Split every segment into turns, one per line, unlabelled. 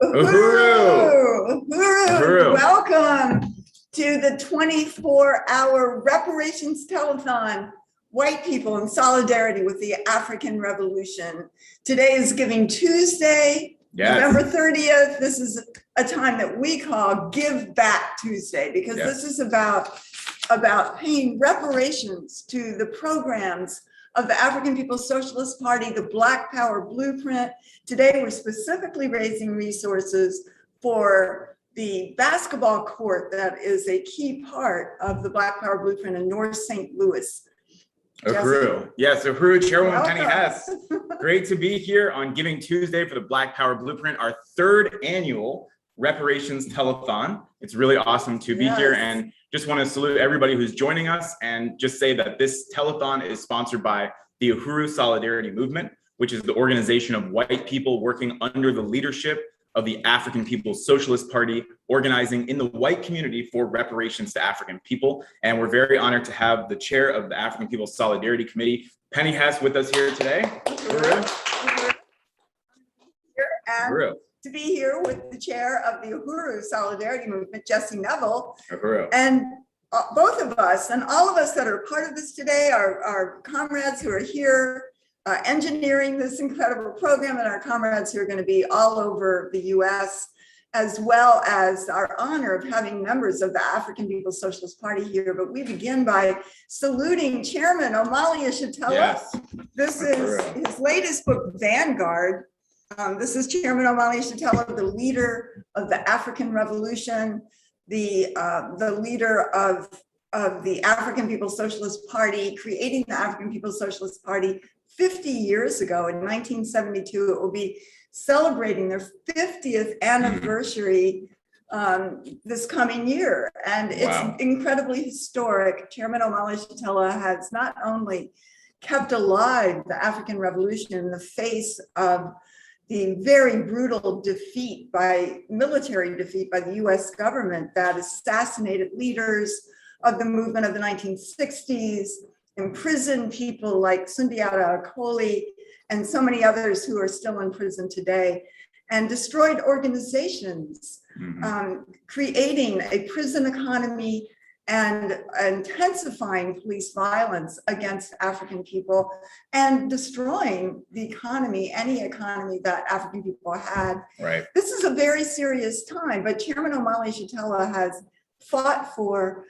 Uhuru!
Uhuru! Welcome to the 24-hour Reparations Telethon, White People in Solidarity with the African Revolution. Today is Giving Tuesday, November 30th. This is a time that we call Give Back Tuesday, because this is about paying reparations to the programs of the African People's Socialist Party, the Black Power Blueprint. Today, we're specifically raising resources for the basketball court that is a key part of the Black Power Blueprint in North St. Louis.
Uhuru. Yes, Uhuru, Chairwoman Penny Hess. Great to be here on Giving Tuesday for the Black Power Blueprint, our third annual Reparations Telethon. It's really awesome to be here, and just want to salute everybody who's joining us and just say that this telethon is sponsored by the Uhuru Solidarity Movement, which is the organization of white people working under the leadership of the African People's Socialist Party, organizing in the white community for reparations to African people. And we're very honored to have the chair of the African People's Solidarity Committee, Penny Hess, with us here today.
Uhuru. To be here with the chair of the Uhuru Solidarity Movement, Jesse Neville.
Uhuru.
And both of us and all of us that are part of this today, our comrades who are here engineering this incredible program, and our comrades who are going to be all over the US, as well as our honor of having members of the African People's Socialist Party here. But we begin by saluting Chairman Omali Yeshitela.
Yes.
This is his latest book, Vanguard. This is Chairman Omali Yeshitela, the leader of the African Revolution, the leader of the African People's Socialist Party, creating the African People's Socialist Party 50 years ago. In 1972, it will be celebrating their 50th anniversary this coming year. And it's incredibly historic. Chairman Omali Yeshitela has not only kept alive the African Revolution in the face of the very brutal military defeat by the US government that assassinated leaders of the movement of the 1960s, imprisoned people like Sundiata Acoli and so many others who are still in prison today, and destroyed organizations, creating a prison economy and intensifying police violence against African people, and destroying the economy, any economy that African people had.
Right.
This is a very serious time, but Chairman Omali Yeshitela has fought for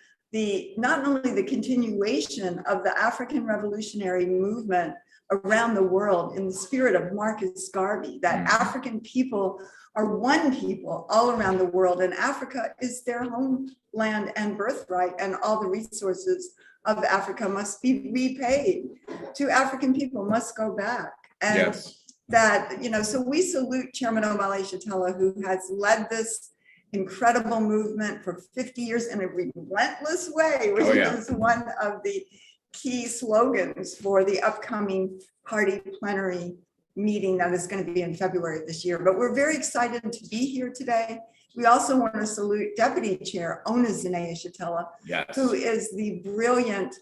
not only the continuation of the African revolutionary movement around the world in the spirit of Marcus Garvey, that African people are one people all around the world, and Africa is their homeland and birthright, and all the resources of Africa must be repaid to African people, must go back. And so we salute Chairman Omali Yeshitela, who has led this incredible movement for 50 years in a relentless way, which is one of the key slogans for the upcoming party plenary meeting that is going to be in February of this year. But we're very excited to be here today. We also want to salute Deputy Chair Onezene Yeshitela, who is the brilliant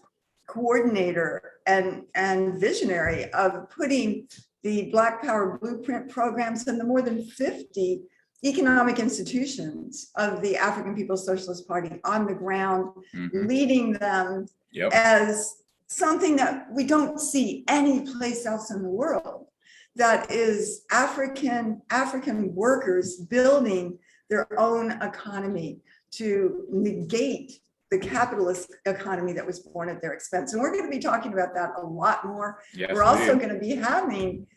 coordinator and visionary of putting the Black Power Blueprint programs and the more than 50 economic institutions of the African People's Socialist Party on the ground, leading them as something that we don't see any place else in the world. That is African workers building their own economy to negate the capitalist economy that was born at their expense. And we're going to be talking about that a lot more. We're also going to be having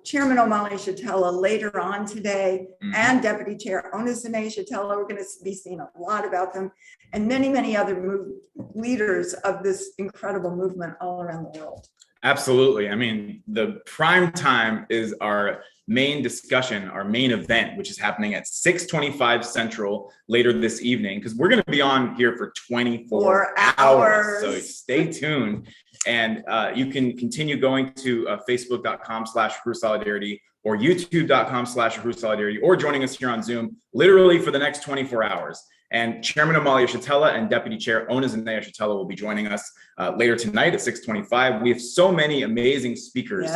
Chairman Omali Yeshitela later on today, and Deputy Chair Onezene Yeshitela. We're going to be seeing a lot about them, and many, many other leaders of this incredible movement all around the world.
Absolutely. I mean, the prime time is our main discussion, our main event, which is happening at 6:25 Central later this evening, because we're going to be on here for 24 hours. So stay tuned. And you can continue going to facebook.com/Uhuru Solidarity or youtube.com/Uhuru Solidarity, or joining us here on Zoom literally for the next 24 hours. And Chairman Omali Yeshitela and Deputy Chair Onezene Yeshitela will be joining us later tonight at 6:25. We have so many amazing speakers,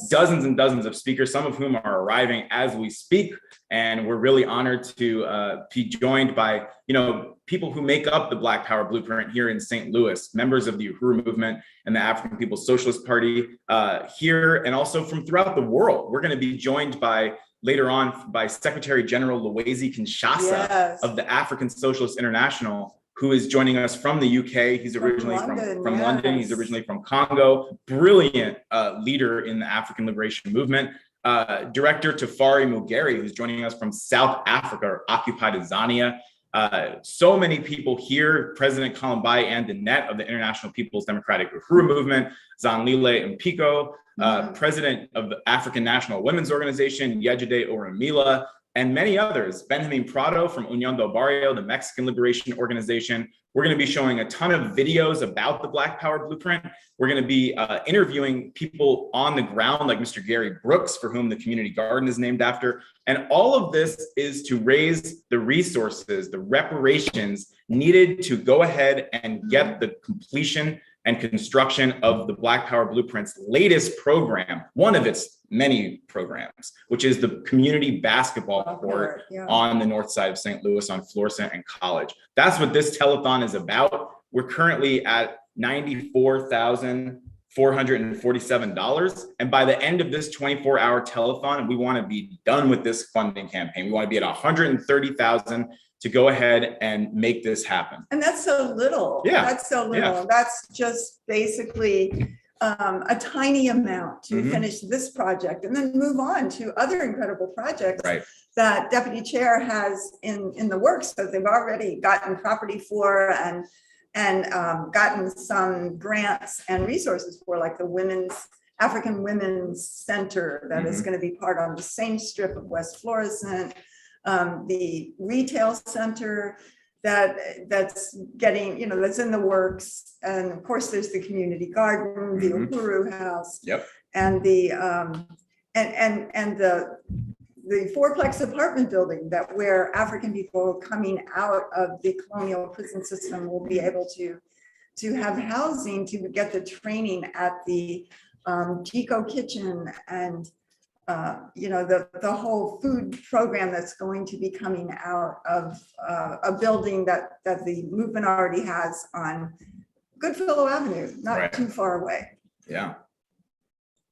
dozens and dozens of speakers, some of whom are arriving as we speak. And we're really honored to be joined by, people who make up the Black Power Blueprint here in St. Louis, members of the Uhuru Movement and the African People's Socialist Party here, and also from throughout the world. We're going to be joined later on by Secretary General Lwezi Kinshasa of the African Socialist International, who is joining us from the UK. He's originally from London. He's originally from Congo. Brilliant leader in the African Liberation Movement. Director Tafari Mugeri, who's joining us from South Africa, or occupied Azania. So many people here, President Kalambai and Danette of the International People's Democratic Uhuru Movement, Zanlile Mpiko, President of the African National Women's Organization, Yejide Oromila, and many others. Benjamin Prado from Unión del Barrio, the Mexican Liberation Organization. We're going to be showing a ton of videos about the Black Power Blueprint. We're going to be interviewing people on the ground, like Mr. Gary Brooks, for whom the community garden is named after. And all of this is to raise the resources, the reparations needed to go ahead and get the completion and construction of the Black Power Blueprint's latest program, one of its many programs, which is the community basketball court on the north side of St. Louis on Florissant and College. That's what this telethon is about. We're currently at $94,447. And by the end of this 24-hour telethon, we want to be done with this funding campaign. We want to be at 130,000 to go ahead and make this happen.
And that's so little.
Yeah.
That's so little. Yeah. That's just basically a tiny amount to finish this project and then move on to other incredible projects that Deputy Chair has in the works, that they've already gotten property for and gotten some grants and resources for, like the African Women's Center that is going to be part on the same strip of West Florissant, the retail center that's getting, that's in the works. And of course, there's the community garden, the Uhuru House, and the fourplex apartment building where African people coming out of the colonial prison system will be able to have housing, to get the training at the Chico kitchen, and the whole food program that's going to be coming out of a building that the movement already has on Goodfellow Avenue, not too far away.
Yeah.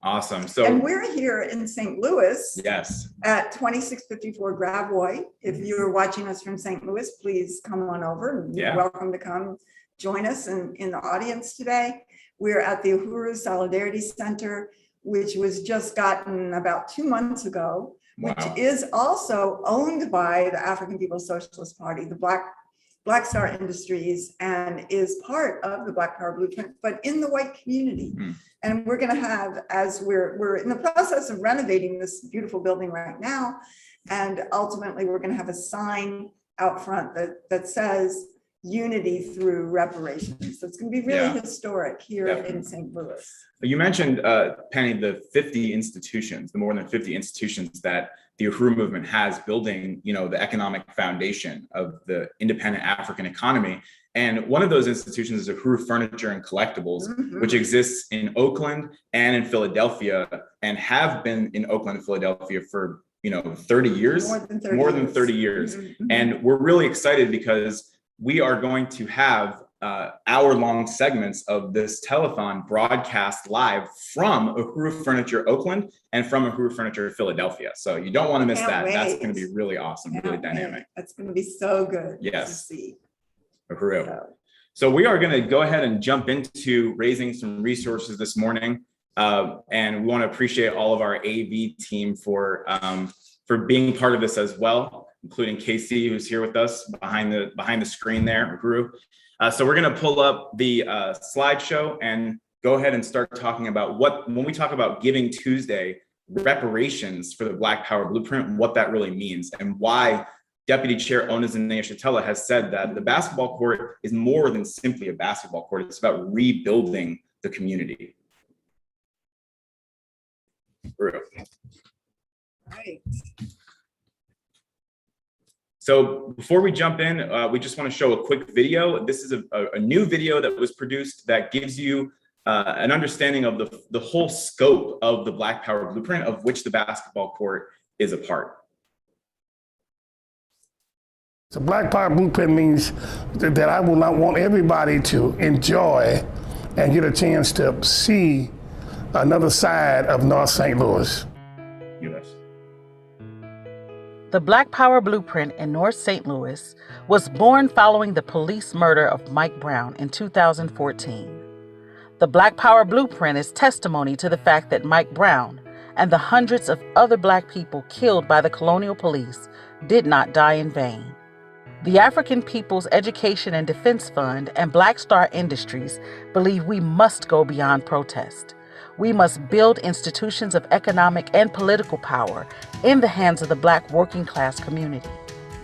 Awesome.
And we're here in St. Louis.
Yes.
At 2654 Gravois. If you're watching us from St. Louis, please come on over. You're welcome to come join us in the audience today. We're at the Uhuru Solidarity Center, which was just gotten about 2 months ago, which is also owned by the African People's Socialist Party, the Black Star Industries, and is part of the Black Power Blueprint, but in the white community. And we're going to have, as we're in the process of renovating this beautiful building right now, and ultimately we're going to have a sign out front that says unity through reparations. So it's going to be really historic here in St. Louis.
You mentioned, Penny, the 50 institutions, the more than 50 institutions that the Uhuru Movement has building, the economic foundation of the independent African economy. And one of those institutions is Uhuru Furniture and Collectibles, which exists in Oakland and in Philadelphia, and have been in Oakland and Philadelphia for 30 years, more than 30 years. And we're really excited because we are going to have hour-long segments of this telethon broadcast live from Uhuru Furniture Oakland and from Uhuru Furniture Philadelphia. So you don't want to miss that. That's going to be really awesome, really dynamic.
That's going to be so good
to
see.
Uhuru. So we are going to go ahead and jump into raising some resources this morning. And we want to appreciate all of our AV team for being part of this as well, including Casey, who's here with us behind the screen there, Uhuru. So we're going to pull up the slideshow and go ahead and start talking about when we talk about Giving Tuesday, reparations for the Black Power Blueprint, what that really means, and why Deputy Chair Onizane Shatella has said that the basketball court is more than simply a basketball court. It's about rebuilding the community.
Right.
So before we jump in, we just want to show a quick video. This is a new video that was produced that gives you an understanding of the whole scope of the Black Power Blueprint, of which the basketball court is a part.
The Black Power Blueprint means that I will not want everybody to enjoy and get a chance to see another side of North St. Louis.
US.
The Black Power Blueprint in North St. Louis was born following the police murder of Mike Brown in 2014. The Black Power Blueprint is testimony to the fact that Mike Brown and the hundreds of other Black people killed by the colonial police did not die in vain. The African People's Education and Defense Fund and Black Star Industries believe we must go beyond protest. We must build institutions of economic and political power in the hands of the Black working class community.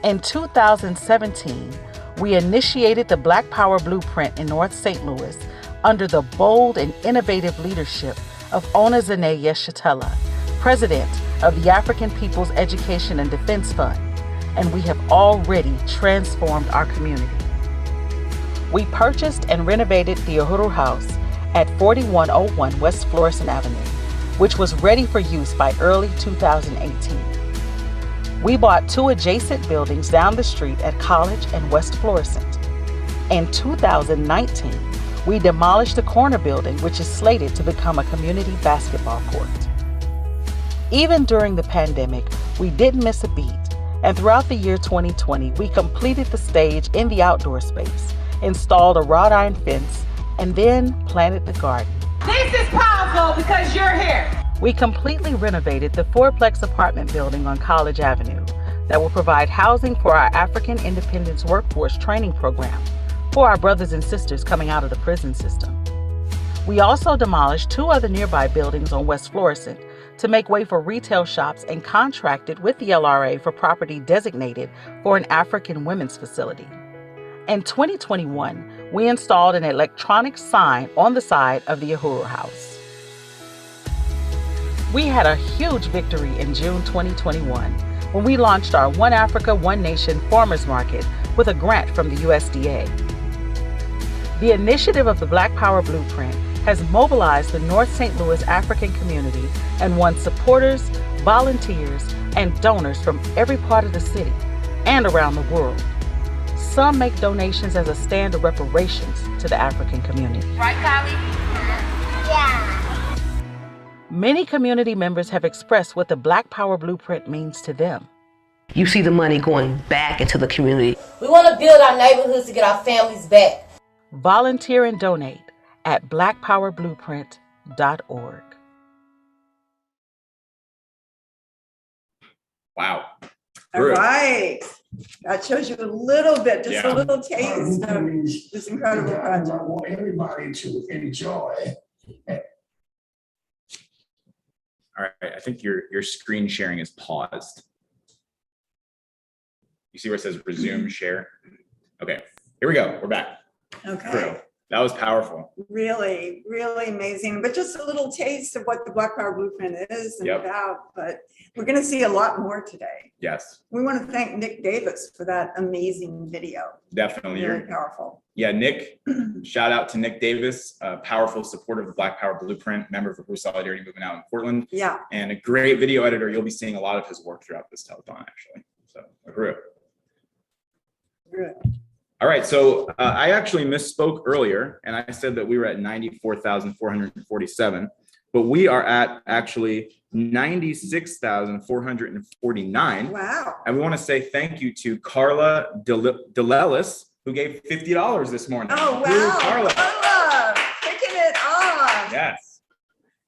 In 2017, we initiated the Black Power Blueprint in North St. Louis under the bold and innovative leadership of Onezene Yeshitela, president of the African People's Education and Defense Fund, and we have already transformed our community. We purchased and renovated the Uhuru House at 4101 West Florissant Avenue, which was ready for use by early 2018. We bought 2 adjacent buildings down the street at College and West Florissant. In 2019, we demolished the corner building, which is slated to become a community basketball court. Even during the pandemic, we didn't miss a beat, and throughout the year 2020, we completed the stage in the outdoor space, installed a wrought iron fence, and then planted the garden.
This is powerful because you're here.
We completely renovated the 4-plex apartment building on College Avenue that will provide housing for our African Independence Workforce Training Program for our brothers and sisters coming out of the prison system. We also demolished 2 other nearby buildings on West Florissant to make way for retail shops and contracted with the LRA for property designated for an African women's facility. In 2021, we installed an electronic sign on the side of the Uhuru House. We had a huge victory in June 2021 when we launched our One Africa, One Nation Farmers Market with a grant from the USDA. The initiative of the Black Power Blueprint has mobilized the North St. Louis African community and won supporters, volunteers, and donors from every part of the city and around the world. Some make donations as a stand of reparations to the African community.
Right, Kylie?
Yeah.
Many community members have expressed what the Black Power Blueprint means to them.
You see the money going back into the community.
We want to build our neighborhoods to get our families back.
Volunteer and donate at blackpowerblueprint.org.
Wow.
All right. That shows you a little bit, just
Yeah.
a little taste of this incredible
I
project.
want everybody to enjoy.
All right, I think your screen sharing is paused. You see where it says resume share? Okay, here we go, we're back.
Okay.
True. That was powerful.
Really, really amazing. But just a little taste of what the Black Power Blueprint is and
Yep.
about. But we're going to see a lot more today.
Yes,
We want to thank Nick Davis for that amazing video.
definitely.
Very powerful.
Yeah, Nick, shout out to Nick Davis, a powerful supporter of the Black Power Blueprint, member of the Bruce Solidarity Movement out in Portland,
Yeah.
and a great video editor. You'll be seeing a lot of his work throughout this telethon, actually. So, Uhuru.
Good.
All right, so I actually misspoke earlier, and I said that we were at 94,447, but we are at actually 96,449.
Wow.
And we want to say thank you to Carla DeLellis, who gave $50 this morning.
Oh,
Woo,
wow.
Carla.
Carla, kicking it off.
Yes.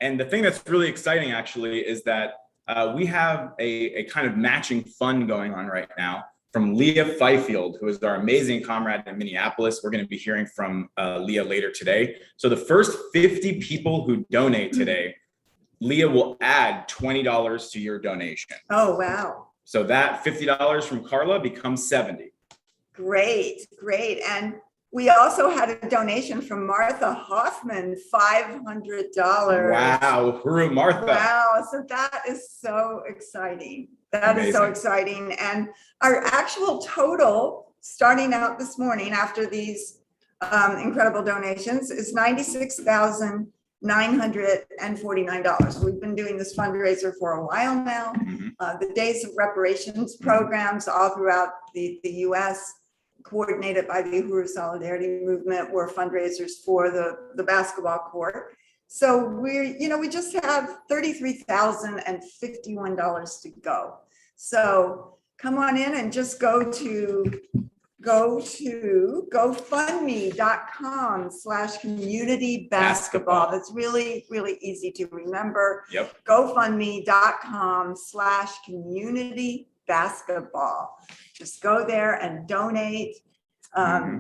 And the thing that's really exciting actually is that we have a kind of matching fund going on right now from Leah Fifield, who is our amazing comrade in Minneapolis. We're going to be hearing from Leah later today. So the first 50 people who donate today, Leah will add $20 to your donation.
Oh, wow.
So that $50 from Carla becomes 70.
Great, great. And we also had a donation from Martha Hoffman, $500.
Wow, Uhuru, Martha.
Wow, so that is so exciting. That is so
Amazing.
exciting. And our actual total, starting out this morning after these incredible donations, is $96,900. $949. We've been doing this fundraiser for a while now. The Days of Reparations programs all throughout the US, coordinated by the Uhuru Solidarity Movement, were fundraisers for the basketball court. So we just have $33,051 to go. So come on in and just go to GoFundMe.com/community basketball. That's really, really easy to remember.
Yep.
GoFundMe.com/community basketball. Just go there and donate.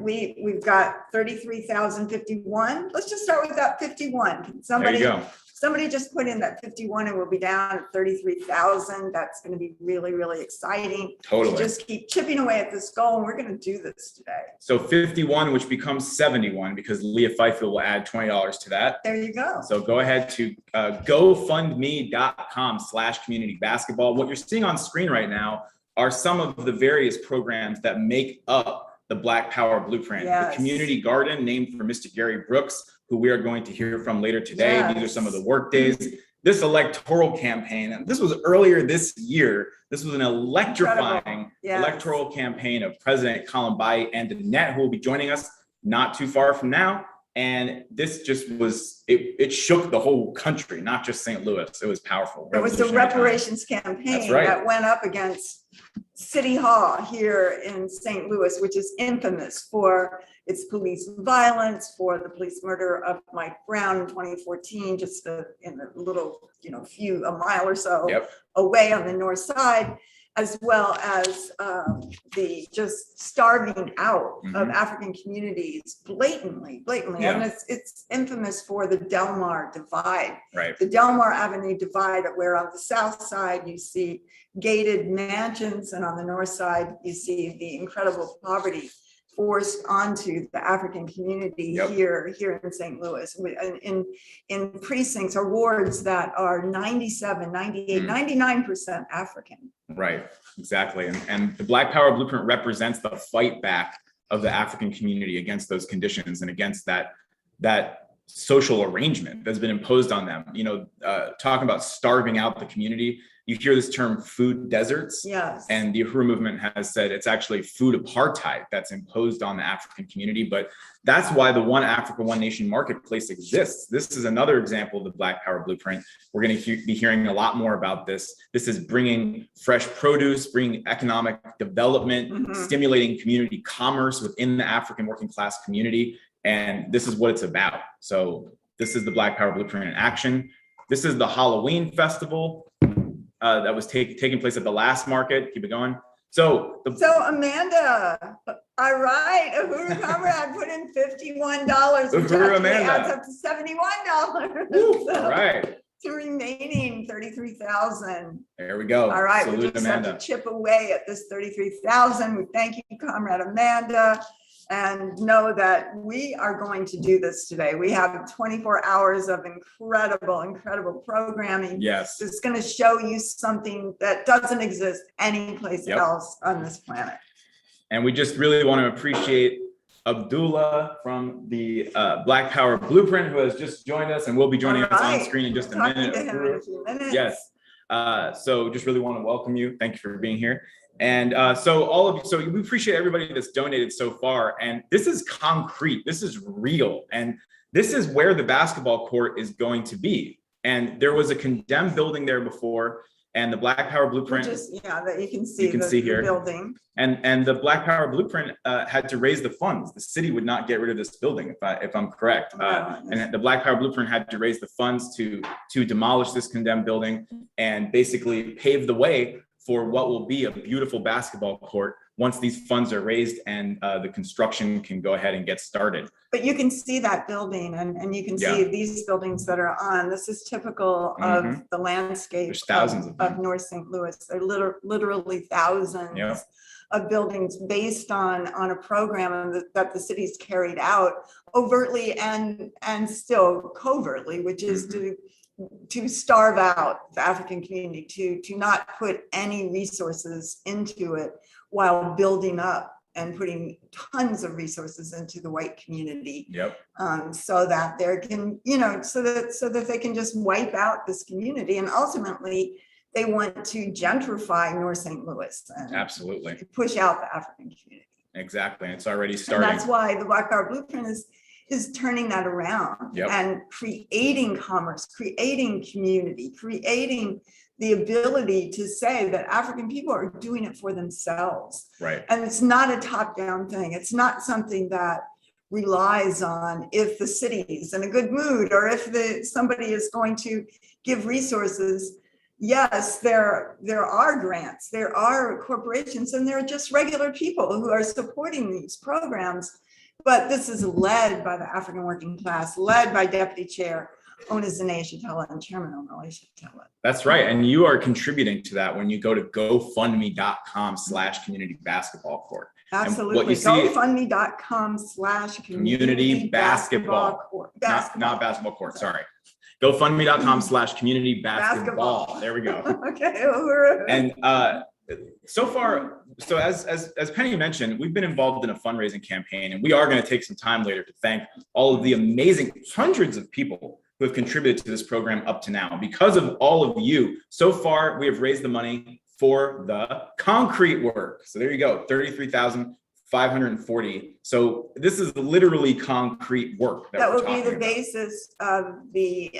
We've got 33,051. Let's just start with that 51.
There you go.
Somebody just put in that 51 and we'll be down at 33,000. That's going to be really, really exciting.
Totally.
Just keep chipping away at this goal, and we're going to do this today.
So 51, which becomes 71, because Leah Fifield will add $20 to that.
There you go.
So go ahead to GoFundMe.com/community basketball. What you're seeing on screen right now are some of the various programs that make up the Black Power Blueprint.
Yes.
The community garden, named for Mr. Gary Brooks, who we are going to hear from later today.
Yes.
These are some of the work days. This electoral campaign, and this was earlier this year. This was an electrifying electoral campaign of President Columbai and Annette, who will be joining us not too far from now. And this just was, it shook the whole country, not just St. Louis. It was powerful.
It was the reparations campaign that went up against City Hall here in St. Louis, which is infamous for its police violence, for the police murder of Mike Brown in 2014, just in a little, a mile or so away on the north side, as well as the just starving out of African communities blatantly.
Yeah.
And it's infamous for the Delmar divide,
Right.
the Delmar Avenue divide, where on the south side you see gated mansions, and on the north side you see the incredible poverty forced onto the African community here in St. Louis, in precincts or wards that are 97, 98, 99% African.
Right, exactly. And the Black Power Blueprint represents the fight back of the African community against those conditions and against that social arrangement that's been imposed on them. Talking about starving out the community, you hear this term food deserts.
Yes.
And the Uhuru movement has said it's actually food apartheid that's imposed on the African community. But that's why the One Africa, One Nation marketplace exists. This is another example of the Black Power Blueprint. We're going to be hearing a lot more about this. This is bringing fresh produce, bringing economic development, stimulating community commerce within the African working class community. And this is what it's about. So this is the Black Power Blueprint in action. This is the Halloween festival that was taking place at the last market. Keep it going. So Amanda,
all right, Uhuru Comrade put in $51, which actually adds up to $71.
All right.
To remaining 33,000.
There we go.
All right,
Salute
we just
Amanda.
have to chip away at this 33,000. We thank you, Comrade Amanda, and know that we are going to do this today. We have 24 hours of incredible programming.
Yes.
It's going to show you something that doesn't exist anyplace else on this planet.
And we just really want to appreciate Abdullah from the Black Power Blueprint, who has just joined us and will be joining us on screen in just a minute.
To him in a few minutes.
Yes. So just really want to welcome you. Thank you for being here. And so all of you, so we appreciate everybody that's donated so far. And this is concrete. This is real. And this is where the basketball court is going to be. And there was a condemned building there before. And the Black Power Blueprint,
that you can see
here.
The building.
And the Black Power Blueprint had to raise the funds. The city would not get rid of this building, if I'm correct. And the Black Power Blueprint had to raise the funds to demolish this condemned building and basically pave the way for what will be a beautiful basketball court once these funds are raised and the construction can go ahead and get started.
But you can see that building and you can see these buildings that are on. This is typical of the landscape of North St. Louis. There are literally thousands of buildings based on a program that the city's carried out overtly and still covertly, which is to starve out the African community, to not put any resources into it while building up and putting tons of resources into the white community.
Yep.
So that there can, so that they can just wipe out this community. And ultimately, they want to gentrify North St. Louis and
Absolutely.
push out the African community.
Exactly. And it's already
And
starting.
that's why the Black Power Blueprint is turning that around.
Yep.
And creating commerce, creating community, creating the ability to say that African people are doing it for themselves.
Right.
And it's not a top-down thing. It's not something that relies on if the city is in a good mood or if somebody is going to give resources. Yes, there are grants, there are corporations, and there are just regular people who are supporting these programs. But this is led by the African working class, led by Deputy Chair Ona Zanae Shatella and Chairman O'Malley Shatella.
That's right. And you are contributing to that when you go to GoFundMe.com/community basketball court.
Absolutely.
What you see,
GoFundMe.com/community basketball court.
Not basketball court, sorry. GoFundMe.com/community basketball. There we go.
Okay.
And so far, so as Penny mentioned, we've been involved in a fundraising campaign, and we are going to take some time later to thank all of the amazing hundreds of people who have contributed to this program up to now. Because of all of you, so far we have raised the money for the concrete work. So there you go, $33,540. So this is literally concrete work
that
we're
will be the
talking
basis of the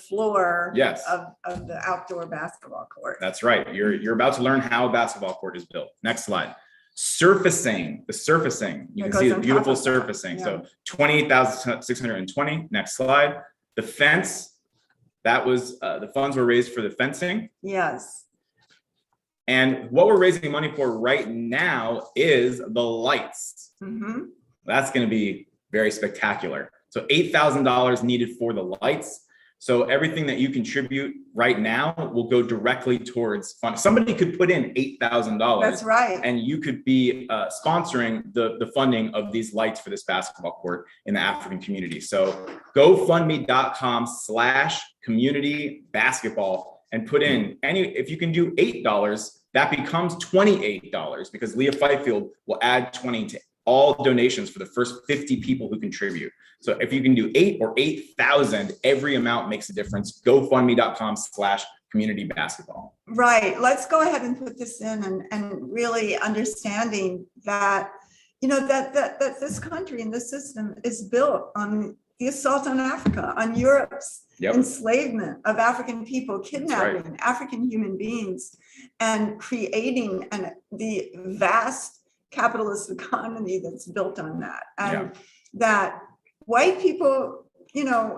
floor.
Yes.
of the outdoor basketball court.
That's right. You're about to learn how a basketball court is built. Next slide. Surfacing, the surfacing. You
It
can see
goes
the
on
beautiful
top of that.
surfacing.
Yeah.
So 28,620. Next slide. The fence, that was the funds were raised for the fencing.
Yes.
And what we're raising money for right now is the lights.
Mhm.
That's going to be very spectacular. So $8,000 needed for the lights. So everything that you contribute right now will go directly towards fund. Somebody could put in $8,000.
That's right.
And you could be sponsoring the funding of these lights for this basketball court in the African community. So GoFundMe.com/community basketball and put in if you can do $8, that becomes $28 because Leah Fifield will add 20 to all donations for the first 50 people who contribute. So if you can do 8 or 8,000, every amount makes a difference. GoFundMe.com/community basketball.
Right. Let's go ahead and put this in and really understanding that, that this country and this system is built on the assault on Africa, on Europe's enslavement of African people, kidnapping African human beings, and creating the vast capitalist economy that's built on that. And that white people,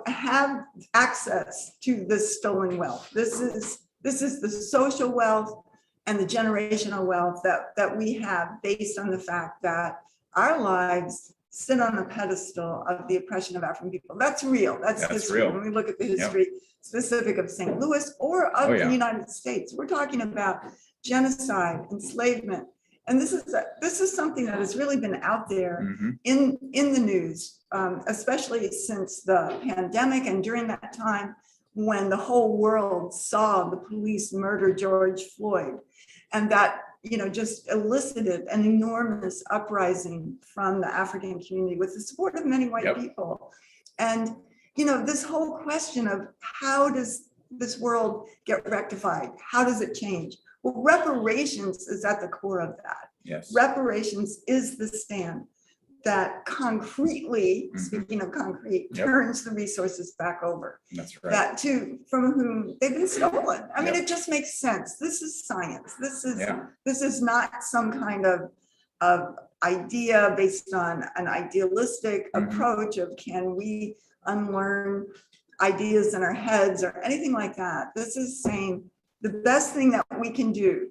have access to this stolen wealth. This is the social wealth and the generational wealth that we have based on the fact that our lives sit on a pedestal of the oppression of African people. That's real. That's history.
real.
When we look at the history specific of St. Louis or of the United States, we're talking about genocide, enslavement. And this is something that has really been out there in the news, especially since the pandemic and during that time when the whole world saw the police murder George Floyd. And that, just elicited an enormous uprising from the African community with the support of many white people. And, this whole question of how does this world get rectified? How does it change? Well, reparations is at the core of that.
Yes.
Reparations is the stand that concretely, speaking of concrete, turns the resources back over.
That's right.
That from whom they've been stolen. I mean, it just makes sense. This is science. This is not some kind of idea based on an idealistic approach of can we unlearn ideas in our heads or anything like that. This is saying the best thing that we can do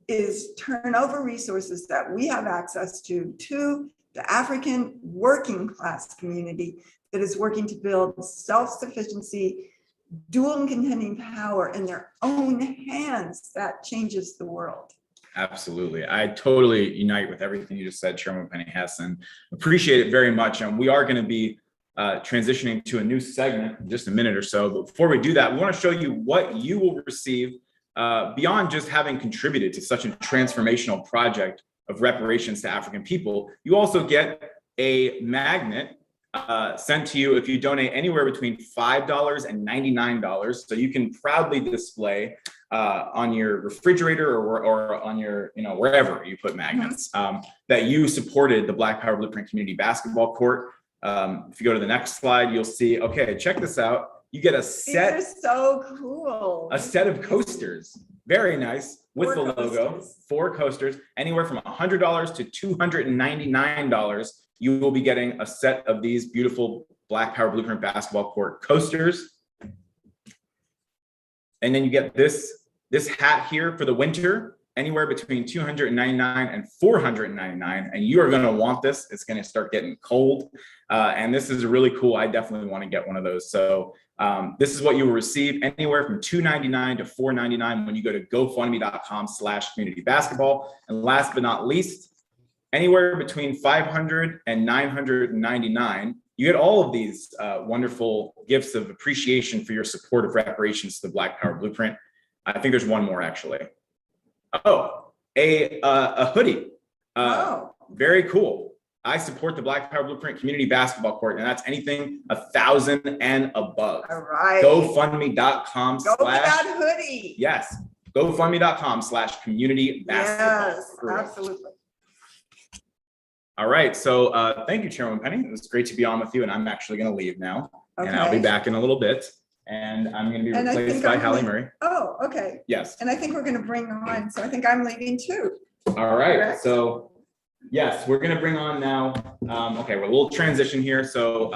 is turn over resources that we have access to the African working class community that is working to build self-sufficiency, dual and contending power in their own hands. That changes the world.
Absolutely. I totally unite with everything you just said, Chairman Penny Hess, and appreciate it very much. And we are going to be transitioning to a new segment in just a minute or so. But before we do that, we want to show you what you will receive beyond just having contributed to such a transformational project of reparations to African people. You also get a magnet sent to you if you donate anywhere between $5 and $99. So you can proudly display on your refrigerator or on your, wherever you put magnets, that you supported the Black Power Blueprint Community Basketball Court. If you go to the next slide, you'll see, okay, check this out. You get a set.
These are so cool.
A set of coasters. Very nice, with the logo. 4 coasters, anywhere from $100 to $299. You will be getting a set of these beautiful Black Power Blueprint Basketball Court coasters. And then you get this hat here for the winter, anywhere between $299 and $499. And you are going to want this. It's going to start getting cold. And this is really cool. I definitely want to get one of those. So this is what you will receive, anywhere from $299 to $499 when you go to gofundme.com/communitybasketball. And last but not least, anywhere between $500 and $999, you get all of these wonderful gifts of appreciation for your support of reparations to the Black Power Blueprint. I think there's one more, actually. Oh, a hoodie. Very cool. I support the Black Power Blueprint Community Basketball Court, and that's anything 1,000 and above.
All right.
GoFundMe.com/
Go for that hoodie.
Yes. GoFundMe.com/community basketball.
Yes, absolutely.
All right. So thank you, Chairwoman Penny. It was great to be on with you, and I'm actually going to leave now.
Okay.
And I'll be back in a little bit. And I'm going to be replaced by Hallie Murray.
Oh, okay.
Yes.
And I think we're going to bring on, so I think I'm leaving too.
All right.
Correct?
So yes, we're going to bring on now. Okay, we're a little transition here. So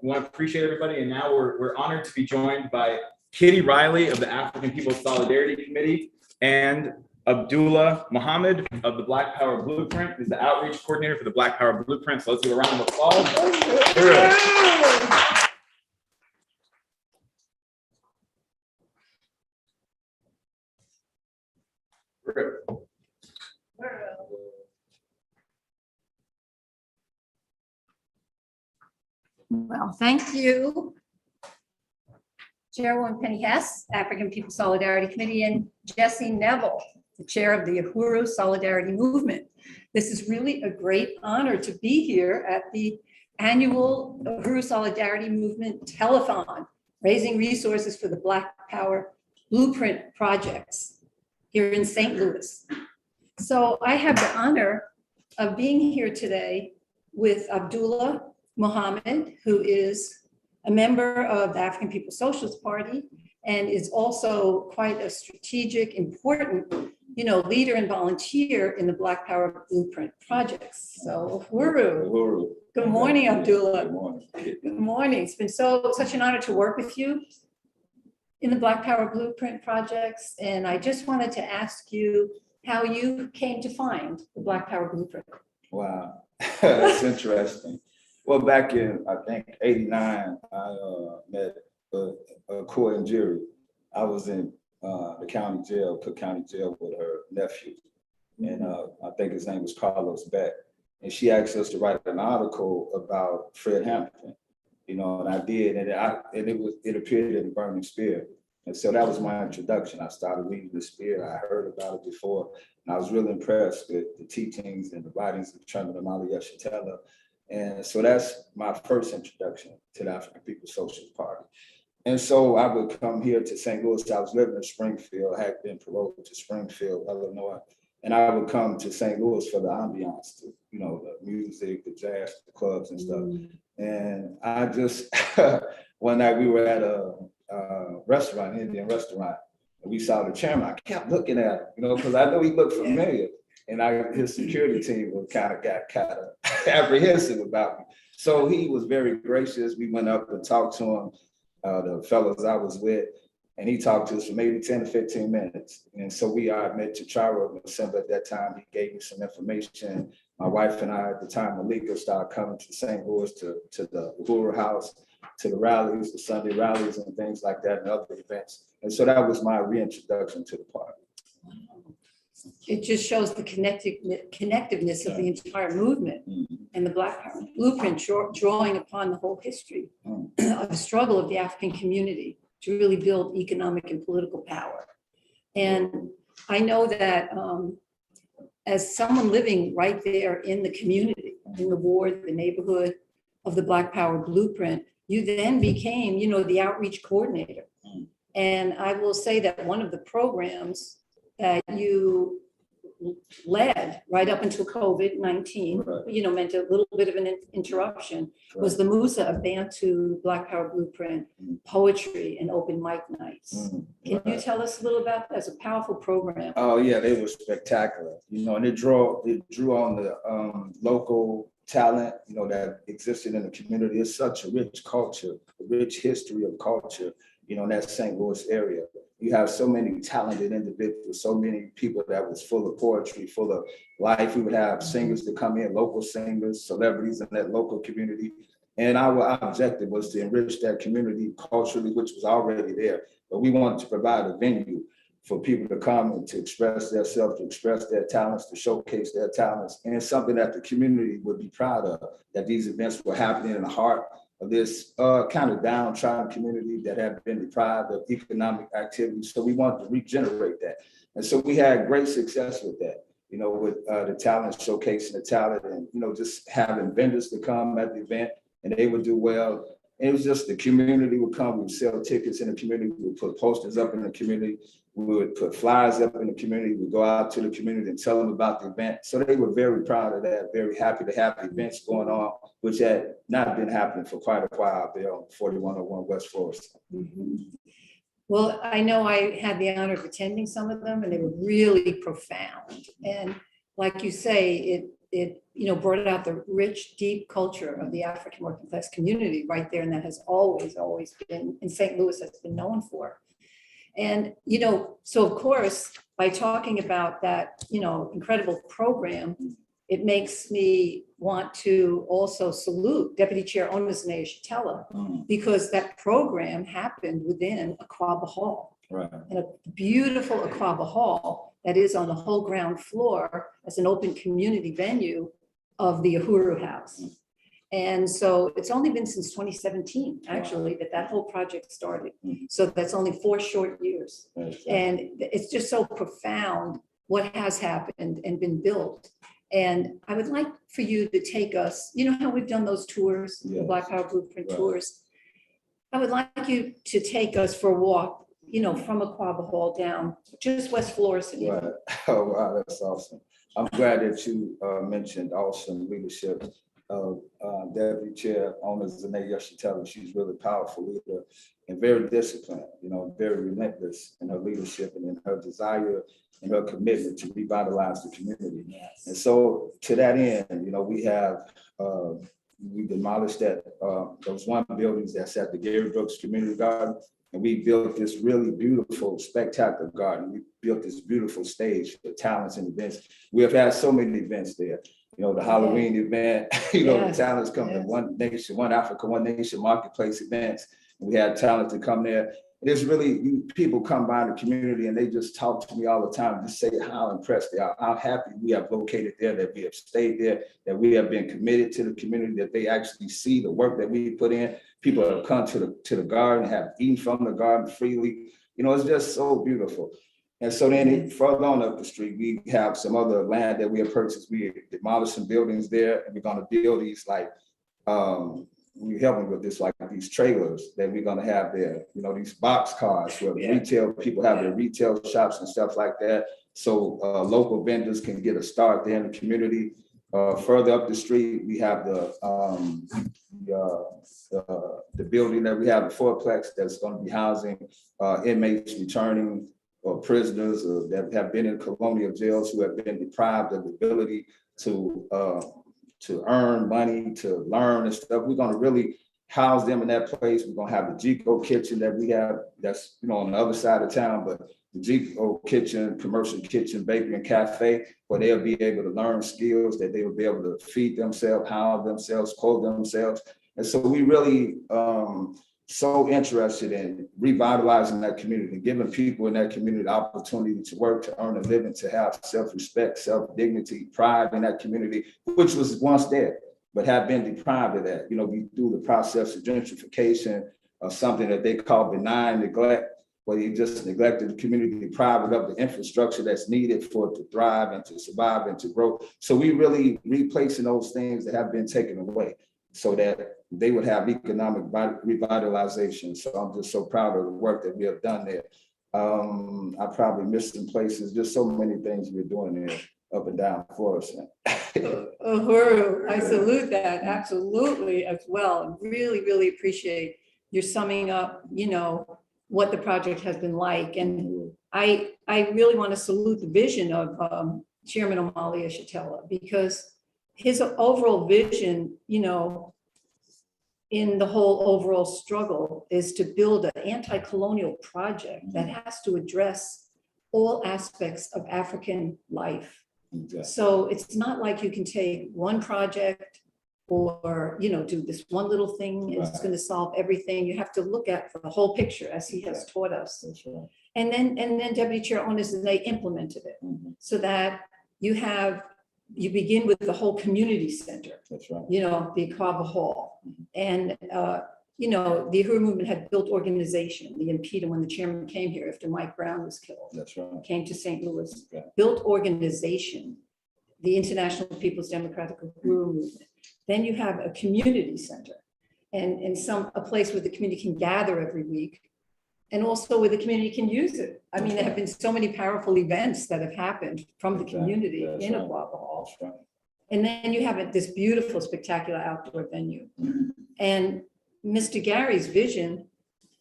we want to appreciate everybody. And now we're honored to be joined by Kitty Riley of the African People's Solidarity Committee and Abdullah Muhammad of the Black Power Blueprint, who's the outreach coordinator for the Black Power Blueprint. So let's give a round of applause.
Well, thank you, Chairwoman Penny Hess, African People Solidarity Committee, and Jesse Neville, the chair of the Uhuru Solidarity Movement. This is really a great honor to be here at the annual Uhuru Solidarity Movement Telethon, raising resources for the Black Power Blueprint projects here in St. Louis. So I have the honor of being here today with Abdullah Muhammad, who is a member of the African People's Socialist Party and is also quite a strategic, important, leader and volunteer in the Black Power Blueprint projects. So, Uhuru. Good morning, Abdullah.
Good morning.
Good morning. It's been such an honor to work with you in the Black Power Blueprint projects. And I just wanted to ask you how you came to find the Black Power Blueprint.
Wow, that's interesting. Well, back in, I think, '89, I met a court and jury. I was in the county jail, Cook County Jail, with her nephew. And I think his name was Carlos Beck. And she asked us to write an article about Fred Hampton, and I did. And it appeared in the Burning Spear. And so that was my introduction. I started reading the Spear. I heard about it before. And I was really impressed with the teachings and the writings of Chairman Omali Yeshitela. And so that's my first introduction to the African People's Socialist Party. And so I would come here to St. Louis. I was living in Springfield, had been paroled to Springfield, Illinois. And I would come to St. Louis for the ambiance, the music, the jazz, the clubs and stuff. And I just, one night we were at a restaurant, Indian restaurant, and we saw the chairman. I kept looking at him, because I know he looked familiar. And his security team got apprehensive about me. So he was very gracious. We went up and talked to him, the fellows I was with, and he talked to us for maybe 10 to 15 minutes. And so we met to Charo Assembly at that time. He gave me some information. My wife and I at the time, Malika, started coming to St. Louis to the Uhuru House, to the rallies, the Sunday rallies and things like that and other events. And so that was my reintroduction to the party.
It just shows the connectiveness of the entire movement and the Black Power Blueprint drawing upon the whole history of the struggle of the African community to really build economic and political power. And I know that as someone living right there in the community, in the ward, the neighborhood of the Black Power Blueprint, you then became, the outreach coordinator. And I will say that one of the programs that you led right up until COVID-19, meant a little bit of an interruption, was the Musa of Bantu Black Power Blueprint poetry and open mic nights. Can you tell us a little about that? It's a powerful program.
Oh yeah, they were spectacular. And it drew on the local talent, that existed in the community. It's such a rich culture, a rich history of culture, in that St. Louis area. You have so many talented individuals, so many people that was full of poetry, full of life. We would have singers that come in, local singers, celebrities in that local community. And our objective was to enrich that community culturally, which was already there. But we wanted to provide a venue for people to come and to express themselves, to express their talents, to showcase their talents. And it's something that the community would be proud of, that these events were happening in the heart of this kind of downtrodden community that had been deprived of economic activity. So we wanted to regenerate that. And so we had great success with that, with the talent, showcasing the talent, and, just having vendors to come at the event and they would do well. And it was just the community would come, we would sell tickets in the community, we would put posters up in the community, we would put flyers up in the community, we'd go out to the community and tell them about the event. So they were very proud of that, very happy to have events going on, which had not been happening for quite a while there on 4101 West Forest.
Well, I know I had the honor of attending some of them and they were really profound. And like you say, it brought out the rich, deep culture of the African working class community right there. And that has always been in St. Louis, has been known for. And, so of course, by talking about that, incredible program, it makes me want to also salute Deputy Chair Onizane Shatella, because that program happened within Aquaba Hall.
Right.
And a beautiful Aquaba Hall that is on the whole ground floor as an open community venue of the Uhuru House. And so it's only been since 2017, actually, that whole project started. So that's only 4 short years. And it's just so profound what has happened and been built. And I would like for you to take us, how we've done those tours, the Black Power Blueprint tours. I would like you to take us for a walk, from Aquaba Hall down just West Florissant.
Right. Oh, wow, that's awesome. I'm glad that you mentioned awesome leadership of Deputy Chair Onizane Shatella. She's really powerful leader and very disciplined, very relentless in her leadership and in her desire and her commitment to revitalize the community. Yes. And so to that end, we demolished those one buildings that's at the Gary Brooks Community Garden. And we built this really beautiful, spectacular garden. We built this beautiful stage for talents and events. We have had so many events there. The Halloween event, the talents come to One Nation, One Africa, One Nation Marketplace events. And we had talent to come there. And it's really, people come by the community and they just talk to me all the time, just say how impressed they are, how happy we have located there, that we have stayed there, that we have been committed to the community, that they actually see the work that we put in. People have come to the garden, have eaten from the garden freely. It's just so beautiful. And so then further on up the street, we have some other land that we have purchased. We demolished some buildings there, and we're going to build these we're helping with this, like these trailers that we're going to have there, these box cars where retail people have their retail shops and stuff like that. So local vendors can get a start there in the community. Further up the street, we have the building that we have, the fourplex, that's going to be housing inmates returning or prisoners that have been in colonial jails who have been deprived of the ability to earn money, to learn and stuff. We're going to really house them in that place. We're going to have the Jico kitchen that we have that's on the other side of town, but the Jico kitchen, commercial kitchen, bakery and cafe, where they'll be able to learn skills, that they will be able to feed themselves, house themselves, clothe themselves. And so we really so interested in revitalizing that community, giving people in that community the opportunity to work, to earn a living, to have self-respect, self-dignity, pride in that community, which was once there, but have been deprived of that. We through the process of gentrification, something that they call benign neglect. where you just neglected the community, deprived of the infrastructure that's needed for it to thrive and to survive and to grow. So we really replacing those things that have been taken away so that they would have economic revitalization. So I'm just so proud of the work that we have done there. I probably missed some places, just so many things we're doing there up and down for us.
Uhuru, I salute that absolutely as well. And really, really appreciate your summing up, you know, what the project has been like. And I really want to salute the vision of Chairman Amalia Shatella, because his overall vision, you know, in the whole overall struggle is to build an anti-colonial project that has to address all aspects of African life.
Exactly.
So it's not like you can take one project or, you know, do this one little thing and it's going to solve everything. You have to look at the whole picture, as he has taught us.
That's right.
And then Deputy Chair Onus, and they implemented it so that you begin with the whole community center.
That's right.
You know, the Aquaba Hall. And, you know, the Uhuru movement had built organization, the Impediment, when the chairman came here after Mike Brown was killed.
That's right.
Came to St. Louis,
Okay.
built organization, the International People's Democratic Uhuru movement. Then you have a community center and a place where the community can gather every week, and also where the community can use it. I mean, there have been so many powerful events that have happened from the community in Aquaba Hall.
That's right.
And then you have this beautiful, spectacular outdoor venue. And Mr. Gary's vision,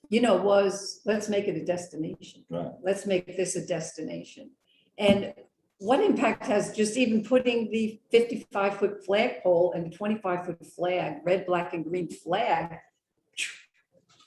you know, was let's make it a destination.
Right.
Let's make this a destination. And what impact has just even putting the 55-foot flagpole and the 25-foot flag, red, black, and green flag,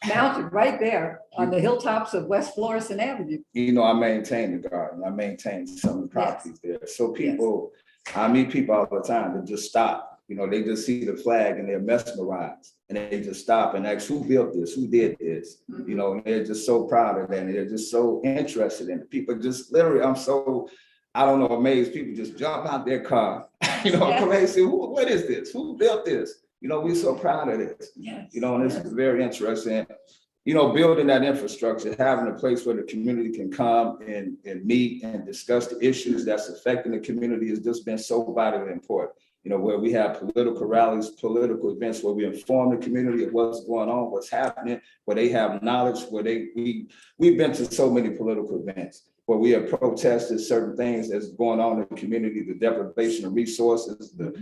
mounted right there on the hilltops of West Florissant Avenue.
You know, I maintain the garden. I maintain some of the properties there. So people, I meet people all the time that just stop. You know, they just see the flag and they're mesmerized, and they just stop and ask, who built this? Who did this? You know, and they're just so proud of that. And they're just so interested in it. People just literally, I'm so, I don't know, amazed. People just jump out their car, you know, come and say, what is this? Who built this? You know, we're so proud of this. You know, and it's very interesting. You know, building that infrastructure, having a place where the community can come and meet and discuss the issues that's affecting the community has just been so vitally important. You know, where we have political rallies, political events, where we inform the community of what's going on, what's happening, where they have knowledge, where we've been to so many political events where we have protested certain things that's going on in the community, the deprivation of resources, the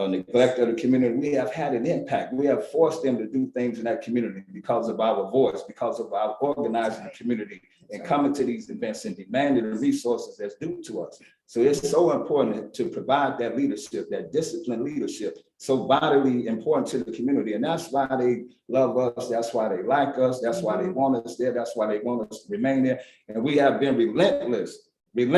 neglect of the community. We have had an impact. We have forced them to do things in that community because of our voice, because of our organizing the community and coming to these events and demanding the resources that's due to us. So it's so important to provide that leadership, that disciplined leadership, so vitally important to the community. And that's why they love us. That's why they like us. That's why they want us there. That's why they want us to remain there. And we have been relentless in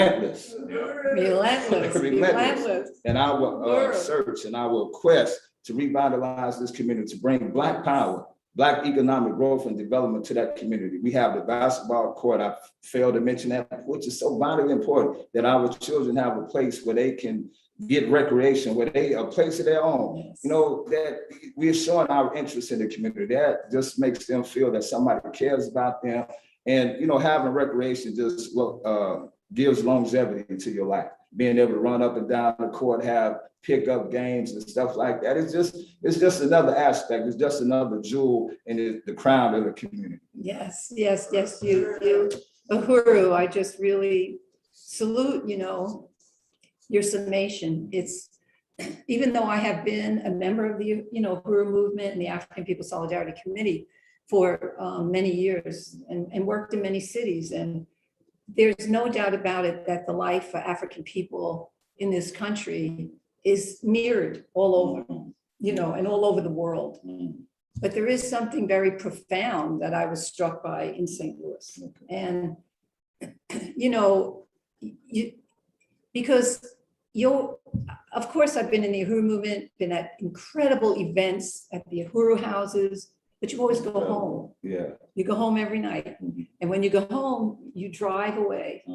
our search and our quest to revitalize this community, to bring Black power, Black economic growth and development to that community. We have the basketball court. I failed to mention that, which is so vitally important, that our children have a place where they can get recreation, where they a place of their own. You know, that we're showing our interest in the community. That just makes them feel that somebody cares about them. And, you know, having recreation just gives longevity to your life. Being able to run up and down the court, have pickup games and stuff like that. It's just another aspect. It's just another jewel in the crown of the community.
Yes. You, Uhuru, I just really salute, you know, your summation. It's, even though I have been a member of the, you know, Uhuru movement and the African People's Solidarity Committee for many years and worked in many cities, and there's no doubt about it that the life for African people in this country is mirrored all over, you know, and all over the world. But there is something very profound that I was struck by in St. Louis. And, you know, because of course, I've been in the Uhuru movement, been at incredible events at the Uhuru houses, but you always go home. You go home every night. And when you go home, you drive away.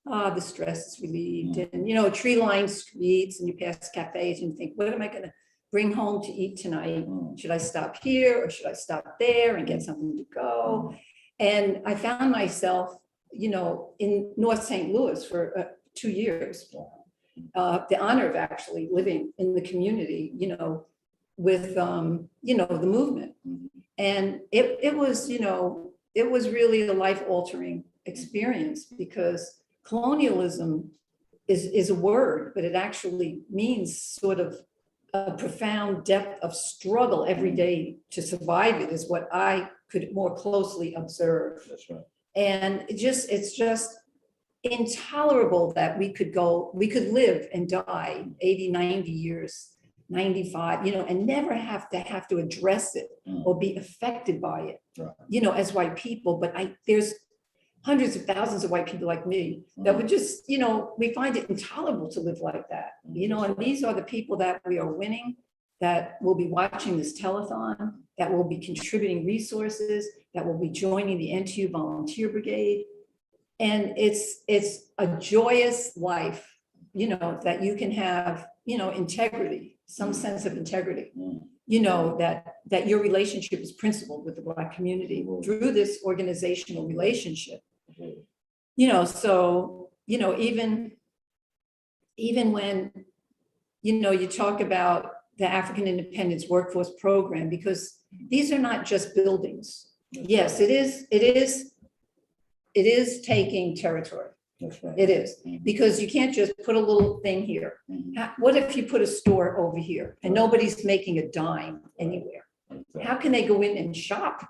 The stress is relieved, and, you know, tree-lined streets, and you pass cafes and you think, what am I gonna bring home to eat tonight? Should I stop here or should I stop there and get something to go? And I found myself, in North St. Louis for 2 years. The honor of actually living in the community, with, the movement. And it was, it was really a life-altering experience, because colonialism is a word, but it actually means sort of a profound depth of struggle every day to survive it, is what I could more closely observe.
That's right.
And it's just intolerable that we could live and die 80, 90 years, 95, and never have to address it or be affected by it,
Right.
As white people. But there's hundreds of thousands of white people like me that would just, we find it intolerable to live like that, and these are the people that we are winning, that will be watching this telethon, that will be contributing resources, that will be joining the NTU Volunteer Brigade. And it's a joyous life, that you can have, integrity, some sense of integrity, that your relationship is principled with the Black community through this organizational relationship. So, even when, you talk about the African Independence Workforce Program, because these are not just buildings. Yes, it is taking territory.
That's right.
It is, because you can't just put a little thing here. What if you put a store over here and nobody's making a dime anywhere? How can they go in and shop?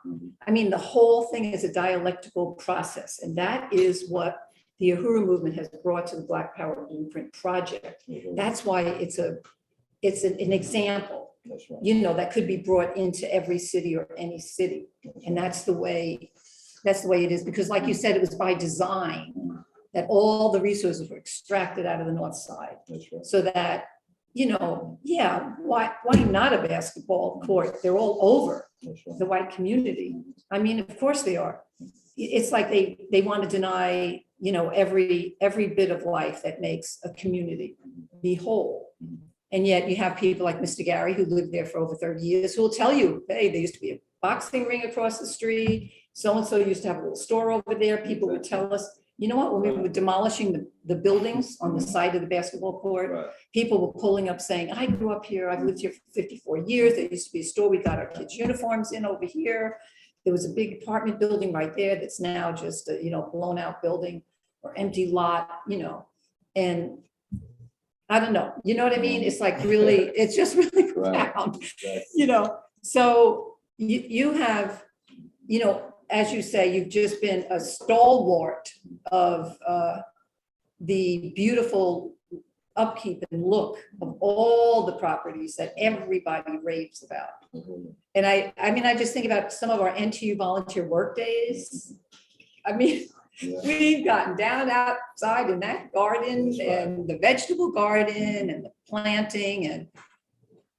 I mean, the whole thing is a dialectical process, and that is what the Uhuru movement has brought to the Black Power Blueprint Project. That's why it's an example,
That's right.
that could be brought into every city or any city. And that's the way it is, because like you said, it was by design that all the resources were extracted out of the North Side.
That's right.
So that, why not a basketball court? They're all over the white community. I mean, of course they are. It's like they want to deny, every bit of life that makes a community be whole. And yet you have people like Mr. Gary, who lived there for over 30 years, who will tell you, hey, there used to be a boxing ring across the street. So-and-so used to have a little store over there. People would tell us, you know what, when we were demolishing the buildings on the side of the basketball court,
Right.
people were pulling up saying, I grew up here, I've lived here for 54 years. There used to be a store, we got our kids' uniforms in over here. There was a big apartment building right there that's now just a, blown out building or empty lot, and I don't know, you know what I mean? It's like really, it's just really profound,
Exactly.
So you have, as you say, you've just been a stalwart of the beautiful upkeep and look of all the properties that everybody raves about. And I mean, I just think about some of our NTU volunteer work days. I mean, we've gotten down outside in that garden and the vegetable garden and the planting. And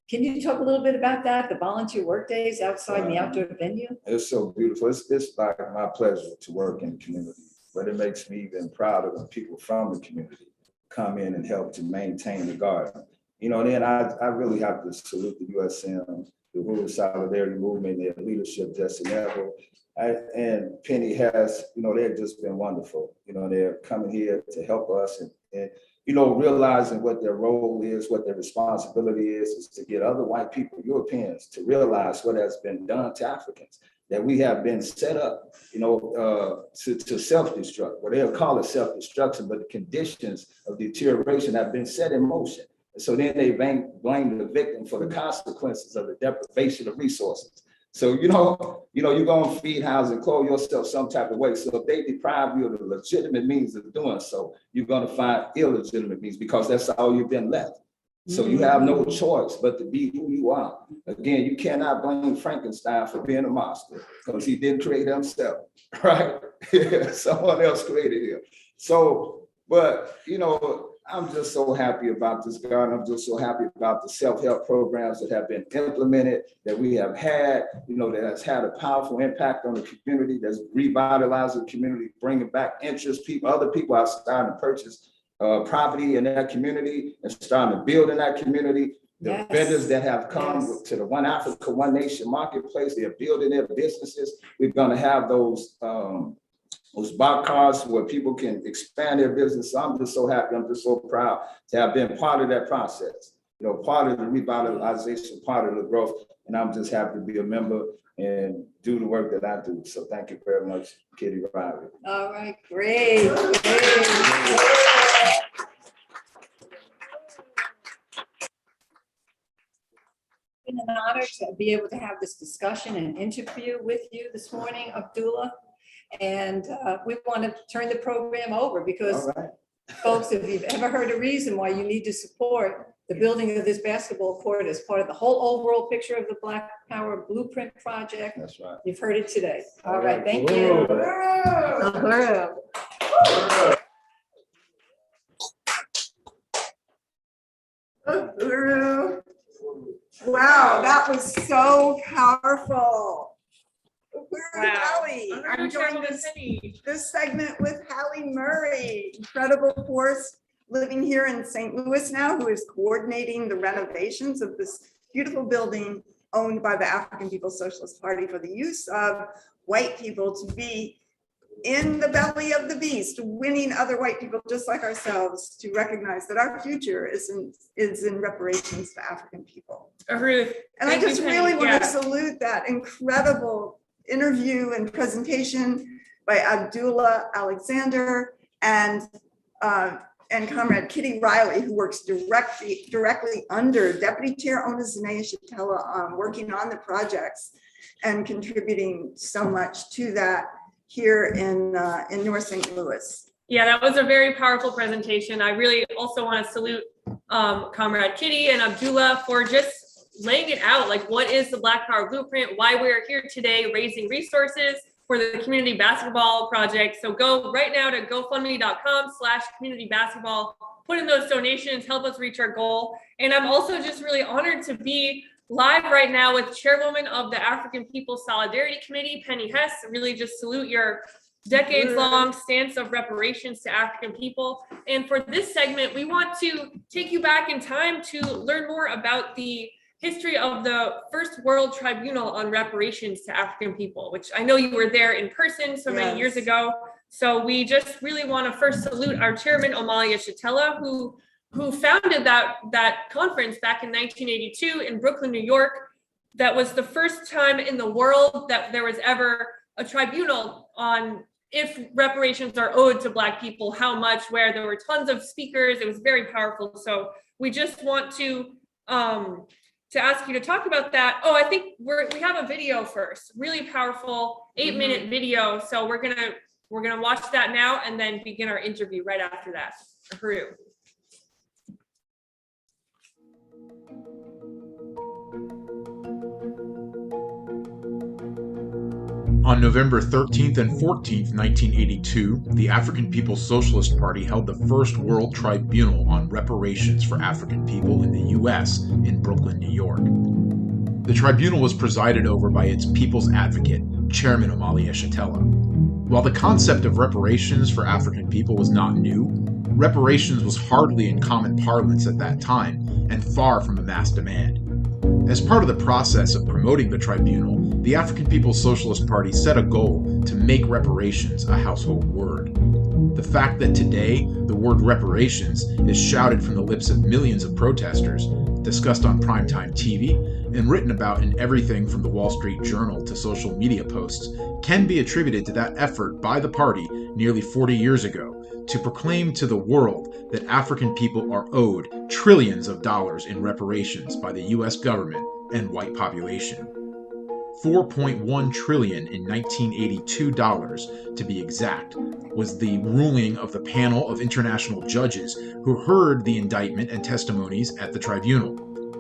can you talk a little bit about that, the volunteer work days outside in the outdoor venue?
It's so beautiful. It's like my pleasure to work in the community, but it makes me even prouder when people from the community come in and help to maintain the garden. Then I really have to salute the USM, the Rural Solidarity Movement, their leadership, Jesse Neville, and Penny has, they've just been wonderful. They're coming here to help us and realizing what their role is, what their responsibility is to get other white people, Europeans, to realize what has been done to Africans, that we have been set up, to self-destruct. Well, they'll call it self-destruction, but the conditions of deterioration have been set in motion. And so then they blame the victim for the consequences of the deprivation of resources. So, you're going to feed, house, and clothe yourself some type of way. So if they deprive you of the legitimate means of doing so, you're going to find illegitimate means, because that's all you've been left. So you have no choice but to be who you are. Again, you cannot blame Frankenstein for being a monster, because he didn't create himself, right? Someone else created him. So, but, I'm just so happy about this garden. I'm just so happy about the self-help programs that have been implemented, that we have had, that has had a powerful impact on the community, that's revitalized the community, bringing back interest. Other people are starting to purchase property in that community and starting to build in that community. the
Yes.
vendors that have come
Yes.
to the One Africa, One Nation marketplace, they're building their businesses. We're gonna have those box cars where people can expand their business. So I'm just so happy, I'm just so proud to have been part of that process. You know, part of the revitalization, part of the growth, and I'm just happy to be a member and do the work that I do. So thank you very much, Kitty Riley.
All right, great. Been an honor to be able to have this discussion and interview with you this morning, Abdullah. And we want to turn the program over because, folks, if you've ever heard a reason why you need to support the building of this basketball court as part of the whole overall picture of the Black Power Blueprint Project,
That's right.
you've heard it today. All right, thank you. Guru. Wow, that was so powerful. Hallie, I'm doing this segment with Hallie Murray, incredible force living here in St. Louis now, who is coordinating the renovations of this beautiful building owned by the African People's Socialist Party for the use of white people to be in the belly of the beast, winning other white people just like ourselves to recognize that our future is in reparations to African people.
Ruth,
and I just really want to salute that incredible interview and presentation by Abdullah Alexander and Comrade Kitty Riley, who works directly under Deputy Chair Ona Zanaya Shatella, working on the projects and contributing so much to that here in North St. Louis.
Yeah, that was a very powerful presentation. I really also want to salute Comrade Kitty and Abdullah for just laying it out, like what is the Black Power Blueprint, why we're here today raising resources for the community basketball project. So go right now to gofundme.com/communitybasketball, put in those donations, help us reach our goal. And I'm also just really honored to be live right now with Chairwoman of the African People's Solidarity Committee, Penny Hess. Really just salute your decades-long stance of reparations to African people. And for this segment, we want to take you back in time to learn more about the history of the first World Tribunal on Reparations to African people, which I know you were there in person so many years ago. So we just really want to first salute our chairman, Amalia Shatella, who founded that conference back in 1982 in Brooklyn, New York. That was the first time in the world that there was ever a tribunal on if reparations are owed to Black people, how much, where. There were tons of speakers. It was very powerful. So we just want to ask you to talk about that. Oh, I think we have a video first, really powerful 8-minute video. So we're gonna watch that now and then begin our interview right after that. Haru.
On November 13th and 14th, 1982, the African People's Socialist Party held the first World Tribunal on Reparations for African People in the U.S. in Brooklyn, New York. The tribunal was presided over by its people's advocate, Chairman Amalia Shatella. While the concept of reparations for African people was not new, reparations was hardly in common parlance at that time and far from a mass demand. As part of the process of promoting the tribunal, the African People's Socialist Party set a goal to make reparations a household word. The fact that today the word reparations is shouted from the lips of millions of protesters, discussed on primetime TV, and written about in everything from the Wall Street Journal to social media posts, can be attributed to that effort by the party nearly 40 years ago to proclaim to the world that African people are owed trillions of dollars in reparations by the US government and white population. $4.1 trillion in 1982 dollars, to be exact, was the ruling of the panel of international judges who heard the indictment and testimonies at the tribunal.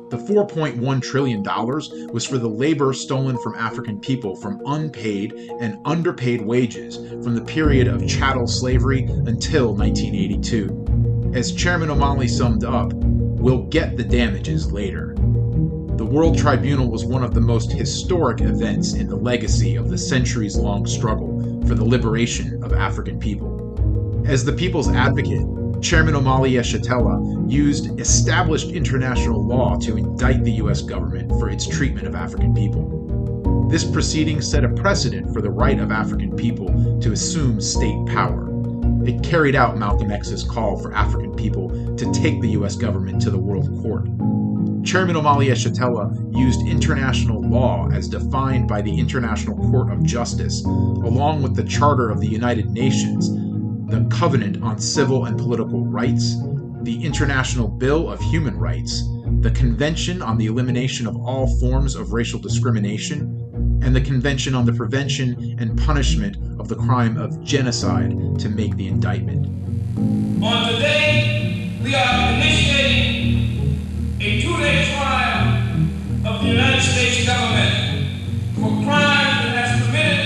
The $4.1 trillion was for the labor stolen from African people from unpaid and underpaid wages from the period of chattel slavery until 1982. As Chairman O'Malley summed up, "We'll get the damages later." The World Tribunal was one of the most historic events in the legacy of the centuries-long struggle for the liberation of African people. As the people's advocate, Chairman Omali Yeshitela used established international law to indict the U.S. government for its treatment of African people. This proceeding set a precedent for the right of African people to assume state power. It carried out Malcolm X's call for African people to take the U.S. government to the World Court. Chairman Omali Yeshitela used international law as defined by the International Court of Justice, along with the Charter of the United Nations, the Covenant on Civil and Political Rights, the International Bill of Human Rights, the Convention on the Elimination of All Forms of Racial Discrimination, and the Convention on the Prevention and Punishment of the Crime of Genocide to make the indictment.
On today, we are initiating a 2-day trial of the United States government for crimes it has committed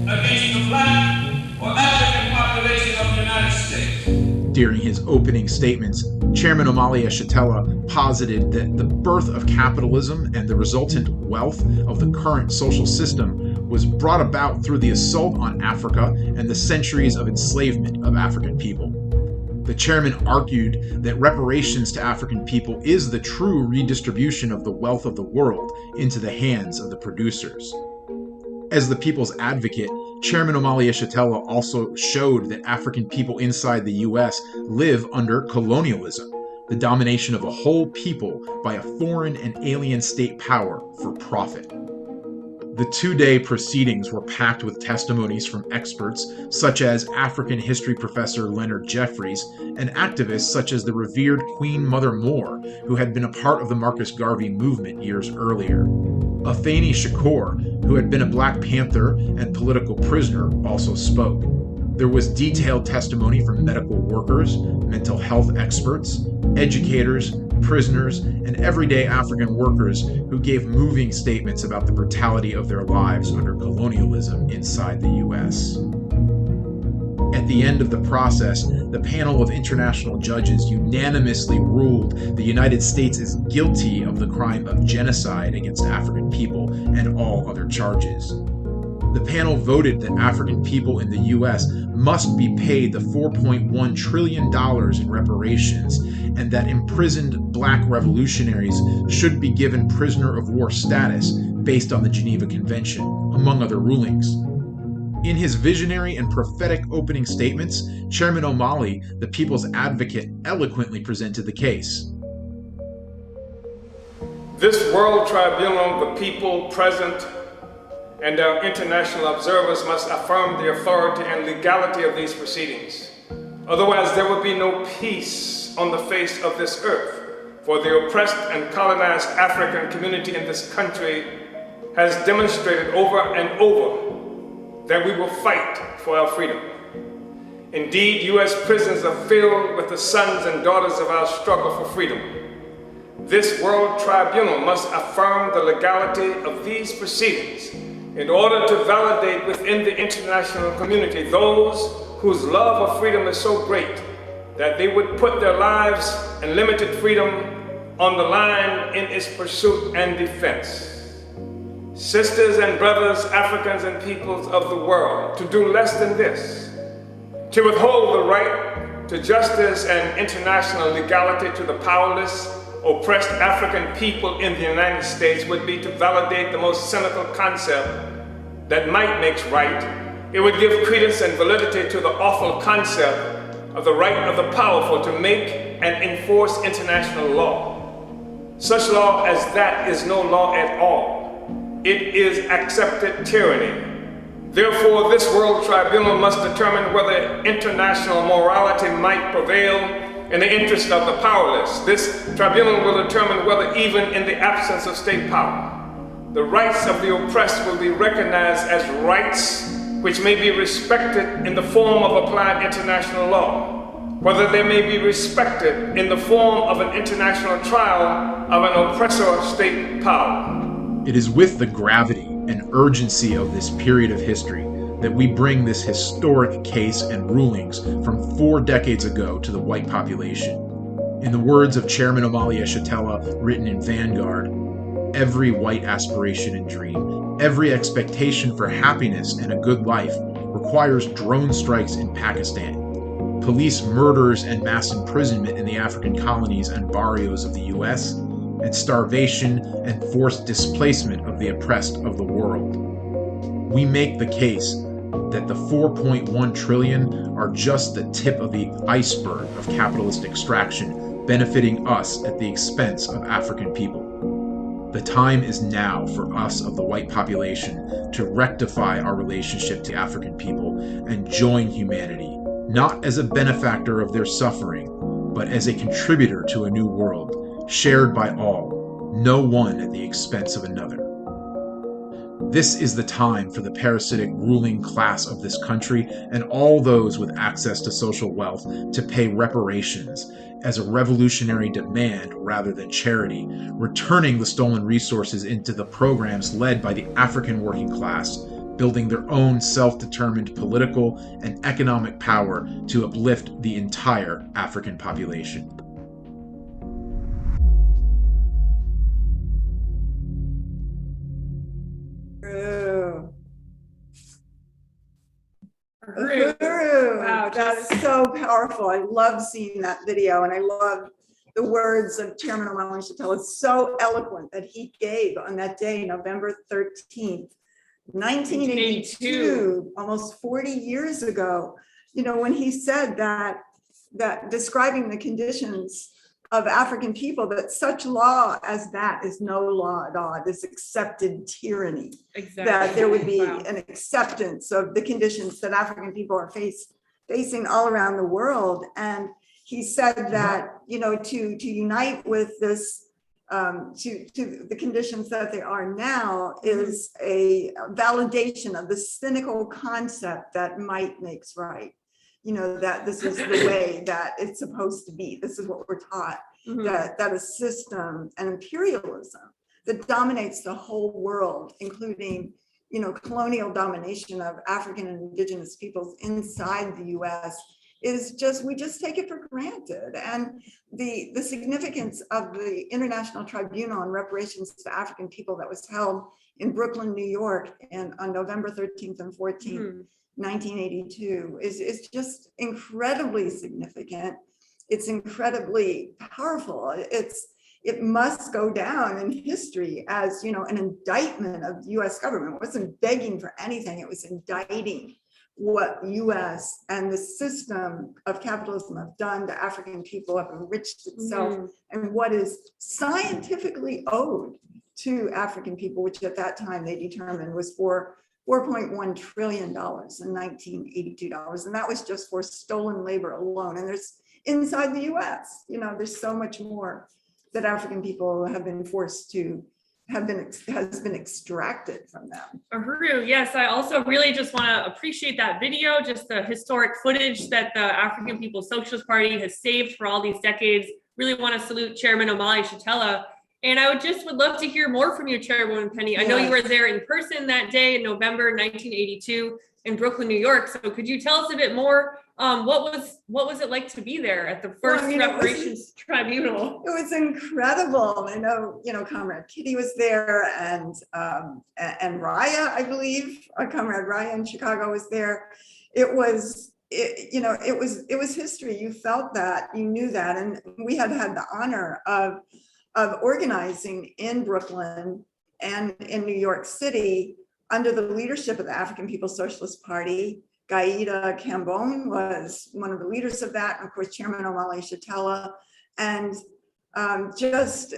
against the Black or African population of the United States.
During his opening statements, Chairman Omali Yeshitela posited that the birth of capitalism and the resultant wealth of the current social system was brought about through the assault on Africa and the centuries of enslavement of African people. The chairman argued that reparations to African people is the true redistribution of the wealth of the world into the hands of the producers. As the people's advocate, Chairman Omali Yeshitela also showed that African people inside the U.S. live under colonialism, the domination of a whole people by a foreign and alien state power for profit. The 2-day proceedings were packed with testimonies from experts such as African history professor Leonard Jeffries and activists such as the revered Queen Mother Moore, who had been a part of the Marcus Garvey movement years earlier. Afeni Shakur, who had been a Black Panther and political prisoner, also spoke. There was detailed testimony from medical workers, mental health experts, educators, prisoners, and everyday African workers who gave moving statements about the brutality of their lives under colonialism inside the U.S. At the end of the process, the panel of international judges unanimously ruled the United States is guilty of the crime of genocide against African people and all other charges. The panel voted that African people in the U.S. must be paid the $4.1 trillion in reparations and that imprisoned Black revolutionaries should be given prisoner of war status based on the Geneva Convention, among other rulings. In his visionary and prophetic opening statements, Chairman Omali, the people's advocate, eloquently presented the case.
This World Tribunal, the people present, and our international observers must affirm the authority and legality of these proceedings. Otherwise, there will be no peace on the face of this earth, for the oppressed and colonized African community in this country has demonstrated over and over that we will fight for our freedom. Indeed, U.S. prisons are filled with the sons and daughters of our struggle for freedom. This World Tribunal must affirm the legality of these proceedings in order to validate within the international community those whose love of freedom is so great that they would put their lives and limited freedom on the line in its pursuit and defense. Sisters and brothers, Africans and peoples of the world, to do less than this, to withhold the right to justice and international legality to the powerless, oppressed African people in the United States would be to validate the most cynical concept that might makes right. It would give credence and validity to the awful concept of the right of the powerful to make and enforce international law. Such law as that is no law at all. It is accepted tyranny. Therefore, this World Tribunal must determine whether international morality might prevail in the interest of the powerless. This tribunal will determine whether, even in the absence of state power, the rights of the oppressed will be recognized as rights which may be respected in the form of applied international law, whether they may be respected in the form of an international trial of an oppressor state power.
It is with the gravity and urgency of this period of history that we bring this historic case and rulings from 4 decades ago to the white population. In the words of Chairman Omali Yeshitela, written in Vanguard, every white aspiration and dream, every expectation for happiness and a good life requires drone strikes in Pakistan, police murders and mass imprisonment in the African colonies and barrios of the US, and starvation and forced displacement of the oppressed of the world. We make the case that the 4.1 trillion are just the tip of the iceberg of capitalist extraction benefiting us at the expense of African people. The time is now for us of the white population to rectify our relationship to African people and join humanity, not as a benefactor of their suffering, but as a contributor to a new world, shared by all, no one at the expense of another. This is the time for the parasitic ruling class of this country and all those with access to social wealth to pay reparations as a revolutionary demand rather than charity, returning the stolen resources into the programs led by the African working class, building their own self-determined political and economic power to uplift the entire African population.
Wow,
That is so powerful. I love seeing that video, and I love the words of Chairman Omali Yeshitela. It's so eloquent that he gave on that day, November 13th, 1982, almost 40 years ago, you know, when he said that describing the conditions of African people, that such law as that is no law at all, this accepted tyranny.
Exactly.
That there would be an acceptance of the conditions that African people are facing all around the world. And he said that, you know, to unite with this, to the conditions that they are now is a validation of the cynical concept that might makes right. You know, that this is the way that it's supposed to be. This is what we're taught, that a system, an imperialism that dominates the whole world, including, you know, colonial domination of African and indigenous peoples inside the US, is just, we just take it for granted. And the significance of the International Tribunal on Reparations to African People that was held in Brooklyn, New York, and on November 13th and 14th, 1982 is just incredibly significant. It's incredibly powerful. It must go down in history as, you know, an indictment of the US government. It wasn't begging for anything. It was indicting what US and the system of capitalism have done to African people, have enriched itself, and what is scientifically owed to African people, which at that time they determined was for $4.1 trillion in 1982 dollars. And that was just for stolen labor alone. And there's inside the US, you know, there's so much more that African people have been forced to has been extracted from them.
Uhuru, yes, I also really just want to appreciate that video, just the historic footage that the African People's Socialist Party has saved for all these decades. Really want to salute Chairman Omali Yeshitela. And I would love to hear more from you, Chairwoman Penny. I know you were there in person that day in November 1982 in Brooklyn, New York. So could you tell us a bit more? What was it like to be there at the first Reparations Tribunal?
It was incredible. I know, you know, Comrade Kitty was there, and Raya, I believe, Comrade Raya in Chicago was there. It was history. You felt that, you knew that, and we had the honor of organizing in Brooklyn and in New York City under the leadership of the African People's Socialist Party. Gaida Cambone was one of the leaders of that, and of course, Chairman Omali Yeshitela, and just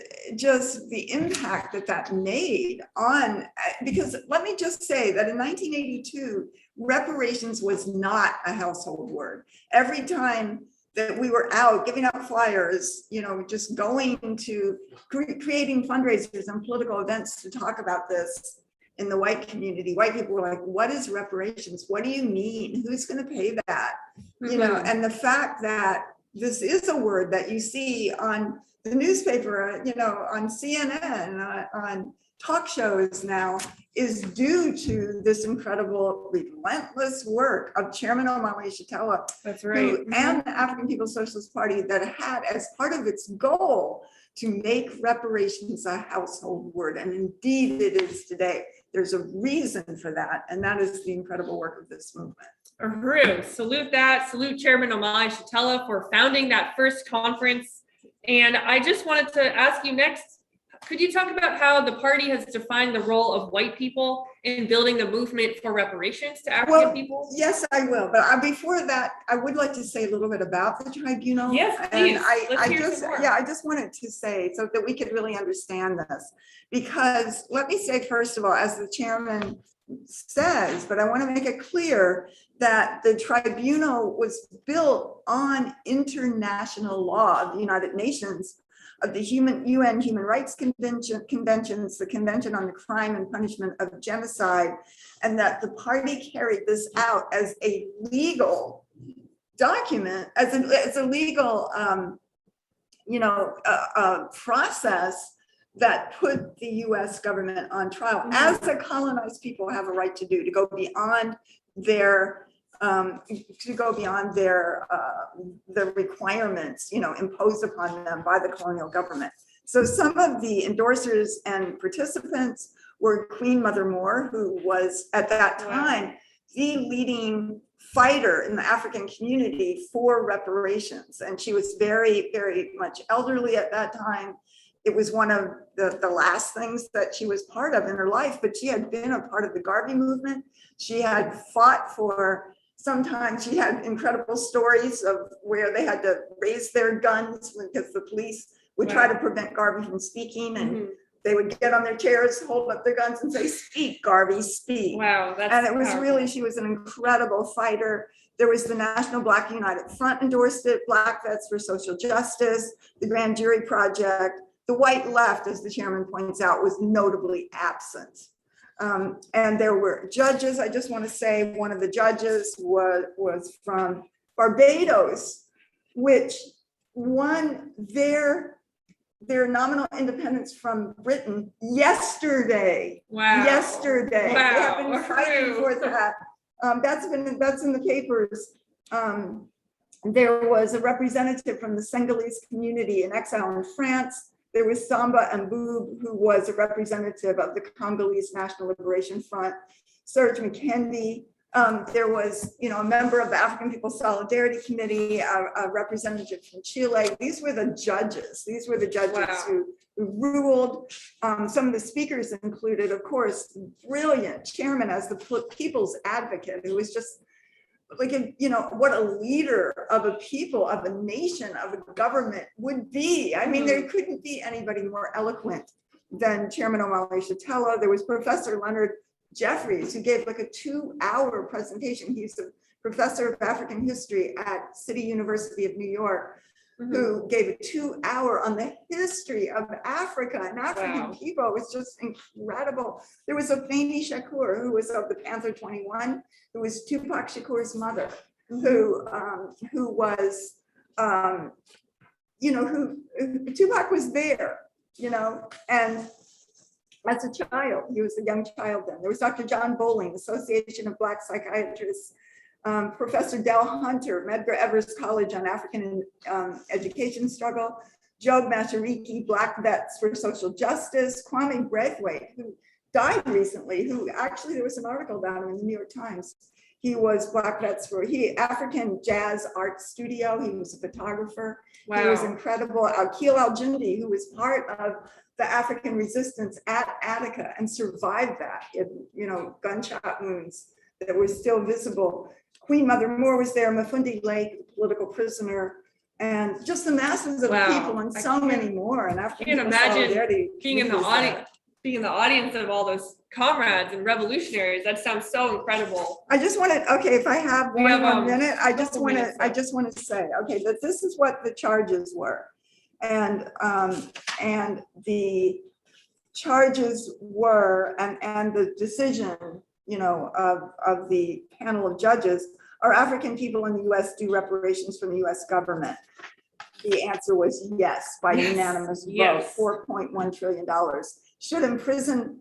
the impact that made on, because let me just say that in 1982, reparations was not a household word. Every time that we were out giving out flyers, you know, just going to creating fundraisers and political events to talk about this in the white community, white people were like, what is reparations? What do you mean? Who's going to pay that? You know, and the fact that this is a word that you see on the newspaper, you know, on CNN, on talk shows now, is due to this incredible, relentless work of Chairman Omali Yeshitela.
That's right.
And the African People's Socialist Party that had as part of its goal to make reparations a household word. And indeed it is today. There's a reason for that, and that is the incredible work of this movement.
Uhuru, salute that. Salute Chairman O'Malley Shatella for founding that first conference. And I just wanted to ask you next, could you talk about how the party has defined the role of white people in building the movement for reparations to African people?
Yes, I will. But before that, I would like to say a little bit about the tribunal.
Yes, please.
And I just wanted to say so that we could really understand this, because let me say, first of all, as the chairman says, but I want to make it clear that the tribunal was built on international law of the United Nations, of the UN Human Rights Conventions, the Convention on the Crime and Punishment of Genocide, and that the party carried this out as a legal document, as a legal, process that put the U.S. government on trial, as the colonized people have a right to do, to go beyond their the requirements, imposed upon them by the colonial government. So some of the endorsers and participants were Queen Mother Moore, who was at that time the leading fighter in the African community for reparations. And she was very, very much elderly at that time. It was one of the last things that she was part of in her life, but she had been a part of the Garvey movement. She had fought for, sometimes she had incredible stories of where they had to raise their guns because the police would try to prevent Garvey from speaking, and they would get on their chairs, hold up their guns and say, "Speak, Garvey, speak."
Wow, that's
and it was
powerful.
Really, she was an incredible fighter. There was the National Black United Front endorsed it, Black Vets for Social Justice, the Grand Jury Project. The white left, as the chairman points out, was notably absent. And there were judges. I just want to say one of the judges was from Barbados, which won their nominal independence from Britain yesterday.
Wow.
Yesterday.
Wow.
They have been fighting for that. That's in the papers. There was a representative from the Senegalese community in exile in France. There was Samba Mboup, who was a representative of the Congolese National Liberation Front. Serge McKendy. There was, a member of the African People's Solidarity Committee, a representative from Chile. These were the judges. These were the judges who ruled. Some of the speakers included, of course, brilliant chairman as the people's advocate, who was just like, what a leader of a people, of a nation, of a government would be. I mean, there couldn't be anybody more eloquent than Chairman O'Malley Shatella. There was Professor Leonard Jeffries, who gave like a 2-hour presentation. He's a professor of African history at City University of New York, who gave a 2-hour on the history of Africa and African people. It was just incredible. There was Afeni Shakur, who was of the Panther 21, who was Tupac Shakur's mother, who was, Tupac was there, and as a child, he was a young child then. There was Dr. John Bowling, Association of Black Psychiatrists, Professor Del Hunter, Medgar Evers College on African Education Struggle, Joe Mashariki, Black Vets for Social Justice, Kwame Braithwaite, who died recently, who actually, there was an article about him in the New York Times. He was Black Vets for African Jazz Art Studio. He was a photographer. He was incredible. Akil Al-Jundi, who was part of the African resistance at Attica and survived that, gunshot wounds that were still visible. Queen Mother Moore was there, Mafundi Lake, political prisoner, and just the masses of people, and so many more. And African
I can't imagine being in the audience of all those comrades and revolutionaries. That sounds so incredible.
I just want to, if I have one more minute, I just want to say, that this is what the charges were. And the charges were, and the decision, of the panel of judges, are African people in the U.S. due reparations from the U.S. government? The answer was yes, by unanimous vote, $4.1 trillion. Should imprisoned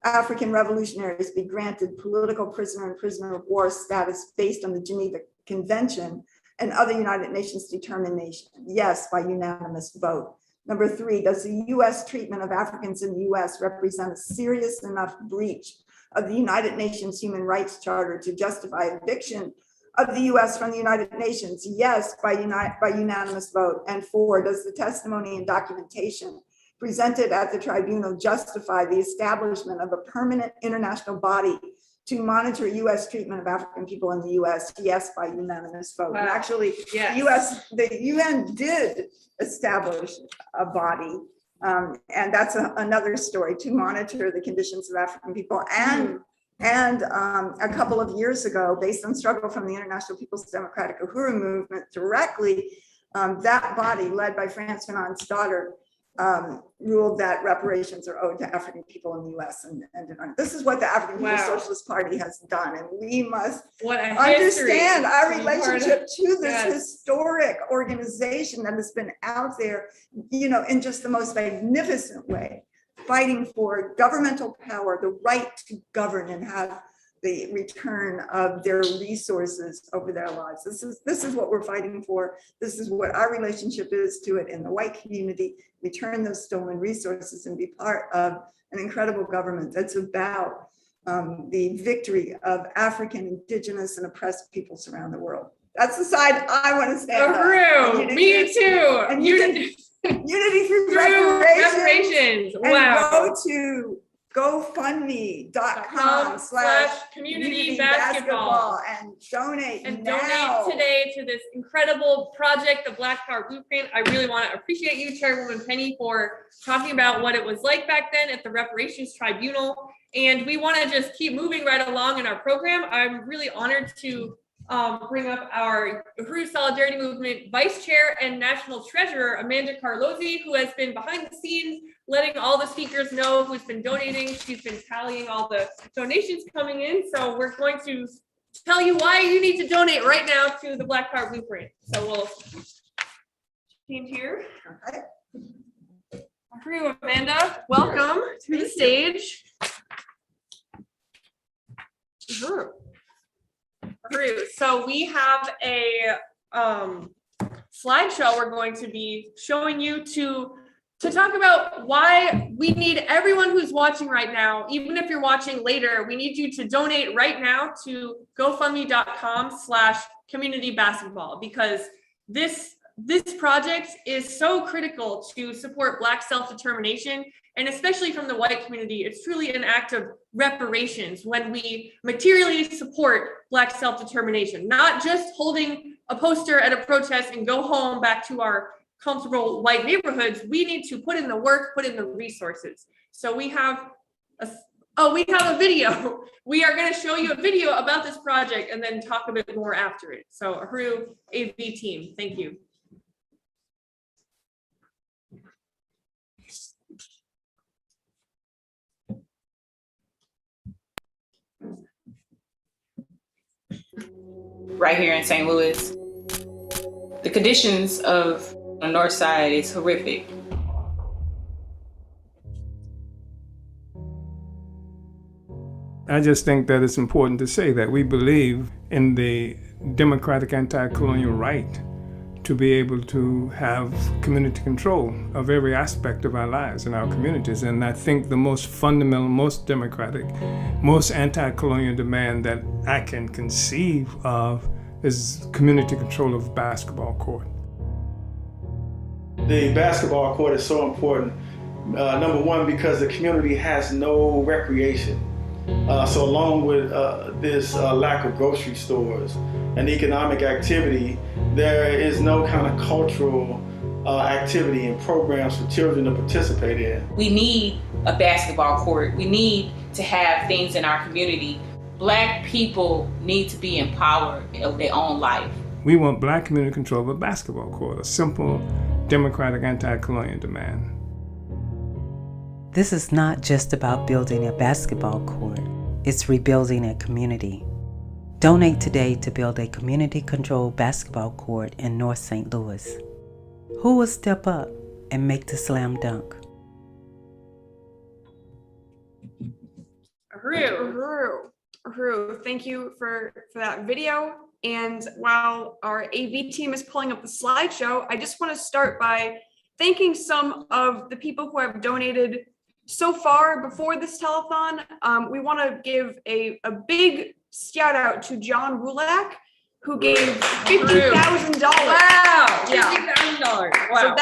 African revolutionaries be granted political prisoner and prisoner of war status based on the Geneva Convention and other United Nations determination? Yes, by unanimous vote. Number 3, does the U.S. treatment of Africans in the U.S. represent a serious enough breach of the United Nations Human Rights Charter to justify eviction of the US from the United Nations? Yes, by unanimous vote. And 4, does the testimony and documentation presented at the tribunal justify the establishment of a permanent international body to monitor US treatment of African people in the US? Yes, by unanimous vote. And actually,
Yes.
the UN did establish a body, and that's another story, to monitor the conditions of African people. And a couple of years ago, based on struggle from the International People's Democratic Uhuru movement directly, that body led by Frantz Fanon's daughter ruled that reparations are owed to African people in the US. And this is what the African People's Socialist Party has done. And we must understand our relationship to this historic organization that has been out there, you know, in just the most magnificent way, fighting for governmental power, the right to govern and have the return of their resources over their lives. This is what we're fighting for. This is what our relationship is to it in the white community. Return those stolen resources and be part of an incredible government that's about the victory of African, indigenous, and oppressed peoples around the world. That's the side I want to stand on.
Me too.
And unity through reparations. And go to GoFundMe.com/community basketball and donate now.
Donate today to this incredible project, the Black Power Blueprint. I really want to appreciate you, Chairwoman Penny, for talking about what it was like back then at the Reparations Tribunal. And we want to just keep moving right along in our program. I'm really honored to bring up our Uhuru Solidarity Movement Vice Chair and National Treasurer, Amanda Carlozzi, who has been behind the scenes, letting all the speakers know who's been donating. She's been tallying all the donations coming in. So we're going to tell you why you need to donate right now to the Black Power Blueprint. So we'll change here. Uhuru, Amanda, welcome to the stage. Uhuru. So we have a slideshow we're going to be showing you to talk about why we need everyone who's watching right now, even if you're watching later, we need you to donate right now to GoFundMe.com/community basketball, because this project is so critical to support Black self-determination, and especially from the white community. It's truly an act of reparations when we materially support Black self-determination, not just holding a poster at a protest and go home back to our comfortable white neighborhoods. We need to put in the work, put in the resources. So we have a video. We are going to show you a video about this project and then talk a bit more after it. So Uhuru, AV team, thank you.
Right here in St. Louis, the conditions of the north side is horrific.
I just think that it's important to say that we believe in the democratic anti-colonial right to be able to have community control of every aspect of our lives and our communities. And I think the most fundamental, most democratic, most anti-colonial demand that I can conceive of is community control of basketball court.
The basketball court is so important. Number one, because the community has no recreation. So along with this lack of grocery stores and economic activity, there is no kind of cultural activity and programs for children to participate in.
We need a basketball court. We need to have things in our community. Black people need to be empowered of their own life.
We want Black community control of a basketball court, a simple democratic anti-colonial demand.
This is not just about building a basketball court, it's rebuilding a community. Donate today to build a community-controlled basketball court in North St. Louis. Who will step up and make the slam dunk?
Uhuru, thank you for that video. And while our AV team is pulling up the slideshow, I just want to start by thanking some of the people who have donated so far before this telethon. We want to give a big shout out to John Rulak,
who gave $50,000.
Wow,
Yeah.
$50,000. Wow.
So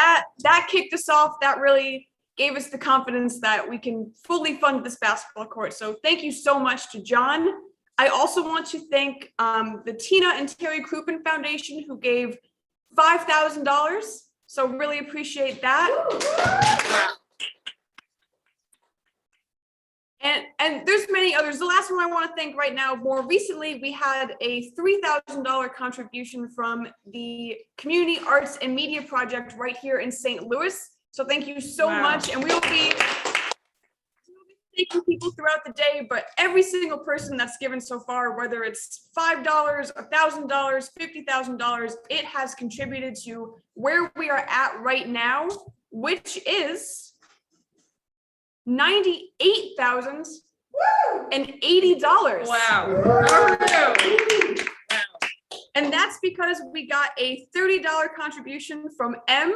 that kicked us off. That really gave us the confidence that we can fully fund this basketball court. So thank you so much to John. I also want to thank the Tina and Terry Crouppen Foundation, who gave $5,000. So really appreciate that. And there's many others. The last one I want to thank right now, more recently, we had a $3,000 contribution from the Community Arts and Media Project right here in St. Louis. So thank you so much. And we will be thanking people throughout the day, but every single person that's given so far, whether it's $5, $1,000, $50,000, it has contributed to where we are at right now, which is $98,080.
Wow.
And that's because we got a $30 contribution from M,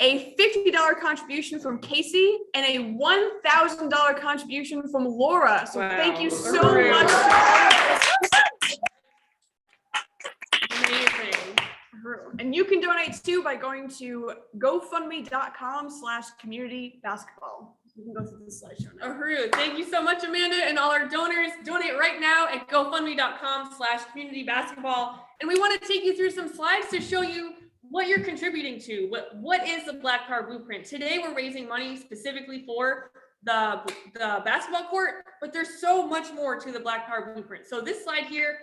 a $50 contribution from Casey, and a $1,000 contribution from Laura. So thank you so much.
Amazing.
And you can donate too by going to gofundme.com/community-basketball. You can go through the slideshow now.
Thank you so much, Amanda, and all our donors. Donate right now at gofundme.com/community-basketball. And we want to take you through some slides to show you what you're contributing to. What is the Black Power Blueprint? Today, we're raising money specifically for the basketball court, but there's so much more to the Black Power Blueprint. So this slide here,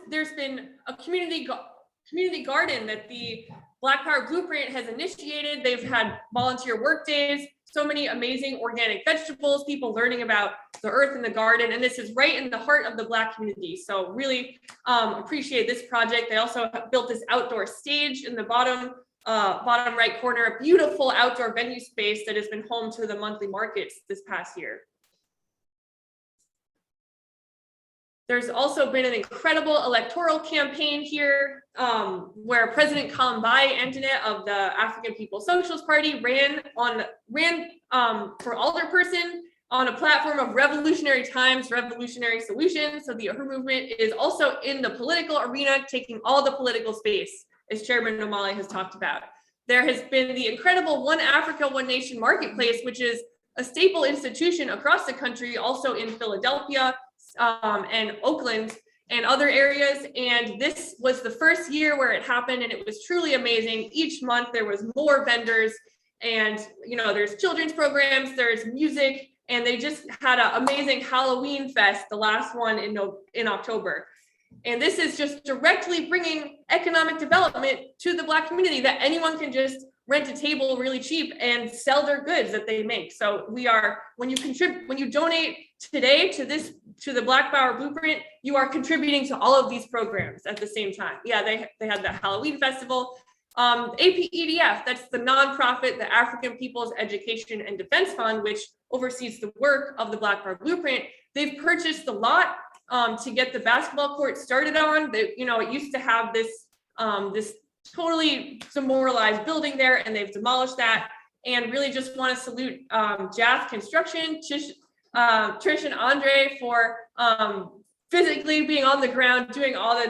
there's been a community garden that the Black Power Blueprint has initiated. They've had volunteer work days, so many amazing organic vegetables, people learning about the earth and the garden, and this is right in the heart of the Black community. So really appreciate this project. They also built this outdoor stage in the bottom right corner, a beautiful outdoor venue space that has been home to the monthly markets this past year. There's also been an incredible electoral campaign here where President Kalambai Antoinette of the African People's Socialist Party ran for alderperson on a platform of revolutionary times, revolutionary solutions. So the Uhuru movement is also in the political arena, taking all the political space, as Chairman Omali has talked about. There has been the incredible One Africa, One Nation Marketplace, which is a staple institution across the country, also in Philadelphia, and Oakland and other areas. And this was the first year where it happened, and it was truly amazing. Each month there was more vendors, and there's children's programs, there's music, and they just had an amazing Halloween fest, the last one in October. And this is just directly bringing economic development to the Black community, that anyone can just rent a table really cheap and sell their goods that they make. So when you donate today to the Black Power Blueprint, you are contributing to all of these programs at the same time. Yeah, they had the Halloween festival. APEDF, that's the nonprofit, the African People's Education and Defense Fund, which oversees the work of the Black Power Blueprint. They've purchased the lot to get the basketball court started on. It used to have this totally demoralized building there, and they've demolished that. And really just want to salute Jaff Construction, Trish and Andre for physically being on the ground, doing all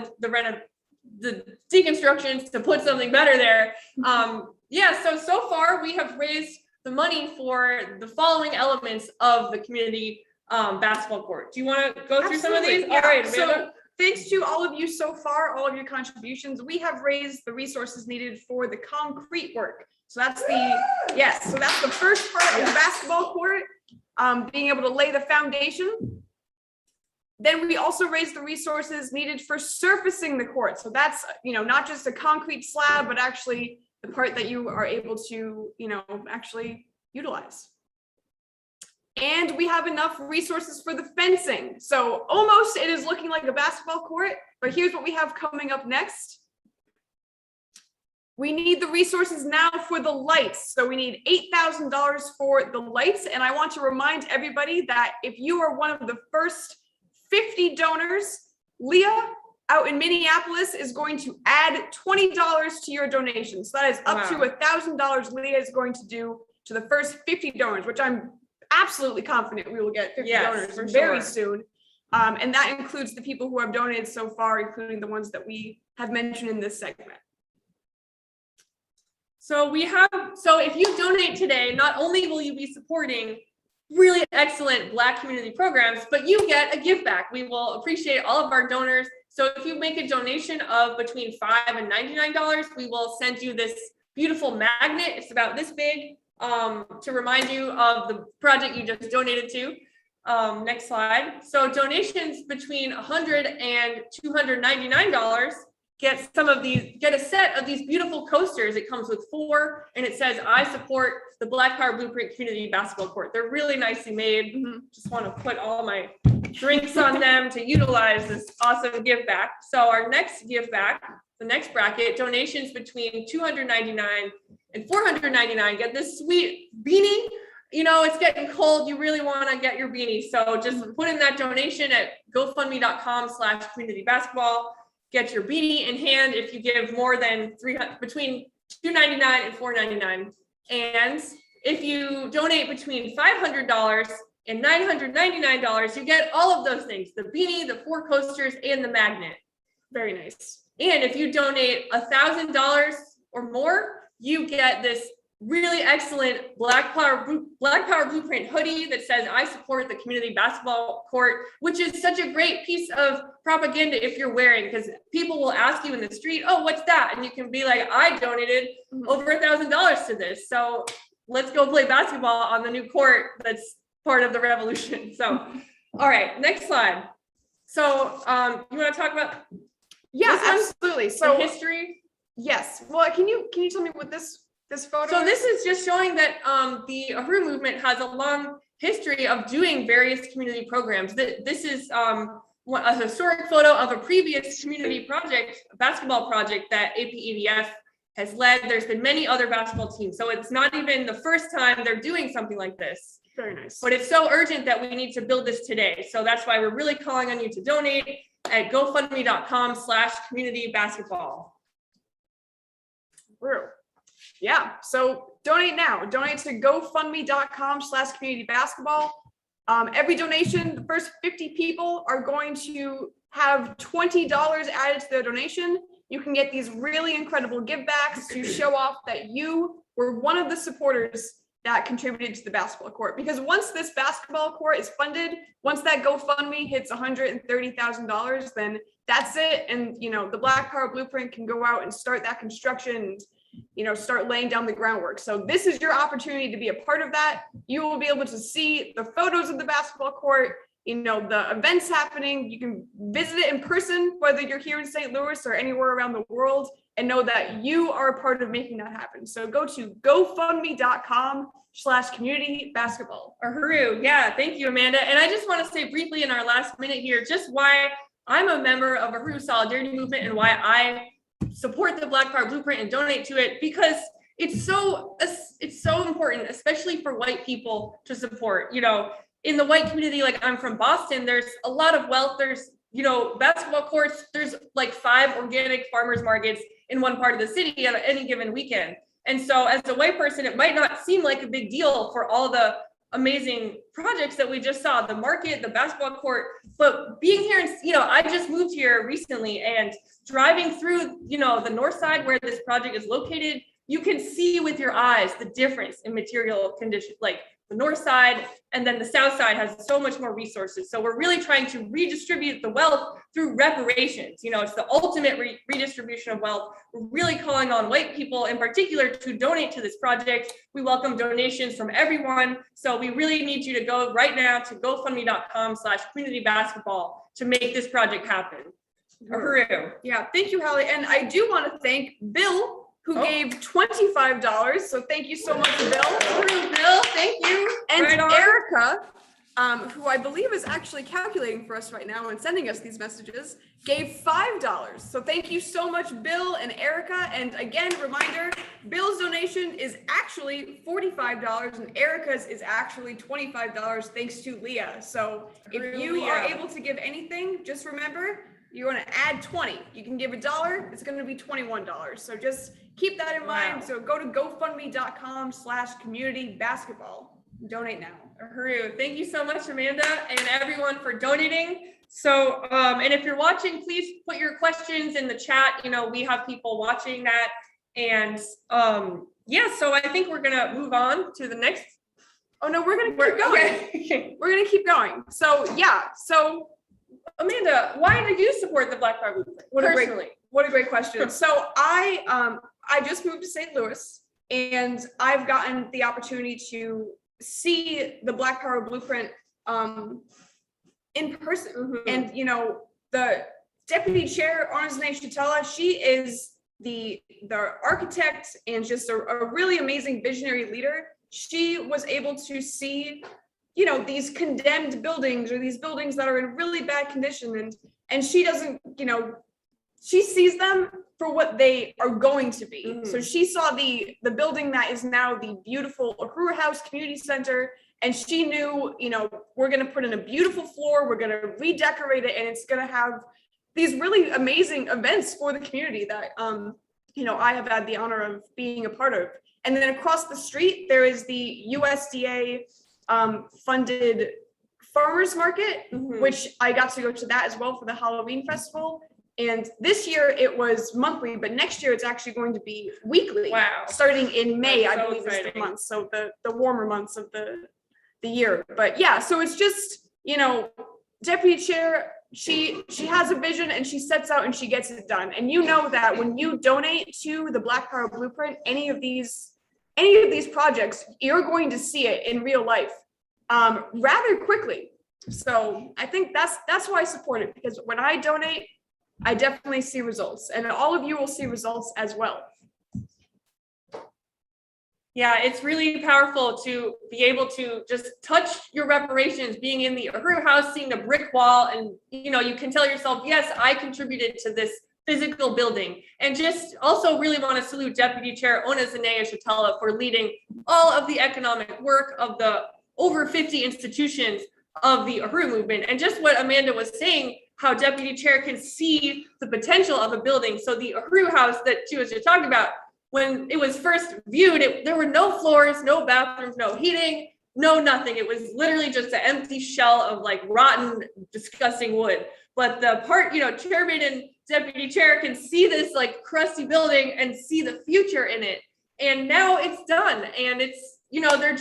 the deconstructions to put something better there. So far we have raised the money for the following elements of the community basketball court. Do you want to go through some of these?
Yeah.
All right,
So thanks to all of you so far, all of your contributions, we have raised the resources needed for the concrete work. So that's the first part of the basketball court, being able to lay the foundation. Then we also raised the resources needed for surfacing the court. So that's, not just a concrete slab, but actually the part that you are able to, actually utilize. And we have enough resources for the fencing. So almost it is looking like a basketball court, but here's what we have coming up next. We need the resources now for the lights. So we need $8,000 for the lights. And I want to remind everybody that if you are one of the first 50 donors, Leah out in Minneapolis is going to add $20 to your donation. So that is up to $1,000 Leah is going to do to the first 50 donors, which I'm absolutely confident we will get 50 donors very soon. And that includes the people who have donated so far, including the ones that we have mentioned in this segment.
So if you donate today, not only will you be supporting really excellent Black community programs, but you get a give back. We will appreciate all of our donors. So if you make a donation of between $5 and $99, we will send you this beautiful magnet. It's about this big, to remind you of the project you just donated to. Next slide. So donations between $100 and $299 get a set of these beautiful coasters. It comes with 4, and it says, "I support the Black Power Blueprint Community Basketball Court." They're really nicely made. Just want to put all my drinks on them to utilize this awesome give back. So our next give back, the next bracket, donations between $299 and $499 get this sweet beanie. You know, it's getting cold. You really want to get your beanie. So just put in that donation at gofundme.com/communitybasketball. Get your beanie in hand if you give more than between $299 and $499. And if you donate between $500 and $999, you get all of those things: the beanie, the 4 coasters, and the magnet.
Very nice.
And if you donate $1,000 or more, you get this really excellent Black Power Blueprint hoodie that says, "I support the community basketball court," which is such a great piece of propaganda if you're wearing, because people will ask you in the street, "Oh, what's that?" And you can be like, "I donated over $1,000 to this. So let's go play basketball on the new court that's part of the revolution." So, all right, next slide. So you want to talk about
absolutely. So
history?
Yes. Well, can you tell me what this photo
So this is just showing that the Uhuru movement has a long history of doing various community programs. This is a historic photo of a previous community project, a basketball project that APEDF has led. There's been many other basketball teams. So it's not even the first time they're doing something like this.
Very nice.
But it's so urgent that we need to build this today. So that's why we're really calling on you to donate at gofundme.com/communitybasketball.
Yeah, so donate now. Donate to gofundme.com/communitybasketball. Every donation, the first 50 people are going to have $20 added to their donation. You can get these really incredible give backs to show off that you were one of the supporters that contributed to the basketball court. Because once this basketball court is funded, once that GoFundMe hits $130,000, then that's it. And, you know, the Black Power Blueprint can go out and start that construction and, you know, start laying down the groundwork. So this is your opportunity to be a part of that. You will be able to see the photos of the basketball court, you know, the events happening. You can visit it in person, whether you're here in St. Louis or anywhere around the world, and know that you are a part of making that happen. So go to gofundme.com/communitybasketball.
Uhuru. Yeah, thank you, Amanda. And I just want to say briefly in our last minute here, just why I'm a member of Uhuru Solidarity Movement and why I support the Black Power Blueprint and donate to it, because it's so important, especially for white people to support. You know, in the white community, like I'm from Boston, there's a lot of wealth. There's, you know, basketball courts. There's like 5 organic farmers markets in one part of the city at any given weekend. And so as a white person, it might not seem like a big deal for all the amazing projects that we just saw, the market, the basketball court, but being here, you know, I just moved here recently, and driving through, you know, the north side where this project is located, you can see with your eyes the difference in material condition. Like the north side and then the south side has so much more resources. So we're really trying to redistribute the wealth through reparations. You know, it's the ultimate redistribution of wealth. We're really calling on white people in particular to donate to this project. We welcome donations from everyone. So we really need you to go right now to gofundme.com/communitybasketball to make this project happen. Uhuru.
Yeah, thank you, Hallie. And I do want to thank Bill, who gave $25. So thank you so much, Bill.
Bill, thank you.
And
Right on.
Erica, who I believe is actually calculating for us right now and sending us these messages, gave $5. So thank you so much, Bill and Erica. And again, reminder, Bill's donation is actually $45 and Erica's is actually $25 thanks to Leah. So if you are able to give anything, just remember, you want to add 20. You can give $1, it's going to be $21. So just keep that in mind. So go to gofundme.com/communitybasketball. Donate now.
Haru, thank you so much, Amanda, and everyone for donating. So, and if you're watching, please put your questions in the chat. You know, we have people watching that. And yeah, so I think we're gonna move on to the next.
Oh no, we're gonna keep going.
Okay.
We're gonna keep going. So yeah, so
Amanda, why do you support the Black Power Blueprint?
what
Personally?
a great question. So I just moved to St. Louis, and I've gotten the opportunity to see the Black Power Blueprint in person. And you know, the deputy chair, Anjane Shatella, she is the architect and just a really amazing visionary leader. She was able to see, you know, these condemned buildings or these buildings that are in really bad condition, and she doesn't, you know, she sees them for what they are going to be. So she saw the building that is now the beautiful Uhuru House Community Center, and she knew, you know, we're going to put in a beautiful floor, we're going to redecorate it, and it's going to have these really amazing events for the community that, you know, I have had the honor of being a part of. And then across the street, there is the USDA funded farmers market, which I got to go to that as well for the Halloween festival. And this year it was monthly, but next year it's actually going to be weekly.
Wow.
Starting in May,
That's
I
so
believe is the
exciting.
month. So the warmer months of the year. But yeah, so it's just, you know, deputy chair, she has a vision and she sets out and she gets it done. And you know that when you donate to the Black Power Blueprint, any of these projects, you're going to see it in real life rather quickly. So I think that's why I support it, because when I donate, I definitely see results, and all of you will see results as well.
Yeah, it's really powerful to be able to just touch your reparations, being in the Uhuru House, seeing the brick wall, and you know, you can tell yourself, yes, I contributed to this physical building. And just also really want to salute Deputy Chair Anjane Shatella for leading all of the economic work of the over 50 institutions of the Uhuru movement. And just what Amanda was saying, how Deputy Chair can see the potential of a building. So the Uhuru House that she was just talking about, when it was first viewed, there were no floors, no bathrooms, no heating, no nothing. It was literally just an empty shell of like rotten, disgusting wood. But the part, you know, chairman and deputy chair can see this like crusty building and see the future in it. And now it's done. And it's, you know, they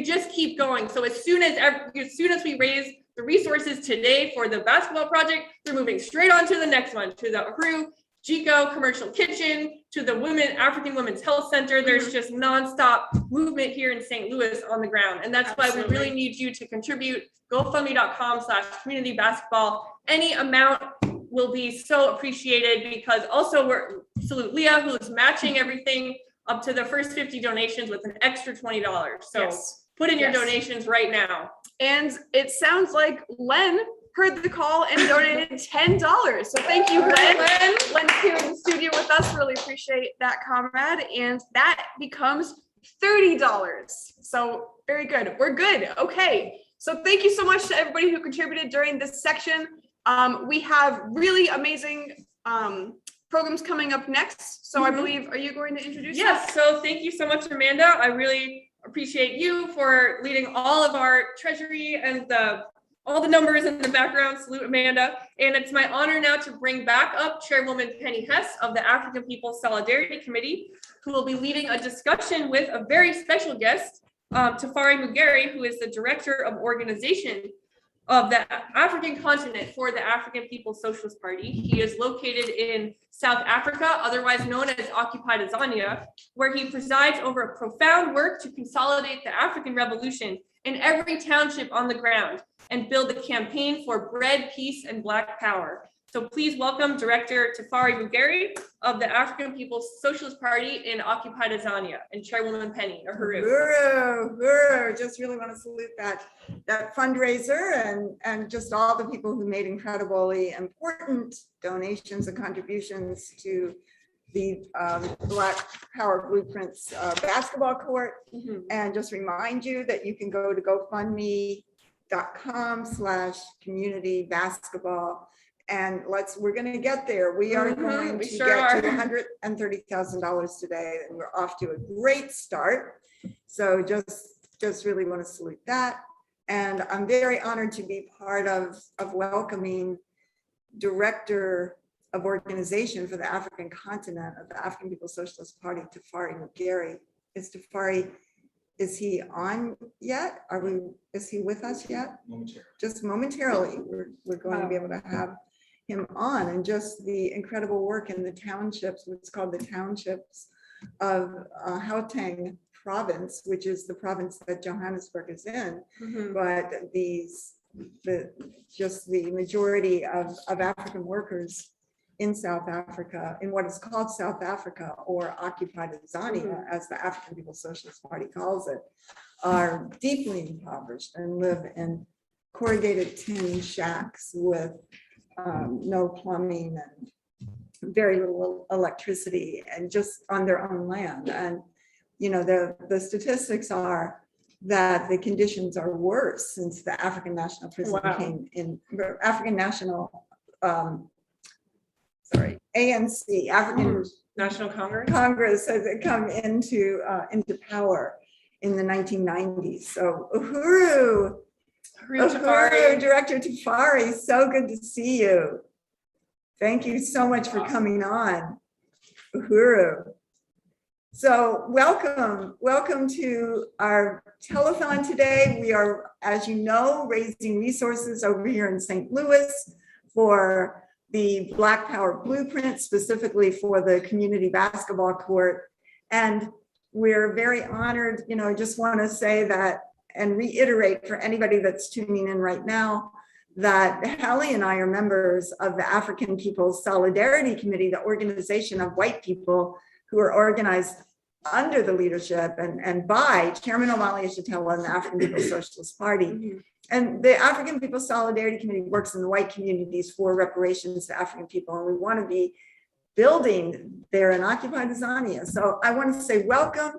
just keep going. So as soon as we raise the resources today for the basketball project, they're moving straight on to the next one, to the Uhuru Chico Commercial Kitchen, to the African Women's Health Center. There's just nonstop movement here in St. Louis on the ground. And that's why we really need you to contribute. GoFundMe.com/community basketball. Any amount will be so appreciated, because also we're salute Leah, who is matching everything up to the first 50 donations with an extra $20. So put in your donations right now.
And it sounds like Len heard the call and donated $10. So thank you, Len. Len's here in the studio with us. Really appreciate that, comrade. And that becomes $30. So very good. We're good. Okay. So thank you so much to everybody who contributed during this section. We have really amazing programs coming up next. So I believe, are you going to introduce
Yes.
us?
So thank you so much, Amanda. I really appreciate you for leading all of our treasury and all the numbers in the background. Salute, Amanda. And it's my honor now to bring back up Chairwoman Penny Hess of the African People's Solidarity Committee, who will be leading a discussion with a very special guest, Tafari Mugeri, who is the Director of Organization of the African continent for the African People's Socialist Party. He is located in South Africa, otherwise known as Occupied Azania, where he presides over a profound work to consolidate the African Revolution in every township on the ground and build the campaign for bread, peace, and Black power. So please welcome Director Tafari Mugeri of the African People's Socialist Party in Occupied Azania, and Chairwoman Penny, or Haru.
Hurrah. Just really want to salute that fundraiser and just all the people who made incredibly important donations and contributions to the Black Power Blueprints basketball court. And just remind you that you can go to GoFundMe.com/community basketball. And we're going to get there. We are going to get to $130,000 today, and we're off to a great start. So just just really want to salute that. And I'm very honored to be part of welcoming Director of Organization for the African Continent of the African People's Socialist Party, Tafari Mugeri. Is he on yet? Is he with us yet?
Momentarily.
Just momentarily, we're going to be able to have him on, and just the incredible work in the townships, what's called the townships of Gauteng province, which is the province that Johannesburg is in. But just the majority of African workers in South Africa, in what is called South Africa, or occupied Tanzania, as the African People's Socialist Party calls it, are deeply impoverished and live in corrugated tin shacks with no plumbing and very little electricity, and just on their own land. And the statistics are that the conditions are worse since the African National Prison came in. African National ANC, African
National
Congress has come into power in the 1990s. So Uhuru
Tafari.
Director Tafari, so good to see you. Thank you so much for coming on, Uhuru. So welcome to our telethon today. We are, as you know, raising resources over here in St. Louis for the Black Power Blueprint, specifically for the community basketball court. And we're very honored, I just want to say that and reiterate for anybody that's tuning in right now, that Hallie and I are members of the African People's Solidarity Committee, the organization of white people who are organized under the leadership and by Chairman Omali Yeshitela and the African People's Socialist Party. And the African People's Solidarity Committee works in the white communities for reparations to African people. And we want to be building there in occupied Tanzania. So I want to say welcome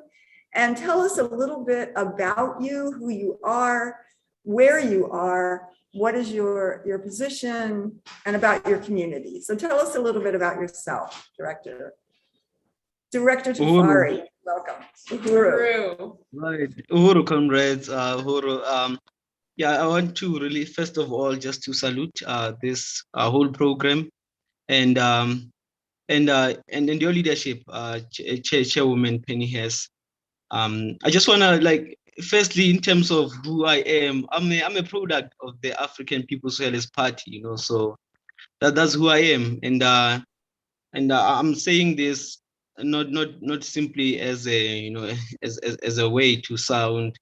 and tell us a little bit about you, who you are, where you are, what is your position, and about your community. So tell us a little bit about yourself, Director Tafari. Welcome. Uhuru.
Right. Uhuru comrades, Uhuru. Yeah, I want to really, first of all, just to salute this whole program and in your leadership, Chairwoman Penny Hess. I just want to firstly, in terms of who I am, I'm a product of the African People's Socialist Party, so that's who I am. And I'm saying this not simply as a as a way to sound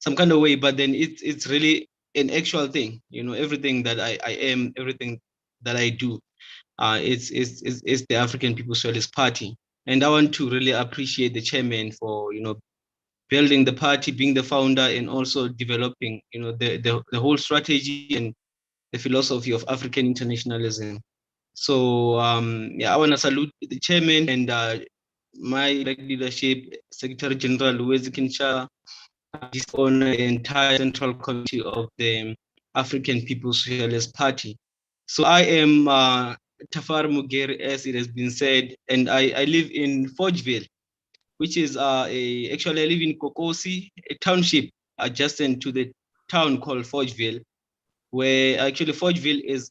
some kind of way, but then it's really an actual thing. Everything that I am, everything that I do, it's the African People's Socialist Party. And I want to really appreciate the chairman for building the party, being the founder, and also developing the whole strategy and the philosophy of African internationalism. So I want to salute the chairman and my leadership, Secretary General Louise Kinshasa, this honor the entire Central Committee of the African People's Socialist Party. So I am Tafari Mugeri, as it has been said, and I live in Forgeville, which is actually I live in Kokosi, a township adjacent to the town called Forgeville, where actually Forgeville is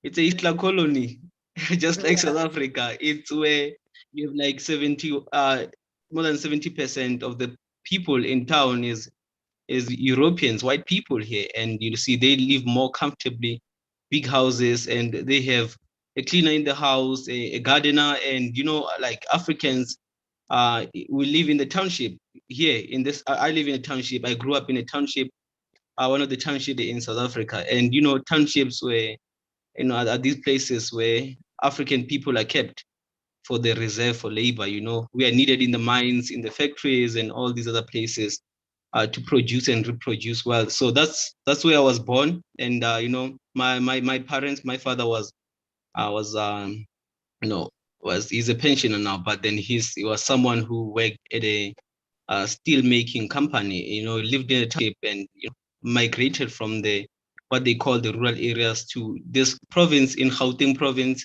it's a Hitler colony, just like South Africa. It's where you have like more than 70% of the people in town is Europeans, white people here, and you see they live more comfortably, big houses, and they have a cleaner in the house, a gardener, and like Africans, we live in the township here. I live in a township. I grew up in a township, one of the townships in South Africa, and townships where are these places where African people are kept for the reserve for labor. We are needed in the mines, in the factories, and all these other places to produce and reproduce wealth. So that's where I was born. And my parents, my father he's a pensioner now, but then he was someone who worked at a steel making company. Lived in a township and migrated from what they call the rural areas to this province in Gauteng province.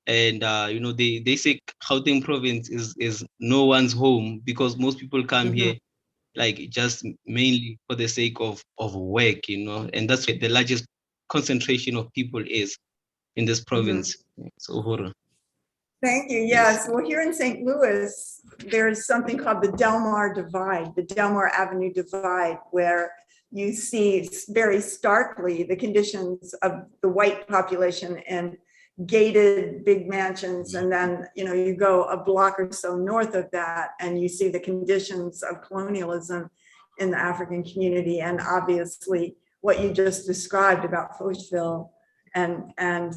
And they say Gauteng province is no one's home because most people come here like just mainly for the sake of work, and that's where the largest concentration of people is in this province. So Uhuru.
Thank you. Yes. Well, here in St. Louis, there's something called the Delmar Divide, the Delmar Avenue Divide, where you see very starkly the conditions of the white population in gated big mansions. And then, you go a block or so north of that, and you see the conditions of colonialism in the African community. And obviously, what you just described about Fochville and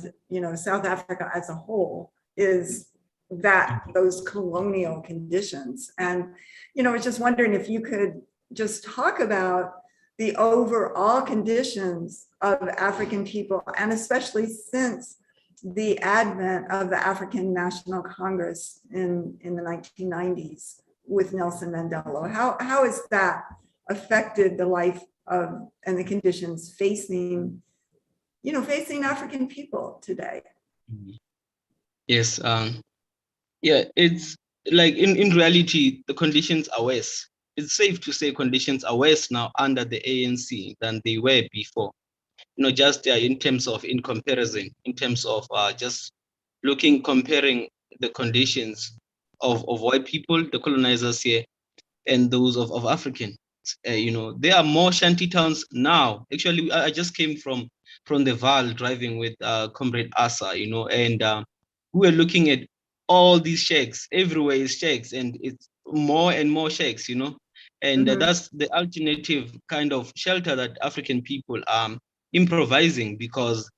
South Africa as a whole is that those colonial conditions. And, I was just wondering if you could just talk about the overall conditions of African people, and especially since the advent of the African National Congress in the 1990s with Nelson Mandela. How has that affected the life of and the conditions facing African people today?
Yes. Yeah, it's like in reality, the conditions are worse. It's safe to say conditions are worse now under the ANC than they were before. Just in terms of, in comparison, in terms of just comparing the conditions of white people, the colonizers here, and those of African. There are more shanty towns now. Actually, I just came from the Val driving with Comrade Asa, and we were looking at all these shacks. Everywhere is shacks, and it's more and more shacks, and that's the alternative kind of shelter that African people are improvising, because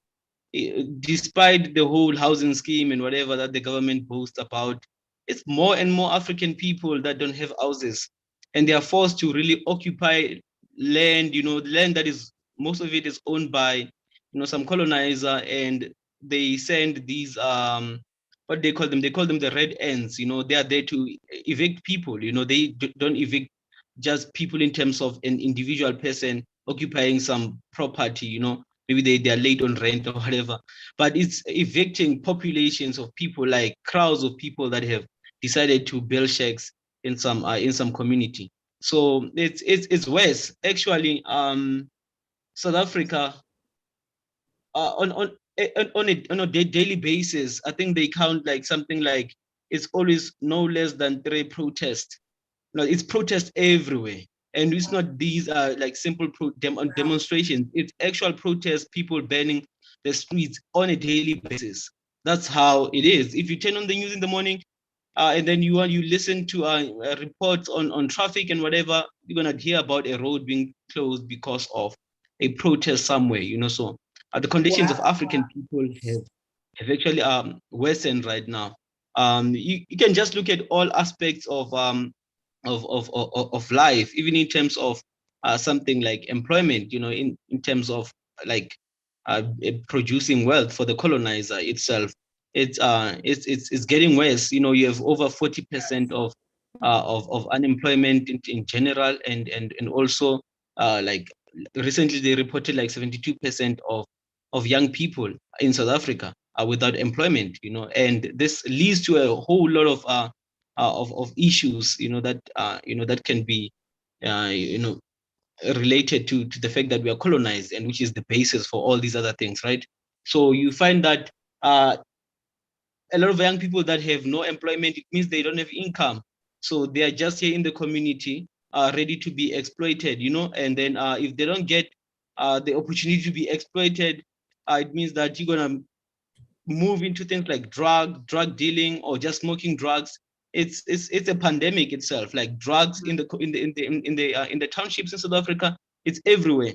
despite the whole housing scheme and whatever that the government boasts about, it's more and more African people that don't have houses, and they are forced to really occupy land, land that is, most of it is owned by, some colonizer, and they send these, what they call them the red ends, they are there to evict people, they don't evict just people in terms of an individual person occupying some property, maybe they are late on rent or whatever, but it's evicting populations of people, like crowds of people that have decided to build shacks in some community. So it's worse. Actually, South Africa, on a daily basis, I think they count like something like, it's always no less than 3 protests. It's protests everywhere. And it's not these like simple demonstrations. It's actual protests, people burning the streets on a daily basis. That's how it is. If you turn on the news in the morning, and then you listen to reports on traffic and whatever, you're gonna hear about a road being closed because of a protest somewhere. So the conditions of African people have actually worsened right now. You can just look at all aspects of life, even in terms of something like employment, in terms of like producing wealth for the colonizer itself. It's getting worse. You have over 40% of unemployment in general, and also like recently they reported like 72% of young people in South Africa are without employment, and this leads to a whole lot of issues, that can be, related to the fact that we are colonized, and which is the basis for all these other things, right? So you find that a lot of young people that have no employment, it means they don't have income. So they are just here in the community, ready to be exploited, and then if they don't get the opportunity to be exploited, it means that you're gonna move into things like drug dealing, or just smoking drugs. It's a pandemic itself, like drugs in the townships in South Africa. It's everywhere.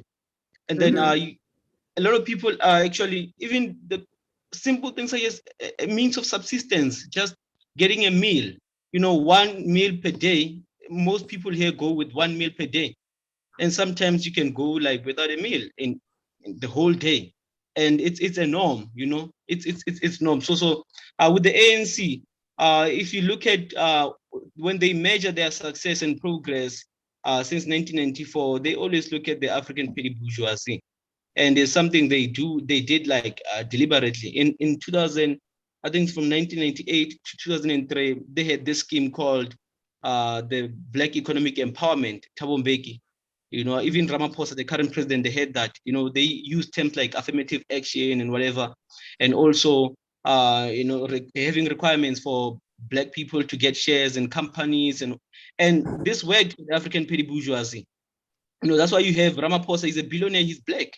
And then a lot of people are actually, even the simple things such as a means of subsistence, just getting a meal, 1 meal per day. Most people here go with 1 meal per day, and sometimes you can go like without a meal in the whole day, and it's a norm. It's norm. So with the ANC, if you look at when they measure their success and progress since 1994, they always look at the African petty bourgeoisie, and it's something they did like deliberately. In 2000, I think from 1998 to 2003, they had this scheme called the Black economic empowerment, Thabo Mbeki. Even Ramaphosa, the current president, they had that. They use terms like affirmative action and whatever, and also having requirements for Black people to get shares in companies, and this worked with the African petty bourgeoisie. That's why you have Ramaphosa, he's a billionaire, he's Black.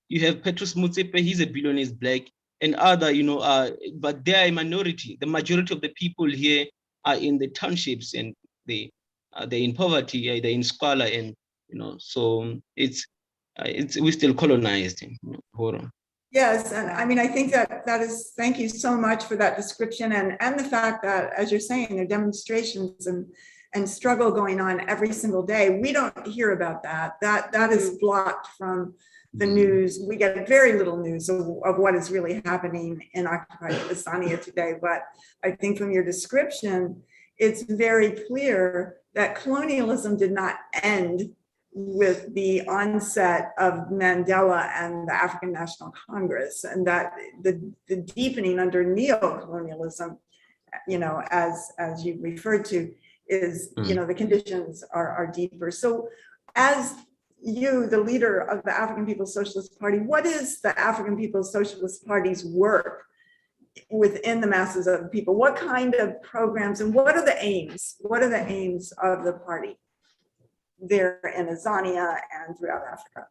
You have Petrus Motsepe, he's a billionaire, he's Black, and other, but they are a minority. The majority of the people here are in the townships, and they're in poverty, they're in squalor, and so we're still colonized.
Yes, and I mean, I think that is, thank you so much for that description, and the fact that, as you're saying, there are demonstrations and struggle going on every single day. We don't hear about that. That is blocked from the news. We get very little news of what is really happening in occupied Tanzania today. But I think from your description, it's very clear that colonialism did not end with the onset of Mandela and the African National Congress, and that the deepening under neo-colonialism, as you referred to, is, the conditions are deeper. So as you, the leader of the African People's Socialist Party, what is the African People's Socialist Party's work within the masses of the people? What kind of programs and what are the aims? What are the aims of the party there in Tanzania and throughout Africa?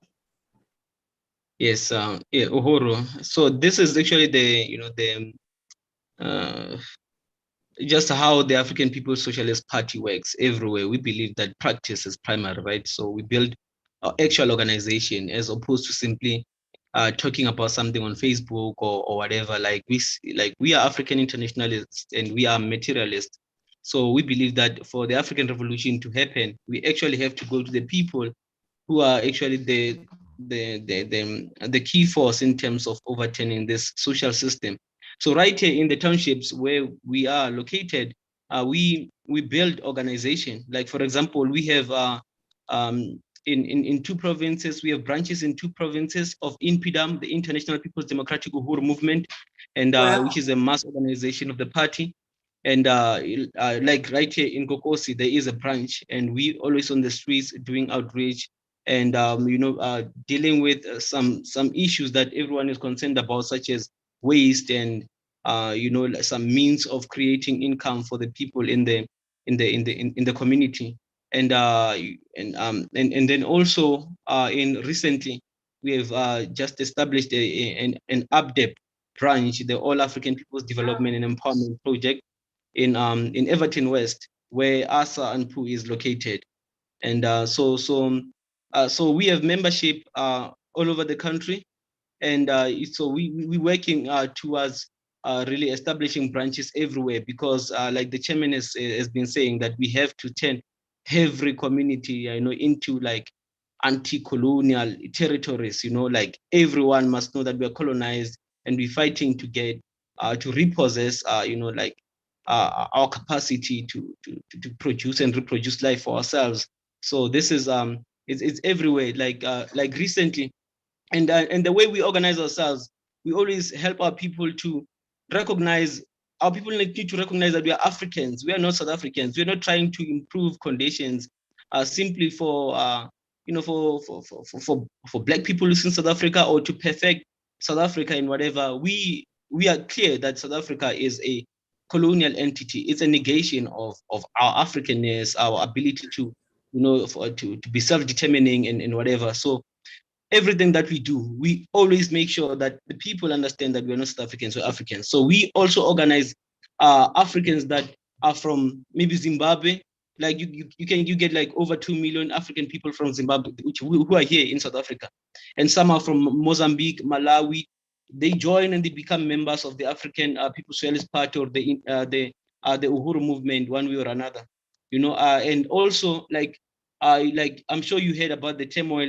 Yes, Uhuru. So this is actually just how the African People's Socialist Party works everywhere. We believe that practice is primary, right? So we build our actual organization as opposed to simply talking about something on Facebook or whatever. Like we are African internationalists and we are materialists. So we believe that for the African Revolution to happen, we actually have to go to the people who are actually the key force in terms of overturning this social system. So right here in the townships where we are located, we build organization. Like, for example, we have in 2 provinces, we have branches in 2 provinces of INPIDAM, the International People's Democratic Uhuru Movement, and which is a mass organization of the party. And like right here in Kokosi, there is a branch, and we always on the streets doing outreach and dealing with some issues that everyone is concerned about, such as waste and some means of creating income for the people in the community. And then also in recently we have just established an APDEP branch, the All African People's Development and Empowerment Project in Everton West, where ASA and PU is located. And so we have membership all over the country, and so we're working towards really establishing branches everywhere, because like the chairman has been saying, that we have to turn every community into like anti-colonial territories. Like everyone must know that we are colonized and we're fighting to get to repossess our capacity to produce and reproduce life for ourselves. So this is it's everywhere. Like recently, and the way we organize ourselves, we always help our people to recognize. Our people need to recognize that we are Africans. We are not South Africans. We're not trying to improve conditions simply for for Black people in South Africa, or to perfect South Africa in whatever. We are clear that South Africa is a colonial entity. It's a negation of our Africanness, our ability to to be self-determining and whatever. So everything that we do, we always make sure that the people understand that we're not South Africans, we're Africans. So we also organize Africans that are from maybe Zimbabwe. Like you get like over 2 million African people from Zimbabwe, who are here in South Africa. And some are from Mozambique, Malawi. They join and they become members of the African People's Socialist Party, or the Uhuru movement, one way or another. And also like I'm sure you heard about the turmoil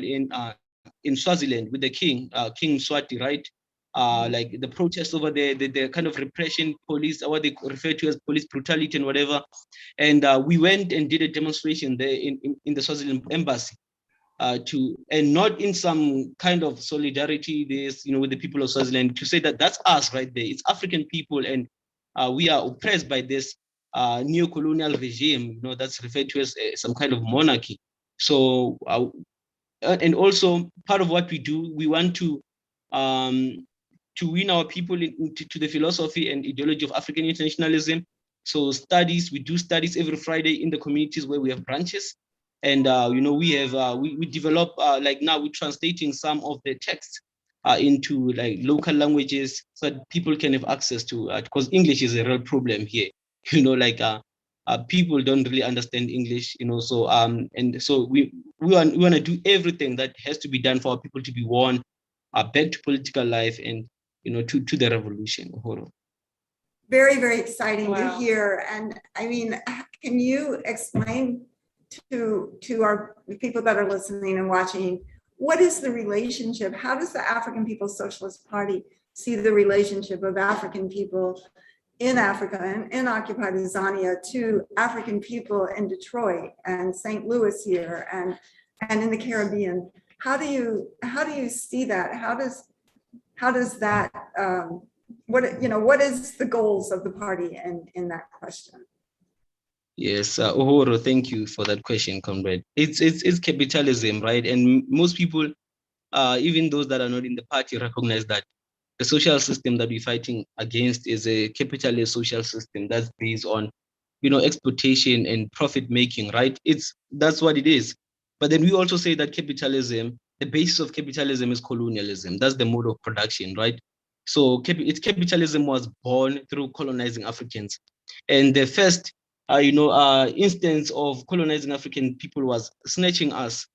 in Swaziland with the king, King Mswati, right? Like the protests over there, the kind of repression, police, what they refer to as police brutality and whatever. And we went and did a demonstration there in the Swaziland embassy, and not in some kind of solidarity, with the people of Swaziland, to say that that's us right there. It's African people, and we are oppressed by this neo-colonial regime, that's referred to as some kind of monarchy. So, and also part of what we do, we want to win our people into the philosophy and ideology of African internationalism. So we do studies every Friday in the communities where we have branches. And, we have, we develop, like now we're translating some of the texts into like local languages so that people can have access to, because English is a real problem here. People don't really understand English, so and so we want to do everything that has to be done for our people to be won back to political life and to the revolution.
Very, very exciting to
Wow.
hear. And I mean, can you explain to our people that are listening and watching, what is the relationship? How does the African People's Socialist Party see the relationship of African people in Africa and in occupied Tanzania to African people in Detroit and St. Louis here and in the Caribbean? How do you see that? How does that what is the goals of the party in that question?
Yes, Uhuru, thank you for that question, comrade. It's capitalism, right? And most people, even those that are not in the party, recognize that the social system that we're fighting against is a capitalist social system that's based on, exploitation and profit making, right? That's what it is. But then we also say that capitalism, the basis of capitalism is colonialism. That's the mode of production, right? So capitalism was born through colonizing Africans, and the first, instance of colonizing African people was snatching us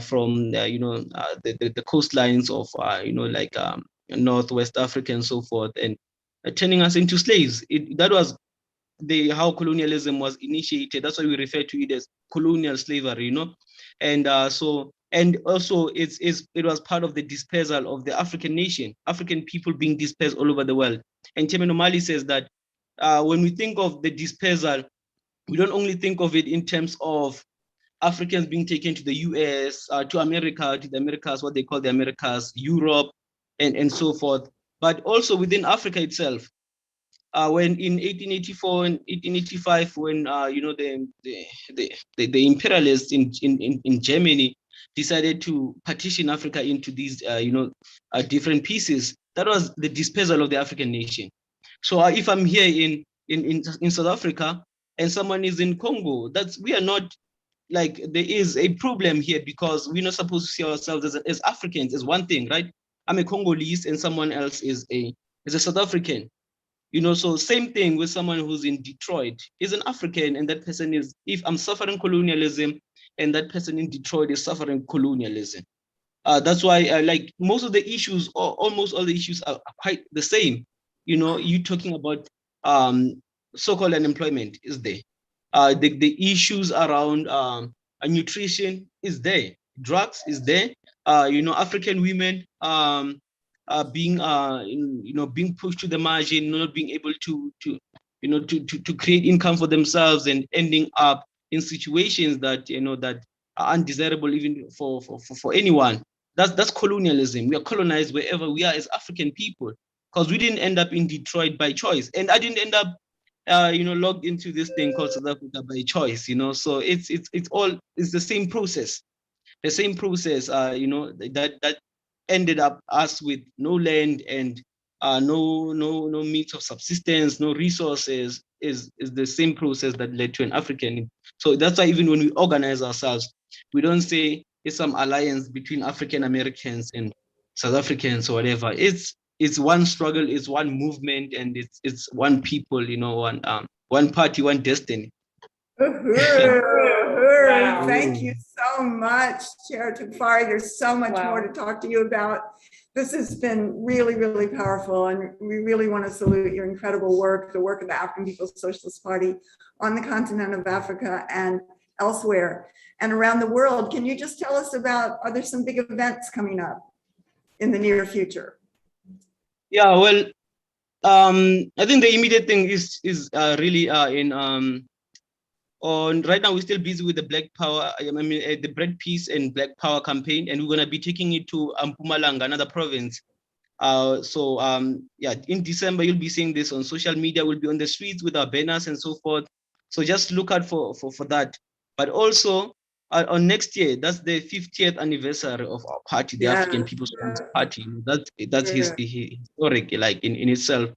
from, the coastlines of, Northwest Africa and so forth, and turning us into slaves. That was how colonialism was initiated. That's why we refer to it as colonial slavery, and and also it was part of the dispersal of the African nation, African people being dispersed all over the world. And Chairman O'Malley says that when we think of the dispersal, we don't only think of it in terms of Africans being taken to the US, to America, to the Americas, what they call the Americas, Europe, and so forth, but also within Africa itself. When in 1884 and 1885, when the imperialists in Germany decided to partition Africa into these different pieces, that was the dispersal of the African nation. So if I'm here in South Africa and someone is in Congo, we are not, like, there is a problem here because we're not supposed to see ourselves as Africans, as one thing, right? I'm a Congolese and someone else is a South African. So same thing with someone who's in Detroit is an African, and that person is, if I'm suffering colonialism and that person in Detroit is suffering colonialism. That's why like most of the issues, or almost all the issues, are quite the same. You talking about so-called unemployment is there. The issues around nutrition is there. Drugs is there. African women being being pushed to the margin, not being able to create income for themselves and ending up in situations that that are undesirable even for anyone. That's colonialism. We are colonized wherever we are as African people, because we didn't end up in Detroit by choice, and I didn't end up logged into this thing called South Africa by choice. So it's the same process. The same process, that ended up us with no land and no means of subsistence, no resources, is the same process that led to an African. So that's why even when we organize ourselves, we don't say it's some alliance between African Americans and South Africans or whatever. It's one struggle, it's one movement, and it's one people, one party, one destiny.
Uhuru. Thank you so much, Chair Tufari. There's so much more to talk to you about. This has been really, really powerful, and we really want to salute your incredible work, the work of the African People's Socialist Party on the continent of Africa and elsewhere and around the world. Can you just tell us about, are there some big events coming up in the near future?
Yeah, well, I think the immediate thing is really right now we're still busy with the Black Power, the Bread Peace and Black Power campaign, and we're going to be taking it to Mpumalanga, another province, Yeah, in December, you'll be seeing this on social media. We'll be on the streets with our banners and so forth. So just look out for that. But also on next year, that's the 50th anniversary of our party, the African People's Party. That's historic, like in itself.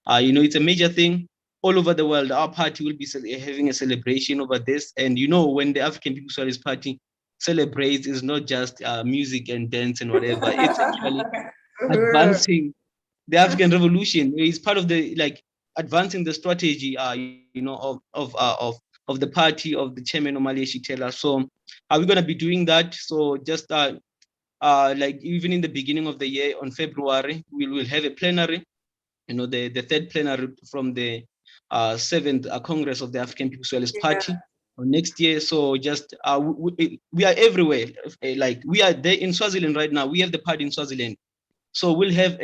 It's a major thing all over the world. Our party will be having a celebration over this. And when the African People's Socialist Party celebrates, it's not just music and dance and whatever. It's actually advancing the African Revolution. It's part of the advancing the strategy, of the party of the chairman Omali Shitela. So are we going to be doing that? So just even in the beginning of the year on February, we will have a plenary. The third plenary from the 7th Congress of the African People's Socialist Party next year. So just we are everywhere. We are there in Swaziland right now. We have the party in Swaziland. So we'll have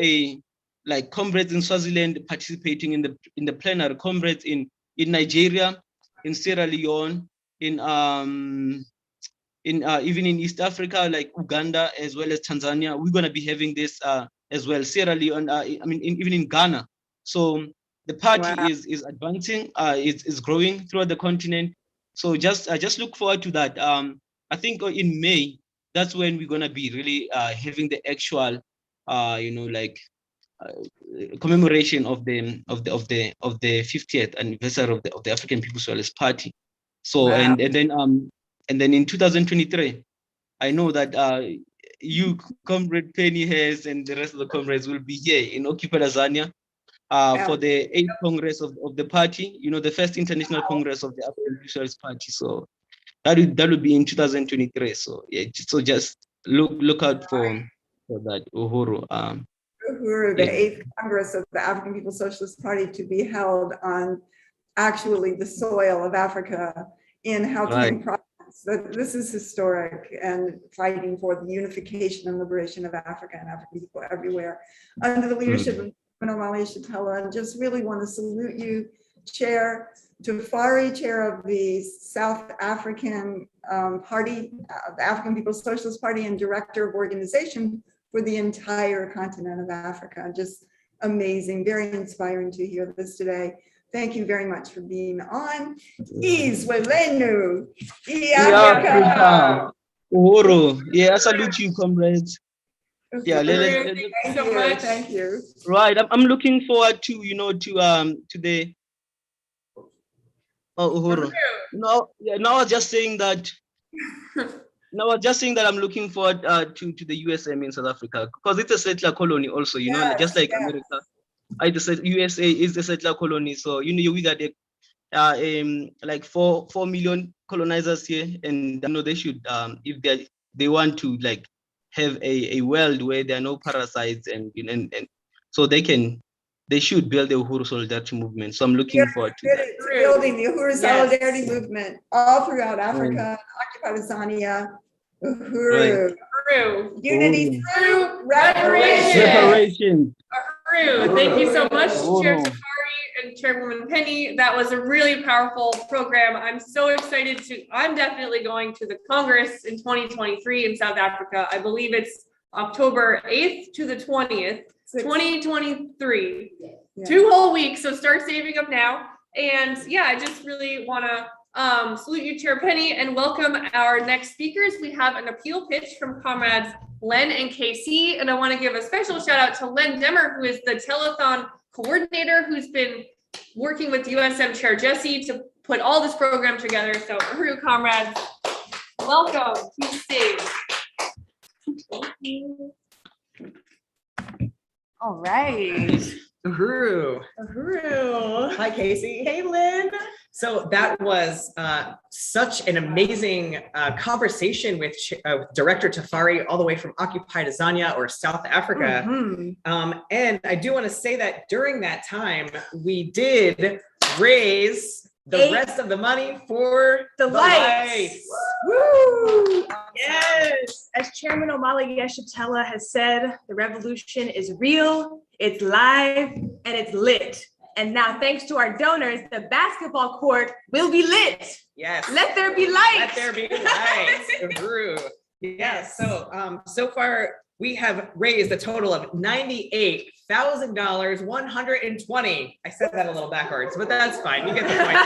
comrades in Swaziland participating in the plenary, comrades in Nigeria, in Sierra Leone, in even in East Africa, like Uganda as well as Tanzania. We're gonna be having this as well. Sierra Leone, even in Ghana. So the party is advancing, is growing throughout the continent. So just look forward to that. I think in May, that's when we're gonna be really having the actual commemoration of the 50th anniversary of the African People's Socialist Party. So and then in 2023, I know that you, Comrade Penny Hess, and the rest of the comrades will be here in Occupy Tanzania for the 8th Congress of the party, the first international Congress of the African Socialist Party. So that would be in 2023. So yeah, so just look out for that, Uhuru.
Uhuru, the 8th Congress of the African People's Socialist Party, to be held on actually the soil of Africa in Gauteng province. This is historic, and fighting for the unification and liberation of Africa and African people everywhere under the leadership of Omali Shitela. And just really want to salute you, Chair Tafari, Chair of the South African Party, the African People's Socialist Party, and Director of Organization for the entire continent of Africa. Just amazing, very inspiring to hear this today. Thank you very much for being on. Izwelenu, Africa.
Uhuru. Yeah, I salute you, comrades. Yeah,
thank you so much. Thank you.
Right, I'm looking forward to to the Uhuru. No, I was just saying that. No, I was just saying that I'm looking forward to the USM in South Africa, because it's a settler colony also, just like America. USA is a settler colony, so we got like 4 million colonizers here, and they should if they want to have a world where there are no parasites and so they should build the Uhuru Solidarity movement. So I'm looking forward to that.
Building the Uhuru Solidarity movement all throughout Africa, Occupy Tanzania. Uhuru. Unity through reparations.
Uhuru. Thank you so much, Chair Tafari and Chairwoman Penny. That was a really powerful program. I'm so excited I'm definitely going to the Congress in 2023 in South Africa. I believe it's October 8th to the 20th. 2023, 2 whole weeks. So start saving up now. And yeah, I just really want to salute you, Chair Penny, and welcome our next speakers. We have an appeal pitch from comrades Len and KC. And I want to give a special shout out to Len Demmer, who is the telethon coordinator, who's been working with USM Chair Jesse to put all this program together. So Uhuru comrades, welcome to the stage.
Thank you. All right.
Uhuru. Hi, Casey. Hey, Lynn. So that was such an amazing conversation with Director Tafari, all the way from Occupy Tanzania or South Africa. And I do want to say that during that time, we did raise the rest of the money for the lights.
Woo! Yes. As Chairman Omali Shitela has said, the revolution is real, it's live, and it's lit. And now, thanks to our donors, the basketball court will be lit.
Yes.
Let there be light.
Let there be light. Uhuru. Yeah. So, so far, we have raised a total of $98,000, 120. I said that a little backwards, but that's fine. You get the point.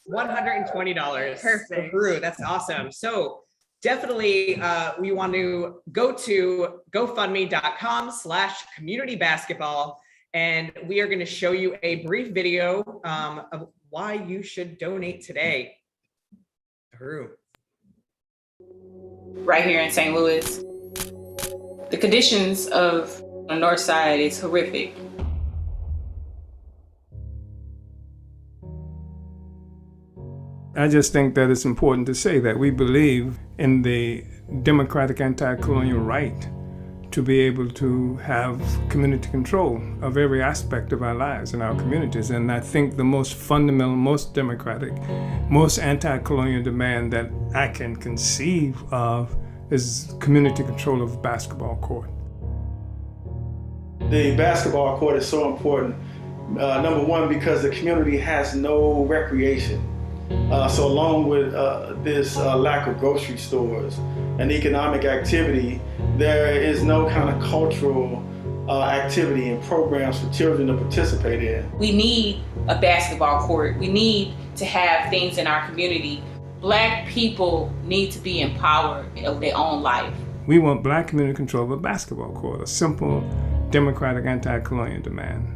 $98,120.
Perfect.
Peru, that's awesome. So definitely, we want to go to gofundme.com/communitybasketball, and we are going to show you a brief video of why you should donate today. Peru.
Right here in St. Louis, the conditions of the north side is horrific.
I just think that it's important to say that we believe in the democratic anti-colonial right to be able to have community control of every aspect of our lives in our communities. And I think the most fundamental, most democratic, most anti-colonial demand that I can conceive of is community control of the basketball court.
The basketball court is so important. Number one, because the community has no recreation. So along with this lack of grocery stores and economic activity, there is no kind of cultural activity and programs for children to participate in.
We need a basketball court. We need to have things in our community. Black people need to be empowered of their own life.
We want Black community control of a basketball court, a simple democratic anti-colonial demand.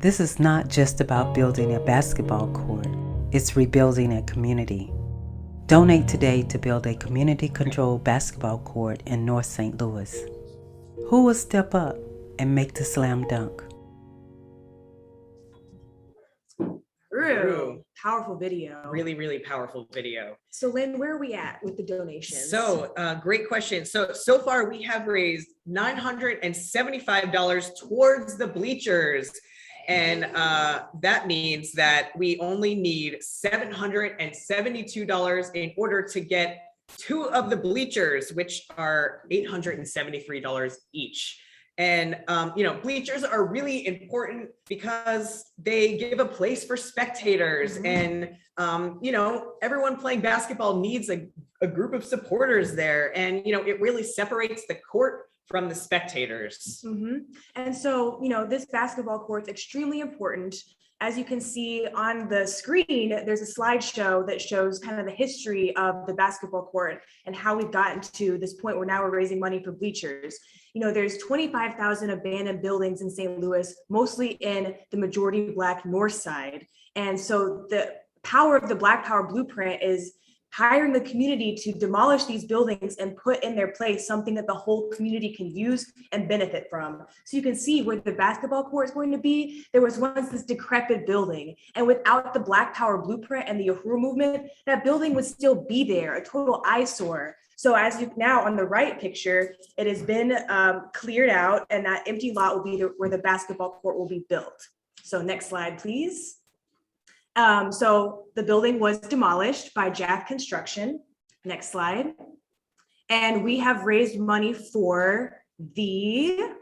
This is not just about building a basketball court, it's rebuilding a community. Donate today to build a community-controlled basketball court in North St. Louis. Who will step up and make the slam dunk?
Peru. Powerful video.
Really, really powerful video.
So Lynn, where are we at with the donations?
So great question. So far we have raised $975 towards the bleachers. And that means that we only need $772 in order to get 2 of the bleachers, which are $873 each. And, bleachers are really important because they give a place for spectators. And, everyone playing basketball needs a group of supporters there. And, it really separates the court from the spectators.
And so, this basketball court is extremely important. As you can see on the screen, there's a slideshow that shows kind of the history of the basketball court and how we've gotten to this point where now we're raising money for bleachers. There's 25,000 abandoned buildings in St. Louis, mostly in the majority Black North Side. And so the power of the Black Power Blueprint is hiring the community to demolish these buildings and put in their place something that the whole community can use and benefit from. So you can see where the basketball court is going to be. There was once this decrepit building, and without the Black Power Blueprint and the Uhuru movement, that building would still be there, a total eyesore. So as you now on the right picture, it has been cleared out, and that empty lot will be where the basketball court will be built. So next slide, please. So the building was demolished by Jaff Construction. Next slide. And we have raised money for the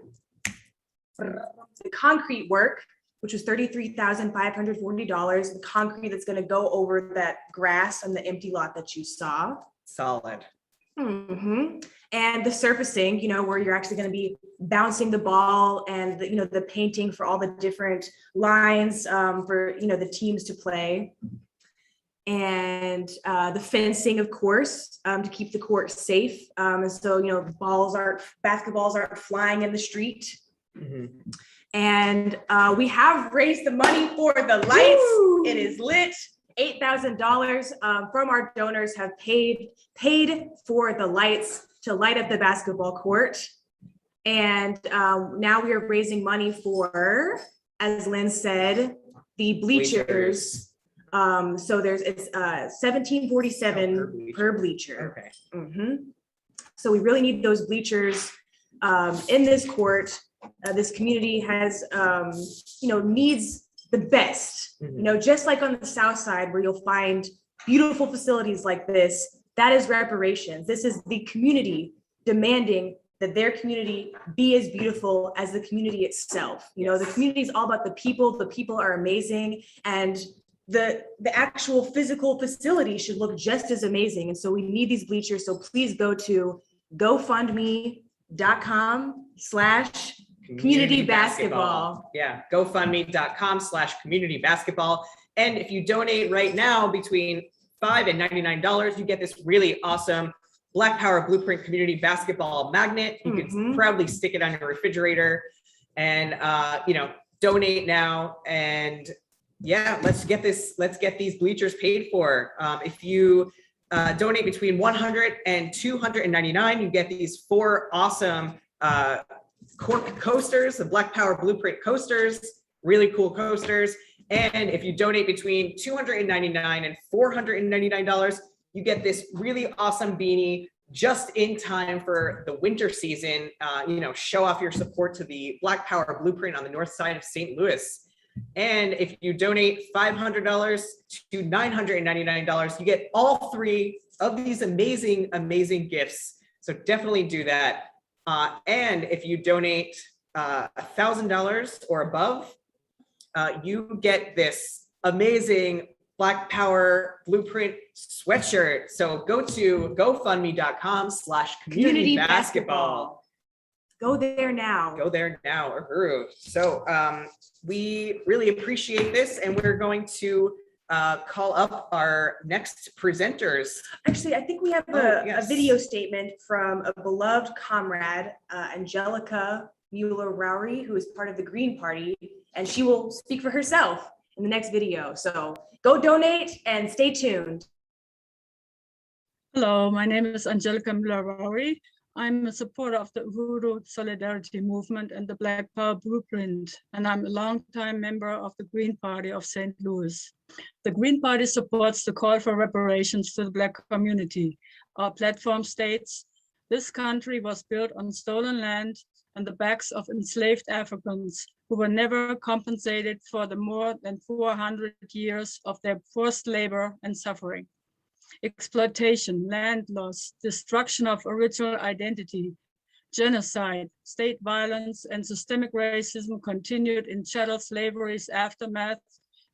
concrete work, which was $33,540. The concrete that's going to go over that grass and the empty lot that you saw.
Solid.
And the surfacing, where you're actually going to be bouncing the ball, and the painting for all the different lines for the teams to play, and the fencing, of course, to keep the court safe, and so basketballs aren't flying in the street. And we have raised the money for the lights. Woo! It is lit. $8,000 from our donors have paid for the lights to light up the basketball court. And now we are raising money for, as Lynn said, the bleachers. So it's $17.47 per bleacher.
Okay.
So we really need those bleachers in this court. This community has, needs the best, just like on the South Side, where you'll find beautiful facilities like this. That is reparations. This is the community demanding that their community be as beautiful as the community itself. The community is all about the people. The people are amazing, and the actual physical facility should look just as amazing. And so we need these bleachers. So please go to gofundme.com/community basketball.
Yeah, gofundme.com/community basketball. And if you donate right now between $5 and $99, you get this really awesome Black Power Blueprint Community Basketball magnet. You can proudly stick it on your refrigerator and, donate now. And yeah, let's get these bleachers paid for. If you donate between $100 and $299, you get these 4 awesome cork coasters, the Black Power Blueprint coasters, really cool coasters. And if you donate between $299 and $499, you get this really awesome beanie just in time for the winter season. Show off your support to the Black Power Blueprint on the north side of St. Louis. And if you donate $500 to $999, you get all 3 of these amazing, amazing gifts. So definitely do that. And if you donate $1,000 or above, you get this amazing Black Power Blueprint sweatshirt. So go to gofundme.com/community basketball.
Go there now.
Go there now. Uhuru. So we really appreciate this, and we're going to call up our next presenters.
Actually, I think we have a video statement from a beloved comrade, Angelica Mueller-Rowry, who is part of the Green Party, and she will speak for herself in the next video. So go donate and stay tuned.
Hello, my name is Angelica Mueller-Rowry. I'm a supporter of the Uhuru Solidarity Movement and the Black Power Blueprint, and I'm a longtime member of the Green Party of St. Louis. The Green Party supports the call for reparations to the Black community. Our platform states, this country was built on stolen land and the backs of enslaved Africans who were never compensated for the more than 400 years of their forced labor and suffering. Exploitation, land loss, destruction of original identity, genocide, state violence, and systemic racism continued in chattel slavery's aftermath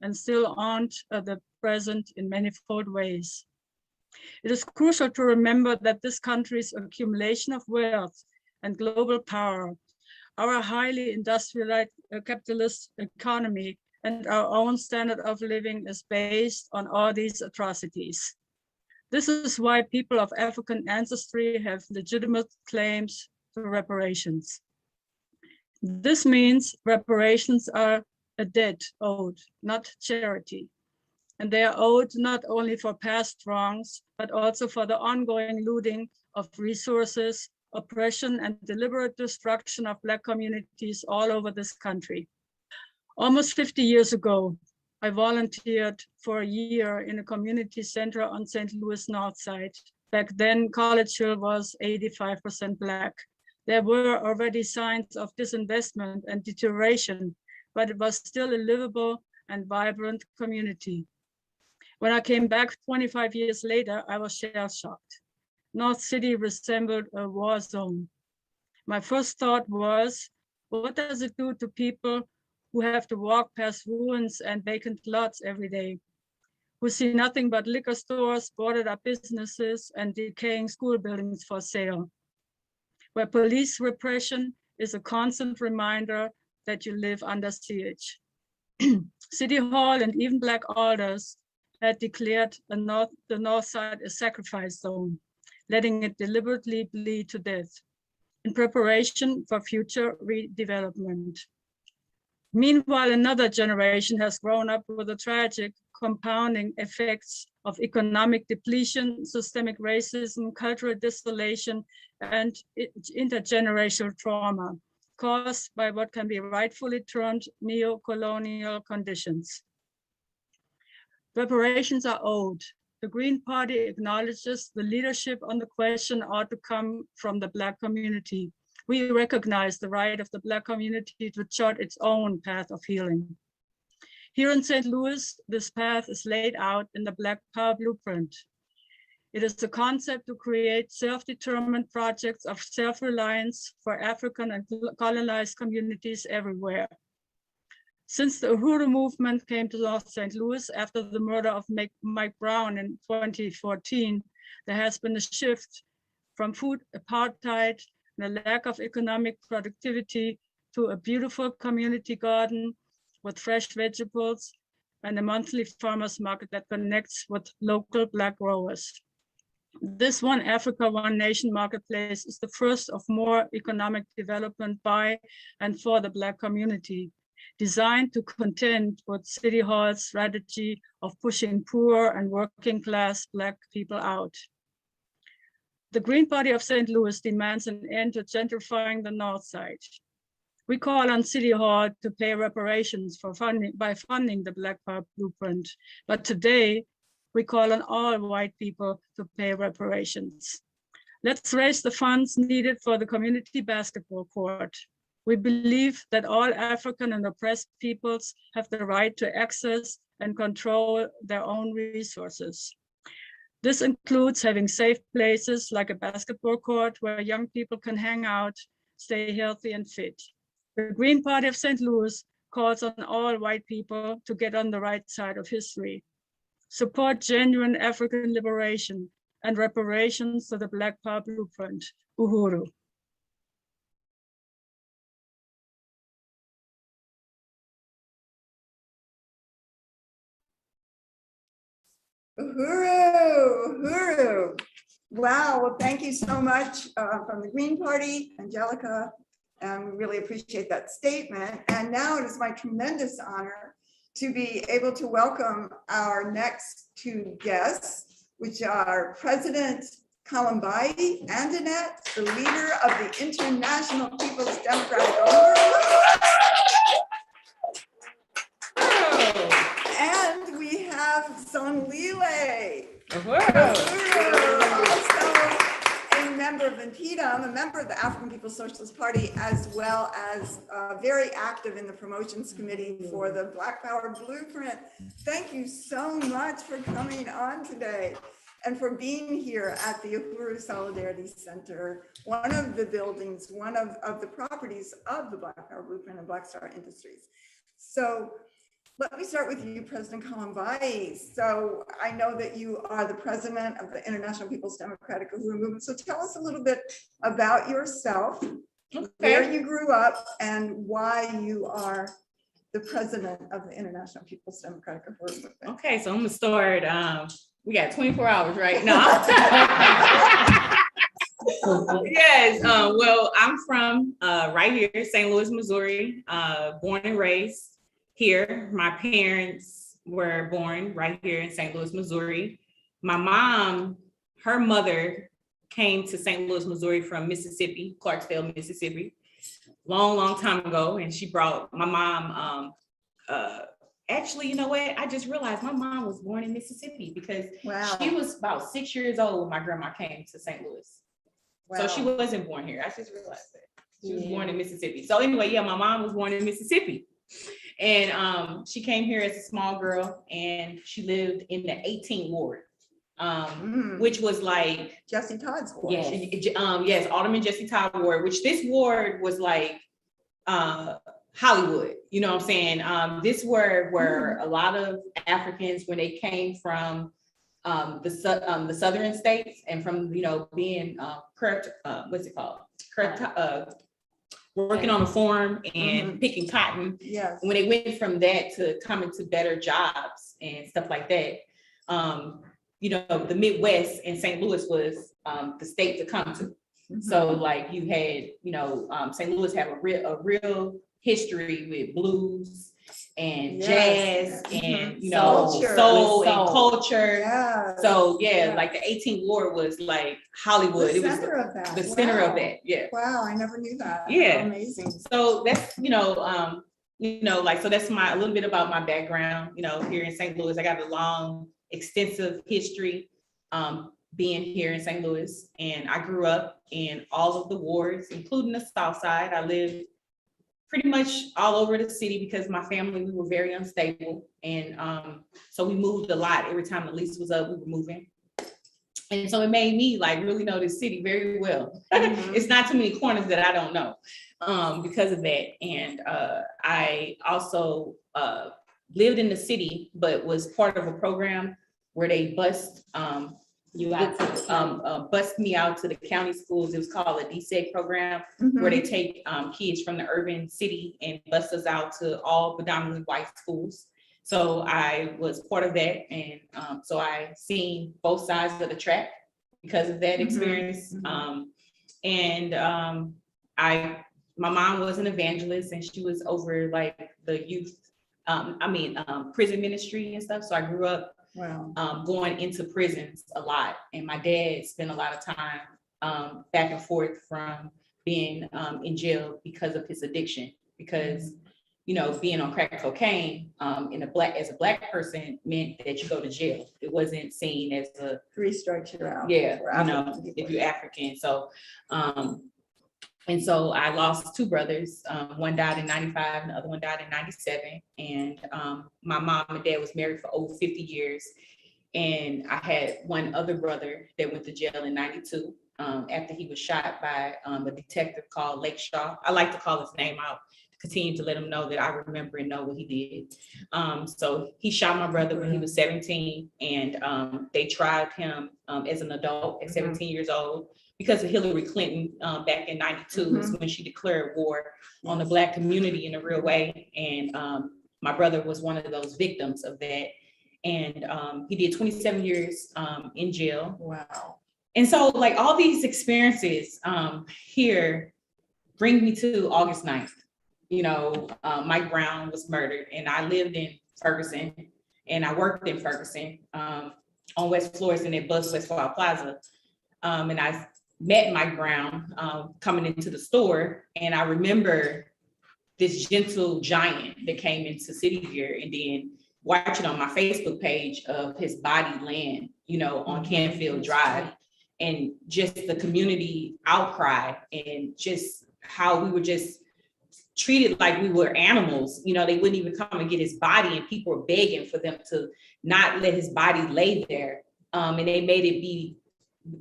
and still haunt the present in manifold ways. It is crucial to remember that this country's accumulation of wealth and global power, our highly industrialized capitalist economy, and our own standard of living is based on all these atrocities. This is why people of African ancestry have legitimate claims to reparations. This means reparations are a debt owed, not charity. And they are owed not only for past wrongs, but also for the ongoing looting of resources, oppression, and deliberate destruction of Black communities all over this country. Almost 50 years ago, I volunteered for a year in a community center on St. Louis North Side. Back then, College Hill was 85% Black. There were already signs of disinvestment and deterioration, but it was still a livable and vibrant community. When I came back 25 years later, I was shell-shocked. North City resembled a war zone. My first thought was, what does it do to people who have to walk past ruins and vacant lots every day, who see nothing but liquor stores, boarded up businesses, and decaying school buildings for sale, where police repression is a constant reminder that you live under siege. City Hall and even Black alders had declared the North Side a sacrifice zone, letting it deliberately bleed to death in preparation for future redevelopment. Meanwhile, another generation has grown up with the tragic compounding effects of economic depletion, systemic racism, cultural desolation, and intergenerational trauma caused by what can be rightfully termed neo-colonial conditions. Reparations are owed. The Green Party acknowledges the leadership on the question ought to come from the Black community. We recognize the right of the Black community to chart its own path of healing. Here in St. Louis, this path is laid out in the Black Power Blueprint. It is the concept to create self-determined projects of self-reliance for African and colonized communities everywhere. Since the Uhuru movement came to North St. Louis after the murder of Mike Brown in 2014, there has been a shift from food apartheid and a lack of economic productivity to a beautiful community garden with fresh vegetables and a monthly farmers market that connects with local Black growers. This One Africa, One Nation marketplace is the first of more economic development by and for the Black community, designed to contend with City Hall's strategy of pushing poor and working class Black people out. The Green Party of St. Louis demands an end to gentrifying the North Side. We call on City Hall to pay reparations for funding the Black Power Blueprint. But today, we call on all white people to pay reparations. Let's raise the funds needed for the community basketball court. We believe that all African and oppressed peoples have the right to access and control their own resources. This includes having safe places like a basketball court where young people can hang out, stay healthy and fit. The Green Party of St. Louis calls on all white people to get on the right side of history. Support genuine African liberation and reparations to the Black Power Blueprint. Uhuru.
Uhuru, Uhuru. Wow, well, thank you so much from the Green Party, Angelica, and we really appreciate that statement. And now it is my tremendous honor to be able to welcome our next two guests, which are President Kalambai Andanette, the leader of the International People's Democratic and we have Sonlile, also a member of Impedum, a member of the African People's Socialist Party, as well as very active in the promotions committee for the Black Power Blueprint. Thank you so much for coming on today and for being here at the Uhuru Solidarity Center, one of the buildings, one of the properties of the Black Power Blueprint and Black Star Industries. So let me start with you, President Kalambai. So I know that you are the president of the International People's Democratic Uhuru Movement. So tell us a little bit about yourself, where you grew up, and why you are the president of the International People's Democratic Uhuru Movement.
Okay, so I'm gonna start. We got 24 hours right now. Yes, well, I'm from right here, St. Louis, Missouri, born and raised here. My parents were born right here in St. Louis, Missouri. My mom, her mother came to St. Louis, Missouri from Mississippi, Clarksville, Mississippi, long time ago. And she brought my mom, actually, you know what? I just realized my mom was born in Mississippi because she was about 6 years old when my grandma came to St. Louis. So she wasn't born here. I just realized that. She was born in Mississippi. So anyway, yeah, my mom was born in Mississippi. And she came here as a small girl and she lived in the 18th ward, which was like
Jesse Todd's ward.
Yes, Alderman Jesse Todd ward, which this ward was like Hollywood, you know what I'm saying? This ward where a lot of Africans, when they came from the southern states and from, you know, being what's it called? Working on a farm and picking cotton.
Yes.
When they went from that to coming to better jobs and stuff like that, you know, the Midwest and St. Louis was the state to come to. So like you had, you know, St. Louis have a real history with blues and jazz and, you know, soul and culture. Yeah. So yeah, like the 18th ward was like Hollywood. It was the center of that. Yeah.
Wow, I never knew that.
Yeah.
Amazing.
So that's, you know, like, so that's a little bit about my background, you know, here in St. Louis. I got a long, extensive history being here in St. Louis. And I grew up in all of the wards, including the South Side. I lived pretty much all over the city because my family, we were very unstable. And so we moved a lot. Every time the lease was up, we were moving. And so it made me like really know this city very well. It's not too many corners that I don't know because of that. And I also lived in the city, but was part of a program where they bused You had to bus me out to the county schools. It was called a DSEG program, where they take kids from the urban city and bus us out to all predominantly white schools. So I was part of that, and so I seen both sides of the track because of that experience. My mom was an evangelist, and she was over like the youth, prison ministry and stuff. So I grew up going into prisons a lot, and my dad spent a lot of time back and forth from being in jail because of his addiction. Because being on crack cocaine as a black person meant that you go to jail. It wasn't seen as a
3 strikes you're out.
Yeah, if you're African. So and so I lost 2 brothers. One died in 95 and the other one died in 97. And my mom and dad was married for over 50 years. And I had one other brother that went to jail in 92 after he was shot by a detective called Lake Shaw. I like to call his name out, continue to let him know that I remember and know what he did. So he shot my brother when he was 17, and they tried him as an adult at 17 years old. Because of Hillary Clinton back in 92 is when she declared war on the Black community in a real way. And my brother was one of those victims of that. And he did 27 years in jail.
Wow.
And so like all these experiences here bring me to August 9th. Mike Brown was murdered, and I lived in Ferguson and I worked in Ferguson on West Florissant at Buzz Westfall Plaza. And I met Mike Brown coming into the store, and I remember this gentle giant that came into City Gear, and then watching on my Facebook page of his body land, on Canfield Drive, and just the community outcry, and just how we were just treated like we were animals. They wouldn't even come and get his body, and people were begging for them to not let his body lay there. And they made it be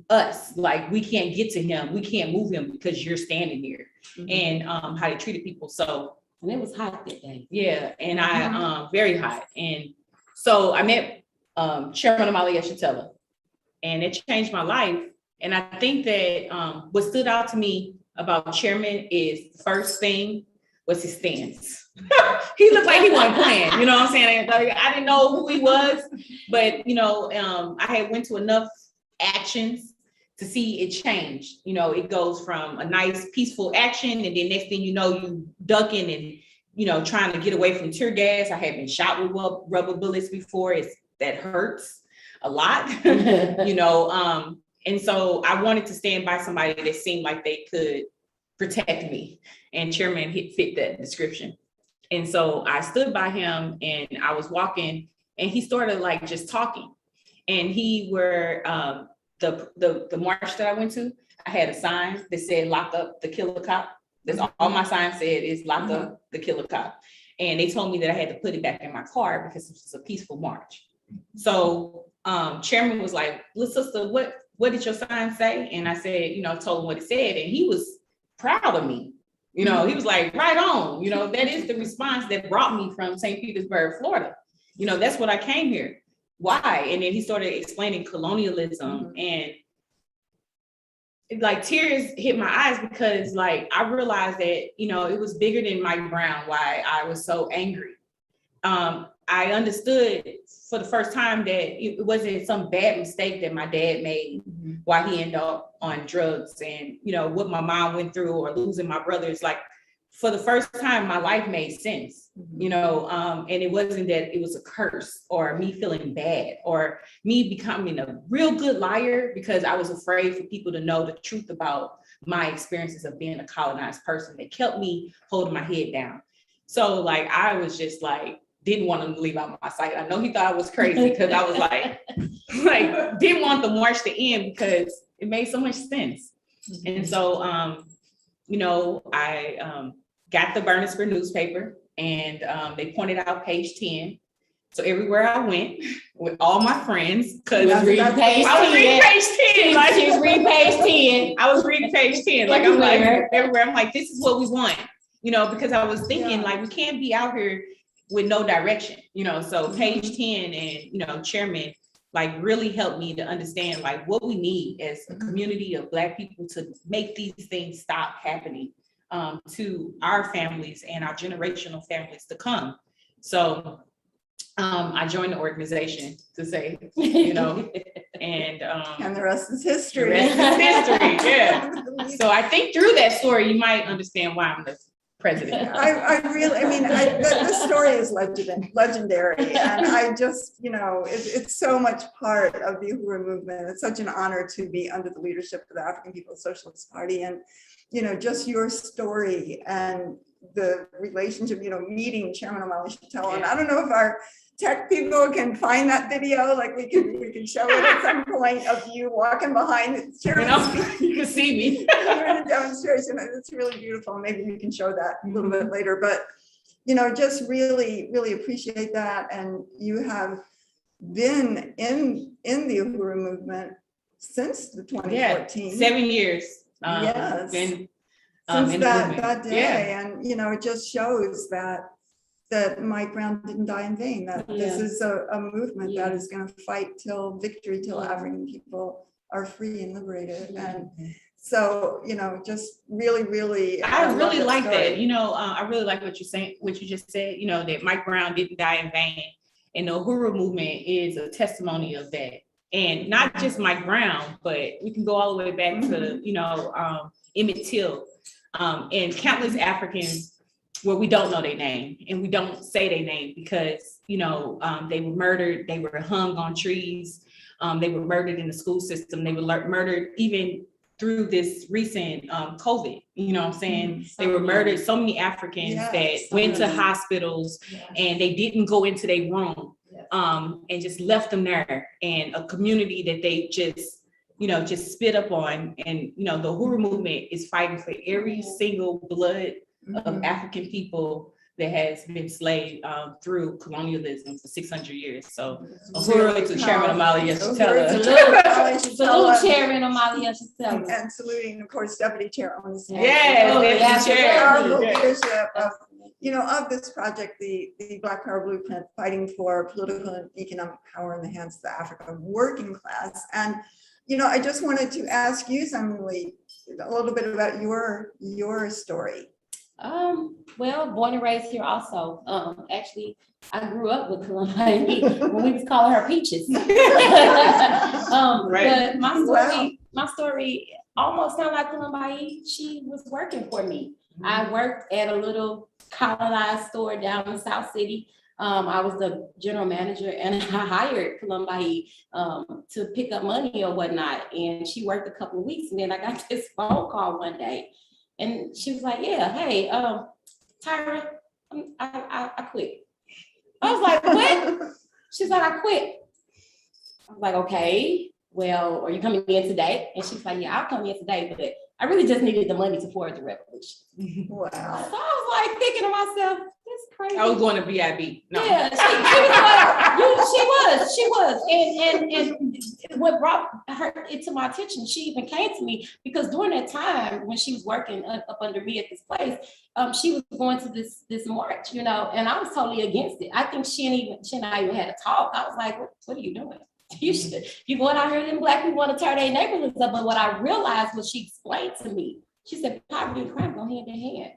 us, like, we can't get to him, we can't move him because you're standing here. And how they treated people. So,
and it was hot that day.
Yeah, and I very hot. And so I met Chairman Amalia Shatella, and it changed my life. And I think that what stood out to me about Chairman is the first thing was his stance. He looked like he wasn't playing, you know what I'm saying? I didn't know who he was, but I had went to enough actions to see it change. It goes from a nice peaceful action, and then next thing you know, you ducking and trying to get away from tear gas. I had been shot with rubber bullets before. That hurts a lot. And so I wanted to stand by somebody that seemed like they could protect me, and Chairman fit that description. And so I stood by him, and I was walking, and he started like just talking. And the march that I went to, I had a sign that said "Lock up the killer cop." That's all my sign said, is "Lock up the killer cop." And they told me that I had to put it back in my car because it was a peaceful march. So Chairman was like, "Little sister, what did your sign say?" And I said, told him what it said, and he was proud of me. He was like, "Right on." That is the response that brought me from St. Petersburg, Florida. That's what I came here. Why? And then he started explaining colonialism, and like tears hit my eyes, because like I realized that, it was bigger than Mike Brown, why I was so angry. I understood for the first time that it wasn't some bad mistake that my dad made while he ended up on drugs, and what my mom went through, or losing my brothers. Like, for the first time, my life made sense, and it wasn't that it was a curse or me feeling bad or me becoming a real good liar, because I was afraid for people to know the truth about my experiences of being a colonized person. That kept me holding my head down. So like, I was just like, didn't want him to leave out my sight. I know he thought I was crazy, because I was like didn't want the march to end, because it made so much sense. And so, I got the Burnsville newspaper, and they pointed out page 10. So everywhere I went with all my friends, because I was reading page 10. Like, she was reading page 10. I was reading page 10. Like, I'm like, everywhere. I'm like, this is what we want, because I was thinking like, we can't be out here with no direction, so page 10, and Chairman like really helped me to understand like what we need as a community of Black people to make these things stop happening to our families and our generational families to come. So I joined the organization to say, you know, and
the rest is history.
The rest is history, yeah. So I think through that story, you might understand why I'm the president.
I mean, the story is legendary, and I just, you know, it's so much part of the Uhuru movement. It's such an honor to be under the leadership of the African People's Socialist Party, and, you know, just your story and the relationship, you know, meeting Chairman Omali Shatella. And I don't know if our tech people can find that video, like we can show it at some point of you walking behind the chairman.
You can see me.
You're in a demonstration. It's really beautiful. Maybe we can show that a little bit later, but, you know, just really, really appreciate that. And you have been in the Uhuru movement since the 2014.
Yeah, 7 years.
Yes.
Been,
since that day. Yeah. And, you know, it just shows that Mike Brown didn't die in vain, that this is a movement that is going to fight till victory, till African people are free and liberated. And so, you know, just really, really.
I really like that. You know, I really like what you're saying, what you just said, you know, that Mike Brown didn't die in vain. And the Uhuru movement is a testimony of that. And not just Mike Brown, but we can go all the way back to, you know, Emmett Till and countless Africans where we don't know their name and we don't say their name because, you know, they were murdered, they were hung on trees, they were murdered in the school system, they were murdered even through this recent COVID, you know what I'm saying? They were murdered, so many Africans that went to hospitals and they didn't go into their room and just left them there, and a community that they just, you know, just spit up on. And, you know, the Uhuru movement is fighting for every single blood of African people that has been slaved through colonialism for 600 years. So Uhuru to Chairman Omali Shatella.
Salute Chairman Omali Shatella.
And saluting, of course, Deputy Chair Owens.
Yes,
powerful leadership of, you know, of this project, the Black Power Blueprint, fighting for political and economic power in the hands of the African working class. And, you know, I just wanted to ask you, Emily, a little bit about your story.
Well, born and raised here also. Actually, I grew up with Columbine when we was calling her Peaches. But my story almost sounds like Columbine. She was working for me. I worked at a little colonized store down in South City. I was the general manager, and I hired Columbine to pick up money or whatnot. And she worked a couple of weeks, and then I got this phone call one day. And she was like, yeah, hey, Tyra, I quit. I was like, what? She's like, I quit. I was like, okay, well, are you coming in today? And she's like, yeah, I'll come in today, but I really just needed the money to forward the revolution.
Wow.
So I was like thinking to myself, that's crazy.
I was going to BIB. No.
Yeah, she was. And what brought it to my attention, she even came to me because during that time when she was working up under me at this place, she was going to this march, you know, and I was totally against it. I think she and I even had a talk. I was like, what are you doing? You going out here and Black people want to tear their neighborhoods up. But what I realized was she explained to me, she said, poverty and crime go hand in hand.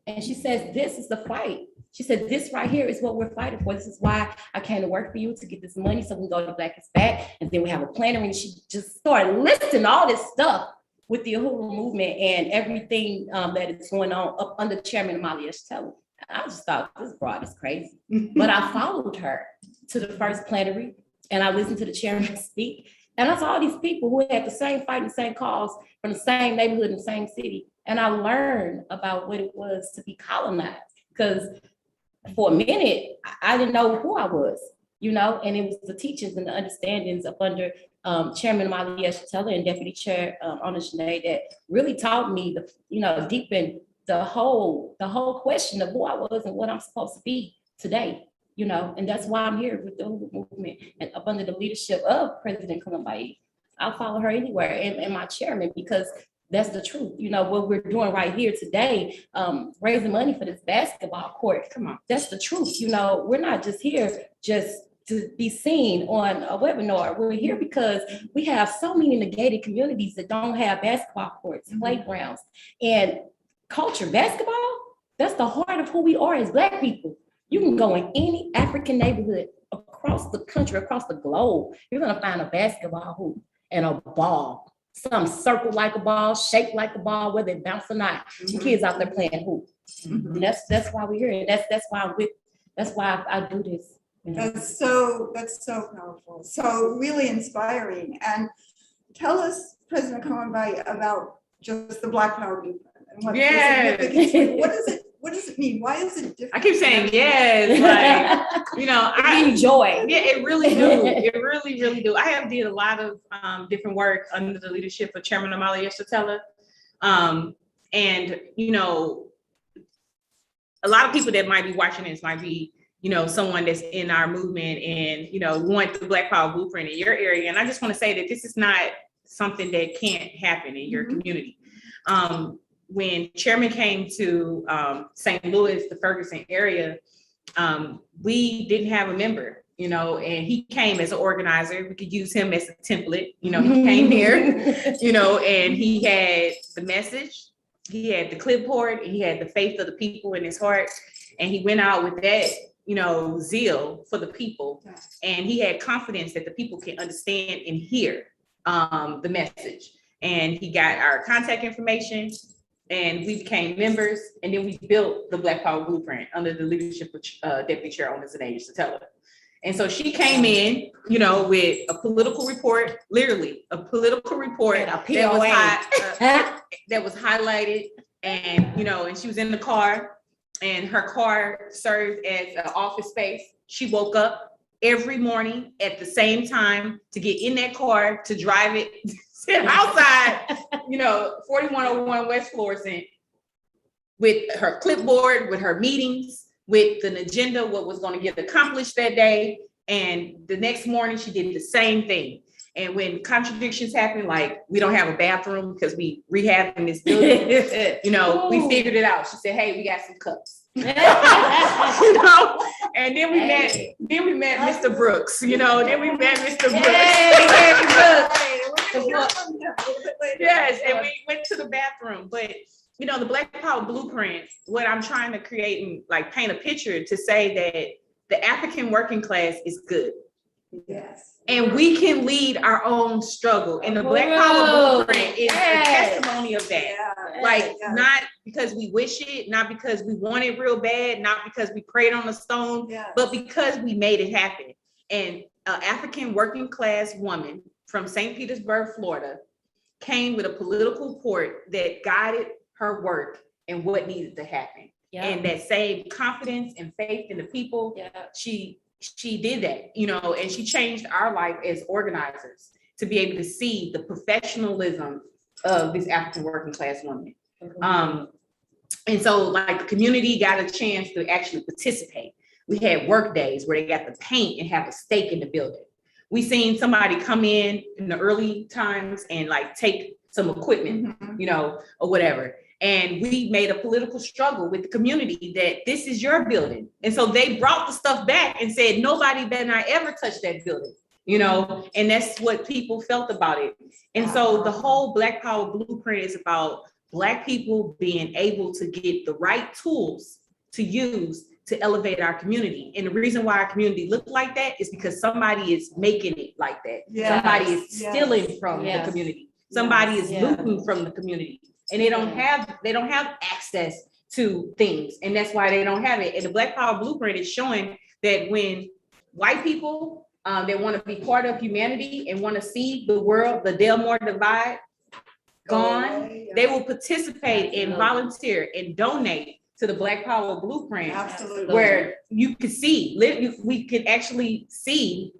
And she says, this is the fight. She said, this right here is what we're fighting for. This is why I came to work for you, to get this money so we can go to Black is Back. And then we have a planner, and she just started listing all this stuff with the Uhuru movement and everything that is going on up under Chairman Omali Shatella. I just thought this broad is crazy. But I followed her to the first plenary, and I listened to the chairman speak. And I saw all these people who had the same fight and the same cause from the same neighborhood in the same city. And I learned about what it was to be colonized. Because for a minute, I didn't know who I was, you know, and it was the teachings and the understandings up under Chairman Omali Shatella and Deputy Chair Honor Sinead that really taught me, deepened the whole question of who I was and what I'm supposed to be today. You know, and that's why I'm here with the movement and up under the leadership of President Columbine. I'll follow her anywhere and my chairman, because that's the truth. You know, what we're doing right here today, raising money for this basketball court. Come on, that's the truth. You know, we're not just here just to be seen on a webinar. We're here because we have so many negated communities that don't have basketball courts, playgrounds, and culture. Basketball, that's the heart of who we are as Black people. You can go in any African neighborhood across the country, across the globe, you're gonna find a basketball hoop and a ball. Some circle like a ball, shaped like a ball, whether it bounce or not. Kids out there playing hoop. And that's why we're here. That's why I do this. You know?
That's so powerful. So really inspiring. And tell us, President Cohenby, about just the Black Power Blueprint and what
Yes.
what does it mean? Why is it different?
I keep saying yes, like, you know, I
enjoy.
Yeah, it really do. It really, really do. I have did a lot of different work under the leadership of Chairman Amalia Shatella. And, you know, a lot of people that might be watching this might be, you know, someone that's in our movement and, you know, want the Black Power Blueprint in your area. And I just want to say that this is not something that can't happen in your community. When Chairman came to St. Louis, the Ferguson area, we didn't have a member, you know, and he came as an organizer. We could use him as a template. You know, he came here, you know, and he had the message, he had the clipboard, and he had the faith of the people in his heart. And he went out with that, you know, zeal for the people. And he had confidence that the people can understand and hear the message. And he got our contact information, and we became members, and then we built the Black Power Blueprint under the leadership of Deputy Chair Zanasia Sotelo. And so she came in, you know, with a political report, literally a political report that was highlighted, and, you know, and she was in the car, and her car served as an office space. She woke up every morning at the same time to get in that car, to drive it, sit outside, you know, 4101 West Florissant, with her clipboard, with her meetings, with an agenda, what was going to get accomplished that day. And the next morning she did the same thing. And when contradictions happen, like we don't have a bathroom because we rehabbing this building, you know, we figured it out. She said, hey, we got some cups. You know, and then we met Mr. Brooks, you know, then we met Mr. Brooks. Yes, and we went to the bathroom. But you know, the Black Power Blueprint, what I'm trying to create and like paint a picture to say that the African working class is good.
Yes.
And we can lead our own struggle. And the Black Power Blueprint is a testimony of that. Like, not because we wish it, not because we want it real bad, not because we prayed on a stone, but because we made it happen. And an African working class woman from St. Petersburg, Florida, came with a political report that guided her work and what needed to happen. And that same confidence and faith in the people, she did that, you know, and she changed our life as organizers to be able to see the professionalism of this African working class woman. And so like the community got a chance to actually participate. We had work days where they got to paint and have a stake in the building. We seen somebody come in the early times and like take some equipment, you know, or whatever. And we made a political struggle with the community that this is your building. And so they brought the stuff back and said, nobody better not ever touch that building, you know, and that's what people felt about it. And so the whole Black Power Blueprint is about Black people being able to get the right tools to use to elevate our community. And the reason why our community look like that is because somebody is making it like that. Somebody is stealing from the community. Somebody is looting from the community. And they don't have access to things. And that's why they don't have it. And the Black Power Blueprint is showing that when white people that want to be part of humanity and want to see the world, the Delmore divide gone, they will participate and volunteer and donate to the Black Power Blueprint.
Absolutely.
Where you can see, we can actually see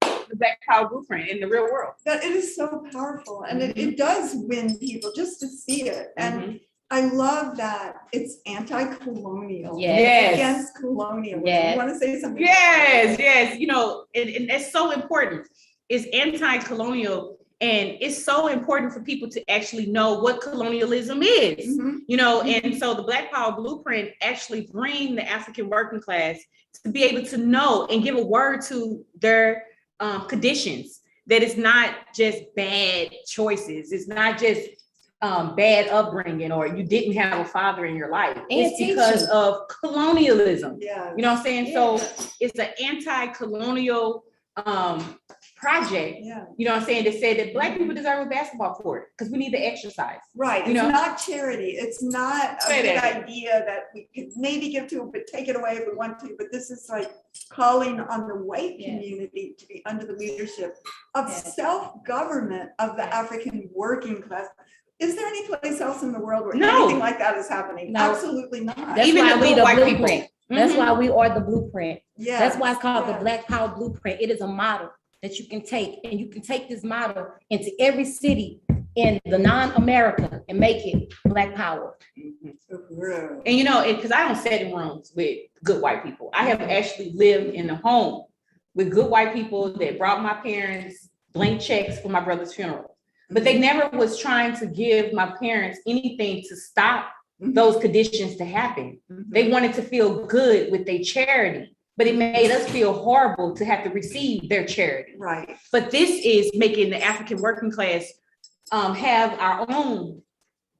the Black Power Blueprint in the real world.
That it is so powerful, and it does win people just to see it. And I love that it's anti-colonial.
Yes.
Against colonialism.
Yes.
You want to say something?
Yes. You know, and that's so important. It's anti-colonial, And it's so important for people to actually know what colonialism is, you know, and so the Black Power Blueprint actually bring the African working class to be able to know and give a word to their conditions, that it's not just bad choices. It's not just bad upbringing or you didn't have a father in your life. It's because of colonialism.
Yeah.
You know what I'm saying? So it's an anti-colonial project, you know what I'm saying, that said that Black people deserve a basketball court because we need the exercise.
Right,
You
it's
know?
not charity. It's not a good idea that we could maybe give to, but take it away if we want to. But this is like calling on the white community to be under the leadership of self-government of the African working class. Is there any place else in the world where anything like that is happening?
No.
Absolutely not.
That's
Even
why
the
we
good
the
white people.
blueprint. That's why we are the blueprint.
Yeah.
That's why it's called the Black Power Blueprint. It is a model that you can take, and you can take this model into every city in the non-America and make it Black Power.
And you know, because I don't sit in rooms with good white people. I have actually lived in a home with good white people that brought my parents blank checks for my brother's funeral. But they never was trying to give my parents anything to stop those conditions to happen. They wanted to feel good with their charity, but it made us feel horrible to have to receive their charity.
Right.
But this is making the African working class have our own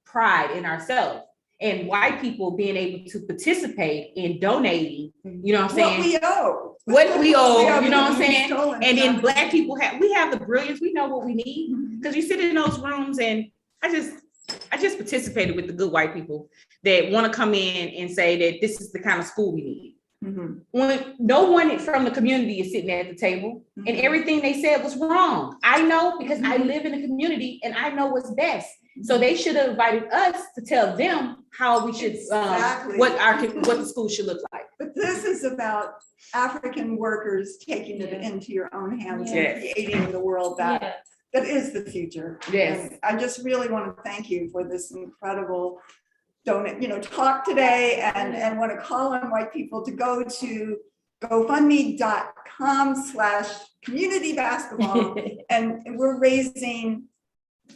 pride in ourselves, and white people being able to participate in donating, you know what I'm saying?
What we owe.
What we owe, you know what I'm
because
saying?
stolen.
And then Black people we have the brilliance, we know what we need. Because you sit in those rooms, and I just participated with the good white people that want to come in and say that this is the kind of school we need. When no one from the community is sitting at the table, and everything they said was wrong. I know because I live in a community and I know what's best. So they should have invited us to tell them how we should, what the school should look like.
But this is about African workers taking it into your own hands and creating the world that is the future.
Yes.
And I just really want to thank you for this incredible talk today, and want to call on white people to go to GoFundMe.com/communitybasketball, and we're raising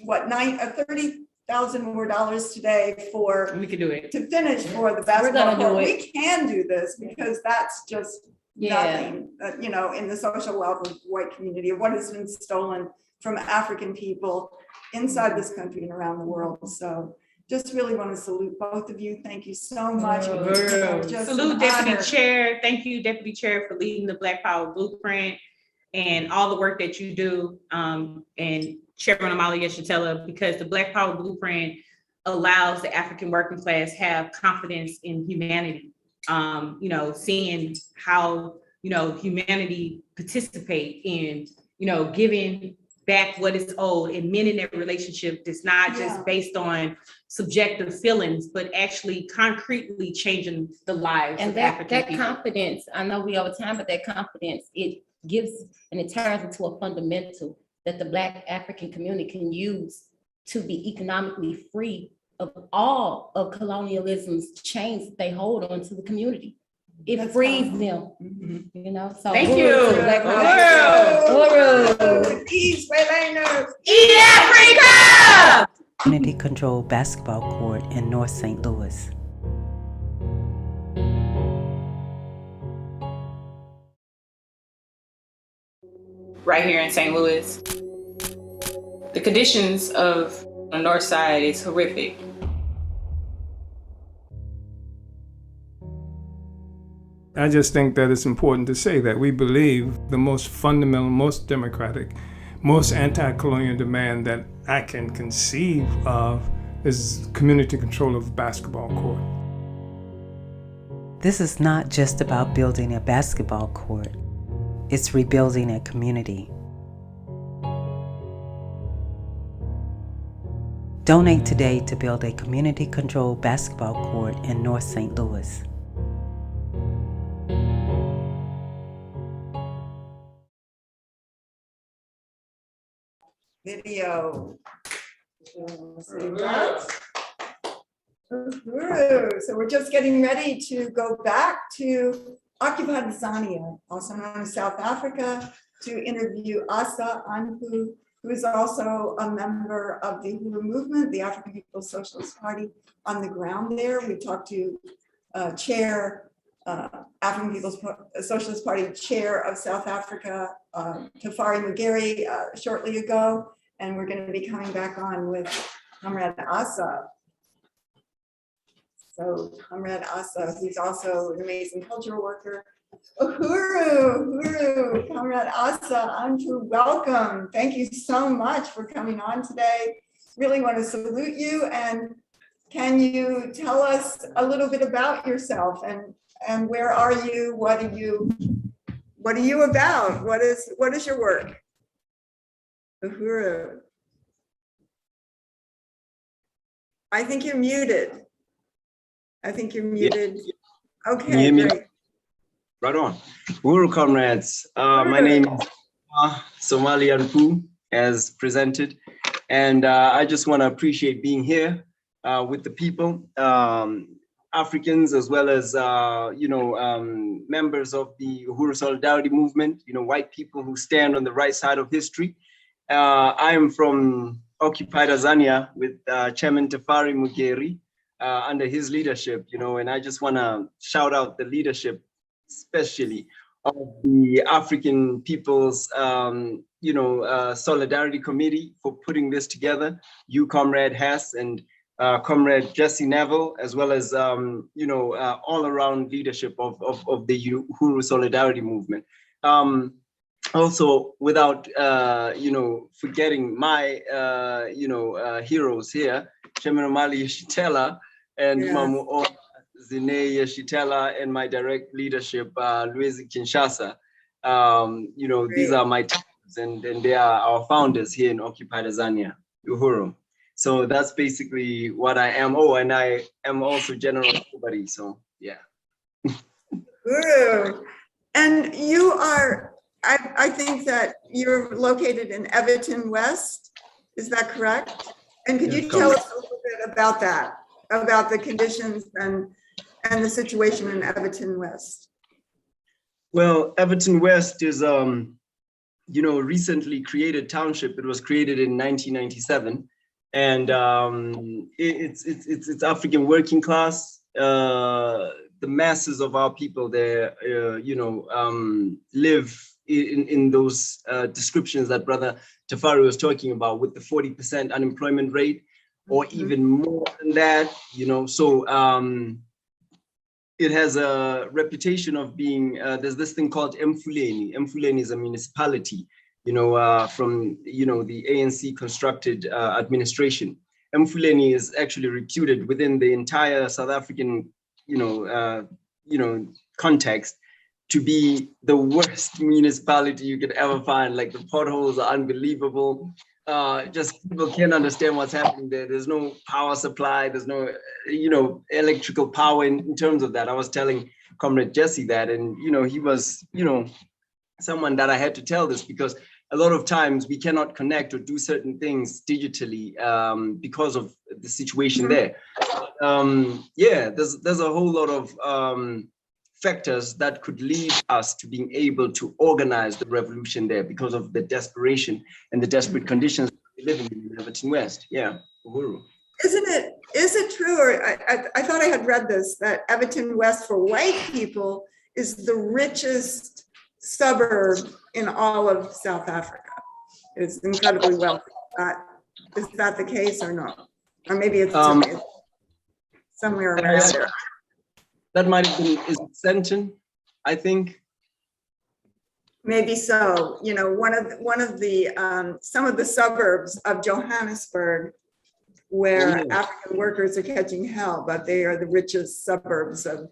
$30,000 more today for
we can do it
to finish for the basketball court. We can do this because that's just nothing, in the social wealth of white community of what has been stolen from African people inside this country and around the world. So just really want to salute both of you. Thank you so much.
Salute Deputy Chair. Thank you, Deputy Chair, for leading the Black Power Blueprint and all the work that you do. And Chairman Amalia Shatella, because the Black Power Blueprint allows the African working class have confidence in humanity. Seeing how, humanity participate in, giving back what is owed and mending that relationship that's not just based on subjective feelings, but actually concretely changing the lives
and
of
that
African people.
Confidence, I know we over time, but that confidence, it gives and it turns into a fundamental that the Black African community can use to be economically free of all of colonialism's chains that they hold on to the community. It frees them, so.
Thank you.
Eat Africa!
Community controlled basketball court in North St. Louis.
Right here in St. Louis, the conditions of the North Side is horrific.
I just think that it's important to say that we believe the most fundamental, most democratic, most anti-colonial demand that I can conceive of is community control of the basketball court.
This is not just about building a basketball court. It's rebuilding a community. Donate today to build a community-controlled basketball court in North St. Louis.
Video. So we're just getting ready to go back to occupied Tanzania, also known as South Africa, to interview Asa Anpu, who is also a member of the Uhuru movement, the African People's Socialist Party on the ground there. We talked to Chair, African People's Socialist Party Chair of South Africa, Tafari Mugeri, shortly ago, and we're going to be coming back on with Comrade Asa. So Comrade Asa, who's also an amazing cultural worker. Uhuru, Comrade Asa, Andrew, welcome. Thank you so much for coming on today. Really want to salute you, and can you tell us a little bit about yourself and where are you? What are you about? What is your work? Uhuru. I think you're muted. I think you're muted. Okay, great.
Right on. Uhuru comrades. My name is Somalian Poo, as presented. And I just want to appreciate being here with the people, Africans, as well as, members of the Uhuru Solidarity Movement, white people who stand on the right side of history. I am from Occupied Tanzania with Chairman Tafari Mugeri under his leadership, and I just want to shout out the leadership, especially of the African People's, Solidarity Committee for putting this together. You, Comrade Hess, and Comrade Jesse Neville, as well as, all around leadership of the Uhuru Solidarity Movement. Also, without, forgetting my, heroes here, Chairman Omali Yeshitela and Mamu Zine Yeshitela, and my direct leadership, Louise Kinshasa. These are my teams, and they are our founders here in Occupy Tanzania, Uhuru. So that's basically what I am. Oh, and I am also General Nobody, so yeah.
Uhuru. And you are, I think that you're located in Everton West, is that correct? And could you tell us a little bit about that, about the conditions and the situation in Everton West?
Well, Everton West is, recently created township. It was created in 1997, and it's African working class. The masses of our people there, live in those descriptions that Brother Tafari was talking about, with the 40% unemployment rate, or even more than that. So it has a reputation of being. There's this thing called Mfuleni. Mfuleni is a municipality, from the ANC constructed administration. Mfuleni is actually reputed within the entire South African, context, to be the worst municipality you could ever find. Like, the potholes are unbelievable. Just people can't understand what's happening there. There's no power supply. There's no, electrical power in terms of that. I was telling Comrade Jesse that, and, he was, someone that I had to tell this, because a lot of times we cannot connect or do certain things digitally because of the situation there. There's a whole lot of factors that could lead us to being able to organize the revolution there, because of the desperation and the desperate conditions we live in Everton West. Yeah, Uhuru.
Is it true, or I thought I had read this, that Everton West for white people is the richest suburb in all of South Africa? It's incredibly wealthy. Is that the case or not? Or maybe it's somewhere around there.
That might have been, is it Senton, I think?
Maybe so. One of the some of the suburbs of Johannesburg, where African workers are catching hell, but they are the richest suburbs of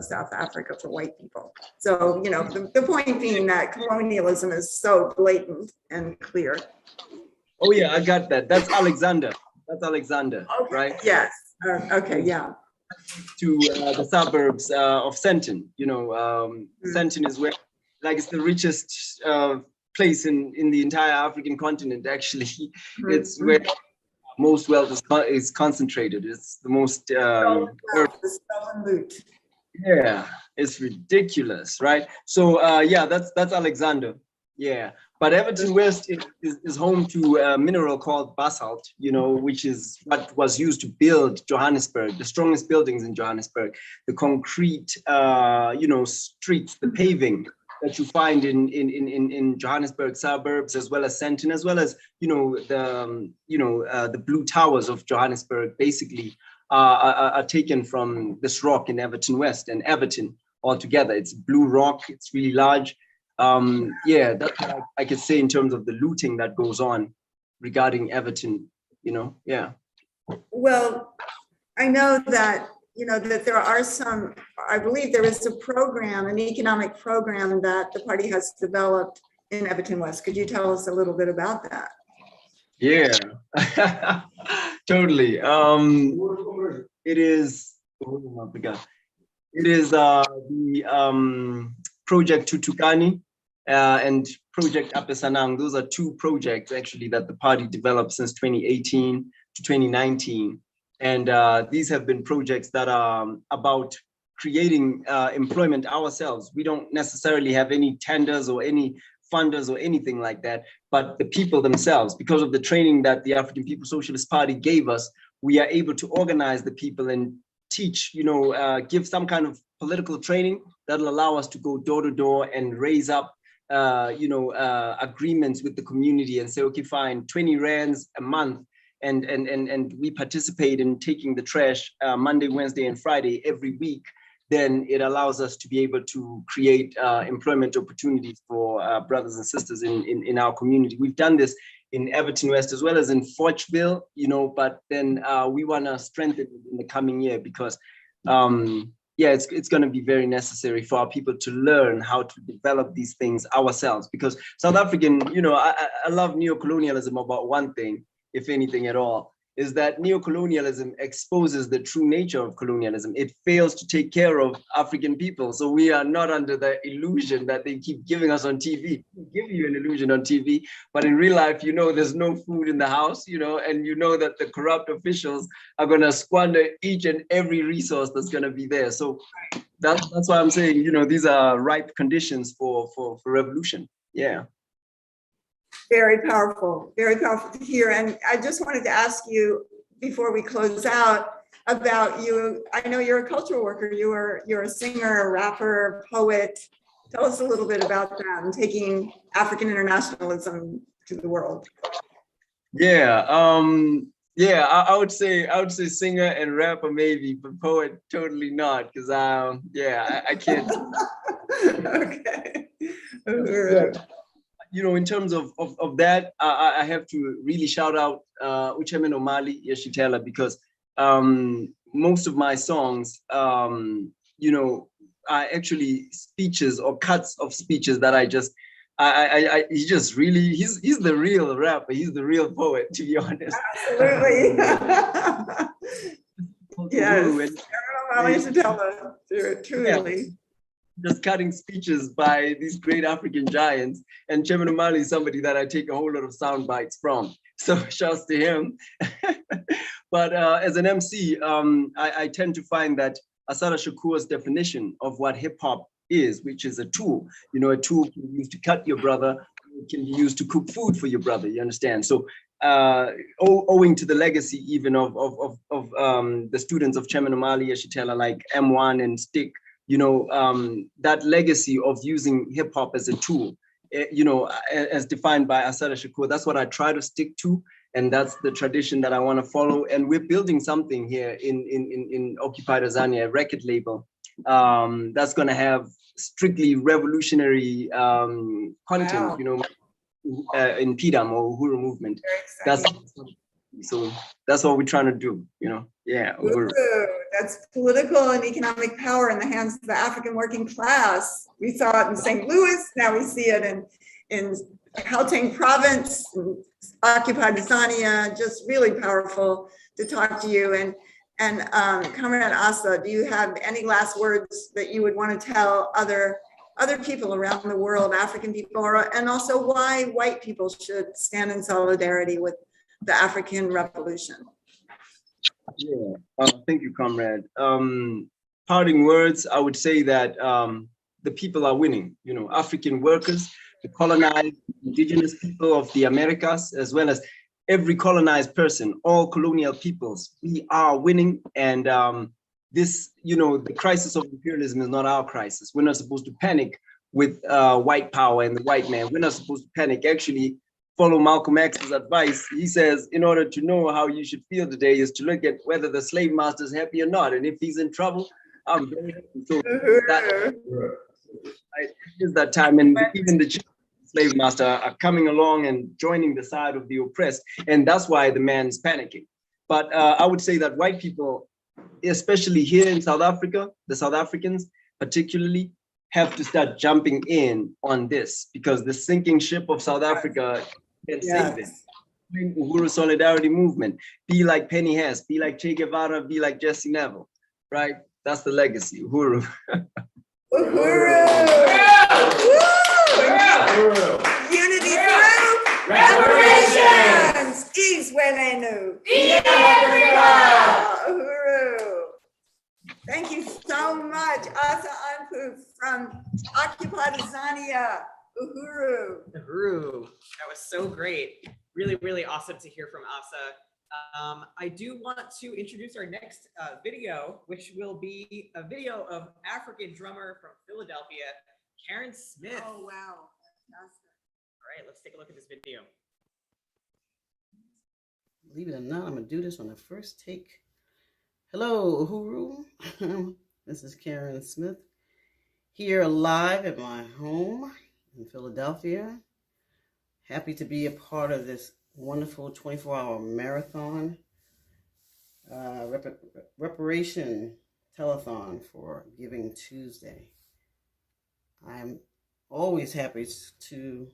South Africa for white people. So, the point being that colonialism is so blatant and clear.
Oh yeah, I got that. That's Alexander. That's Alexander, okay. Right?
Yes. Okay. Yeah.
To the suburbs of Senton. Senton is where, like, it's the richest place in the entire African continent. Actually, it's where most wealth is concentrated. It's the most
loot.
Yeah, it's ridiculous, right? So that's Alexander. Yeah, But Everton West is home to a mineral called basalt, which is what was used to build Johannesburg, the strongest buildings in Johannesburg, the concrete, streets, the paving that you find in Johannesburg suburbs, as well as Sandton, as well as the blue towers of Johannesburg, basically are taken from this rock in Everton West and Everton altogether. It's blue rock. It's really large. That's what I could say in terms of the looting that goes on regarding Everton.
Well, I know that that there are some. I believe there is a program, an economic program that the party has developed in Everton West. Could you tell us a little bit about that?
Yeah, totally. It is. Oh my God! It is the Project Tutukani and Project Apesanang. Those are two projects actually that the party developed since 2018 to 2019. And these have been projects that are about creating employment ourselves. We don't necessarily have any tenders or any funders or anything like that, but the people themselves, because of the training that the African People's Socialist Party gave us, we are able to organize the people and teach, give some kind of political training that'll allow us to go door to door and raise up, agreements with the community and say, okay, fine, 20 rands a month. And we participate in taking the trash Monday, Wednesday, and Friday every week. Then it allows us to be able to create employment opportunities for brothers and sisters in our community. We've done this in Everton West as well as in Forchville, but then we want to strengthen it in the coming year because it's going to be very necessary for our people to learn how to develop these things ourselves. Because South African, I love neocolonialism about one thing, if anything at all, is that neocolonialism exposes the true nature of colonialism. It fails to take care of African people. So we are not under the illusion that they keep giving us on TV. They give you an illusion on TV, but in real life, there's no food in the house, and that the corrupt officials are going to squander each and every resource that's going to be there. So that's why I'm saying, these are ripe conditions for revolution. Yeah.
Very powerful to hear. And I just wanted to ask you before we close out about you. I know you're a cultural worker. You're a singer, a rapper, poet. Tell us a little bit about that and taking African internationalism to the world.
Yeah. I would say singer and rapper maybe, but poet totally not, because I can't.
Okay.
In terms of that, I have to really shout out Uchemeno Mali Yeshitela, because most of my songs, are actually speeches or cuts of speeches that he's the real rapper. He's the real poet, to be honest.
Absolutely. Yes. Mali Yeshitela, truly.
Just cutting speeches by these great African giants. And Chairman O'Malley is somebody that I take a whole lot of sound bites from. So shouts to him. But as an MC, I tend to find that Asada Shakur's definition of what hip hop is, which is a tool. A tool can be used to cut your brother, it can be used to cook food for your brother, you understand? So owing to the legacy even of the students of Chairman O'Malley Yeshitela, like M1 and Stick, that legacy of using hip hop as a tool, as defined by Asada Shakur, that's what I try to stick to. And that's the tradition that I want to follow. And we're building something here in Occupied Azania, a record label, that's going to have strictly revolutionary content, in PDAM or Uhuru movement. So that's what we're trying to do, Yeah.
That's political and economic power in the hands of the African working class. We saw it in St. Louis. Now we see it in Gauteng province, occupied Tanzania. Just really powerful to talk to you. And Comrade Asa, do you have any last words that you would want to tell other people around the world, African people, and also why white people should stand in solidarity with the African Revolution?
Yeah, thank you, comrade. Parting words, I would say that the people are winning. African workers, the colonized indigenous people of the Americas, as well as every colonized person, all colonial peoples. We are winning, and this, the crisis of imperialism is not our crisis. We're not supposed to panic with white power and the white man. We're not supposed to panic. Actually, follow Malcolm X's advice. He says, in order to know how you should feel today is to look at whether the slave master is happy or not. And if he's in trouble, I'm very happy. So is that time, and even the slave master are coming along and joining the side of the oppressed. And that's why the man's panicking. But I would say that white people, especially here in South Africa, the South Africans particularly, have to start jumping in on this, because the sinking ship of South Africa can save it. Uhuru Solidarity Movement, be like Penny Hess, be like Che Guevara, be like Jesse Neville, right? That's the legacy, Uhuru.
Unity through reparations. Izwelenu. Uhuru. Thank you so much, Asa Anpu from Occupy Tanzania. Uhuru.
Uhuru. That was so great. Really, really awesome to hear from Asa. I do want to introduce our next video, which will be a video of African drummer from Philadelphia, Karen Smith.
Oh, wow.
All right, let's take a look at this video.
Believe it or not, I'm gonna do this on the first take. Hello, Uhuru. This is Karen Smith here live at my home in Philadelphia. Happy to be a part of this wonderful 24-hour marathon reparation telethon for Giving Tuesday. I'm always happy to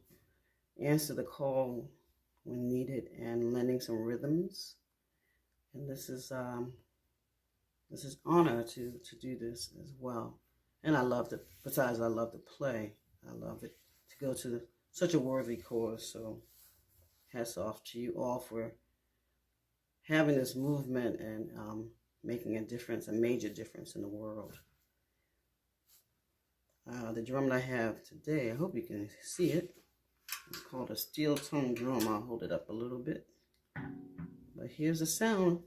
answer the call when needed and lending some rhythms. And this is honor to do this as well. And I love it. Besides, I love to play. I love it to go to such a worthy cause. So hats off to you all for having this movement and making a difference, a major difference in the world. The drum that I have today, I hope you can see it. It's called a steel tongue drum. I'll hold it up a little bit. But here's the sound.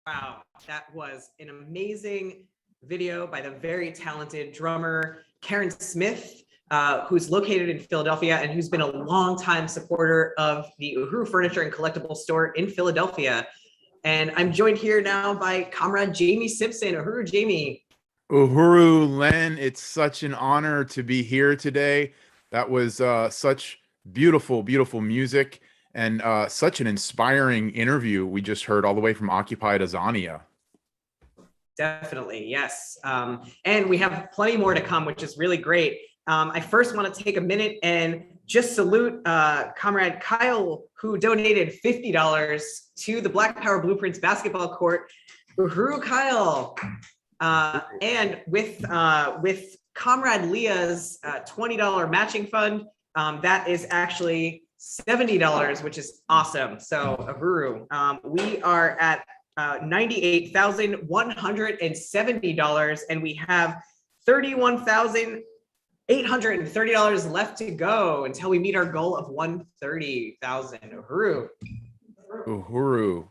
Wow, that was an amazing video by the very talented drummer Karen Smith, who's located in Philadelphia and who's been a longtime supporter of the Uhuru Furniture and Collectible Store in Philadelphia. And I'm joined here now by Comrade Jamie Simpson. Uhuru, Jamie.
Uhuru, Len, it's such an honor to be here today. That was such beautiful, beautiful music and such an inspiring interview we just heard all the way from occupied Azania.
Definitely, yes. And we have plenty more to come, which is really great. I first want to take a minute and just salute Comrade Kyle, who donated $50 to the Black Power Blueprints basketball court. Uhuru, Kyle. And with Comrade Leah's $20 matching fund, that is actually $70, which is awesome. So Uhuru, we are at $98,170, and we have $31,830 left to go until we meet our goal of $130,000. Uhuru.
Uhuru.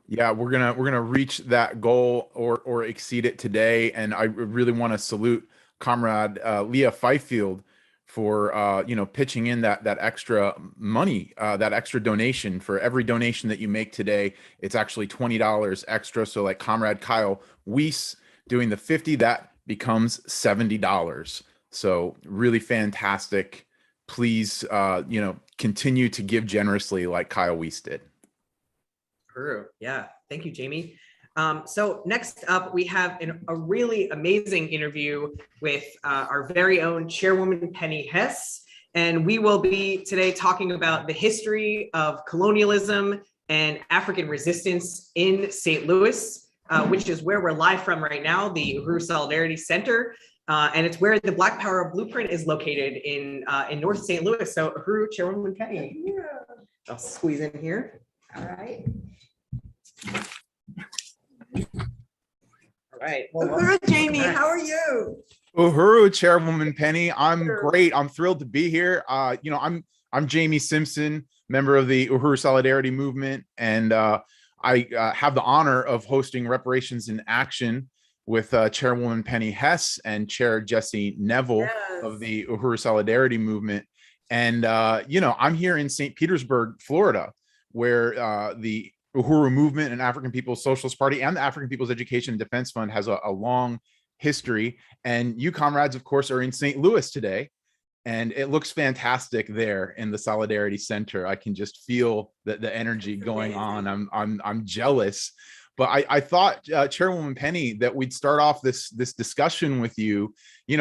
Yeah, we're gonna reach that goal or exceed it today, and I really want to salute Comrade Leah Fifield for pitching in that extra money, that extra donation. For every donation that you make today, it's actually $20 extra. So like Comrade Kyle Weiss doing the 50, that becomes $70. So really fantastic. Please, continue to give generously like Kyle Weiss did.
True. Yeah. Thank you, Jamie. So next up, we have a really amazing interview with our very own Chairwoman Penny Hess. And we will be today talking about the history of colonialism and African resistance in St. Louis, which is where we're live from right now, the Uhuru Solidarity Center. And it's where the Black Power Blueprint is located in North St. Louis. So Uhuru, Chairwoman Penny. Yeah. I'll squeeze in here.
All right.
All right.
Uhuru, Jamie, how are you?
Uhuru, Chairwoman Penny. I'm great. I'm thrilled to be here. I'm Jamie Simpson, member of the Uhuru Solidarity Movement, and I have the honor of hosting Reparations in Action with Chairwoman Penny Hess and Chair Jesse Neville of the Uhuru Solidarity Movement. And I'm here in St. Petersburg, Florida, where the Uhuru Movement and African People's Socialist Party and the African People's Education and Defense Fund has a long history. And you comrades, of course, are in St. Louis today, and it looks fantastic there in the Solidarity Center. I can just feel the energy going on. I'm jealous. But I thought, Chairwoman Penny, that we'd start off this discussion with you,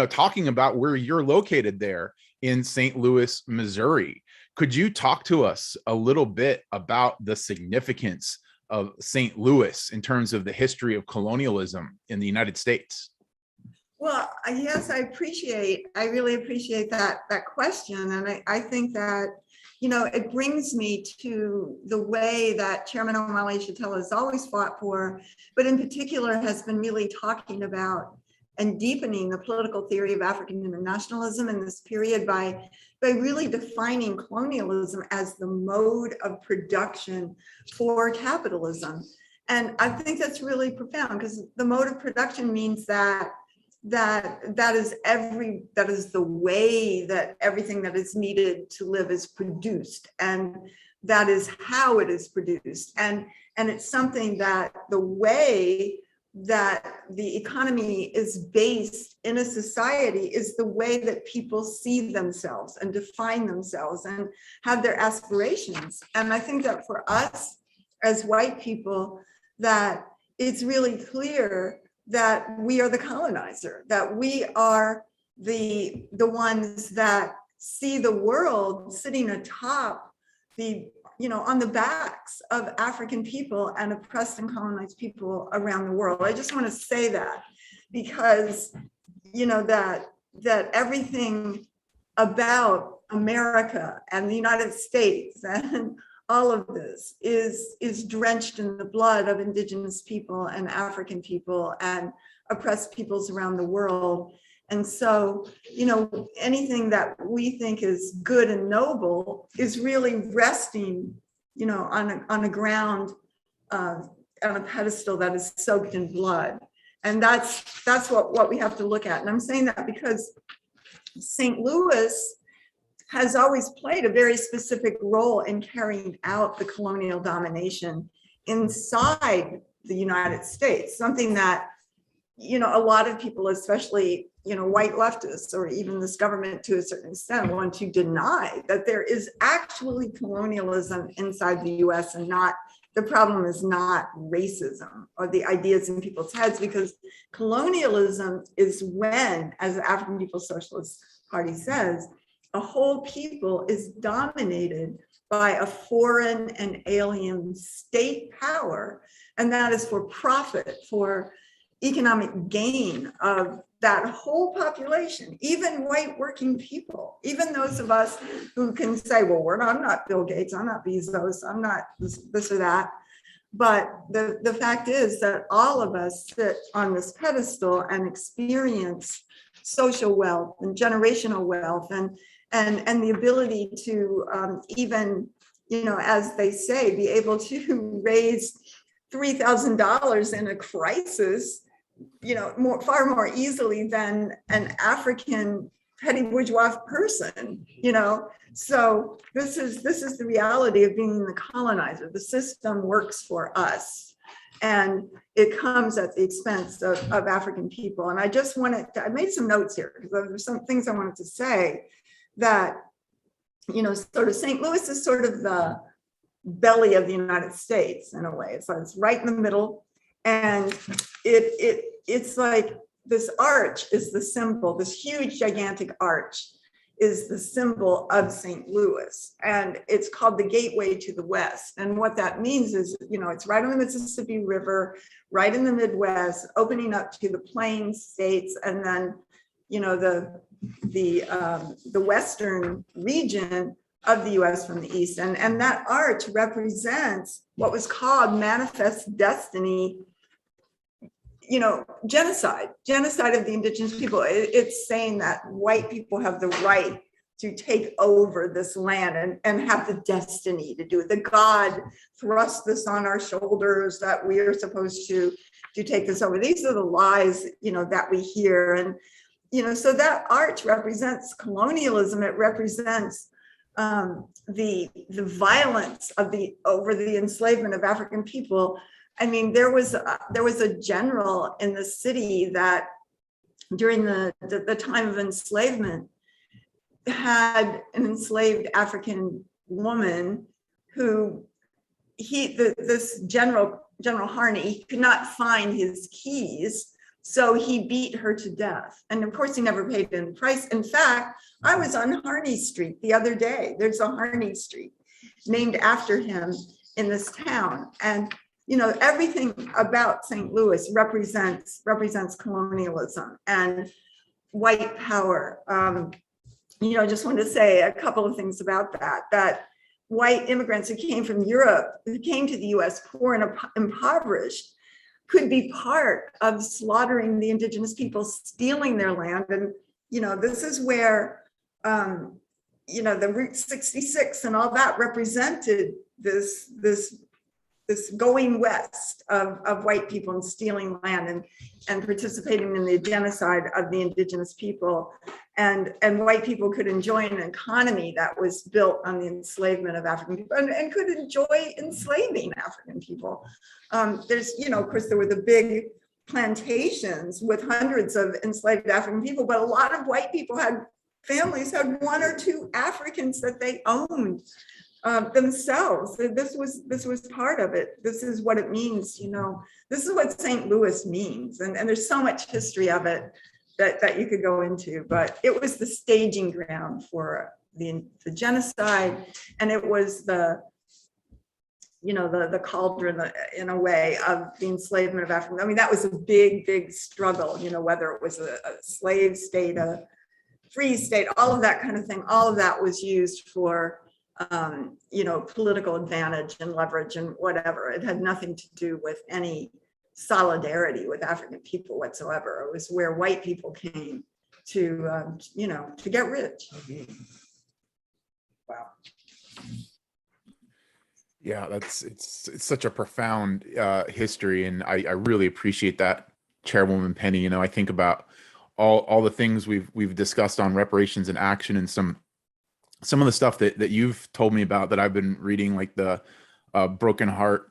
talking about where you're located there in St. Louis, Missouri. Could you talk to us a little bit about the significance of St. Louis in terms of the history of colonialism in the United States?
Well, yes, I really appreciate that question. And I think that, it brings me to the way that Chairman Omali Yeshitela has always fought for, but in particular has been really talking about and deepening the political theory of African internationalism in this period by really defining colonialism as the mode of production for capitalism. And I think that's really profound, because the mode of production means that is the way that everything that is needed to live is produced, and that is how it is produced. And it's something that the way that the economy is based in a society is the way that people see themselves and define themselves and have their aspirations. And I think that for us as white people, that it's really clear that we are the colonizer, that we are the ones that see the world sitting atop on the backs of African people and oppressed and colonized people around the world. I just want to say that, because that everything about America and the United States and all of this is drenched in the blood of indigenous people and African people and oppressed peoples around the world. And so, anything that we think is good and noble is really resting, on a ground on a pedestal that is soaked in blood. And that's what we have to look at. And I'm saying that because St. Louis has always played a very specific role in carrying out the colonial domination inside the United States, something that, you know, a lot of people, especially, you know, white leftists or even this government to a certain extent, want to deny that there is actually colonialism inside the US, and not, the problem is not racism or the ideas in people's heads, because colonialism is when, as the African People's Socialist Party says, a whole people is dominated by a foreign and alien state power, and that is for profit, for economic gain of that whole population, even white working people, even those of us who can say, well, I'm not Bill Gates, I'm not Bezos, I'm not this or that. But the fact is that all of us sit on this pedestal and experience social wealth and generational wealth and the ability to even, you know, as they say, be able to raise $3,000 in a crisis, you know, far more easily than an African petty bourgeois person, you know. So this is the reality of being the colonizer. The system works for us, and it comes at the expense of African people. And I just wanted to, I made some notes here because there's some things I wanted to say that, you know, sort of St. Louis is sort of the belly of the United States in a way. So it's right in the middle, and it's like this arch is the symbol, this huge gigantic arch is the symbol of St. Louis, and it's called the gateway to the West. And what that means is, you know, it's right on the Mississippi River, right in the Midwest, opening up to the Plains states, and then, you know, the western region of the US from the east. And that arch represents what was called manifest destiny, you know, genocide of the indigenous people. It's saying that white people have the right to take over this land and have the destiny to do it. The God thrust this on our shoulders that we are supposed to take this over. These are the lies, you know, that we hear. And, you know, so that arch represents colonialism. It represents the violence of over the enslavement of African people. I mean, there was a general in the city that during the time of enslavement had an enslaved African woman who this General Harney could not find his keys, so he beat her to death. And of course, he never paid any price. In fact, I was on Harney Street the other day. There's a Harney Street named after him in this town. And you know, everything about St. Louis represents colonialism and white power. You know, I just wanted to say a couple of things about that white immigrants who came from Europe, who came to the US poor and impoverished, could be part of slaughtering the indigenous people, stealing their land. And, you know, this is where, you know, the Route 66 and all that represented this going west of white people and stealing land and participating in the genocide of the indigenous people. And white people could enjoy an economy that was built on the enslavement of African people and could enjoy enslaving African people. There's, you know, of course, there were the big plantations with hundreds of enslaved African people, but a lot of white people families had one or two Africans that they owned themselves. This was part of it. This is what it means, you know. This is what St. Louis means, and there's so much history of it that you could go into. But it was the staging ground for the genocide, and it was the cauldron in a way of the enslavement of African. I mean, that was a big struggle. You know, whether it was a slave state, a free state, all of that kind of thing. All of that was used for you know, political advantage and leverage and whatever. It had nothing to do with any solidarity with African people whatsoever. It was where white people came to, you know, to get rich.
Wow.
Yeah, it's such a profound history, and I really appreciate that, Chairwoman Penny. You know, I think about all the things we've discussed on reparations in action, and some of the stuff that you've told me about that I've been reading, like the Broken Heart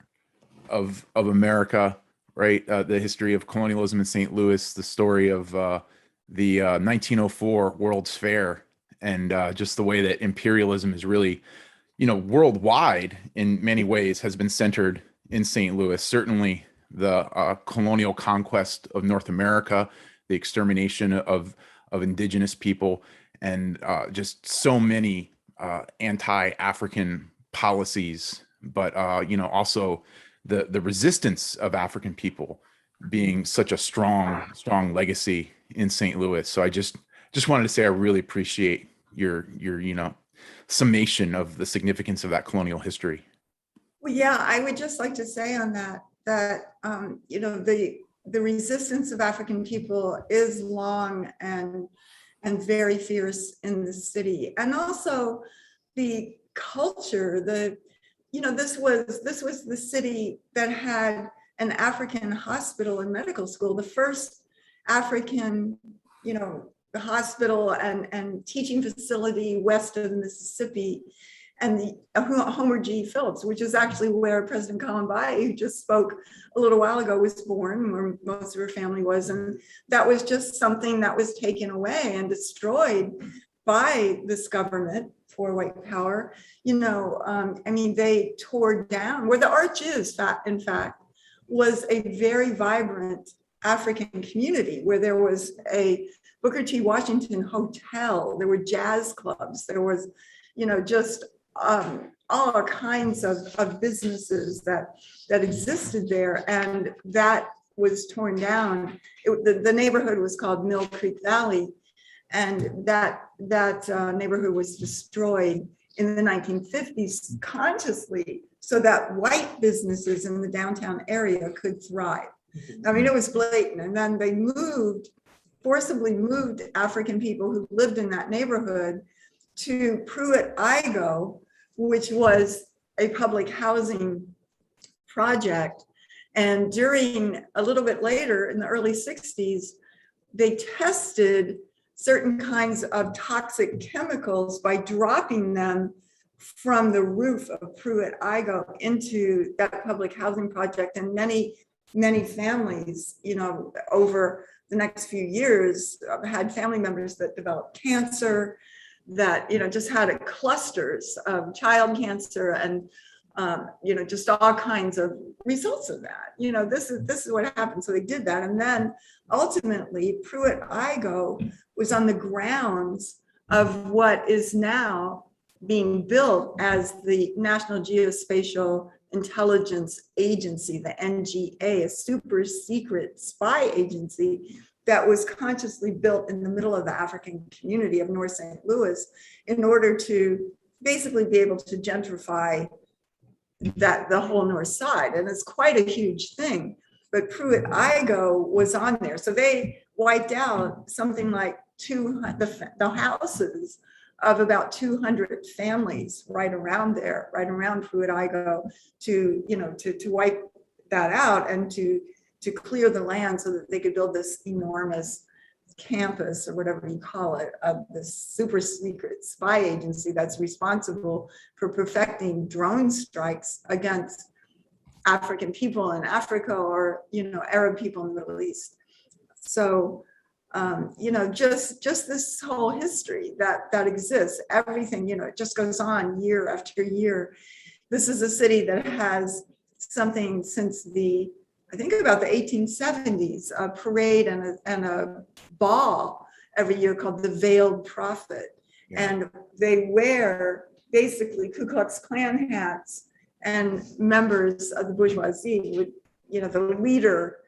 of America, right? The history of colonialism in St. Louis, the story of the 1904 World's Fair, and just the way that imperialism is really, worldwide in many ways has been centered in St. Louis. Certainly the colonial conquest of North America, the extermination of indigenous people, and just so many anti-African policies, but also the resistance of African people being such a strong legacy in St. Louis. So I just wanted to say I really appreciate your summation of the significance of that colonial history.
Well, yeah, I would just like to say on that the resistance of African people is long and very fierce in the city, and also the culture. This was the city that had an African hospital and medical school, the first African, hospital and teaching facility west of the Mississippi. And the Homer G. Phillips, which is actually where President Kalambay, who just spoke a little while ago, was born, where most of her family was. And that was just something that was taken away and destroyed by this government for white power. They tore down where the arch is, in fact, was a very vibrant African community where there was a Booker T. Washington hotel, there were jazz clubs, there was, just all kinds of businesses that existed there, and that was torn down. The neighborhood was called Mill Creek Valley, and that neighborhood was destroyed in the 1950s consciously so that white businesses in the downtown area could thrive. I mean, it was blatant. And then they forcibly moved African people who lived in that neighborhood to Pruitt-Igoe, which was a public housing project. And a little bit later, in the early 60s, they tested certain kinds of toxic chemicals by dropping them from the roof of Pruitt-Igoe into that public housing project. And many families, over the next few years had family members that developed cancer, that, just had clusters of child cancer and, just all kinds of results of that. This is what happened. So they did that. And then ultimately Pruitt-Igoe was on the grounds of what is now being built as the National Geospatial Intelligence Agency, the NGA, a super secret spy agency that was consciously built in the middle of the African community of North St. Louis in order to basically be able to gentrify the whole north side. And it's quite a huge thing, but Pruitt-Igoe was on there. So they wiped out something like the houses of about 200 families right around Pruitt-Igoe to wipe that out and to clear the land so that they could build this enormous campus, or whatever you call it, of this super secret spy agency that's responsible for perfecting drone strikes against African people in Africa or, Arab people in the Middle East. So, just this whole history that exists, everything, it just goes on year after year. This is a city that has something since I think about the 1870s, a parade and a ball every year called the Veiled Prophet. Yeah. And they wear basically Ku Klux Klan hats, and members of the bourgeoisie the leader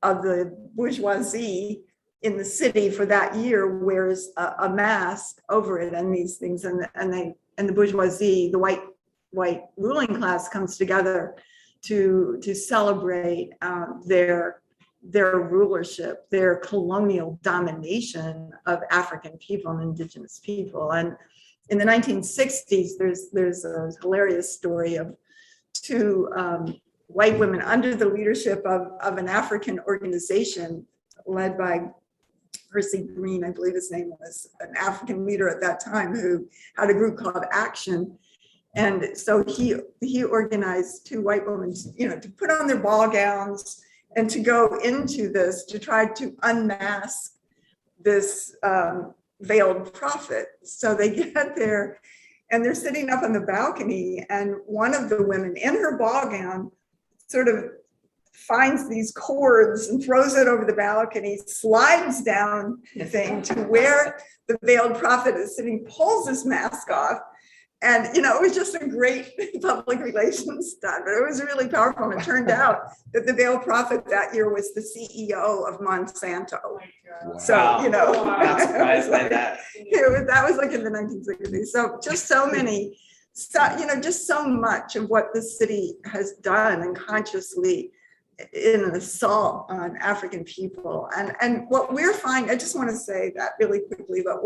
of the bourgeoisie in the city for that year wears a mask over it and these things, and the bourgeoisie, the white ruling class, comes together to celebrate their rulership, their colonial domination of African people and indigenous people. And in the 1960s, there's a hilarious story of two white women under the leadership of an African organization led by Percy Green, I believe his name was, an African leader at that time who had a group called Action. And so he organized two white women, to put on their ball gowns and to go into this to try to unmask this veiled prophet. So they get there and they're sitting up on the balcony, and one of the women in her ball gown sort of finds these cords and throws it over the balcony, slides down the thing to where the veiled prophet is sitting, pulls his mask off. And, it was just a great public relations stunt, but it was really powerful. And it turned out that the veiled prophet that year was the CEO of Monsanto.
Wow.
So,
I'm not surprised by that.
That was like in the 1960s. So just so many, just so much of what the city has done and consciously in an assault on African people. And what we're finding, I just want to say that really quickly, but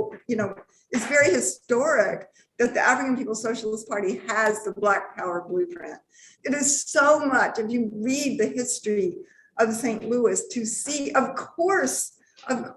it's very historic that the African People's Socialist Party has the Black Power blueprint. It is so much, if you read the history of St. Louis, to see, of course, the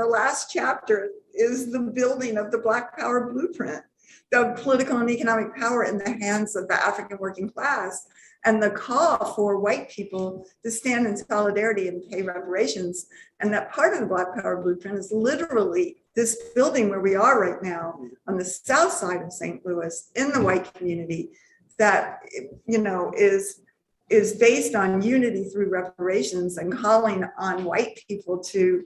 last chapter is the building of the Black Power blueprint, the political and economic power in the hands of the African working class, and the call for white people to stand in solidarity and pay reparations. And that part of the Black Power blueprint is literally this building where we are right now on the south side of St. Louis in the white community that, is based on unity through reparations and calling on white people to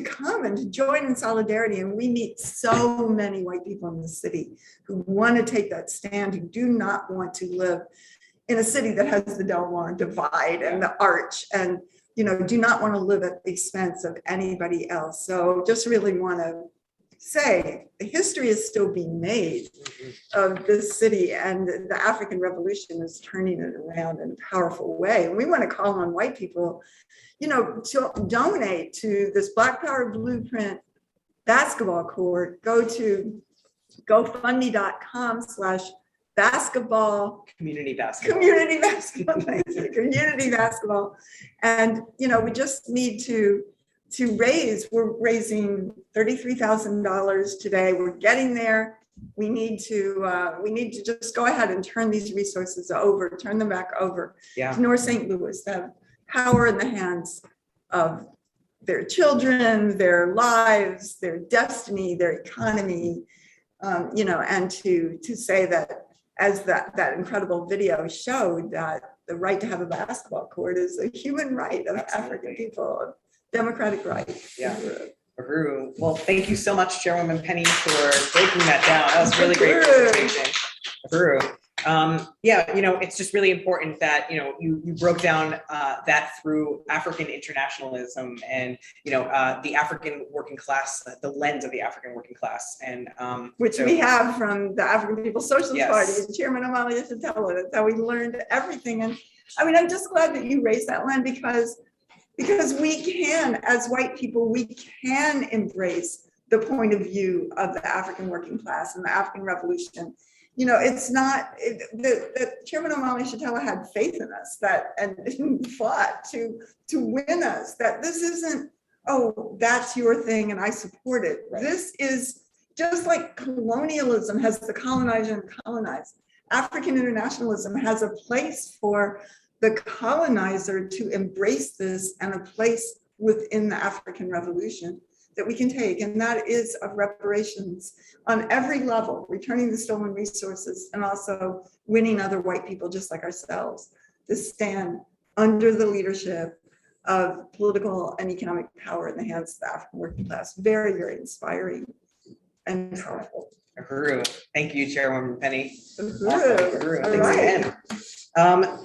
come and to join in solidarity. And we meet so many white people in the city who want to take that stand, who do not want to live in a city that has the Delmar divide and the arch, and do not want to live at the expense of anybody else. So just really want to say the history is still being made of this city, and the African Revolution is turning it around in a powerful way. And we want to call on white people, to donate to this Black Power Blueprint basketball court. Go to GoFundMe.com/basketball.
Community basketball.
Thank you. Community basketball. And, we just need to we're raising $33,000 today. We're getting there. We need to just go ahead and turn these resources over, turn them back over to North St. Louis, to have power in the hands of their children, their lives, their destiny, their economy, and to say that, as that incredible video showed, that the right to have a basketball court is a human right of African people, a democratic right.
Yeah. Well, thank you so much, Chairwoman Penny, for breaking that down. That was really great presentation. It's just really important that you broke down that through African internationalism and the African working class, the lens of the African working class, and
which we have from the African People's Socialist Party and Chairman Amalia Shatella. That's how we learned everything. And I mean, I'm just glad that you raised that one, because we can, as white people, we can embrace the point of view of the African working class and the African Revolution. It's not that Chairman Amalia Shatella had faith in us and fought to win us, that this isn't, oh, that's your thing and I support it. Right. This is just like colonialism has the colonizer and colonized. African internationalism has a place for the colonizer to embrace this, and a place within the African Revolution that we can take, and that is of reparations on every level, returning the stolen resources, and also winning other white people just like ourselves to stand under the leadership of political and economic power in the hands of the African working class. Very, very inspiring and powerful.
Thank you, Chairwoman Penny.
Uhuru.
Thanks again.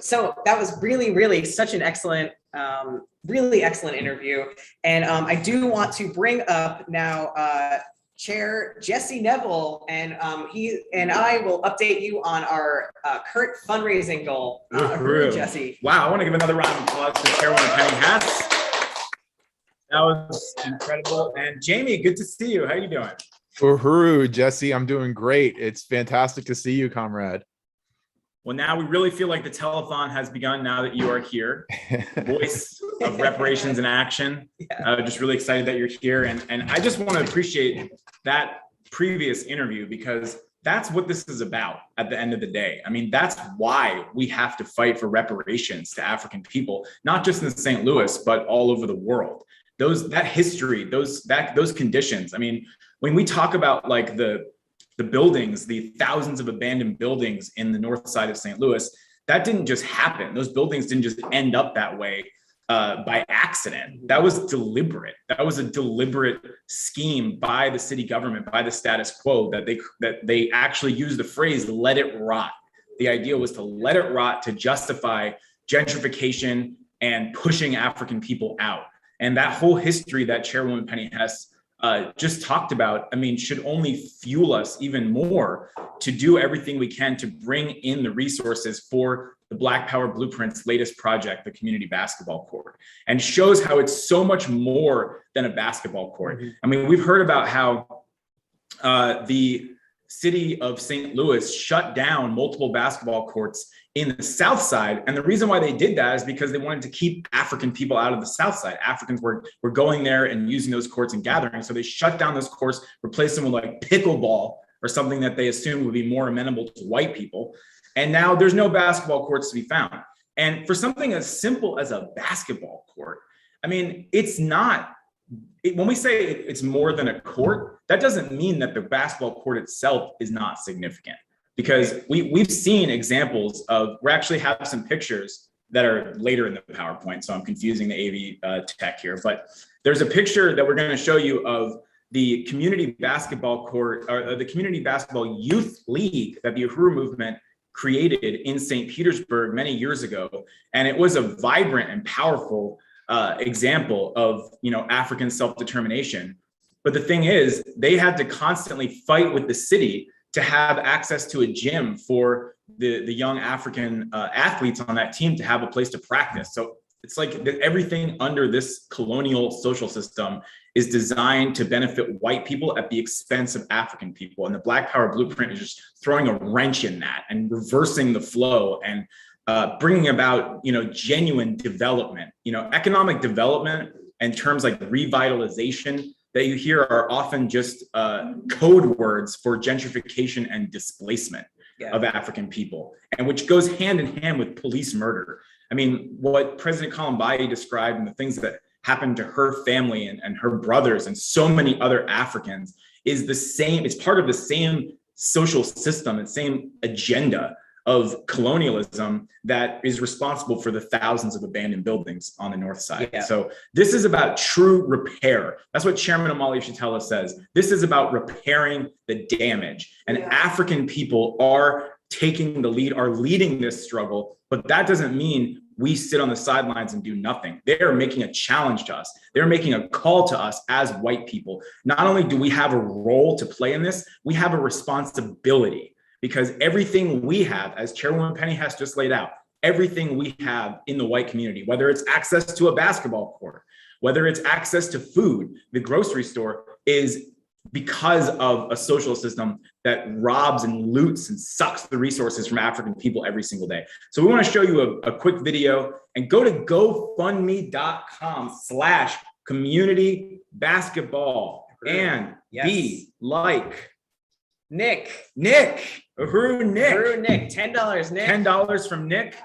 So that was really such an excellent, really excellent interview. And I do want to bring up now Chair Jesse Neville, and he and I will update you on our current fundraising goal. Jesse.
Wow, I want to give another round of applause to Chairwoman Penny Hess. That was incredible. And Jamie, good to see you. How are you doing?
Uhuru, Jesse, I'm doing great. It's fantastic to see you, comrade.
Well, now we really feel like the telethon has begun now that you are here. Voice of reparations in action. Just really excited that you're here. And I just want to appreciate that previous interview because that's what this is about at the end of the day. I mean, that's why we have to fight for reparations to African people, not just in St. Louis, but all over the world. That history, those conditions. I mean, when we talk about like the buildings, the thousands of abandoned buildings in the north side of St. Louis, that didn't just happen. Those buildings didn't just end up that way by accident. That was deliberate. That was a deliberate scheme by the city government, by the status quo, that they actually used the phrase "let it rot." The idea was to let it rot to justify gentrification and pushing African people out. And that whole history that Chairwoman Penny Hess just talked about, I mean, should only fuel us even more to do everything we can to bring in the resources for the Black Power Blueprint's latest project, the community basketball court, and shows how it's so much more than a basketball court. I mean, we've heard about how the city of St. Louis shut down multiple basketball courts in the South Side. And the reason why they did that is because they wanted to keep African people out of the South Side. Africans were going there and using those courts and gathering. So they shut down those courts, replaced them with like pickleball or something that they assumed would be more amenable to white people. And now there's no basketball courts to be found. And for something as simple as a basketball court, I mean, it's not, when we say it's more than a court, that doesn't mean that the basketball court itself is not significant. Because we've seen examples of, we actually have some pictures that are later in the PowerPoint, so I'm confusing the AV tech here, but there's a picture that we're going to show you of the community basketball court, or the community basketball youth league that the Uhuru movement created in St. Petersburg many years ago. And it was a vibrant and powerful example of, African self-determination. But the thing is, they had to constantly fight with the city to have access to a gym for the young African athletes on that team to have a place to practice. So it's like everything under this colonial social system is designed to benefit white people at the expense of African people. And the Black Power Blueprint is just throwing a wrench in that and reversing the flow and bringing about, genuine development, economic development and terms like revitalization that you hear are often just code words for gentrification and displacement of African people, and which goes hand in hand with police murder. I mean, what President Columbayi described and the things that happened to her family and her brothers and so many other Africans is the same, it's part of the same social system and same agenda of colonialism that is responsible for the thousands of abandoned buildings on the north side. So this is about true repair. That's what Chairman Omali Yeshitela says. This is about repairing the damage. And African people are taking the lead, are leading this struggle, but that doesn't mean we sit on the sidelines and do nothing. They are making a challenge to us. They're making a call to us as white people. Not only do we have a role to play in this, we have a responsibility. Because everything we have, as Chairwoman Penny Hess just laid out, everything we have in the white community, whether it's access to a basketball court, whether it's access to food, the grocery store, is because of a social system that robs and loots and sucks the resources from African people every single day. So we want to show you a quick video, and go to gofundme.com/community basketball and be like
Nick,
Uhuru Nick,
$10, Nick.
$10 from Nick.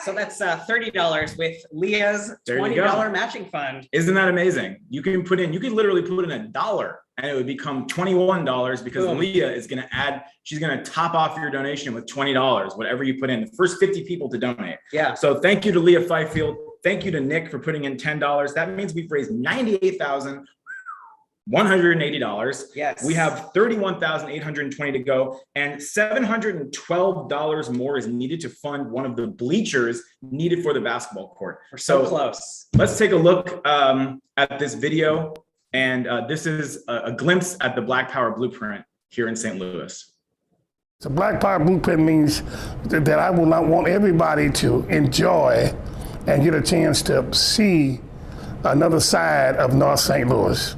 So that's $30 with Leah's $20 matching fund.
Isn't that amazing? You can literally put in $1 and it would become $21 because Leah is going to add, she's going to top off your donation with $20, whatever you put in, the first 50 people to donate.
Yeah.
So thank you to Leah Fifield. Thank you to Nick for putting in $10. That means we've raised $98,180.
Yes.
We have $31,820 to go, and $712 more is needed to fund one of the bleachers needed for the basketball court.
We're so close.
Let's take a look at this video, and this is a glimpse at the Black Power Blueprint here in St. Louis.
The Black Power Blueprint means that I will not want everybody to enjoy and get a chance to see another side of North St. Louis.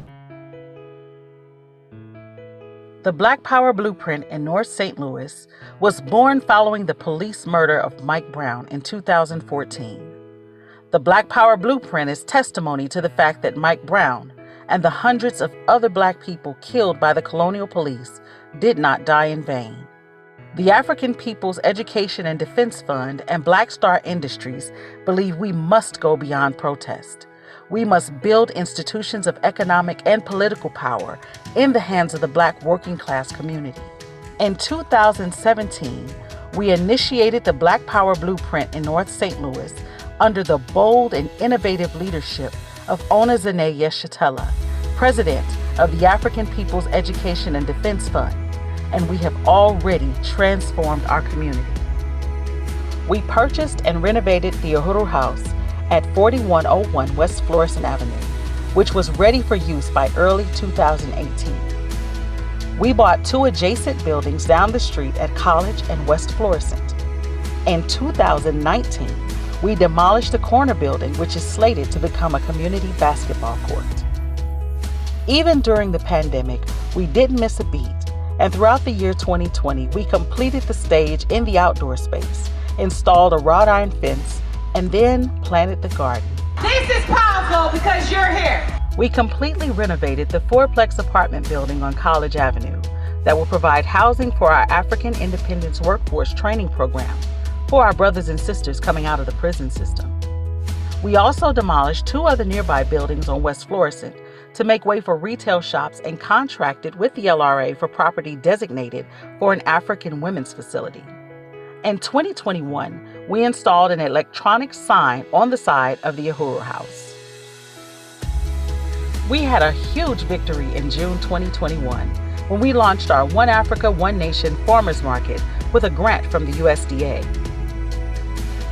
The Black Power Blueprint in North St. Louis was born following the police murder of Mike Brown in 2014. The Black Power Blueprint is testimony to the fact that Mike Brown and the hundreds of other Black people killed by the colonial police did not die in vain. The African People's Education and Defense Fund and Black Star Industries believe we must go beyond protest. We must build institutions of economic and political power in the hands of the Black working class community. In 2017, we initiated the Black Power Blueprint in North St. Louis under the bold and innovative leadership of Onezene Yeshitela, President of the African People's Education and Defense Fund, and we have already transformed our community. We purchased and renovated the Uhuru House at 4101 West Florissant Avenue, which was ready for use by early 2018. We bought 2 adjacent buildings down the street at College and West Florissant. In 2019, we demolished the corner building, which is slated to become a community basketball court. Even during the pandemic, we didn't miss a beat, and throughout the year 2020, we completed the stage in the outdoor space, installed a wrought iron fence, and then planted the garden.
This is powerful because you're here.
We completely renovated the 4-plex apartment building on College Avenue that will provide housing for our African Independence Workforce Training Program for our brothers and sisters coming out of the prison system. We also demolished 2 other nearby buildings on West Florissant to make way for retail shops and contracted with the LRA for property designated for an African women's facility. In 2021, we installed an electronic sign on the side of the Uhuru House. We had a huge victory in June 2021 when we launched our One Africa, One Nation Farmers Market with a grant from the USDA.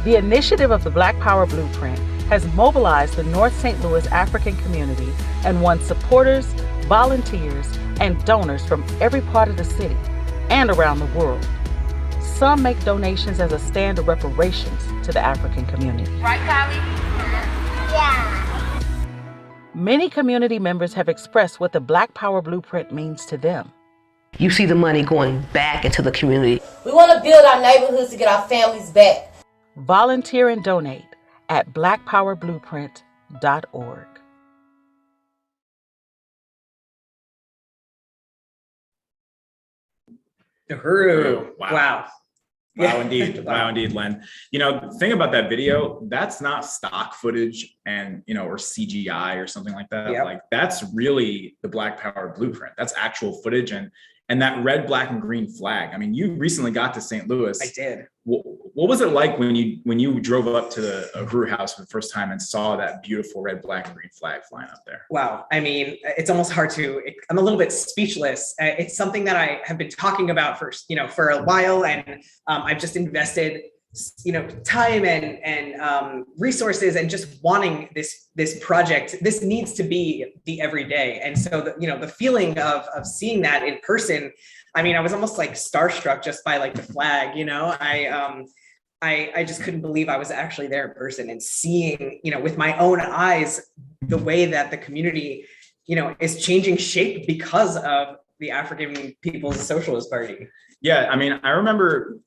The initiative of the Black Power Blueprint has mobilized the North St. Louis African community and won supporters, volunteers, and donors from every part of the city and around the world. Some make donations as a stand of reparations to the African community.
Right, Kylie? Yeah.
Many community members have expressed what the Black Power Blueprint means to them.
You see the money going back into the community.
We want to build our neighborhoods to get our families back.
Volunteer and donate at blackpowerblueprint.org.
Uhuru. Wow.
Wow, indeed. Wow, indeed, Len. You know, the thing about that video, that's not stock footage and, you know, or CGI or something like that.
Yep.
Like, that's really the Black Power Blueprint. That's actual footage. And that red, black, and green flag. I mean, you recently got to St. Louis.
I did.
What was it like when you drove up to the Uhuru House for the first time and saw that beautiful red, black, and green flag flying up there?
Wow. I mean, it's almost hard to, I'm a little bit speechless. It's something that I have been talking about for a while. And I've just invested, time and resources and just wanting this project. This needs to be the everyday. And so, the feeling of seeing that in person, I mean, I was almost like starstruck just by like the flag, I just couldn't believe I was actually there in person and seeing, with my own eyes, the way that the community, is changing shape because of the African People's Socialist Party.
Yeah, I mean, I remember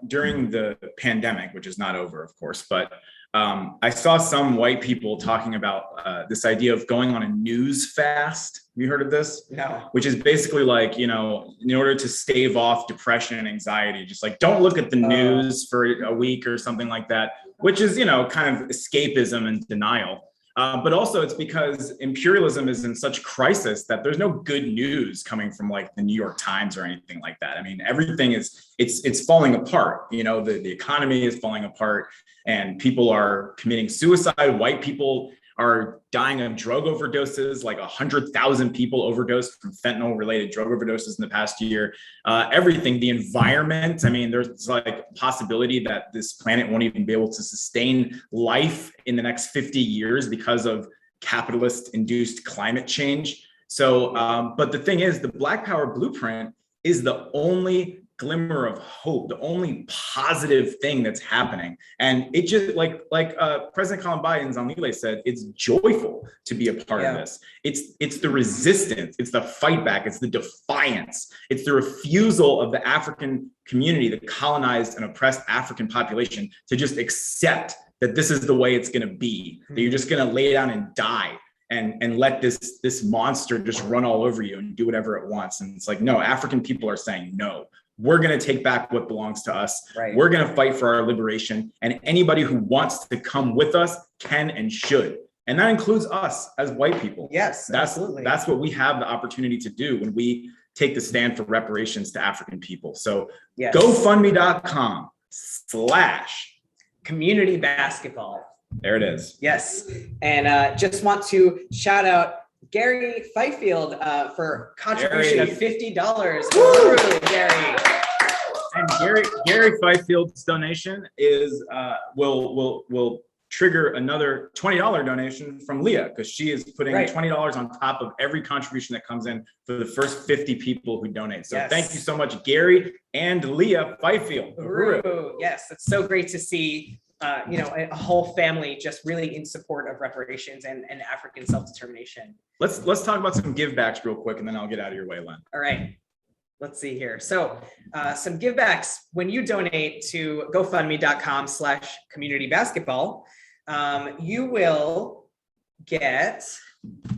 during the pandemic, which is not over, of course, but I saw some white people talking about this idea of going on a news fast. Have you heard of this?
No.
Which is basically like, in order to stave off depression and anxiety, just like don't look at the news for a week or something like that, which is, kind of escapism and denial. But also it's because imperialism is in such crisis that there's no good news coming from like the New York Times or anything like that. I mean, everything it's falling apart. The economy is falling apart and people are committing suicide. White people are dying of drug overdoses, like 100,000 people overdosed from fentanyl related drug overdoses in the past year. Everything, the environment, I mean, there's like a possibility that this planet won't even be able to sustain life in the next 50 years because of capitalist induced climate change. So, but the thing is, the Black Power Blueprint is the only glimmer of hope, the only positive thing that's happening. And it just like President Colin Biden's Anile said, it's joyful to be a part of this. It's the resistance, it's the fight back, it's the defiance, it's the refusal of the African community, the colonized and oppressed African population, to just accept that this is the way it's going to be, that you're just going to lay down and die and let this monster just run all over you and do whatever it wants. And it's like, no, African people are saying, no, we're going to take back what belongs to us.
Right.
We're going to fight for our liberation. And anybody who wants to come with us can and should. And that includes us as white people.
Yes, absolutely.
That's what we have the opportunity to do when we take the stand for reparations to African people. So
Yes.
GoFundMe.com/community
basketball.
There it is.
Yes. And just want to shout out Gary Fifield for contribution of $50. Woo! Gary.
And Gary Fifield's donation is will trigger another $20 donation from Leah, because she is putting $20 on top of every contribution that comes in for the first 50 people who donate. So thank you so much, Gary and Leah Fifield.
Ooh, yes, it's so great to see a whole family just really in support of reparations and African self-determination.
Let's talk about some givebacks real quick, and then I'll get out of your way, Len.
All right. Let's see here. So some givebacks, when you donate to GoFundMe.com/community basketball, you will get,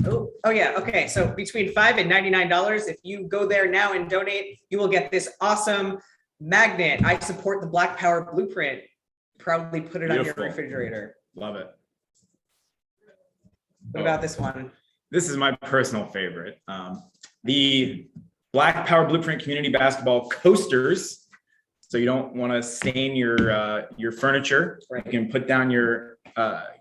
oh yeah, okay. So between $5 and $99, if you go there now and donate, you will get this awesome magnet. I support the Black Power Blueprint. Probably put it
Beautiful.
on your refrigerator.
Love it.
What about this one?
This is my personal favorite. The Black Power Blueprint Community Basketball coasters. So you don't want to stain your furniture.
Right.
You can put down your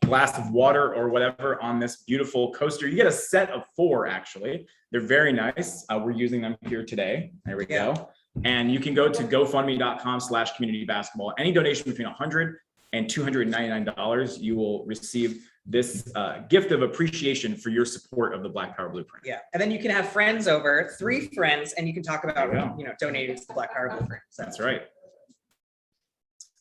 glass of water or whatever on this beautiful coaster. You get a set of 4, actually. They're very nice. We're using them here today. There we go. And you can go to GoFundMe.com/community basketball. Any donation between $100 and $299, you will receive this gift of appreciation for your support of the Black Power Blueprint.
Yeah, and then you can have friends over, 3 friends, and you can talk about donating to the Black Power Blueprint. So.
That's right.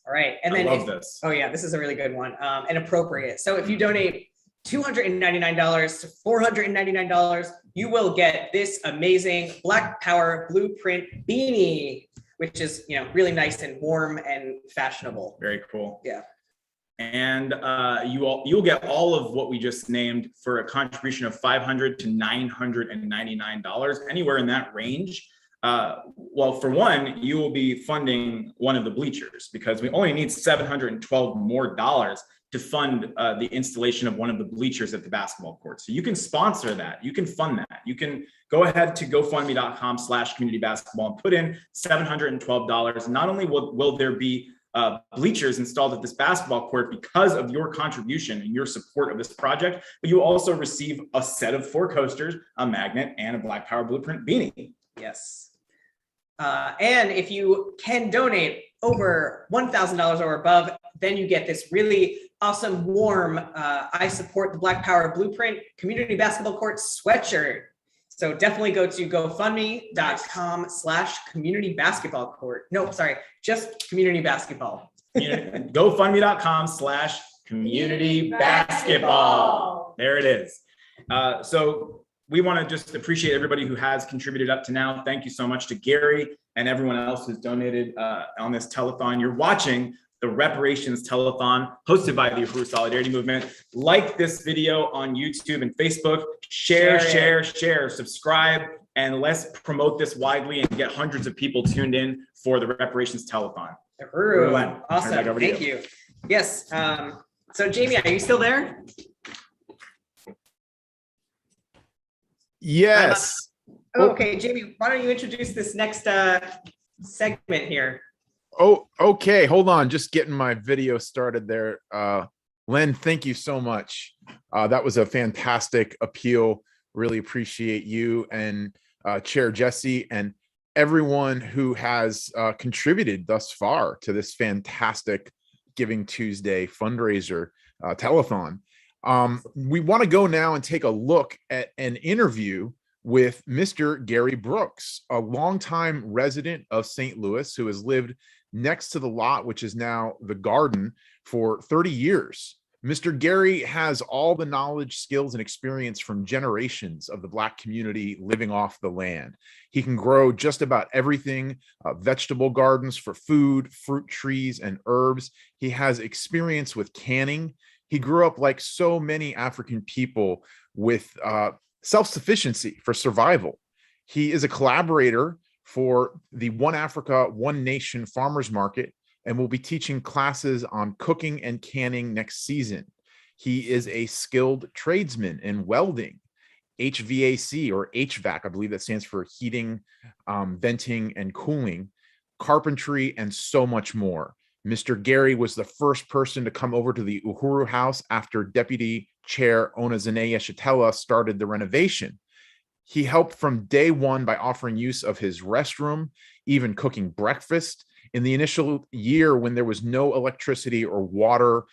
All right, and
I
then
love this.
Oh yeah, this is a really good one and appropriate. So if you donate $299 to $499, you will get this amazing Black Power Blueprint beanie, which is really nice and warm and fashionable.
Very cool.
Yeah.
And you'll get all of what we just named for a contribution of $500 to $999, anywhere in that range. Well, for one, you will be funding one of the bleachers, because we only need $712 more to fund the installation of one of the bleachers at the basketball court. So you can sponsor that. You can fund that. You can go ahead to GoFundMe.com/community basketball and put in $712. Not only will there be bleachers installed at this basketball court because of your contribution and your support of this project, but you also receive a set of 4 coasters, a magnet, and a Black Power Blueprint beanie.
Yes. And if you can donate over $1,000 or above, then you get this really awesome, warm, I support the Black Power Blueprint community basketball court sweatshirt. So definitely go to GoFundMe.com/community basketball court. No, sorry, just community basketball.
GoFundMe.com/community basketball. There it is. So we want to just appreciate everybody who has contributed up to now. Thank you so much to Gary and everyone else who's donated on this telethon. You're watching the Reparations Telethon hosted by the Uhuru Solidarity Movement. Like this video on YouTube and Facebook, share, subscribe, and let's promote this widely and get hundreds of people tuned in for the Reparations Telethon.
Uhuru. Awesome, thank you. Yes, so Jamie, are you still there?
Yes.
Okay, Jamie, why don't you introduce this next segment here?
Oh, okay. Hold on. Just getting my video started there. Len, thank you so much. That was a fantastic appeal. Really appreciate you and Chair Jesse and everyone who has contributed thus far to this fantastic Giving Tuesday fundraiser telethon. We want to go now and take a look at an interview with Mr. Gary Brooks, a longtime resident of St. Louis who has lived next to the lot, which is now the garden, for 30 years. Mr. Gary has all the knowledge, skills, and experience from generations of the Black community living off the land. He can grow just about everything, vegetable gardens for food, fruit trees, and herbs. He has experience with canning. He grew up like so many African people with self-sufficiency for survival. He is a collaborator for the One Africa, One Nation Farmers Market, and will be teaching classes on cooking and canning next season. He is a skilled tradesman in welding, HVAC or HVAC, I believe that stands for heating, venting, and cooling, carpentry, and so much more. Mr. Gary was the first person to come over to the Uhuru House after Deputy Chair Onazene Yeshitela started the renovation. He helped from day one by offering use of his restroom, even cooking breakfast. In the initial year when there was no electricity or water,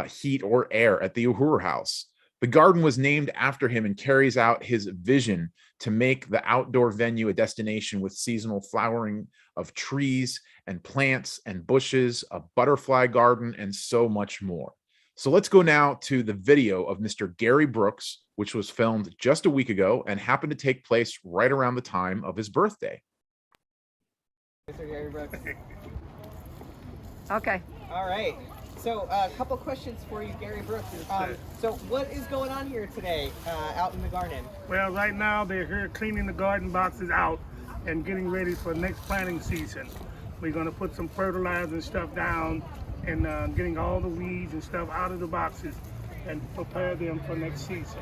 heat, or air at the Uhuru House. The garden was named after him and carries out his vision to make the outdoor venue a destination with seasonal flowering of trees and plants and bushes, a butterfly garden, and so much more. So let's go now to the video of Mr. Gary Brooks, which was filmed just a week ago and happened to take place right around the time of his birthday.
Mr. Gary Brooks.
Okay.
All right. So a couple questions for you, Gary Brooks. So what is going on here today out in the garden?
Well, right now they're here cleaning the garden boxes out and getting ready for next planting season. We're going to put some fertilizer and stuff down and getting all the weeds and stuff out of the boxes and prepare them for next season.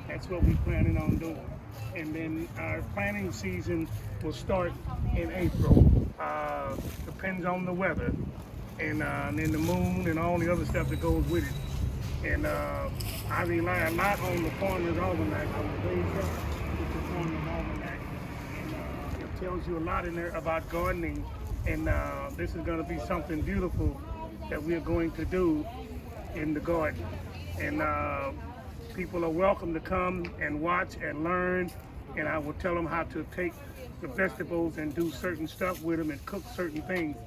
That's what we're planning on doing. And then our planting season will start in April. Depends on the weather and then the moon and all the other stuff that goes with it. And I rely a lot on the Farmer's Almanac, on the Blaze Up with the Farmer's Almanac. And it tells you a lot in there about gardening. And this is going to be something beautiful that we're going to do in the garden. And people are welcome to come and watch and learn. And I will tell them how to take the vegetables and do certain stuff with them and cook certain things.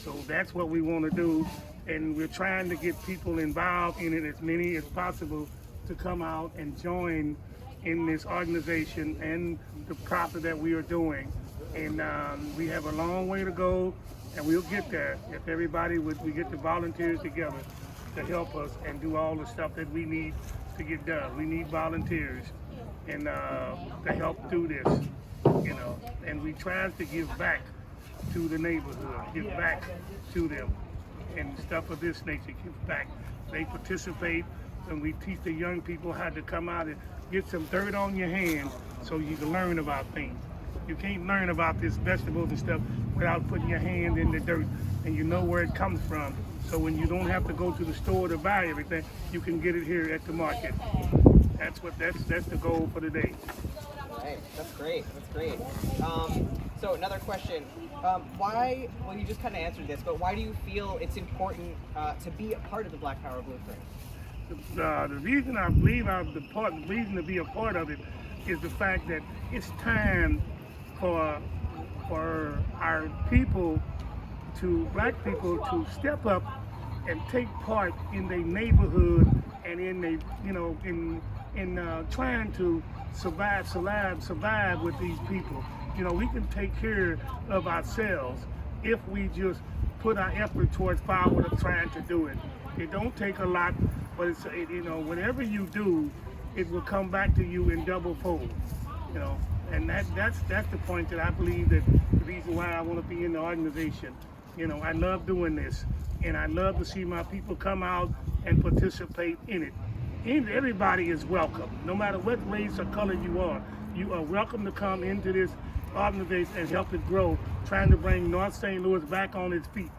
So that's what we want to do. And we're trying to get people involved in it, as many as possible, to come out and join in this organization and the profit that we are doing. And we have a long way to go, and we'll get there if everybody we get the volunteers together to help us and do all the stuff that we need to get done. We need volunteers and to help do this, you know. And we try to give back to the neighborhood, give back to them, and stuff of this nature, give back. They participate, and we teach the young people how to come out and get some dirt on your hands so you can learn about things. You can't learn about this vegetables and stuff without putting your hand in the dirt and you know where it comes from. So when you don't have to go to the store to buy everything, you can get it here at the market. That's the goal for the day.
Right, that's great. That's great. So another question: why? Well, you just kind of answered this, but why do you feel it's important to be a part of the Black Power Blueprint?
The reason I believe the reason to be a part of it is the fact that it's time for our people, Black people, to step up and take part in their neighborhood and in they, in trying to survive with these people. You know, we can take care of ourselves if we just put our effort towards forward of trying to do it. It don't take a lot, but it's, whatever you do, it will come back to you in double fold. You know, and that's the point that I believe that the reason why I want to be in the organization. You know, I love doing this, and I love to see my people come out and participate in it. And everybody is welcome, no matter what race or color you are. You are welcome to come into this organization and help it grow, trying to bring North St. Louis back on its feet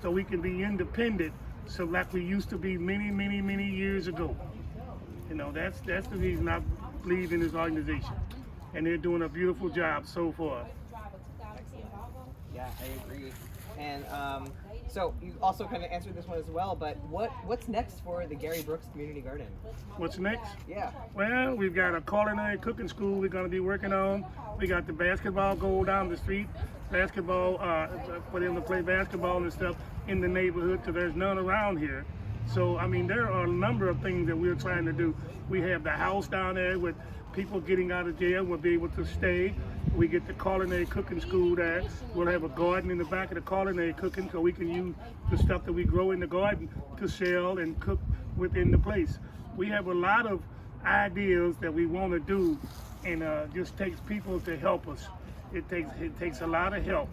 so we can be independent, so like we used to be many years ago. You know, that's the reason I believe in this organization, and they're doing a beautiful job so far.
Yeah, I agree. And So you also kind of answered this one as well, but what's next for the Gary Brooks Community Garden?
What's next?
Yeah.
Well, we've got a culinary cooking school we're going to be working on. We got the basketball goal down the street, basketball, for them to play basketball and stuff in the neighborhood because there's none around here. So, I mean, there are a number of things that we're trying to do. We have the house down there with people getting out of jail will be able to stay. We get the culinary cooking school there. We'll have a garden in the back of the culinary cooking so we can use the stuff that we grow in the garden to sell and cook within the place. We have a lot of ideas that we want to do, and just takes people to help us. It takes a lot of help,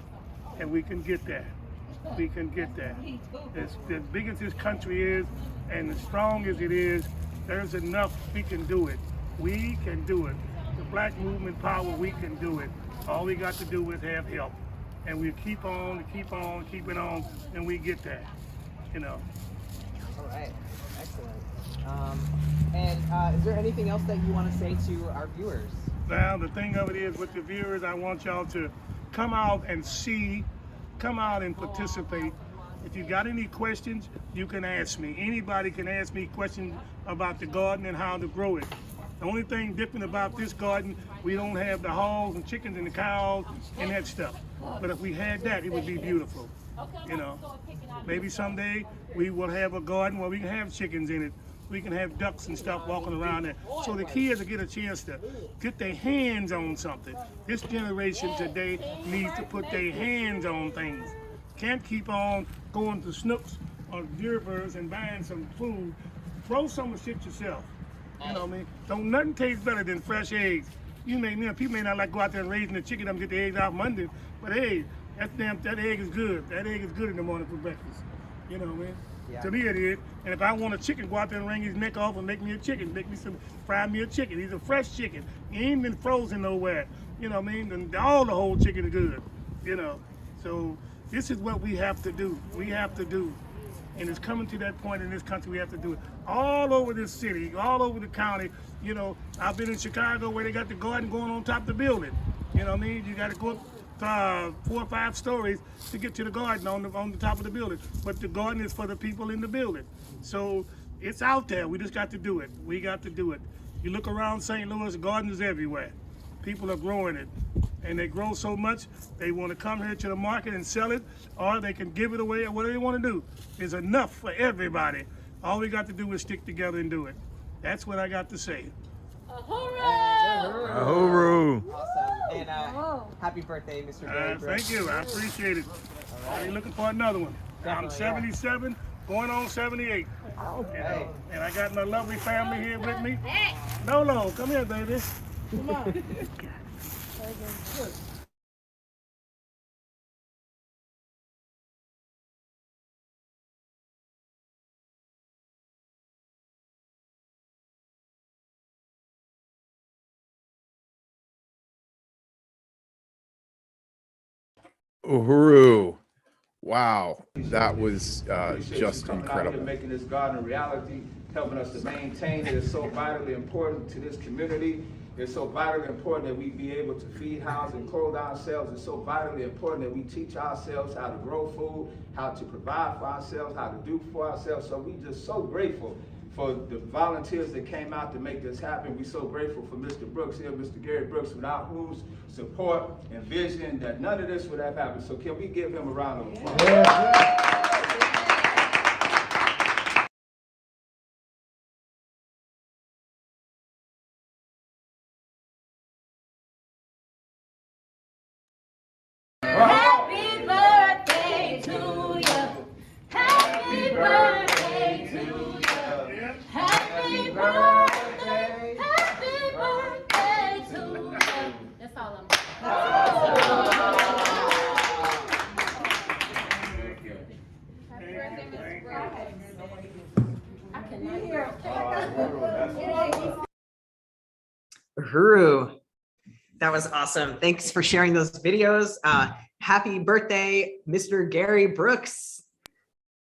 and we can get there. We can get there. As big as this country is, and as strong as it is, there's enough. We can do it. We can do it. The Black movement power, we can do it. All we got to do is have help. And we keep on, keep it on, and we get there, you know.
All right, excellent. And is there anything else that you want to say to our viewers?
Well, the thing of it is with the viewers, I want y'all to come out and see, come out and participate. If you got any questions, you can ask me. Anybody can ask me questions about the garden and how to grow it. The only thing different about this garden, we don't have the hogs and chickens and the cows and that stuff. But if we had that, it would be beautiful. You know, maybe someday we will have a garden where we can have chickens in it. We can have ducks and stuff walking around there. So the kids will get a chance to get their hands on something. This generation today needs to put their hands on things. Can't keep on going to Snooks or Deerbirds and buying some food. Throw some of the shit yourself. You know what I mean? Don't nothing taste better than fresh eggs. People may not like go out there and raising the chicken up and get the eggs out Monday, but hey, that egg is good. That egg is good in the morning for breakfast. You know what I mean? Yeah. To me it is. And if I want a chicken, go out there and wring his neck off and make me a chicken. Fry me a chicken. He's a fresh chicken. He ain't been frozen nowhere. You know what I mean? And all the whole chicken is good. You know. So this is what we have to do. We have to do. And it's coming to that point in this country, we have to do it. All over this city, all over the county. You know, I've been in Chicago where they got the garden going on top of the building. You know what I mean? You got to go up 4 or 5 stories to get to the garden on the top of the building. But the garden is for the people in the building. So it's out there. We just got to do it. We got to do it. You look around St. Louis, gardens everywhere. People are growing it. And they grow so much, they want to come here to the market and sell it, or they can give it away, or whatever they want to do. There's enough for everybody. All we got to do is stick together and do it. That's what I got to say.
Ahuru!
Awesome. And happy birthday, Mr. Gary Brooks.
Thank you. I appreciate it. I'll be looking for another one. I'm 77, going on 78.
Okay.
You know, and I got my lovely family here with me. Nolo, come here, baby. Come on.
Uhuru. Wow, that was just incredible.
Making this garden a reality, helping us to maintain it is so vitally important to this community. It's so vitally important that we be able to feed, house, and clothe ourselves. It's so vitally important that we teach ourselves how to grow food, how to provide for ourselves, how to do for ourselves. So we're just so grateful for the volunteers that came out to make this happen. We're so grateful for Mr. Brooks here, Mr. Gary Brooks, without whose support and vision that none of this would have happened. So can we give him a round of applause? Yeah.
Happy birthday to you. Happy birthday to you. Happy birthday. Happy birthday to you. That's all I'm
Uhuru. That was awesome. Thanks for sharing those videos. Happy birthday, Mr. Gary Brooks.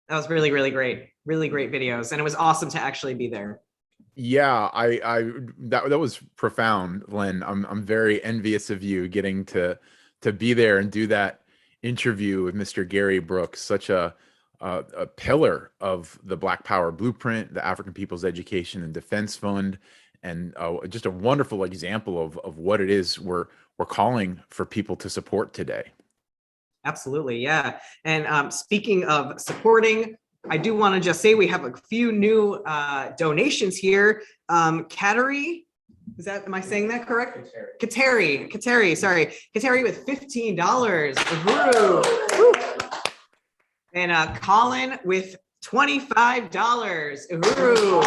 That was really, really great. Really great videos. And it was awesome to actually be there.
Yeah, that was profound, Lynn. I'm very envious of you getting to be there and do that interview with Mr. Gary Brooks, such a a pillar of the Black Power Blueprint, the African People's Education and Defense Fund, and just a wonderful example of what it is we're calling for people to support today.
Absolutely, yeah. And speaking of supporting, I do want to just say we have a few new donations here. Kateri, am I saying that correct? Kateri, sorry. Kateri with $15. Uhuru. And Colin with $25. Uhuru.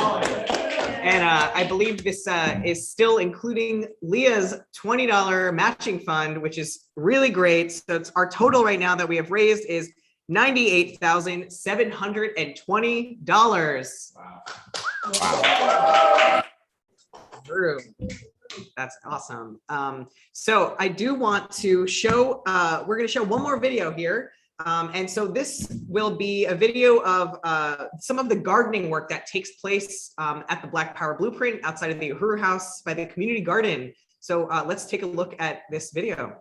And I believe this is still including Leah's $20 matching fund, which is really great. So it's our total right now that we have raised is $98,720. Wow. True. That's awesome. So I do want to show, we're going to show one more video here. And so this will be a video of some of the gardening work that takes place at the Black Power Blueprint outside of the Uhuru House by the community garden. So let's take a look at this video.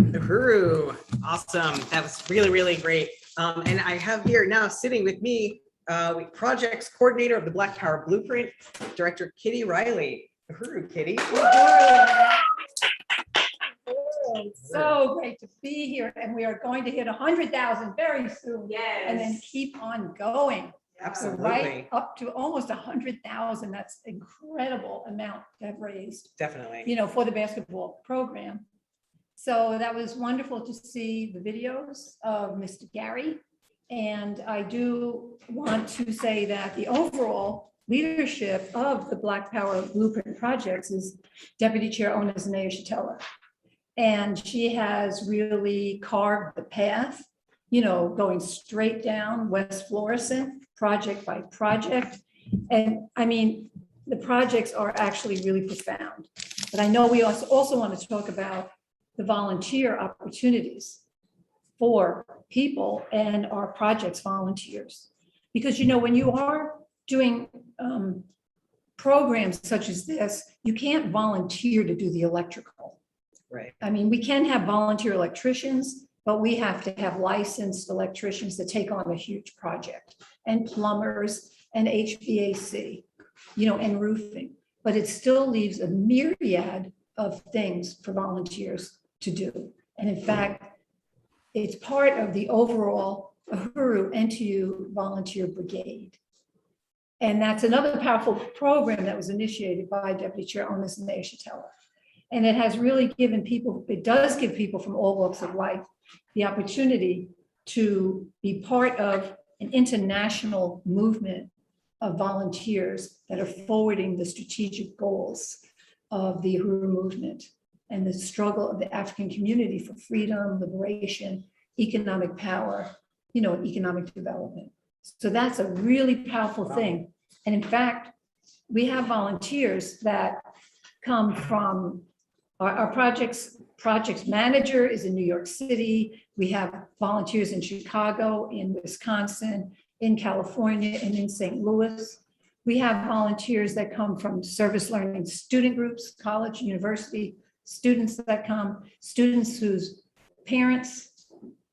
Uhuru, awesome. That was really, really great. And I have here now sitting with me, projects coordinator of the Black Power Blueprint, Director Kitty Riley. Uhuru, Kitty.
So great to be here, and we are going to hit 100,000 very soon.
Yes.
And then keep on going.
Absolutely.
So right up to almost 100,000. That's incredible amount to have raised.
Definitely.
You know, for the basketball program. So that was wonderful to see the videos of Mr. Gary. And I do want to say that the overall leadership of the Black Power Blueprint projects is Deputy Chair Ona Zanea Shatella. And she has really carved the path, you know, going straight down West Florissant, project by project. And I mean, the projects are actually really profound. But I know we also want to talk about the volunteer opportunities for people and our projects volunteers. Because, you know, when you are doing programs such as this, you can't volunteer to do the electrical.
Right.
I mean, we can have volunteer electricians, but we have to have licensed electricians to take on a huge project, and plumbers and HVAC, you know, and roofing. But it still leaves a myriad of things for volunteers to do. And in fact, it's part of the overall Uhuru NTU Volunteer Brigade. And that's another powerful program that was initiated by Deputy Chair Ona Zanea Shatella. And it has really given people, it does give people from all walks of life the opportunity to be part of an international movement of volunteers that are forwarding the strategic goals of the Uhuru movement and the struggle of the African community for freedom, liberation, economic power, you know, and economic development. So that's a really powerful thing. And in fact, we have volunteers that come from our projects manager is in New York City. We have volunteers in Chicago, in Wisconsin, in California, and in St. Louis. We have volunteers that come from service learning student groups, college, university, students that come, students whose parents,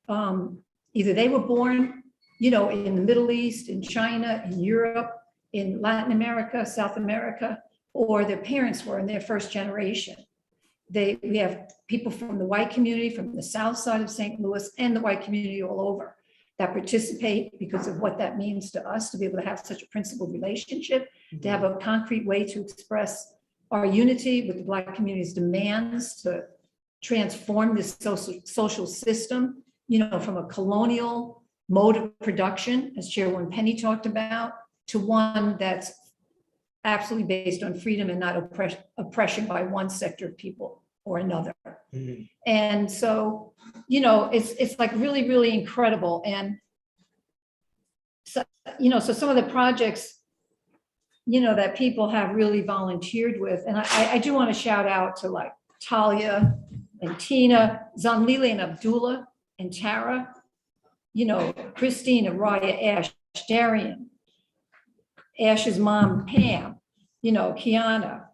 either they were born, you know, in the Middle East, in China, in Europe, in Latin America, South America, or their parents were in their first generation. we have people from the white community, from the south side of St. Louis, and the white community all over that participate because of what that means to us to be able to have such a principled relationship, to have a concrete way to express our unity with the Black community's demands to transform this social system, you know, from a colonial mode of production, as Chairwoman Penny talked about, to one that's absolutely based on freedom and not oppression by one sector of people or another.
Mhm.
And so, you know, it's like really, really incredible. And so, you know, so some of the projects, you know, that people have really volunteered with, and I do want to shout out to like Talia and Tina, Zanlila and Abdullah and Tara, you know, Christine, Araya, Ash, Darian, Ash's mom, Pam, you know, Kiana,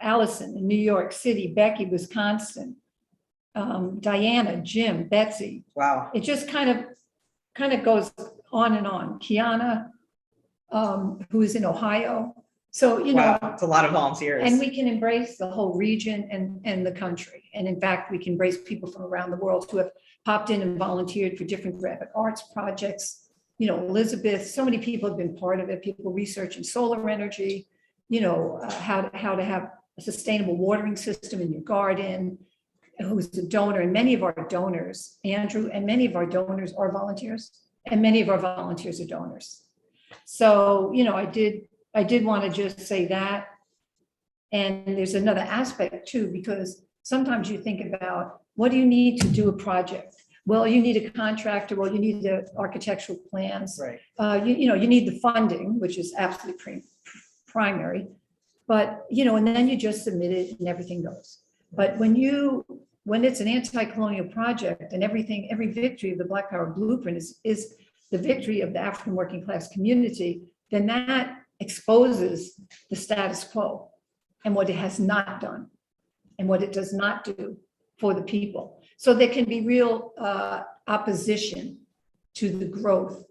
Allison in New York City, Becky, Wisconsin, Diana, Jim, Betsy.
Wow.
It just kind of goes on and on. Kiana, who is in Ohio. So, you know,
Wow, it's a lot of volunteers.
and we can embrace the whole region and the country. And in fact, we can embrace people from around the world who have popped in and volunteered for different graphic arts projects. You know, Elizabeth, so many people have been part of it. People researching solar energy, you know, how to have a sustainable watering system in your garden, who's a donor. And many of our donors, Andrew, and many of our donors are volunteers, and many of our volunteers are donors. So, you know, I did want to just say that. And there's another aspect too, because sometimes you think about, what do you need to do a project? Well, you need a contractor, well, you need the architectural plans.
Right.
You know, you need the funding, which is absolutely primary. But, you know, and then you just submit it and everything goes. But when it's an anti-colonial project and everything, every victory of the Black Power Blueprint is the victory of the African working class community, then that exposes the status quo and what it has not done and what it does not do for the people. So there can be real opposition to the growth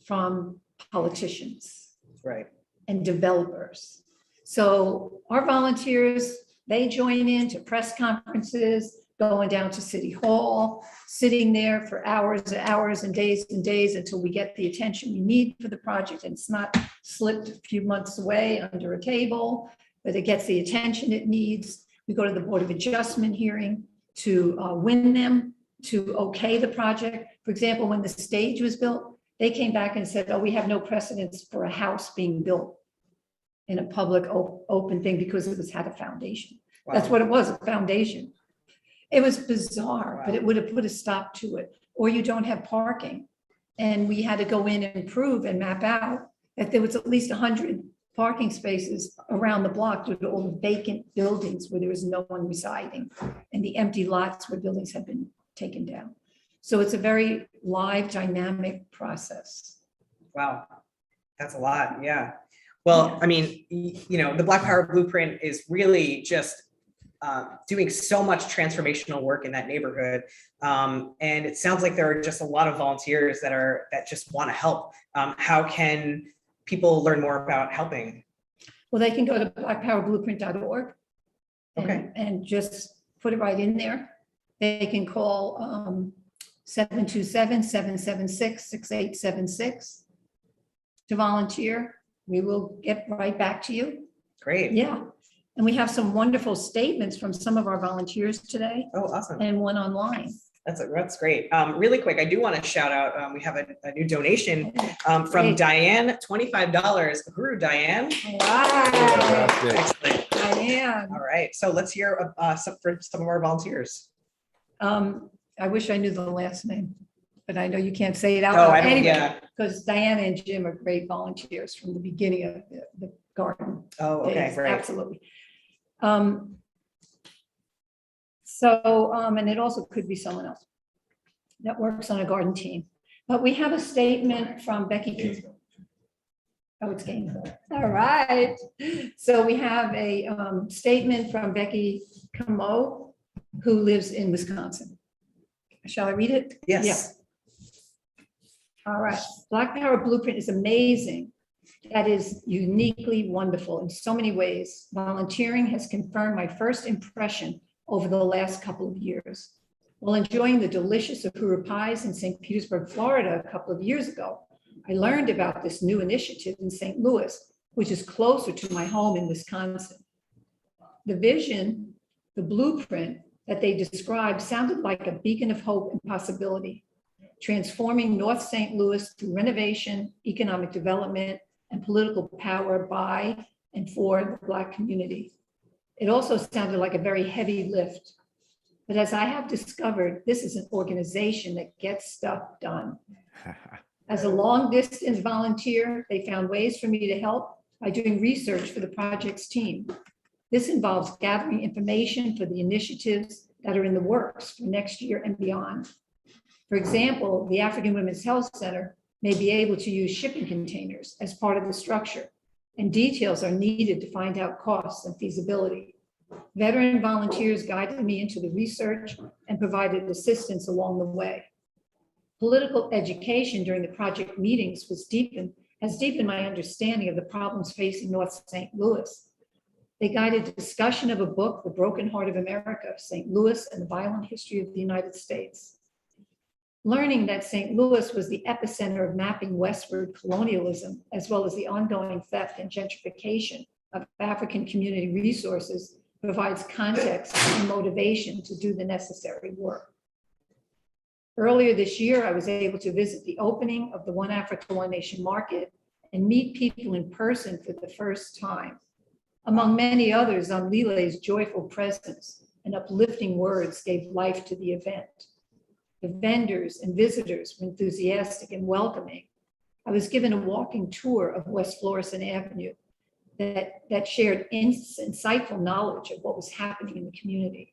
from politicians
Right.
and developers. So our volunteers, they join in to press conferences, going down to City Hall, sitting there for hours and hours and days until we get the attention we need for the project. And it's not slipped a few months away under a table, but it gets the attention it needs. We go to the Board of Adjustment hearing to win them, to okay the project. For example, when the stage was built, they came back and said, oh, we have no precedence for a house being built in a public open thing because it had a foundation.
Wow.
That's what it was, a foundation. It was bizarre, but it would have put a stop to it. Or you don't have parking. And we had to go in and prove and map out that there was at least 100 parking spaces around the block due to all the vacant buildings where there was no one residing and the empty lots where buildings had been taken down. So it's a very live, dynamic process.
Wow, that's a lot. Yeah. Well, I mean, you know, the Black Power Blueprint is really just doing so much transformational work in that neighborhood. And it sounds like there are just a lot of volunteers that just want to help. How can people learn more about helping?
Well, they can go to blackpowerblueprint.org and just put it right in there. They can call 727-776-6876 to volunteer. We will get right back to you.
Great.
Yeah. And we have some wonderful statements from some of our volunteers today.
Oh, awesome.
And one online.
That's great. Really quick, I do want to shout out, we have a new donation from
Great.
Diane, $25. Guru, Diane.
Wow.
Excellent.
Diane.
All right, so let's hear from some of our volunteers.
I wish I knew the last name, but I know you can't say it out
Oh,
loud
I don't-
anyway,
yeah.
because Diana and Jim are great volunteers from the beginning of the garden.
Oh, okay,
days.
great.
Absolutely. And it also could be someone else that works on a garden team. But we have a statement from Becky. Oh, it's Gainesville. All right. So we have a statement from Becky Camo, who lives in Wisconsin. Shall I read it?
Yes.
Yeah. All right. Black Power Blueprint is amazing. That is uniquely wonderful in so many ways. Volunteering has confirmed my first impression over the last couple of years. While enjoying the delicious Uhuru pies in St. Petersburg, Florida a couple of years ago, I learned about this new initiative in St. Louis, which is closer to my home in Wisconsin. The vision, the blueprint that they described sounded like a beacon of hope and possibility, transforming North St. Louis through renovation, economic development, and political power by and for the Black community. It also sounded like a very heavy lift. But as I have discovered, this is an organization that gets stuff done. As a long distance volunteer, they found ways for me to help by doing research for the project's team. This involves gathering information for the initiatives that are in the works for next year and beyond. For example, the African Women's Health Center may be able to use shipping containers as part of the structure, and details are needed to find out costs and feasibility. Veteran volunteers guided me into the research and provided assistance along the way. Political education during the project meetings has deepened my understanding of the problems facing North St. Louis. They guided discussion of a book, The Broken Heart of America, St. Louis and the Violent History of the United States. Learning that St. Louis was the epicenter of mapping westward colonialism, as well as the ongoing theft and gentrification of African community resources, provides context and motivation to do the necessary work. Earlier this year, I was able to visit the opening of the One Africa, One Nation market and meet people in person for the first time. Among many others, Lile's joyful presence and uplifting words gave life to the event. The vendors and visitors were enthusiastic and welcoming. I was given a walking tour of West Florissant Avenue that shared insightful knowledge of what was happening in the community.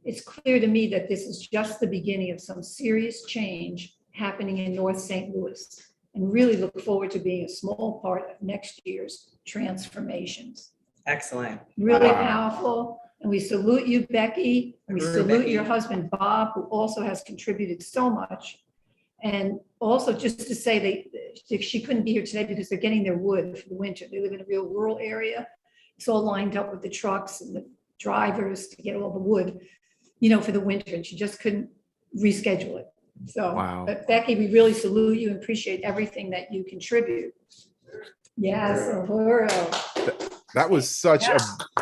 It's clear to me that this is just the beginning of some serious change happening in North St. Louis, and really look forward to being a small part of next year's transformations.
Excellent.
Really powerful. And we salute you, Becky. And we salute your husband, Bob, who also has contributed so much. And also just to say that she couldn't be here today because they're getting their wood for the winter. They live in a real rural area. It's all lined up with the trucks and the drivers to get all the wood, for the winter. And she just couldn't reschedule it. So,
wow.
But Becky, we really salute you and appreciate everything that you contribute. Yes, Uhuru.
That was such a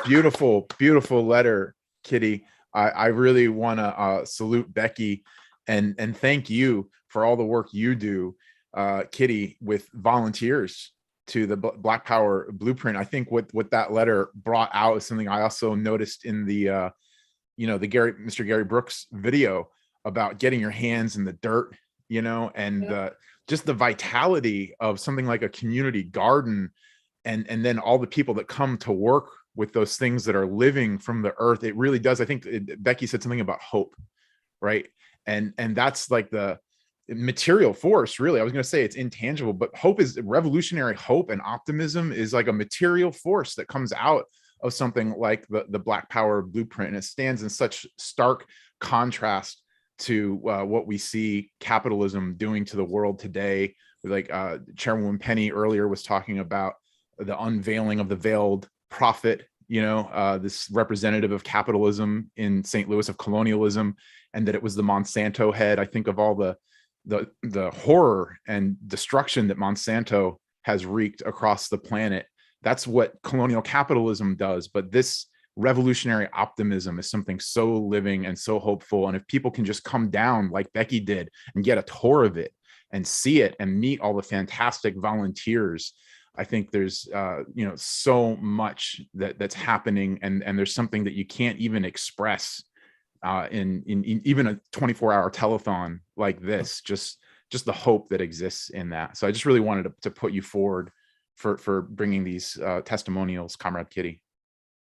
beautiful, beautiful letter, Kitty. I really want to salute Becky and thank you for all the work you do, Kitty, with volunteers to the Black Power Blueprint. I think what that letter brought out is something I also noticed in the Mr. Gary Brooks video about getting your hands in the dirt, and just the vitality of something like a community garden. And then all the people that come to work with those things that are living from the earth. It really does. I think Becky said something about hope, right? And that's like the material force, really. I was going to say it's intangible, but hope is revolutionary. Hope and optimism is like a material force that comes out of something like the Black Power Blueprint. And it stands in such stark contrast to what we see capitalism doing to the world today. Like Chairwoman Penny earlier was talking about the unveiling of the veiled prophet, this representative of capitalism in St. Louis, of colonialism, and that it was the Monsanto head. I think of all the horror and destruction that Monsanto has wreaked across the planet. That's what colonial capitalism does. But this revolutionary optimism is something so living and so hopeful. And if people can just come down like Becky did and get a tour of it and see it and meet all the fantastic volunteers, I think there's so much that's happening, and there's something that you can't even express in even a 24-hour telethon like this. Just the hope that exists in that. So I just really wanted to put you forward for bringing these testimonials, Comrade Kitty.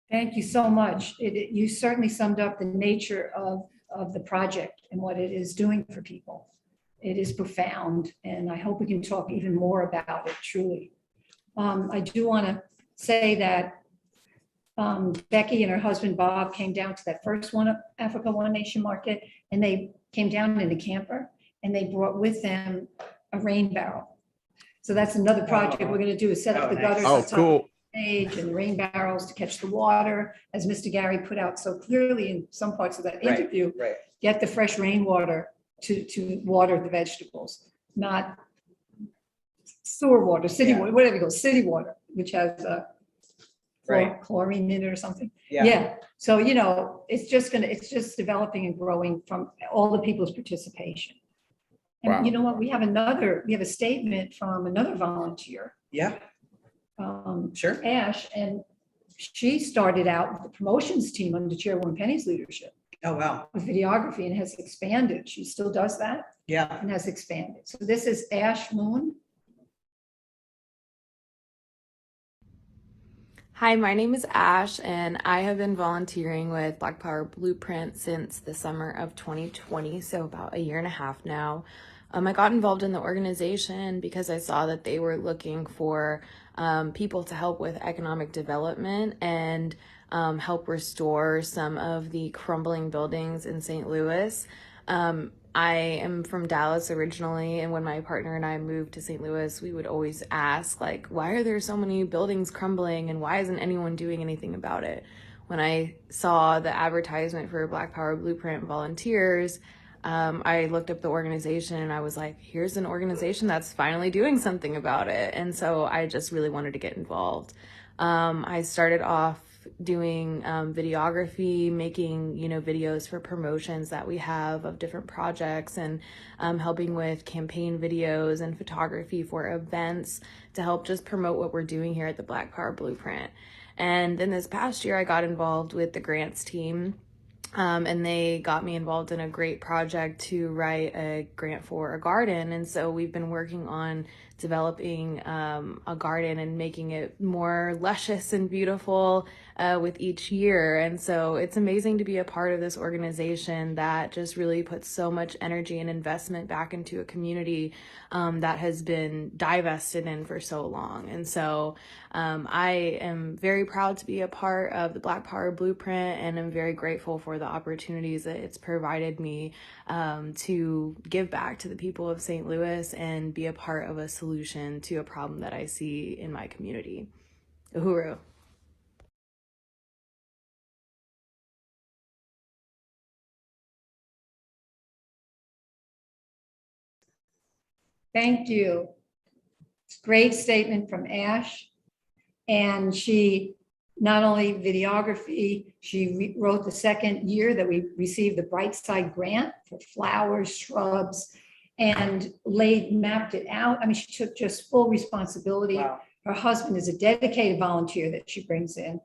Thank you so much. You certainly summed up the nature of the project and what it is doing for people. It is profound, and I hope we can talk even more about it, truly. I do want to say that Becky and her husband, Bob, came down to that first One Africa, One Nation market, and they came down in a camper, and they brought with them a rain barrel. So that's another project we're going to do, is set up the gutters.
Oh, cool.
stage and rain barrels to catch the water, as Mr. Gary put out so clearly in some parts of that interview.
Right.
Get the fresh rainwater to water the vegetables, not sewer water, city water, whatever you go, city water, which has chlorine in it or something. Yeah. So, you know, it's just developing and growing from all the people's participation. And
Wow.
you know what? We have a statement from another volunteer.
Yeah. Sure.
Ash, and she started out with the promotions team under Chairwoman Penny's leadership.
Oh, wow.
With videography and has expanded. She still does that.
Yeah.
And has expanded. So this is Ash Moon.
Hi, my name is Ash, and I have been volunteering with Black Power Blueprint since the summer of 2020, so about a year and a half now. I got involved in the organization because I saw that they were looking for people to help with economic development and help restore some of the crumbling buildings in St. Louis. I am from Dallas originally, and when my partner and I moved to St. Louis, we would always ask, like, why are there so many buildings crumbling and why isn't anyone doing anything about it? When I saw the advertisement for Black Power Blueprint volunteers, I looked up the organization and I was like, here's an organization that's finally doing something about it. And so I just really wanted to get involved. I started off doing videography, making, you know, videos for promotions that we have of different projects, and helping with campaign videos and photography for events to help just promote what we're doing here at the Black Power Blueprint. And then this past year I got involved with the grants team, and they got me involved in a great project to write a grant for a garden. And so we've been working on developing a garden and making it more luscious and beautiful with each year. And so it's amazing to be a part of this organization that just really puts so much energy and investment back into a community that has been divested in for so long. And so I am very proud to be a part of the Black Power Blueprint, and I'm very grateful for the opportunities that it's provided me to give back to the people of St. Louis and be a part of a solution to a problem that I see in my community. Uhuru.
Thank you. Great statement from Ash. And she not only videography, she wrote the second year that we received the Brightside grant for flowers, shrubs, and mapped it out. I mean, she took just full responsibility. Wow. Her husband is a dedicated volunteer that she brings in,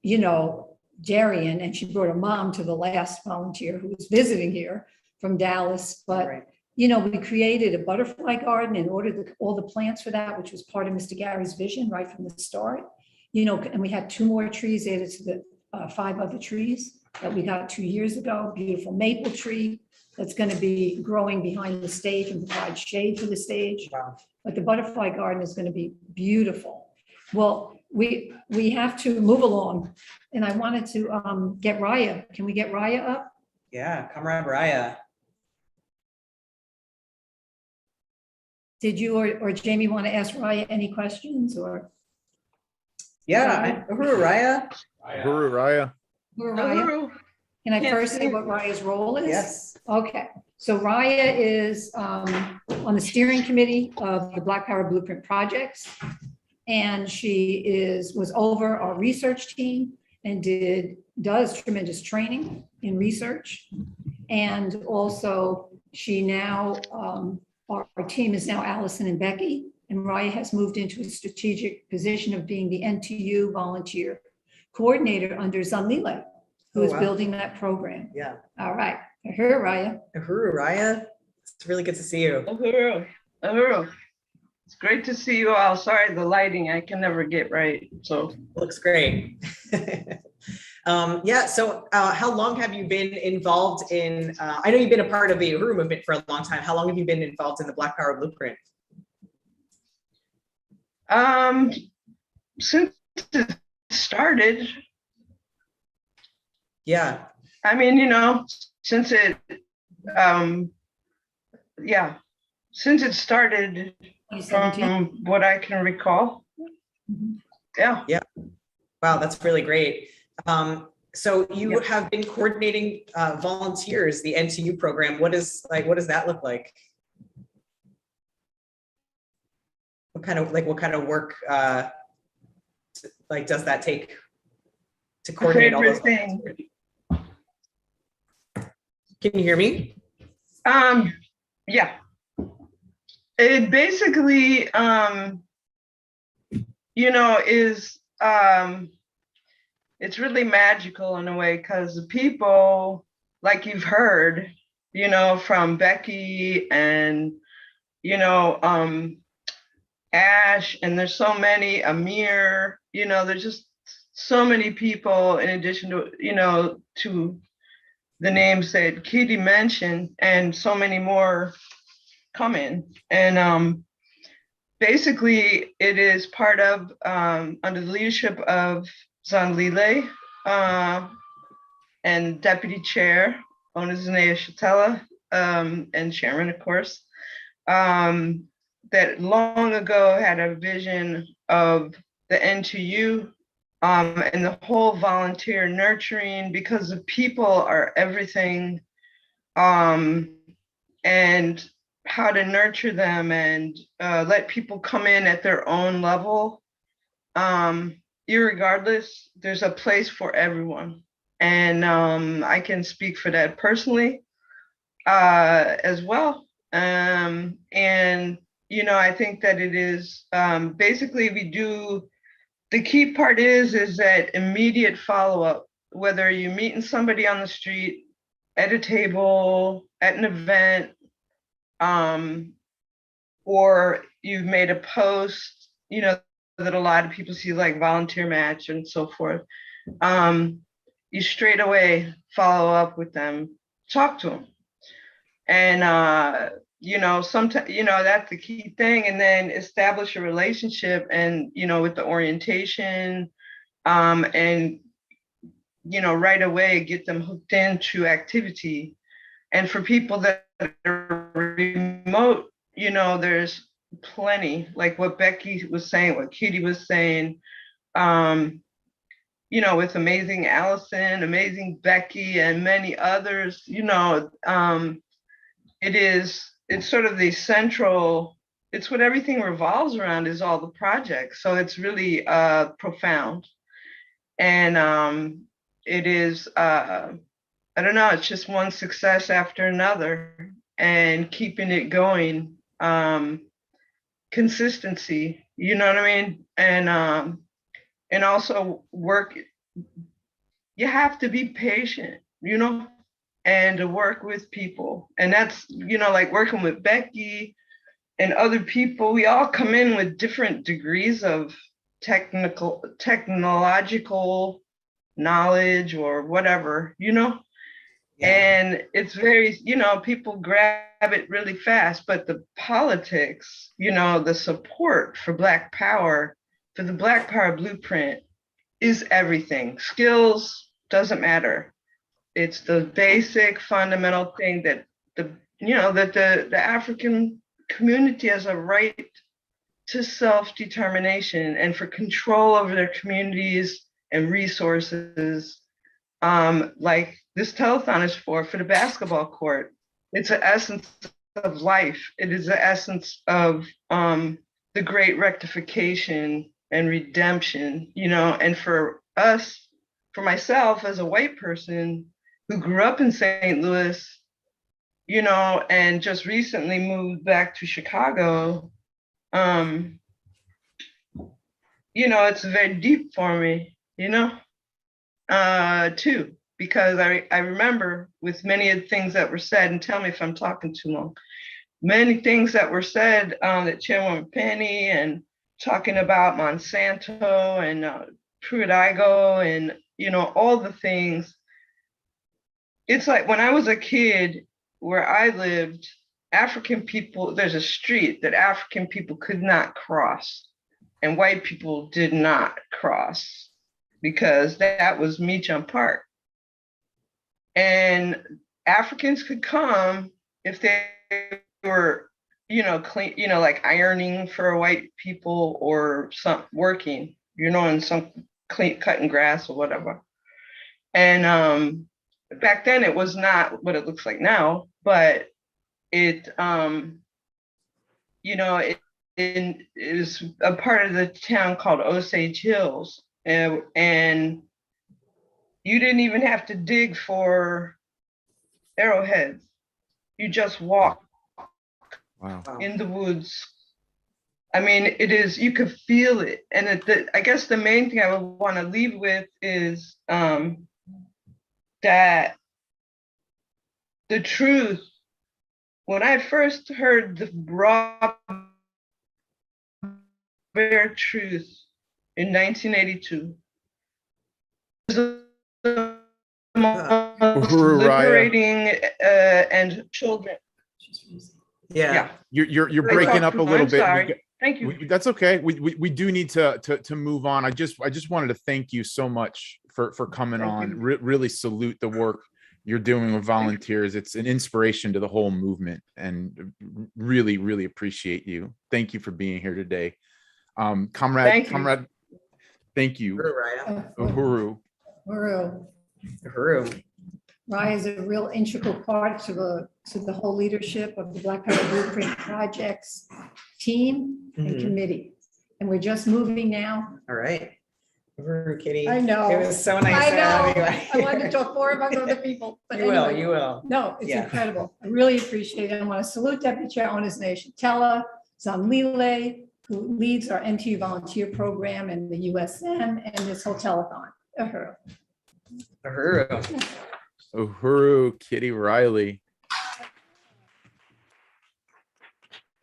you know, Darian, and she brought her mom to the last volunteer who was visiting here from Dallas. But right. You know, we created a butterfly garden and ordered all the plants for that, which was part of Mr. Gary's vision right from the start. You know, and we had 2 more trees added to the 5 other trees that we got 2 years ago. Beautiful maple tree that's going to be growing behind the stage and provide shade for the stage. Wow. But the butterfly garden is going to be beautiful. Well, we have to move along, and I wanted to get Raya. Can we get Raya up?
Yeah, Comrade Raya.
Did you or Jamie want to ask Raya any questions or?
Yeah, Uhuru Raya.
Uhuru Raya.
Uhuru Raya. Can I first say what Raya's role is? Yes. Okay. So Raya is on the steering committee of the Black Power Blueprint projects, and she was over our research team and does tremendous training in research, and also she now. Our team is now Allison and Becky, and Raya has moved into a strategic position of being the NTU volunteer coordinator under Zanlile, who is building that program.
Yeah.
All right. Uhuru Raya.
Uhuru Raya. It's really good to see you.
Uhuru. It's great to see you all. Sorry, the lighting, I can never get right. So
looks great. Yeah, so how long have you been involved in, I know you've been a part of the Uhuru movement for a long time. How long have you been involved in the Black Power Blueprint?
Since it started.
Yeah.
I mean, you know, since it started, from what I can recall. Yeah.
Yeah. Wow, that's really great. So you have been coordinating volunteers, the NTU program. What does that look like? What kind of work does that take to coordinate all those?
Thing.
Can you hear me?
Yeah. It basically, is it's really magical in a way, because the people, like you've heard, from Becky and, Ash, and there's so many, Amir, there's just so many people in addition to, to the names that Kitty mentioned, and so many more coming. And basically it is part of, under the leadership of Zanlile, and Deputy Chair Onizunea Shatella, and Chairman, of course, that long ago had a vision of the NTU, and the whole volunteer nurturing, because the people are everything, and how to nurture them and let people come in at their own level. Irregardless, there's a place for everyone. And I can speak for that personally as well. And, I think that it is basically the key part is that immediate follow-up, whether you're meeting somebody on the street, at a table, at an event, or you've made a post, that a lot of people see, like volunteer match and so forth. You straight away follow up with them, talk to them. And, sometimes, that's the key thing. And then establish a relationship and, with the orientation, and, right away get them hooked into activity. And for people that are remote, there's plenty, like what Becky was saying, what Kitty was saying, with Amazing Allison, Amazing Becky, and many others, it's sort of the central, it's what everything revolves around, is all the projects. So it's really profound. And it is, I don't know, it's just one success after another, and keeping it going, consistency, you know what I mean? And also work, you have to be patient, and to work with people. And that's, like working with Becky and other people, we all come in with different degrees of technological knowledge or whatever, and it's very, people grab it really fast, but the politics, the support for Black Power, for the Black Power Blueprint is everything. Skills doesn't matter. It's the basic fundamental thing that the African community has a right to self-determination and for control over their communities and resources, like this telethon is for the basketball court. It's the essence of life. It is the essence of the great rectification and redemption, and for us, for myself as a white person who grew up in St. Louis, and just recently moved back to Chicago, it's very deep for me, too, because I remember with many of the things that were said, and tell me if I'm talking too long, many things that were said, that Chairwoman Penny, and talking about Monsanto and Pruitt-Igoe and, all the things. It's like when I was a kid where I lived, African people, there's a street that African people could not cross and white people did not cross because that was Meacham Park. And Africans could come if they were, clean, like ironing for white people or some working. you know, and some cutting grass or whatever. And back then it was not what it looks like now, but it, you know, it is a part of the town called Osage Hills. And you didn't even have to dig for arrowheads. You just walk in the woods. I mean, it is, you could feel it. And I guess the main thing I would want to leave with is that the truth, when I first heard the raw, bare truth in 1982, the most liberating and children.
Yeah.
You're breaking up a little bit.
Sorry. Thank you.
That's okay. We do need to move on. I just wanted to thank you so much for coming on. Really salute the work you're doing with volunteers. It's an inspiration to the whole movement, and really appreciate you. Thank you for being here today. Comrade, thank you. Uhuru.
Uhuru. Raya is a real integral part to the whole leadership of the Black Power Blueprint Projects team and committee. And we're just moving now.
All right. Uhuru, Kitty.
I know.
It was so nice
I
to have
know.
you.
I wanted to talk more about other people. But
You will,
anyway.
you will.
No, it's
Yeah.
incredible. I really appreciate it. I want to salute Deputy Chair Owners Nation Tella, Zanlile, who leads our NTU volunteer program and the USM and this whole telethon. Uhuru.
Uhuru, Kitty Riley.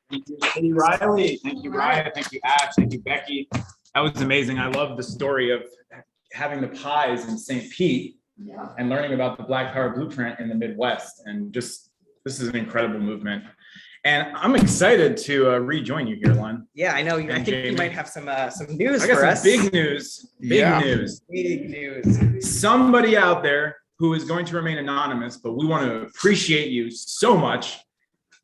Thank you, Kitty Riley. Thank you, Raya. Thank you, Ash. Thank you, Becky. That was amazing. I love the story of having the pies in St. Pete and learning about the Black Power Blueprint in the Midwest. And just, this is an incredible movement. And I'm excited to rejoin you here, Len.
Yeah, I know. I think
Jamie.
you might have some news
I got
for
some
us.
big news. Big news.
Big news.
Somebody out there who is going to remain anonymous, but we want to appreciate you so much,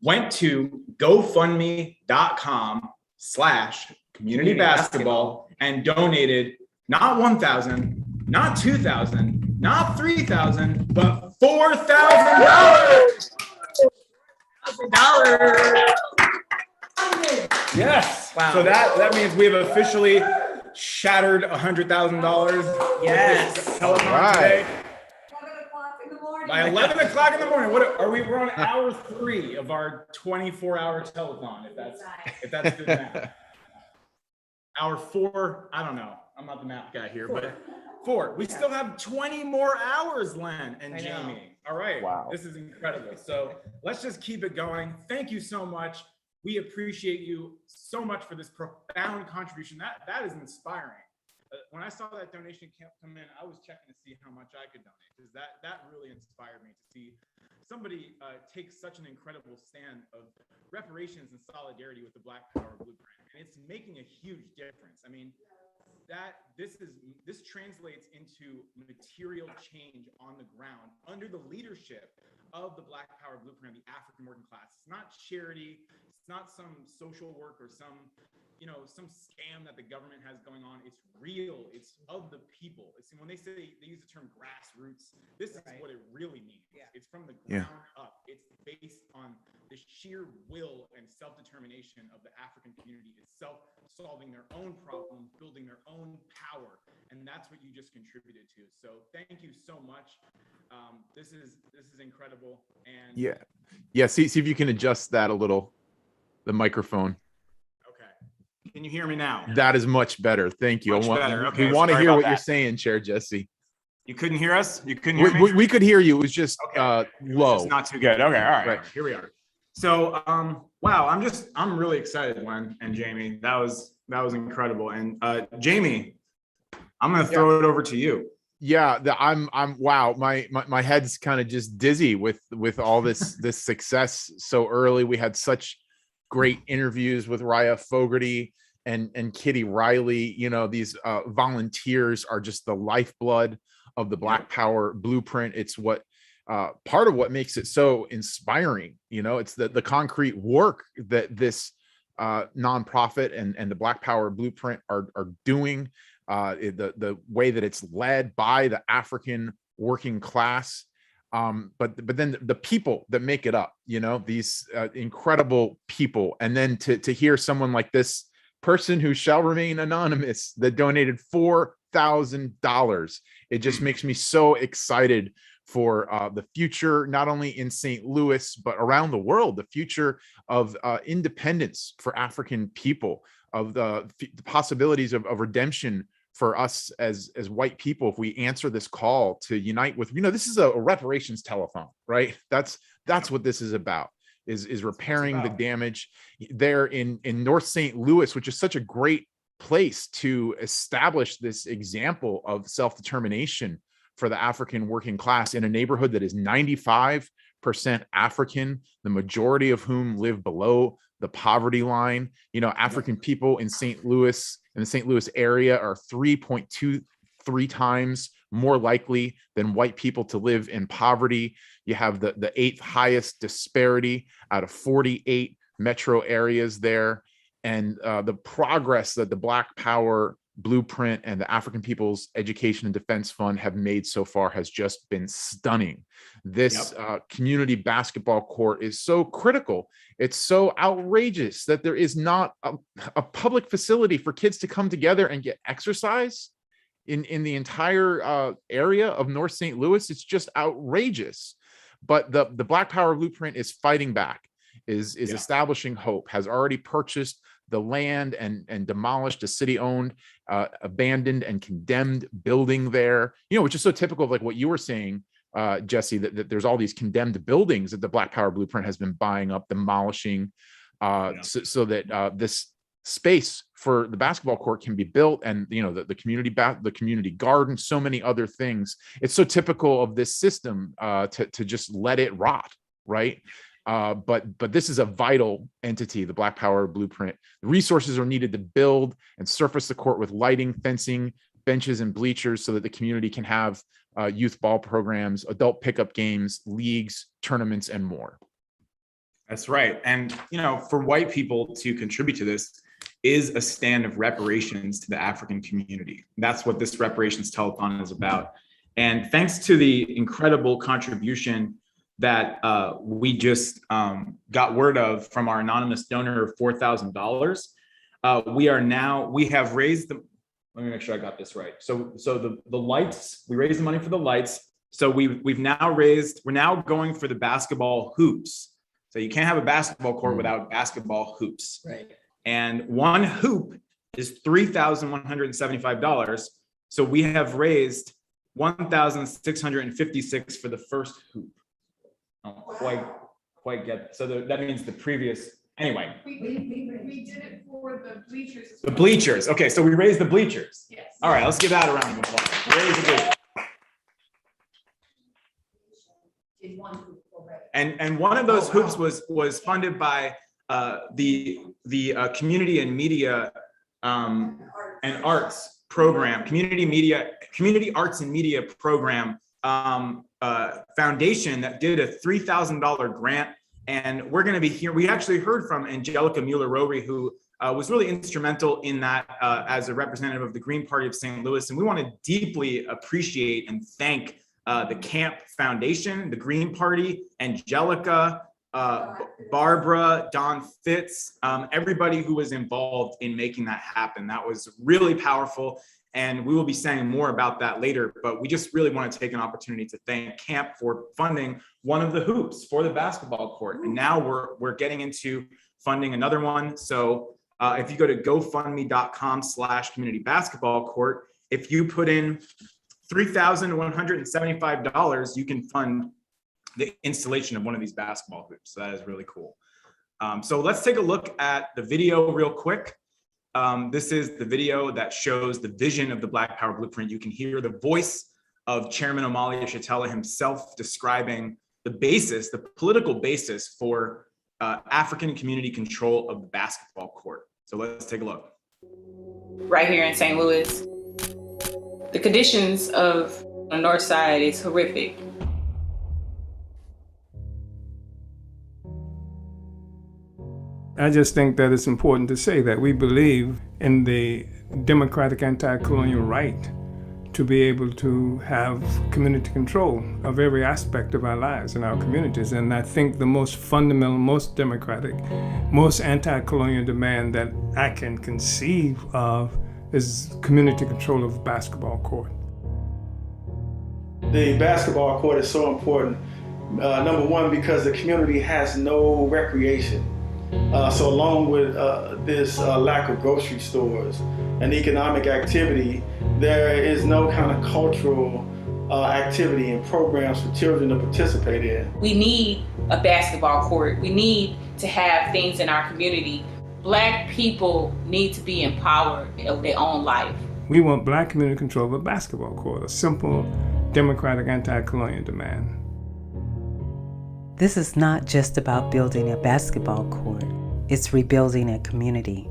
went to GoFundMe.com/community basketball and donated not 1,000, not 2,000, not 3,000, but $4,000. Yes.
Wow.
So that means we have officially shattered $100,000.
Yes.
Telethon today. By 11 o'clock in the morning. What are we? We're on hour 3 of our 24-hour telethon. If that's good math. Hour 4. I don't know. I'm not the math guy here, but 4. We still have 20 more hours, Len and Jamie. All right. Wow. This is incredible. So let's just keep it going. Thank you so much. We appreciate you so much for this profound contribution. That is inspiring. When I saw that donation come in, I was checking to see how much I could donate, because that really inspired me to see somebody take such an incredible stand of reparations and solidarity with the Black Power Blueprint. And it's making a huge difference. I mean, this translates into material change on the ground under the leadership of the Black Power Blueprint, the African working class. It's not charity. It's not some social work or some scam that the government has going on. It's real. It's of the people. It's when they use the term grassroots, this is what it really means. It's from the ground up. It's based on the sheer will and self-determination of the African community itself, solving their own problems, building their own power. And that's what you just contributed to. So thank you so much. This is incredible. And
See if you can adjust that a little, the microphone.
Can you hear me now?
That is much better. Thank you.
Much better. Okay,
we want to
sorry
hear
about
what you're
that.
saying, Chair Jesse.
You couldn't hear us? You couldn't hear me?
We could hear you. It was just low.
It's not too good. Okay, all right. Here we are. So, wow, I'm really excited, Len and Jamie. That was incredible. And Jamie, I'm gonna throw it over to you.
Yeah, I'm wow. My head's kind of just dizzy with all this success so early. We had such great interviews with Raya Fogarty and Kitty Riley. You know, these volunteers are just the lifeblood of the Black Power Blueprint. It's what part of what makes it so inspiring. You know, it's the concrete work that this nonprofit and the Black Power Blueprint are doing. the way that it's led by the African working class. But then the people that make it up, these incredible people. And then to hear someone like this person who shall remain anonymous that donated $4,000, it just makes me so excited for the future, not only in St. Louis, but around the world, the future of independence for African people, of the possibilities of redemption for us as white people if we answer this call to unite with, this is a reparations telethon, right? That's what this is about, is repairing the damage there in North St. Louis, which is such a great place to establish this example of self-determination for the African working class in a neighborhood that is 95% African, the majority of whom live below the poverty line. African people in St. Louis, in the St. Louis area, are 3.23 times more likely than white people to live in poverty. You have the eighth highest disparity out of 48 metro areas there. And the progress that the Black Power Blueprint and the African People's Education and Defense Fund have made so far has just been stunning. This community basketball court is so critical. It's so outrageous that there is not a public facility for kids to come together and get exercise in the entire area of North St. Louis. It's just outrageous. But the Black Power Blueprint is fighting back, is establishing hope, has already purchased the land and demolished a city-owned, abandoned and condemned building there, which is so typical of like what you were saying, Jesse, that there's all these condemned buildings that the Black Power Blueprint has been buying up, demolishing, so that this space for the basketball court can be built, and the community garden, so many other things. It's so typical of this system to just let it rot, right? But this is a vital entity, the Black Power Blueprint. The resources are needed to build and surface the court with lighting, fencing, benches, and bleachers so that the community can have youth ball programs, adult pickup games, leagues, tournaments, and more.
That's right. And, for white people to contribute to this is a stand of reparations to the African community. That's what this Reparations Telethon is about. And thanks to the incredible contribution that we just got word of from our anonymous donor of $4,000. We have raised the, let me make sure I got this right. So the lights, we raised the money for the lights. So we're now going for the basketball hoops. So you can't have a basketball court without basketball hoops.
Right.
And one hoop is $3,175. So we have raised $1,656 for the first hoop. I don't quite get it. So that means the previous, anyway.
We did it for the bleachers.
The bleachers. Okay, so we raised the bleachers.
Yes.
All right, let's give that a round of applause. Raise the bleachers. And one of those hoops was funded by the community and media and arts program, community arts and media program foundation that did a $3,000 grant. And we're going to be here. We actually heard from Angelica Mueller-Rowery, who was really instrumental in that as a representative of the Green Party of St. Louis. And we want to deeply appreciate and thank the Camp Foundation, the Green Party, Angelica, Barbara, Don Fitz, everybody who was involved in making that happen. That was really powerful. And we will be saying more about that later, but we just really want to take an opportunity to thank Camp for funding one of the hoops for the basketball court. And now we're getting into funding another one. So if you go to gofundme.com/community basketball court, if you put in $3,175, you can fund the installation of one of these basketball hoops. So that is really cool. So let's take a look at the video real quick. This is the video that shows the vision of the Black Power Blueprint. You can hear the voice of Chairman Omali Yeshitela himself describing the political basis for African community control of the basketball court. So let's take a look.
Right here in St. Louis, the conditions of the north side is horrific.
I just think that it's important to say that we believe in the democratic anti-colonial right to be able to have community control of every aspect of our lives and our communities. And I think the most fundamental, most democratic, most anti-colonial demand that I can conceive of is community control of the basketball court.
The basketball court is so important. Number one, because the community has no recreation. So along with this lack of grocery stores and economic activity, there is no kind of cultural activity and programs for children to participate in.
We need a basketball court. We need to have things in our community. Black people need to be empowered of their own life.
We want Black community control of a basketball court, a simple democratic anti-colonial demand.
This is not just about building a basketball court, it's rebuilding a community.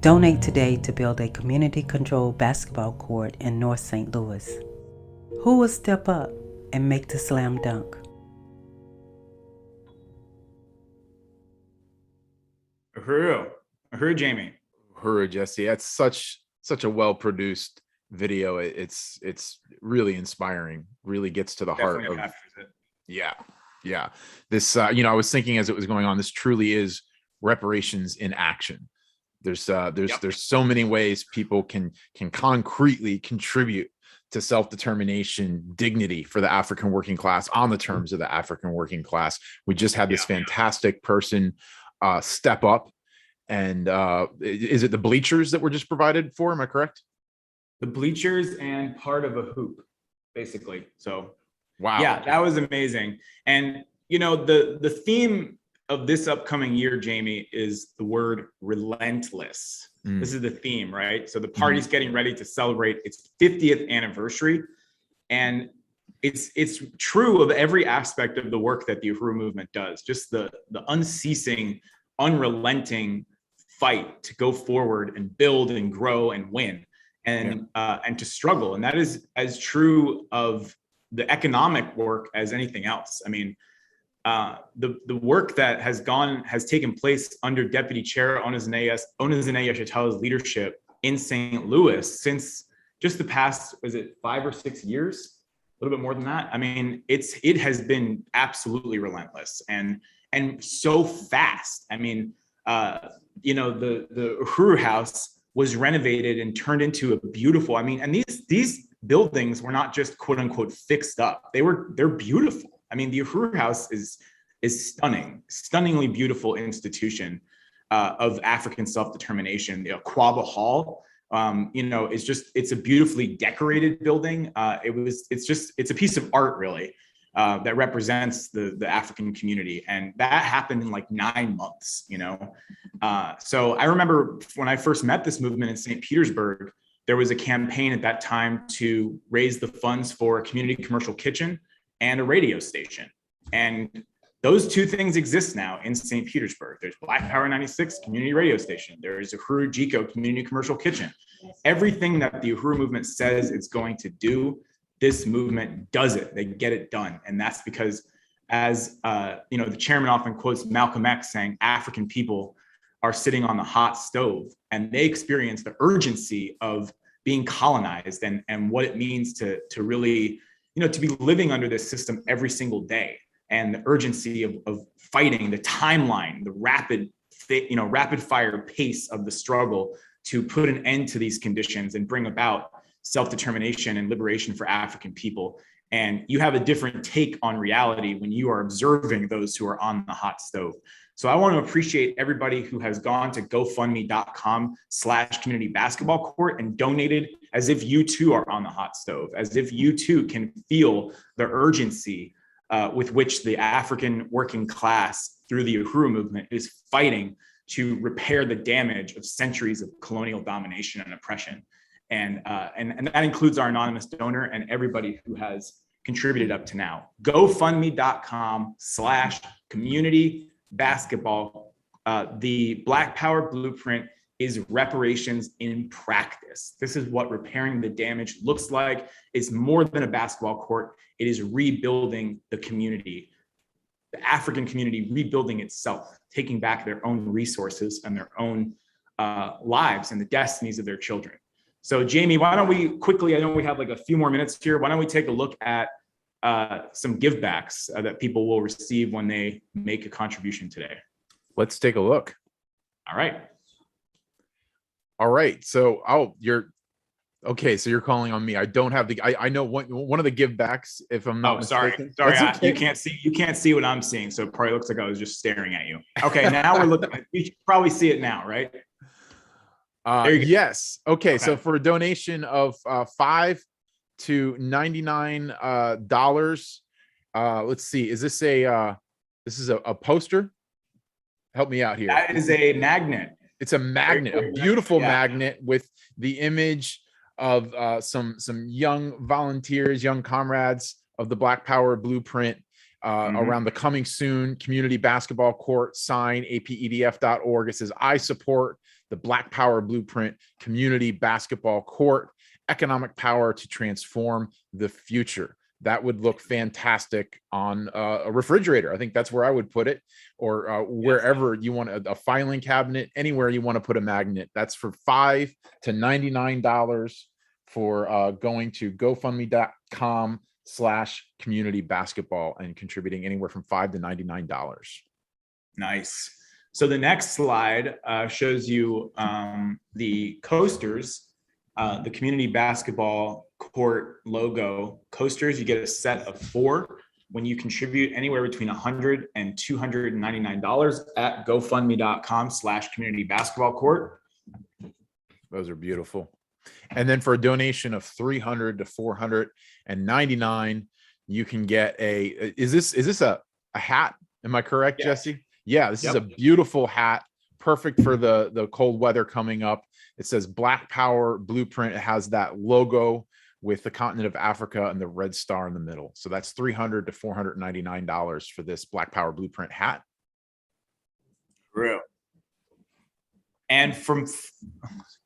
Donate today to build a community-controlled basketball court in North St. Louis. Who will step up and make the slam dunk?
Uhuru, Jamie.
Uhuru, Jesse. That's such a well-produced video. It's really inspiring. Really gets to the heart of. Yeah. This, I was thinking as it was going on, this truly is reparations in action. There's so many ways people can concretely contribute to self-determination, dignity for the African working class on the terms of the African working class. We just had this fantastic person step up, and is it the bleachers that were just provided for? Am I correct?
The bleachers and part of a hoop, basically. So,
wow.
Yeah, that was amazing. And the theme of this upcoming year, Jamie, is the word relentless. This is the theme, right? So the party's getting ready to celebrate its 50th anniversary. And it's true of every aspect of the work that the Uhuru movement does, just the unceasing, unrelenting fight to go forward and build and grow and win and to struggle. And that is as true of the economic work as anything else. I mean, the work that has taken place under Deputy Chair Onizene Yeshitela's leadership in St. Louis since just the past, was it 5 or 6 years? A little bit more than that. I mean, it has been absolutely relentless and so fast. I mean, the Uhuru House was renovated and turned into a beautiful. I mean, and these buildings were not just quote unquote fixed up. They're beautiful. I mean, the Uhuru House is stunningly beautiful institution of African self-determination. The Aquaba Hall, it's a beautifully decorated building. It's a piece of art really that represents the African community, and that happened in like 9 months. So I remember when I first met this movement in St. Petersburg, there was a campaign at that time to raise the funds for a community commercial kitchen and a radio station. And those two things exist now in St. Petersburg. There's Black Power 96 community radio station. There is Uhuru Jiko community commercial kitchen. Everything that the Uhuru movement says it's going to do, this movement does it. They get it done. And that's because, as the chairman often quotes Malcolm X saying, African people are sitting on the hot stove and they experience the urgency of being colonized and what it means to really, to be living under this system every single day, and the urgency of fighting, the timeline, the rapid fire pace of the struggle to put an end to these conditions and bring about self-determination and liberation for African people. And you have a different take on reality when you are observing those who are on the hot stove. So I want to appreciate everybody who has gone to GoFundMe.com/community basketball court and donated as if you too are on the hot stove, as if you too can feel the urgency with which the African working class through the Uhuru movement is fighting to repair the damage of centuries of colonial domination and oppression. And that includes our anonymous donor and everybody who has contributed up to now. GoFundMe.com/community basketball. The Black Power Blueprint is reparations in practice. This is what repairing the damage looks like. It's more than a basketball court. It is rebuilding the community, the African community rebuilding itself, taking back their own resources and their own lives and the destinies of their children. So Jamie, why don't we quickly, I know we have like a few more minutes here. Why don't we take a look at some givebacks that people will receive when they make a contribution today?
Let's take a look.
All right.
All right. So, you're okay. So you're calling on me. I don't have the. I know one of the givebacks. If I'm not mistaken.
Sorry.
That's okay.
You can't see what I'm seeing. So it probably looks like I was just staring at you. Okay. Now we're looking. You should probably see it now, right?
Yes. Okay. So for a donation of $5 to $99, let's see. Is this this is a poster? Help me out here.
That is a magnet.
It's a magnet, a beautiful magnet with the image of some young volunteers, young comrades of the Black Power Blueprint around the coming soon community basketball court sign, apedf.org. It says, I support the Black Power Blueprint community basketball court, economic power to transform the future. That would look fantastic on a refrigerator. I think that's where I would put it, or wherever you want a filing cabinet, anywhere you want to put a magnet. That's for $5 to $99 for going to GoFundMe.com/community basketball and contributing anywhere from $5 to $99.
Nice. So the next slide shows you the coasters, the community basketball court logo coasters. You get a set of 4 when you contribute anywhere between $100 and $299 at GoFundMe.com/community basketball court.
Those are beautiful. And then for a donation of $300 to $499, you can get is this a hat? Am I correct, Jesse? Yeah, this is a beautiful hat, perfect for the cold weather coming up. It says Black Power Blueprint. It has that logo with the continent of Africa and the red star in the middle. So that's $300 to $499 for this Black Power Blueprint hat.
Real. And from,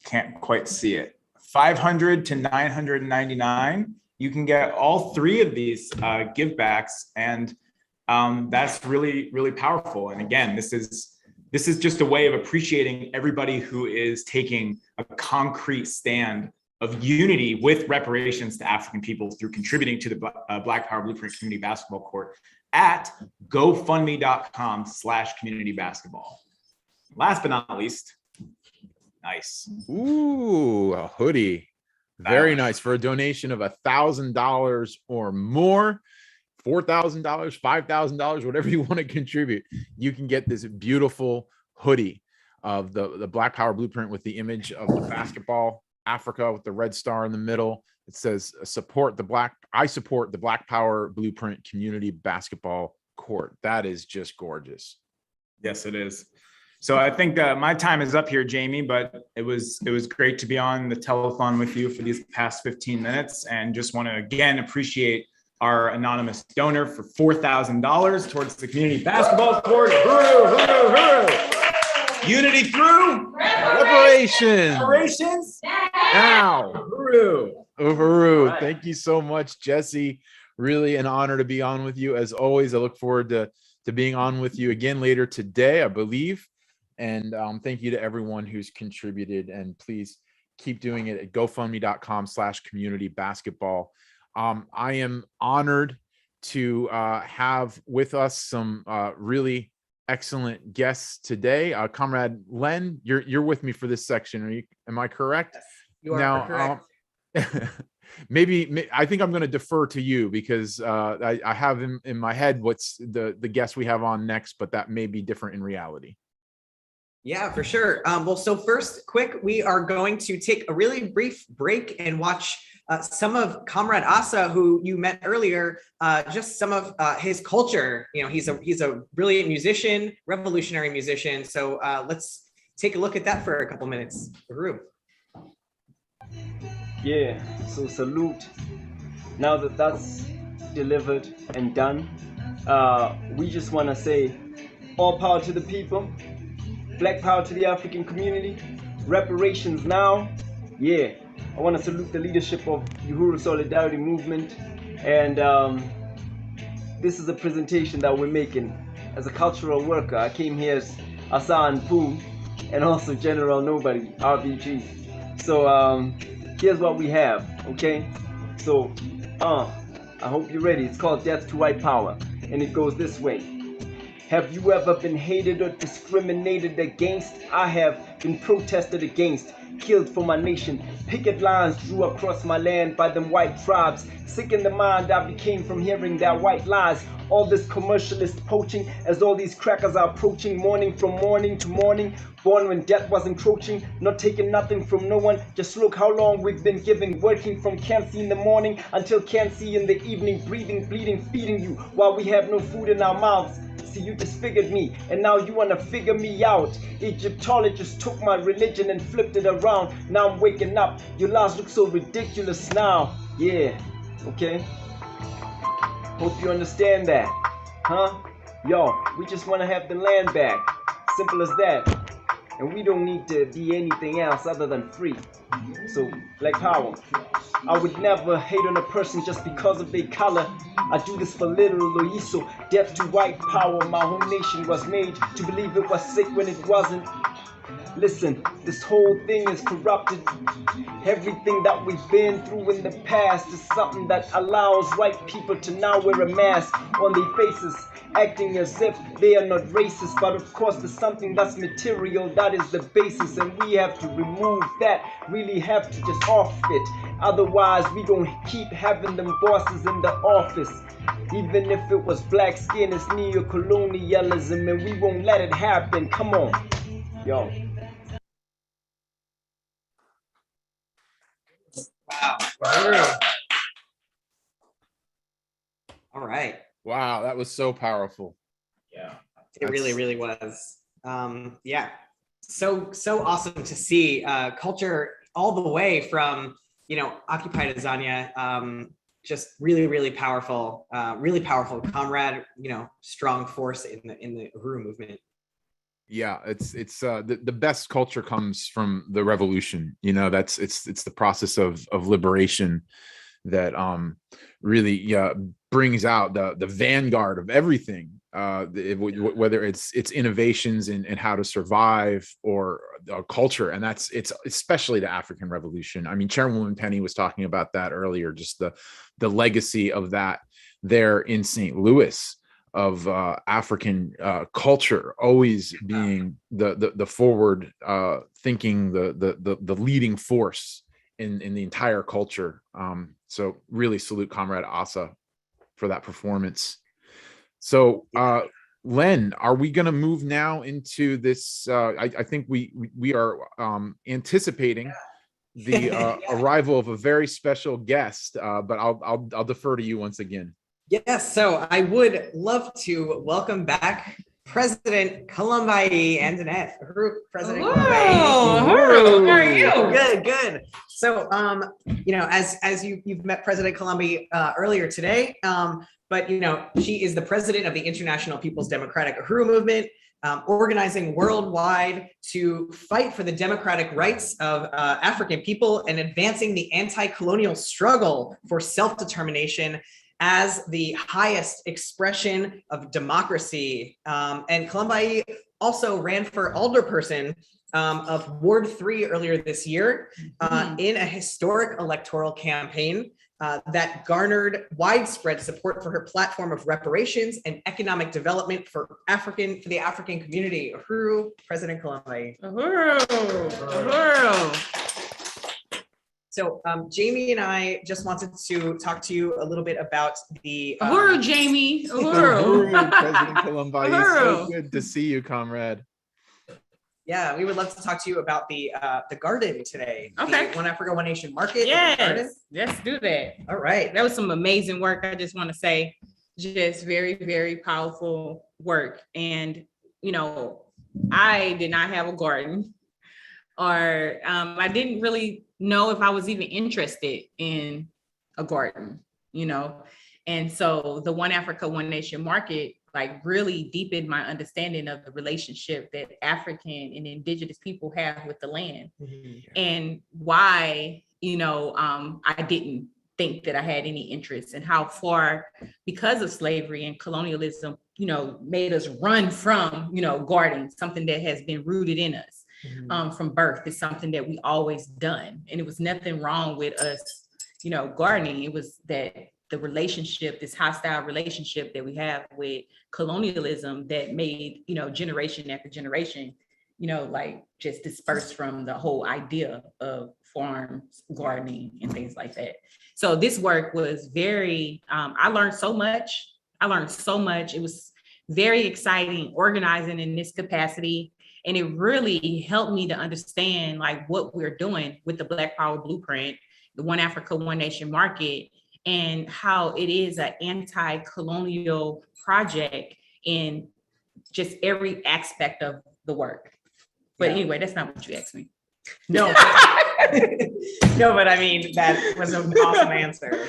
can't quite see it, $500 to $999, you can get all 3 of these givebacks, and that's really, really powerful. And again, this is just a way of appreciating everybody who is taking a concrete stand of unity with reparations to African people through contributing to the Black Power Blueprint community basketball court at GoFundMe.com/community basketball. Last but not least, nice.
Ooh, a hoodie. Very nice for a donation of $1,000 or more. $4,000, $5,000, whatever you want to contribute, you can get this beautiful hoodie of the Black Power Blueprint with the image of the basketball, Africa with the red star in the middle. It says, I support the Black Power Blueprint community basketball court. That is just gorgeous.
Yes, it is. So I think my time is up here, Jamie, but it was great to be on the telethon with you for these past 15 minutes, and just want to again appreciate our anonymous donor for $4,000 towards the community basketball court. Unity through
reparations.
Reparations
now.
Uhuru.
Right. Thank you so much, Jesse. Really an honor to be on with you. As always, I look forward to being on with you again later today, I believe. And thank you to everyone who's contributed. And please keep doing it at GoFundMe.com/community basketball. I am honored to have with us some really excellent guests today. Comrade Len, you're with me for this section. Am I correct?
Yes, you are correct.
Maybe I think I'm going to defer to you because I have in my head what's the guest we have on next, but that may be different in reality.
Yeah, for sure. Well, so first, we are going to take a really brief break and watch some of Comrade Asa, who you met earlier, just some of his culture. You know, he's a brilliant musician, revolutionary musician. So let's take a look at that for a couple minutes. Uhuru.
Yeah, so salute. Now that that's delivered and done, we just want to say all power to the people, Black power to the African community, reparations now. Yeah, I want to salute the leadership of Uhuru Solidarity Movement, and this is a presentation that we're making as a cultural worker. I came here as Asa and Pooh, and also General Nobody, RBG. So here's what we have, okay? So I hope you're ready. It's called Death to White Power, and it goes this way. Have you ever been hated or discriminated against? I have been protested against, killed for my nation. Picket lines drew across my land by them white tribes. Sick in the mind I became from hearing their white lies. All this commercialist poaching as all these crackers are approaching, morning from morning to morning. Born when death was encroaching, not taking nothing from no one. Just look how long we've been giving, working from can't see in the morning until can't see in the evening, breathing, bleeding, feeding you while we have no food in our mouths. See, you disfigured me, and now you wanna figure me out. Egyptologists took my religion and flipped it around. Now I'm waking up, your lies look so ridiculous now. Yeah, okay. Hope you understand that, huh? Yo, we just wanna have the land back. Simple as that. And we don't need to be anything else other than free. So, Black Power. I would never hate on a person just because of their color. I do this for literal Loiso. Death to white power. My home nation was made to believe it was sick when it wasn't. Listen, this whole thing is corrupted. Everything that we've been through in the past is something that allows white people to now wear a mask on their faces, acting as if they are not racist. But of course there's something that's material, that is the basis, and we have to remove that, really have to just off it. Otherwise we gonna keep having them bosses in the office. Even if it was black skin, it's neo-colonialism, and we won't let it happen. Come on, yo.
Wow. All right.
Wow, that was so powerful.
Yeah, it really, really was. Yeah, so awesome to see culture all the way from, you know, occupied Azania. Just really, really powerful comrade, you know, strong force in the Uhuru movement.
Yeah, it's the best culture comes from the revolution. You know, it's the process of liberation that really brings out the vanguard of everything, whether it's innovations in how to survive or culture. And it's especially the African Revolution. I mean, Chairwoman Penny was talking about that earlier, just the legacy of that there in St. Louis, of African culture always being the forward thinking, the leading force in the entire culture. So really salute Comrade Asa for that performance. So Len, are we going to move now into this? I think we are anticipating the arrival of a very special guest, but I'll defer to you once again.
Yes, so I would love to welcome back President Columbi Antoinette. President Columbi.
How are you?
Good. So, you know, as you've met President Columbi earlier today, but you know, she is the president of the International People's Democratic Uhuru Movement, organizing worldwide to fight for the democratic rights of African people and advancing the anti-colonial struggle for self-determination as the highest expression of democracy. And Columbi also ran for alderperson of Ward 3 earlier this year in a historic electoral campaign that garnered widespread support for her platform of reparations and economic development for the African community. Uhuru, President Columbi.
Uhuru.
So Jamie and I just wanted to talk to you a little bit about the
Uhuru, Jamie. Uhuru.
President Columbi. It's so good to see you, comrade.
Yeah, we would love to talk to you about the garden today.
Okay.
The One Africa, One Nation market.
Yes, let's do that.
All right.
That was some amazing work. I just want to say, just very, very powerful work. And, you know, I did not have a garden, or I didn't really know if I was even interested in a garden, you know? And so the One Africa, One Nation market like really deepened my understanding of the relationship that African and indigenous people have with the land, and why, you know, I didn't think that I had any interest, and how far, because of slavery and colonialism, you know, made us run from, you know, gardening, something that has been rooted in us. from birth. It's something that we always done. And it was nothing wrong with us, gardening. It was that the relationship, this hostile relationship that we have with colonialism that made, generation after generation, like just dispersed from the whole idea of farms, gardening, and things like that. So this work was very, I learned so much. It was very exciting organizing in this capacity. And it really helped me to understand like what we're doing with the Black Power Blueprint, the One Africa, One Nation market, and how it is an anti-colonial project in just every aspect of the work. But anyway, that's not what you asked me.
No, no, but I mean, that was an awesome answer.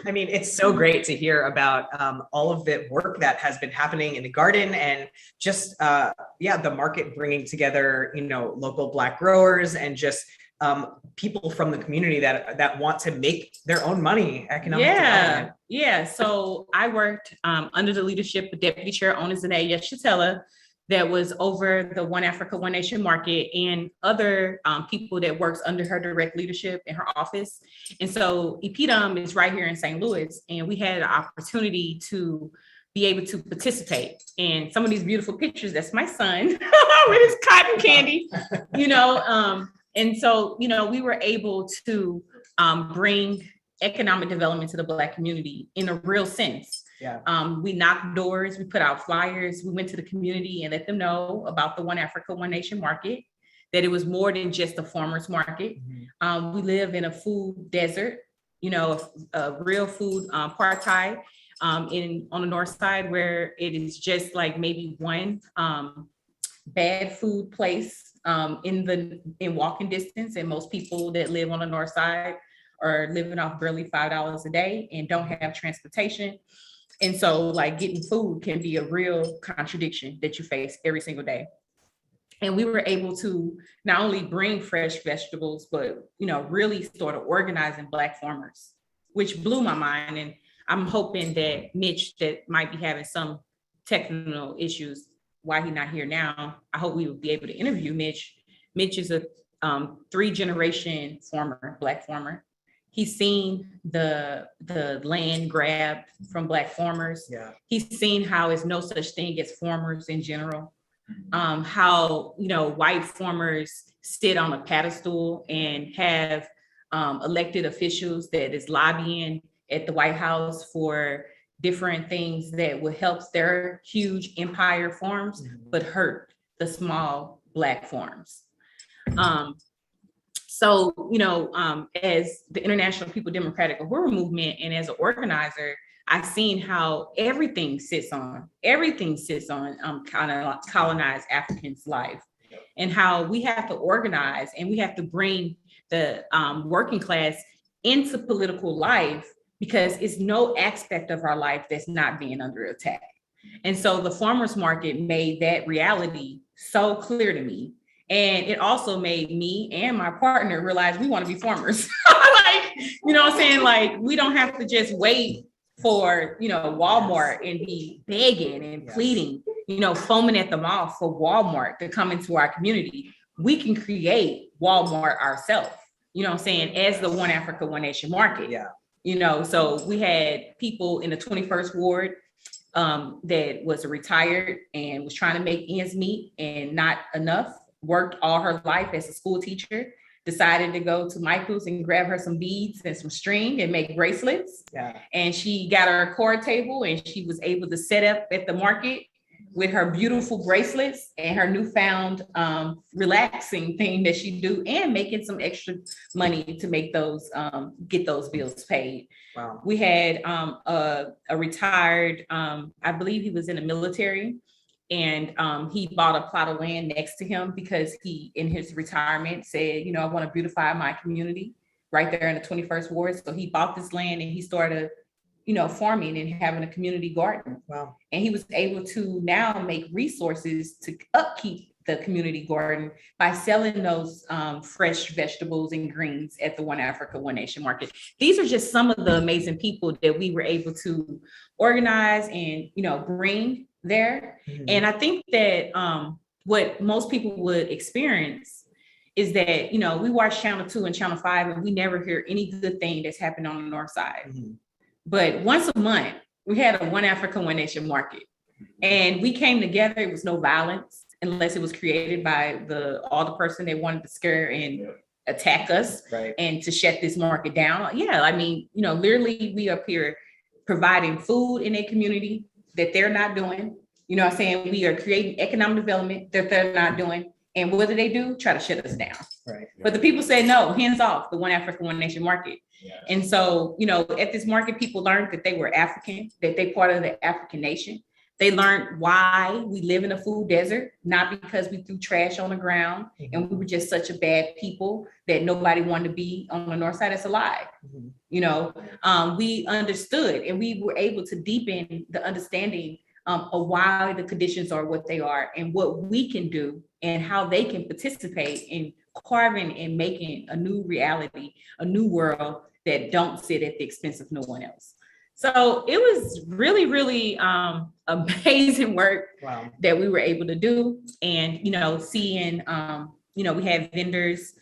I mean, it's so great to hear about all of the work that has been happening in the garden and just, the market bringing together, local Black growers and just people from the community that want to make their own money, economic development.
Yeah, so I worked under the leadership of Deputy Chair Onizane Yeshatela, that was over the One Africa, One Nation market and other people that works under her direct leadership in her office. And so EPDM is right here in St. Louis, and we had an opportunity to be able to participate in some of these beautiful pictures. That's my son with his cotton candy, and so, we were able to bring economic development to the Black community in a real sense. We knocked doors, we put out flyers, we went to the community and let them know about the One Africa, One Nation market, that it was more than just a farmer's market. We live in a food desert, a real food apartheid on the north side, where it is just like maybe one bad food place in walking distance, and most people that live on the north side are living off barely $5 a day and don't have transportation. And so like getting food can be a real contradiction that you face every single day. And we were able to not only bring fresh vegetables, but, really started organizing Black farmers, which blew my mind. And I'm hoping that Mitch, that might be having some technical issues, why he's not here now, I hope we will be able to interview Mitch. Mitch is a 3-generation farmer, Black farmer. He's seen the land grabbed from Black farmers. He's seen how there's no such thing as farmers in general. How, white farmers sit on a pedestal and have elected officials that is lobbying at the White House for different things that will help their huge empire farms, but hurt the small Black farms. So, as the International People Democratic Uhuru Movement and as an organizer, I've seen how everything sits on kind of colonized Africans' life, and how we have to organize and we have to bring the working class into political life, because it's no aspect of our life that's not being under attack. And so the farmers market made that reality so clear to me. And it also made me and my partner realize we want to be farmers. Like, we don't have to just wait for, Walmart and be begging and pleading, foaming at the mouth for Walmart to come into our community. We can create Walmart ourselves, as the One Africa, One Nation market. So we had people in the 21st Ward that was retired and was trying to make ends meet and not enough, worked all her life as a school teacher, decided to go to Michael's and grab her some beads and some string and make bracelets. And she got her cord table and she was able to set up at the market with her beautiful bracelets and her newfound relaxing thing that she do, and making some extra money to make those, get those bills paid.
Wow.
We had a retired, I believe he was in the military, and he bought a plot of land next to him because he, in his retirement, said, I want to beautify my community right there in the 21st Ward. So he bought this land and he started, farming and having a community garden.
Wow.
And he was able to now make resources to upkeep the community garden by selling those fresh vegetables and greens at the One Africa, One Nation market. These are just some of the amazing people that we were able to organize and, bring there. And I think that what most people would experience is that, you know, we watch Channel 2 and Channel 5 and we never hear any good thing that's happened on the north side. But once a month, we had a One Africa, One Nation market. And we came together, it was no violence unless it was created by all the person that wanted to scare and attack us and to shut this market down. Yeah, I mean, you know, literally we up here providing food in a community that they're not doing. You know what I'm saying? We are creating economic development that they're not doing. And what do? Try to shut us down. But the people say, no, hands off the One Africa, One Nation market. And so, you know, at this market, people learned that they were African, that they part of the African nation. They learned why we live in a food desert, not because we threw trash on the ground and we were just such a bad people that nobody wanted to be on the north side. That's a lie. You know, we understood and we were able to deepen the understanding of why the conditions are what they are and what we can do and how they can participate in carving and making a new reality, a new world that don't sit at the expense of no one else. So it was really, really amazing work that we were able to do. And, you know, seeing, you know, we had vendors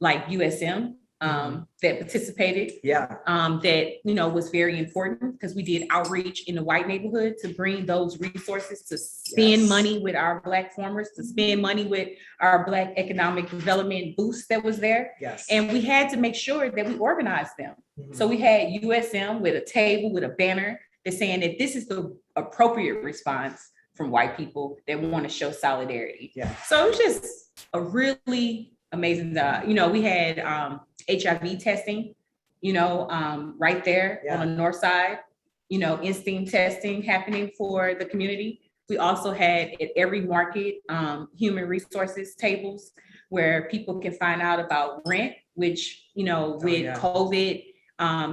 like USM that participated. That, you know, was very important because we did outreach in the white neighborhood to bring those resources to spend money with our Black farmers, to spend money with our Black economic development boost that was there. And we had to make sure that we organized them. So we had USM with a table, with a banner that's saying that this is the appropriate response from white people that want to show solidarity. So it was just a really amazing job. You know, we had HIV testing, you know, right there on the north side, you know, instinct testing happening for the community. We also had at every market, human resources tables where people can find out about rent, which, you know, with COVID,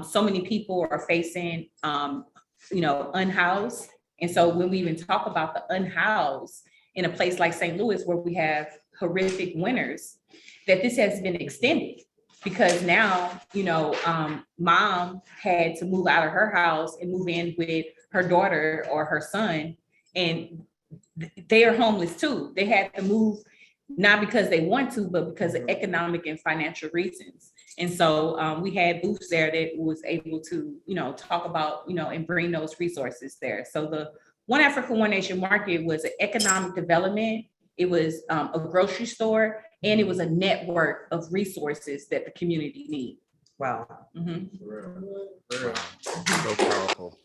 so many people are facing, you know, unhoused. And so when we even talk about the unhoused in a place like St. Louis, where we have horrific winters, that this has been extended because now, you know, mom had to move out of her house and move in with her daughter or her son, and they are homeless too. They had to move not because they want to, but because of economic and financial reasons. And so we had booths there that was able to, you know, talk about, you know, and bring those resources there. So the One Africa, One Nation market was an economic development. It was a grocery store, and it was a network of resources that the community need.
Wow.
So powerful.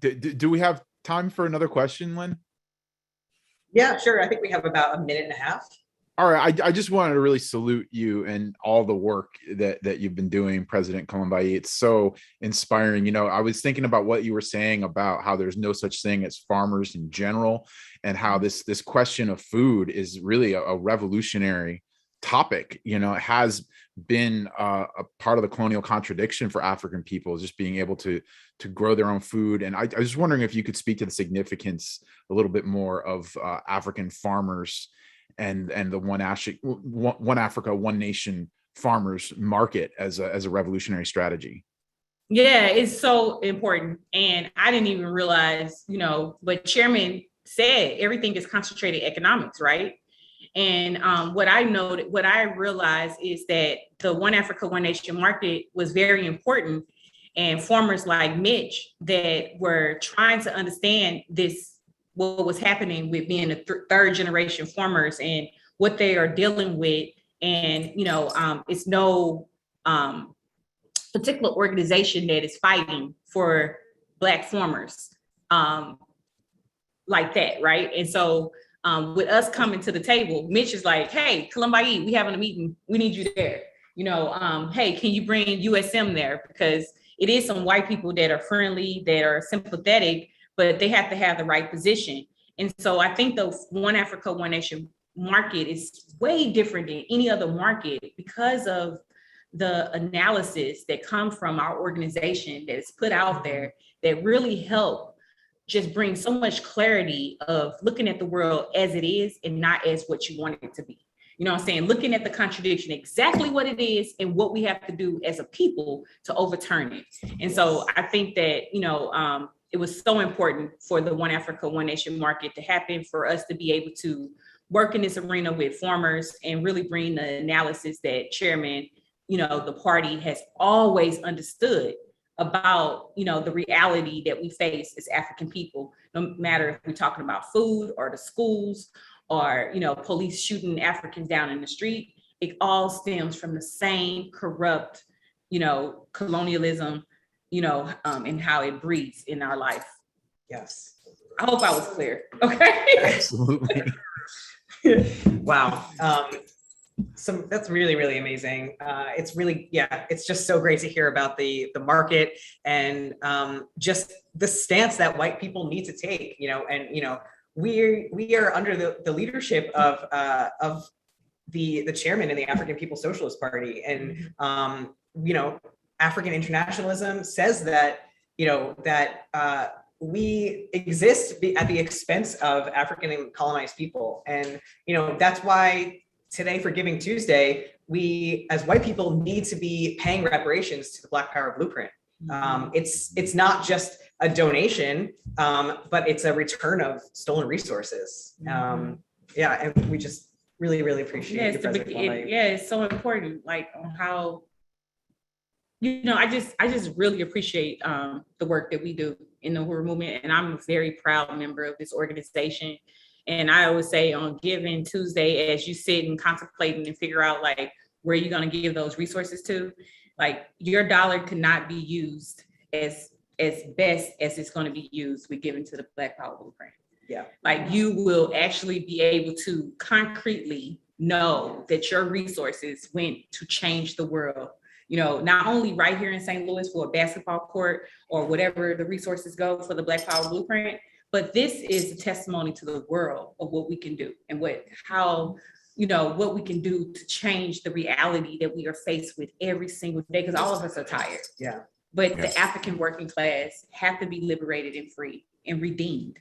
Do we have time for another question, Lynn?
Yeah, sure. I think we have about a minute and a half.
All right, I just wanted to really salute you and all the work that you've been doing, President Colombayi. It's so inspiring. You know, I was thinking about what you were saying about how there's no such thing as farmers in general, and how this question of food is really a revolutionary topic. You know, it has been a part of the colonial contradiction for African people, just being able to grow their own food. And I was wondering if you could speak to the significance a little bit more of African farmers and the One Africa, One Nation farmers market as a revolutionary strategy.
Yeah, it's so important. And I didn't even realize, you know, but Chairman said everything is concentrated economics, right? And what I realized is that the One Africa, One Nation market was very important. And farmers like Mitch that were trying to understand what was happening with being a third generation farmers and what they are dealing with. And, you know, it's no particular organization that is fighting for Black farmers like that, right? And so with us coming to the table, Mitch is like, hey, Colombayi, we having a meeting. We need you there. You know, hey, can you bring USM there? Because it is some white people that are friendly, that are sympathetic, but they have to have the right position. And so I think the One Africa, One Nation market is way different than any other market because of the analysis that come from our organization that is put out there that really help just bring so much clarity of looking at the world as it is and not as what you want it to be. You know what I'm saying? Looking at the contradiction, exactly what it is and what we have to do as a people to overturn it. And so I think that, you know, it was so important for the One Africa, One Nation market to happen, for us to be able to work in this arena with farmers and really bring the analysis that Chairman, the party has always understood about, the reality that we face as African people, no matter if we're talking about food or the schools or, police shooting Africans down in the street. It all stems from the same corrupt, colonialism, and how it breeds in our life.
Yes.
I hope I was clear. Okay.
Absolutely.
Wow. That's really, really amazing. It's really, it's just so great to hear about the market and just the stance that white people need to take, and, we are under the leadership of the chairman in the African People's Socialist Party. And, African internationalism says that, we exist at the expense of African and colonized people. And, that's why today for Giving Tuesday, we as white people need to be paying reparations to the Black Power Blueprint. It's not just a donation, but it's a return of stolen resources. And we just really, really appreciate
it's so important, like on how, I just really appreciate the work that we do in the Uhuru movement, and I'm a very proud member of this organization. And I always say on Giving Tuesday, as you sit and contemplating and figure out like where you're going to give those resources to, like your dollar could not be used as best as it's going to be used with Giving to the Black Power Blueprint.
Yeah.
Like you will actually be able to concretely know that your resources went to change the world. Not only right here in St. Louis for a basketball court or whatever the resources go for the Black Power Blueprint, but this is a testimony to the world of what we can do and what we can do to change the reality that we are faced with every single day, because all of us are tired.
Yeah.
But the African working class have to be liberated and free and redeemed.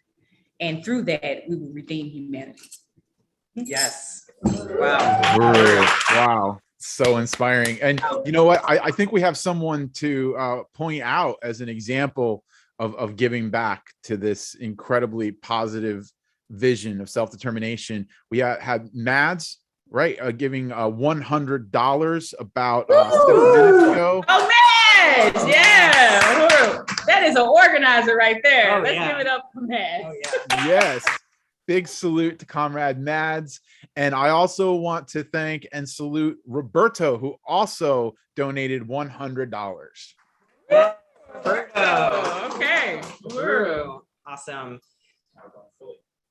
And through that, we will redeem humanity.
Yes. Wow.
Wow. So inspiring. And you know what? I think we have someone to point out as an example of giving back to this incredibly positive vision of self-determination. We had Mads, right? Giving $100 about 7 minutes ago.
Oh, Mads! Yeah. That is an organizer right there. Let's give it up for Mads.
Oh, yeah.
Yes. Big salute to Comrade Mads. And I also want to thank and salute Roberto, who also donated $100.
Yeah. Roberto.
Okay.
Awesome.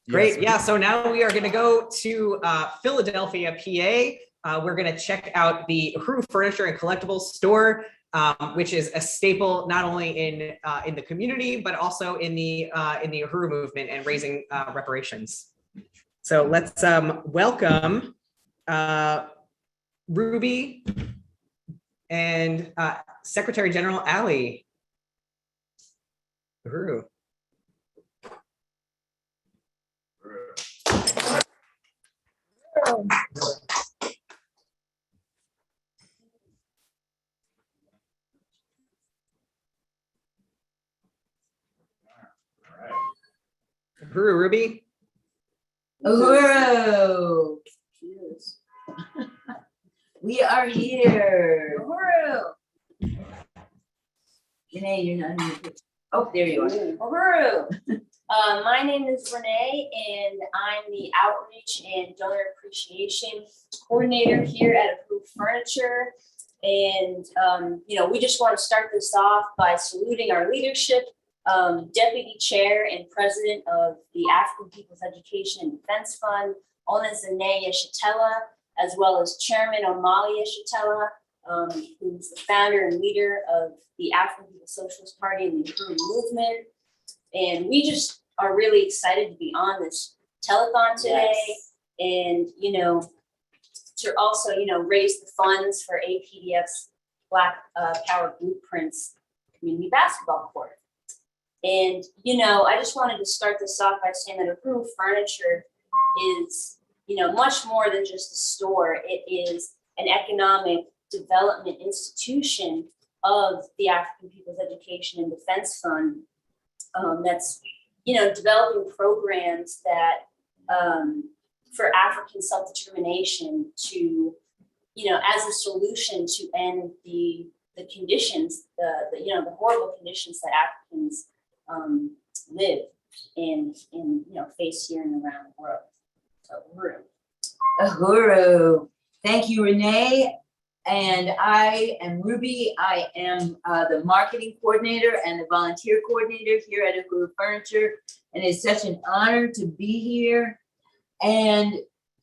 Great. Yeah. So now we are going to go to Philadelphia, PA. We're going to check out the Uhuru Furniture and Collectibles store, which is a staple not only in the community but also in the Uhuru movement and raising reparations. So let's welcome Ruby and Secretary General Ali. Uhuru. Uhuru, Ruby.
Uhuru. We are here. Uhuru. Renee, you're not here. Oh, there you are. Uhuru. My name is Renee, and I'm the Outreach and Donor Appreciation Coordinator here at Uhuru Furniture. And, we just want to start this off by saluting our leadership, Deputy Chair and President of the African People's Education and Defense Fund, Onezene Yeshitela, as well as Chairman Omali Yeshitela, who's the founder and leader of the African People's Socialist Party and the Uhuru movement. And we just are really excited to be on this telethon today. Yes. And, to also, raise the funds for APDF's Black Power Blueprints community basketball court. And, I just wanted to start this off by saying that Uhuru Furniture is, much more than just a store. It is an economic development institution of the African People's Education and Defense Fund. that's, developing programs that, for African self-determination to, as a solution to end the conditions, the horrible conditions that Africans live in, face here and around the world. So,
Uhuru. Thank you, Renee. And I am Ruby. I am the marketing coordinator and the volunteer coordinator here at Uhuru Furniture. And it's such an honor to be here. And,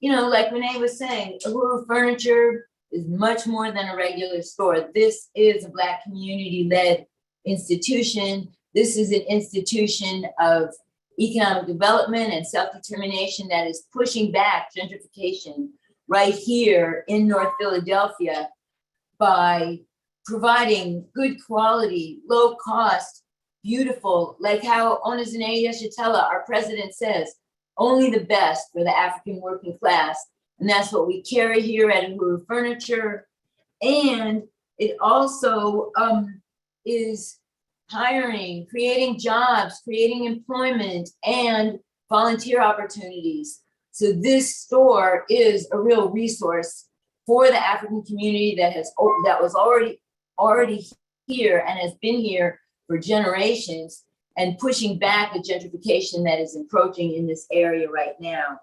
like Renee was saying, Uhuru Furniture is much more than a regular store. This is a Black community-led institution. This is an institution of economic development and self-determination that is pushing back gentrification right here in North Philadelphia by providing good quality, low cost, beautiful, like how Onizine Yeshitela, our president, says, only the best for the African working class. And that's what we carry here at Uhuru Furniture. And it also is hiring, creating jobs, creating employment, and volunteer opportunities. So this store is a real resource for the African community that was already here and has been here for generations, and pushing back the gentrification that is encroaching in this area right now.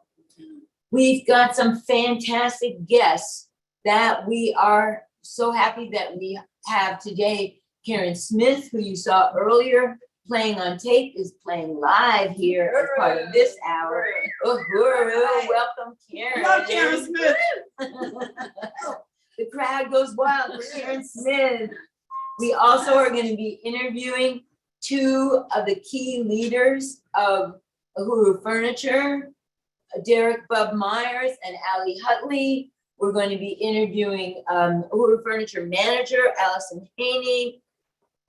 We've got some fantastic guests that we are so happy that we have today. Karen Smith, who you saw earlier, playing on tape, is playing live here as part of this hour. Uhuru, welcome, Karen.
Love Karen Smith.
The crowd goes wild for Karen Smith. We also are going to be interviewing two of the key leaders of Uhuru Furniture, Derek Bub Myers and Ali Hutley. We're going to be interviewing Uhuru Furniture manager, Allison Haney.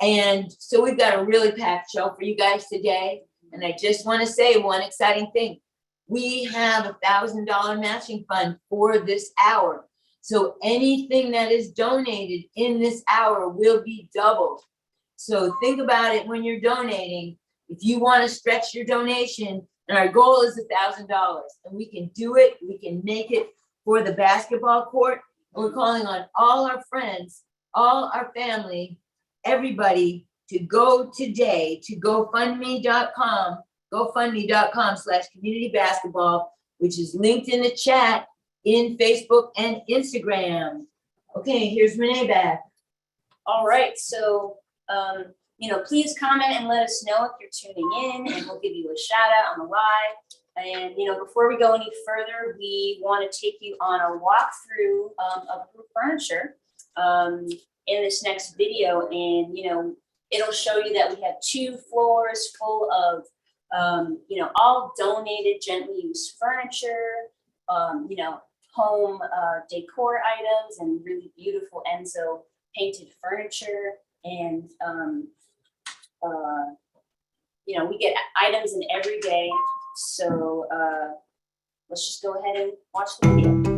And so we've got a really packed show for you guys today. And I just want to say one exciting thing. We have a $1,000 matching fund for this hour. So anything that is donated in this hour will be doubled. So think about it when you're donating. If you want to stretch your donation, and our goal is $1,000, and we can do it, we can make it for the basketball court. And we're calling on all our friends, all our family, everybody to go today to GoFundMe.com, GoFundMe.com/community basketball, which is linked in the chat in Facebook and Instagram. Okay, here's Renee back.
all right, so, please comment and let us know if you're tuning in, and we'll give you a shout out on the live. And, before we go any further, we want to take you on a walkthrough of Uhuru Furniture in this next video. And, it'll show you that we have 2 floors full of, all donated, gently used furniture, home decor items, and really beautiful Enzo painted furniture. And, we get items in every day. So let's just go ahead and watch the video.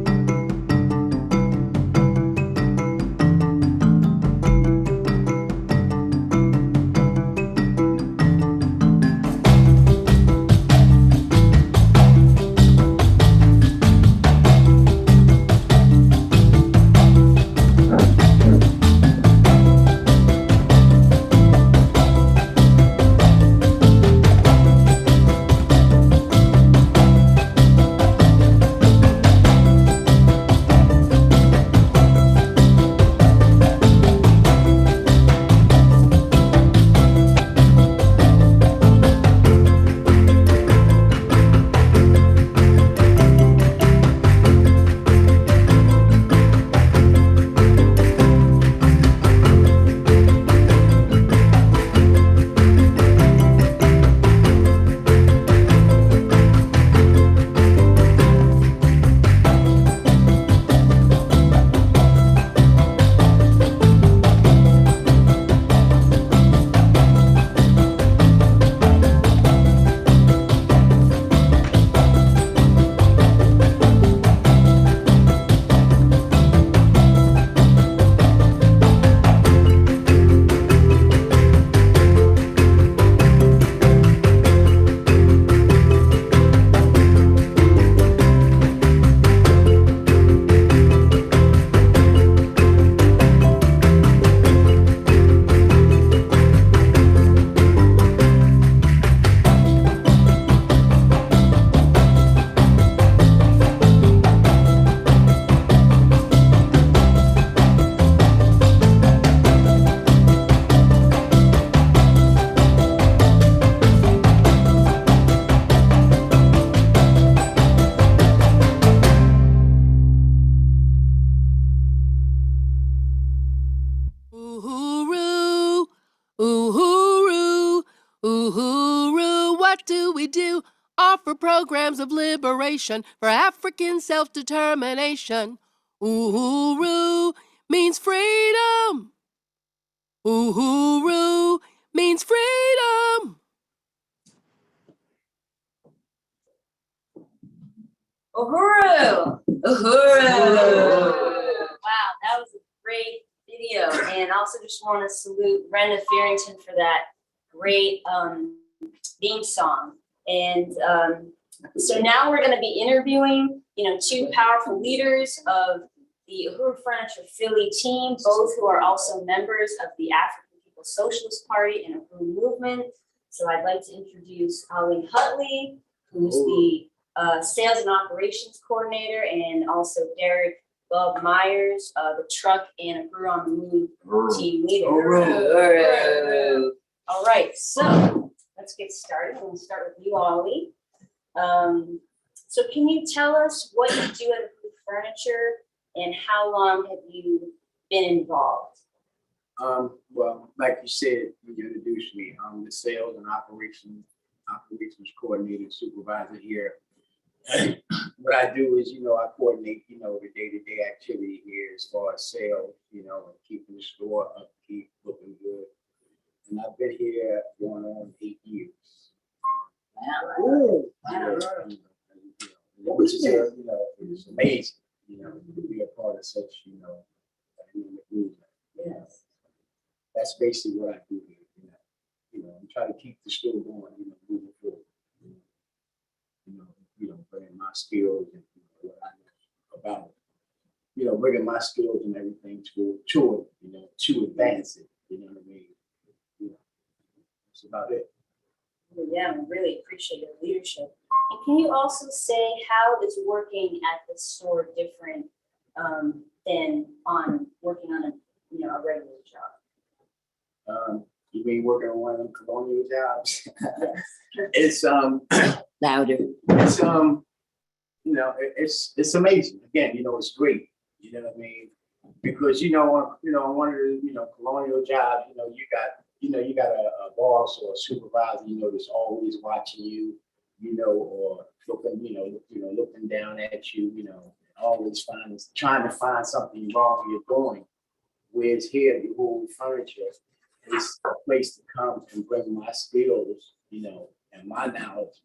offer programs of liberation for African self-determination. Uhuru means freedom. Uhuru means freedom.
Uhuru! Uhuru! Wow, that was a great video. And also just want to salute Brenda Farrington for that great theme song. And so now we're going to be interviewing, two powerful leaders of the Uhuru Furniture Philly team, both who are also members of the African People's Socialist Party and Uhuru movement. So I'd like to introduce Ali Hutley, who's the Sales and Operations Coordinator, and also Derek Bob Myers, the Truck and Uhuru on the Move team leader. All right, so let's get started. We'll start with you, Ali. So can you tell us what you do at Uhuru Furniture and how long have you been involved?
Well, like you said, when you introduced me, I'm the Sales and Operations Coordinator and Supervisor here. What I do is, I coordinate, the day-to-day activity here as far as sales, and keeping the store up, keep looking good. And I've been here going on 8 years.
Wow.
Which is, it's amazing, to be a part of such, dynamic movement.
Yes.
That's basically what I do here. I'm trying to keep the store going, moving forward. Bringing my skills and what I know about it. Bringing my skills and everything to it, to advance it. You know what I mean? That's about it.
Yeah, I really appreciate your leadership. And can you also say how is working at the store different than working on a regular job?
You mean working on one of them colonial jobs? It's
louder.
It's it's amazing. Again, it's great. You know what I mean? Because on one of the colonial jobs, you got a boss or a supervisor, that's always watching you, or looking down at you, always trying to find something wrong you're doing. Whereas here, the whole furniture is a place to come and bring my skills, and my knowledge,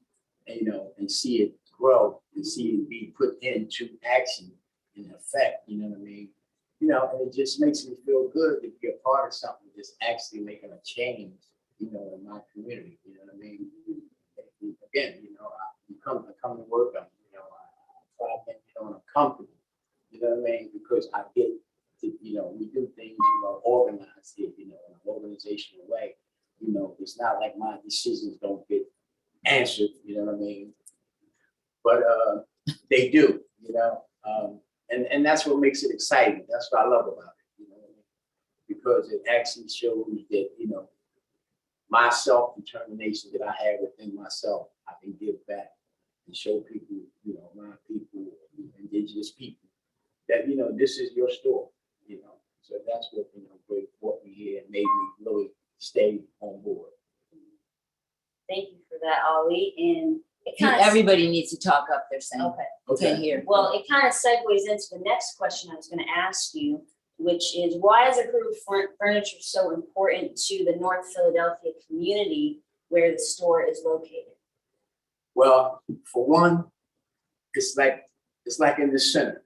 and see it grow and see it be put into action and effect. You know what I mean? And it just makes me feel good to be a part of something that's actually making a change, in my community. You know what I mean? Again, I come to work, I'm I'm comfortable. You know what I mean? Because I get to, we do things, organized here, in an organizational way. It's not like my decisions don't get answered, you know what I mean? But they do, and that's what makes it exciting. That's what I love about it, because it actually shows that, my self-determination that I have within myself, I can give back and show people, my people, indigenous people, that, this is your store, So that's what, brought me here and made me really stay on board.
Thank you for that, Ali. And
Everybody needs to talk up there, saying.
Okay.
Can't hear.
Well, it kind of segues into the next question I was going to ask you, which is why is Uhuru Furniture so important to the North Philadelphia community where the store is located?
Well, for one, it's like in the center.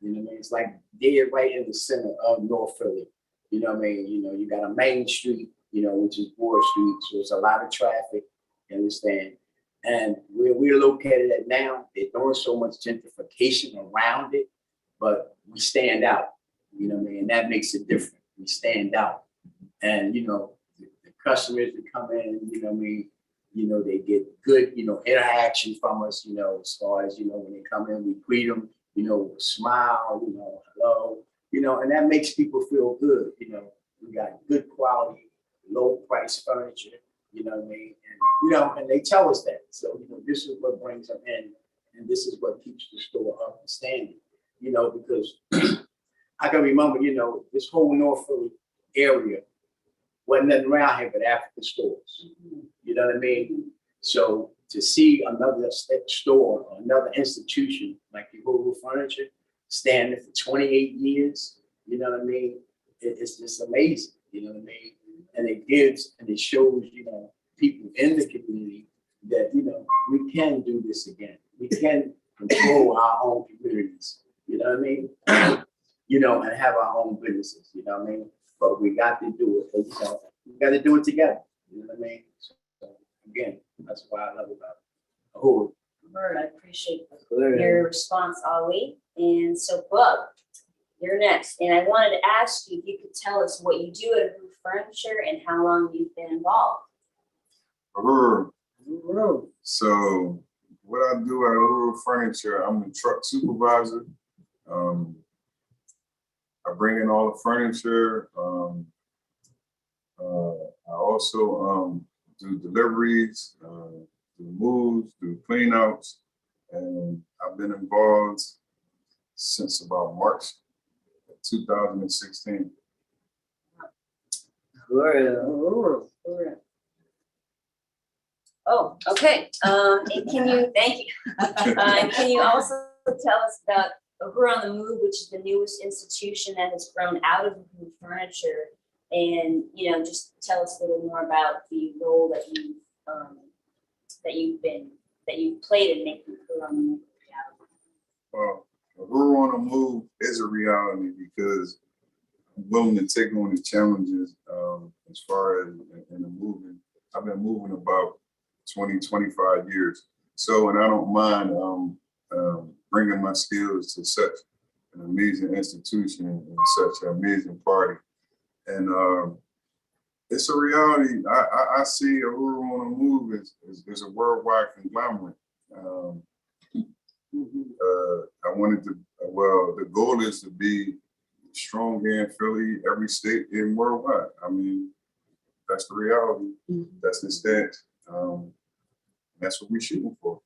You know what I mean? It's like dead right in the center of North Philly. You know what I mean? You got a main street, which is Broad Street, so it's a lot of traffic. You understand? And where we're located at now, they're doing so much gentrification around it, but we stand out. You know what I mean? And that makes it different. We stand out. And, the customers that come in, you know what I mean? They get good, interaction from us, as far as, when they come in, we greet them, smile, hello, and that makes people feel good. We got good quality, low price furniture, you know what I mean? And, and they tell us that. So, this is what brings them in, and this is what keeps the store up and standing, because I can remember, this whole North Philly area wasn't nothing around here but African stores. You know what I mean? So to see another store or another institution like the Uhuru Furniture standing for 28 years, you know what I mean? It's just amazing, you know what I mean? And it gives and it shows, you know, people in the community that, you know, we can do this again. We can control our own communities, you know what I mean? You know, and have our own businesses, you know what I mean? But we got to do it, you know, we got to do it together, you know what I mean? So again, that's why I love about Uhuru.
Word, I appreciate your response, Ali. And so, Bub, you're next. And I wanted to ask you if you could tell us what you do at Uhuru Furniture and how long you've been involved.
So what I do at Uhuru Furniture, I'm the truck supervisor. I bring in all the furniture. I also do deliveries, do moves, do cleanouts, and I've been involved since about March 2016.
Oh, okay. And can you, thank you. Can you also tell us about Uhuru on the Move, which is the newest institution that has grown out of Uhuru Furniture, and you know, just tell us a little more about the role that you've played in making Uhuru on the Move a reality.
Well, Uhuru on the Move is a reality because I'm willing to take on the challenges as far as in the movement. I've been moving about 20, 25 years. So, and I don't mind bringing my skills to such an amazing institution and such an amazing party. And it's a reality. I see Uhuru on the Move is a worldwide conglomerate. I wanted to, well, the goal is to be strong here in Philly, every state, and worldwide. I mean, that's the reality. That's the stance. That's what we're shooting for.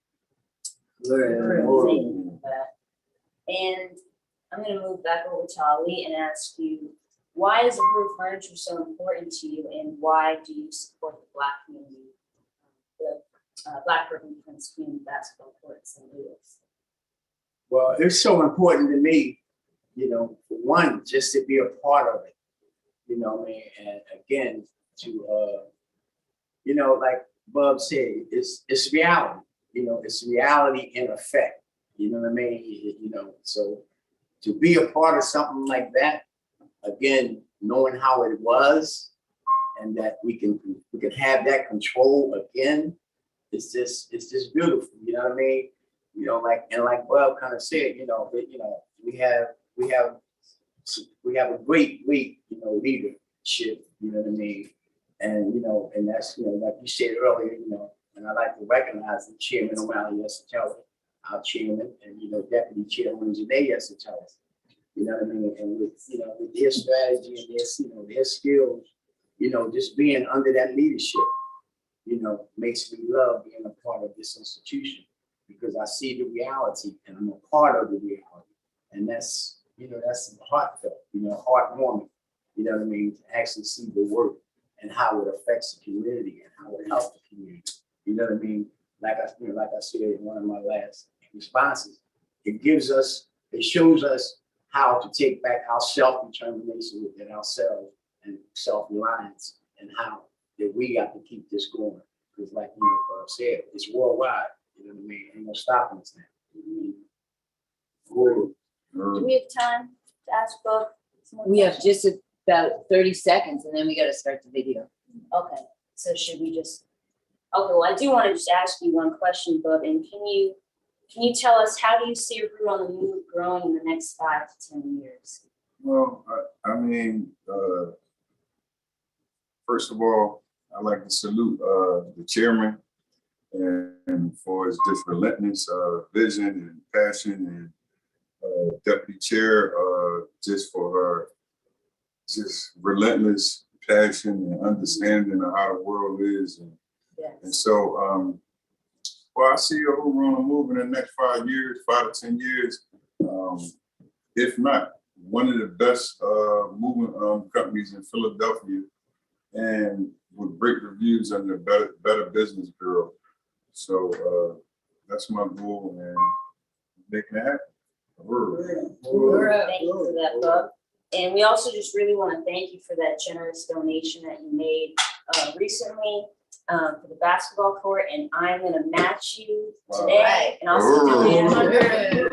And I'm going to move back over to Ali and ask you, why is Uhuru Furniture so important to you, and why do you support the Black community, the Black Prince Community Basketball Court in St. Louis?
Well, it's so important to me, you know, for one, just to be a part of it, you know what I mean? And again, to, you know, like Bub said, it's reality, you know, it's reality in effect, you know what I mean? You know, so to be a part of something like that, again, knowing how it was and that we can have that control again, it's just beautiful, you know what I mean? You know, like Bub kind of said, you know, we have a great, you know, leadership, you know what I mean? And, you know, and that's, you know, like you said earlier, you know, and I like to recognize the Chairman O'Malley Yesatella, our chairman, and, you know, Deputy Chairman Janae Yesatella, you know what I mean? And with, you know, with their strategy and their, you know, their skills, you know, just being under that leadership, you know, makes me love being a part of this institution because I see the reality and I'm a part of the reality. And that's, you know, that's heartfelt, you know, heartwarming, you know what I mean? To actually see the work and how it affects the community and how it helps the community. You know what I mean? Like I said in one of my last responses, it shows us how to take back our self-determination within ourselves and self-reliance, and how that we got to keep this going. Because like you know, said, it's worldwide. You know what I mean? Ain't no stopping us now.
Do we have time to ask both?
We have just about 30 seconds and then we got to start the video.
Okay, so should we just, okay, well, I do want to just ask you one question, Bub, and can you tell us, how do you see Uhuru on the Move growing in the next 5 to 10 years?
Well, I mean, first of all, I'd like to salute the chairman and for his just relentless vision and passion, and deputy chair just for her just relentless passion and understanding of how the world is. And so, well, I see Uhuru on the Move in the next 5 years, 5 to 10 years, if not one of the best moving companies in Philadelphia, and with great reviews on the Better Business Bureau. So that's my goal and making it happen.
Thank you for that, Bub. And we also just really want to thank you for that generous donation that you made recently for the basketball court. And I'm going to match you today and also donate 100. And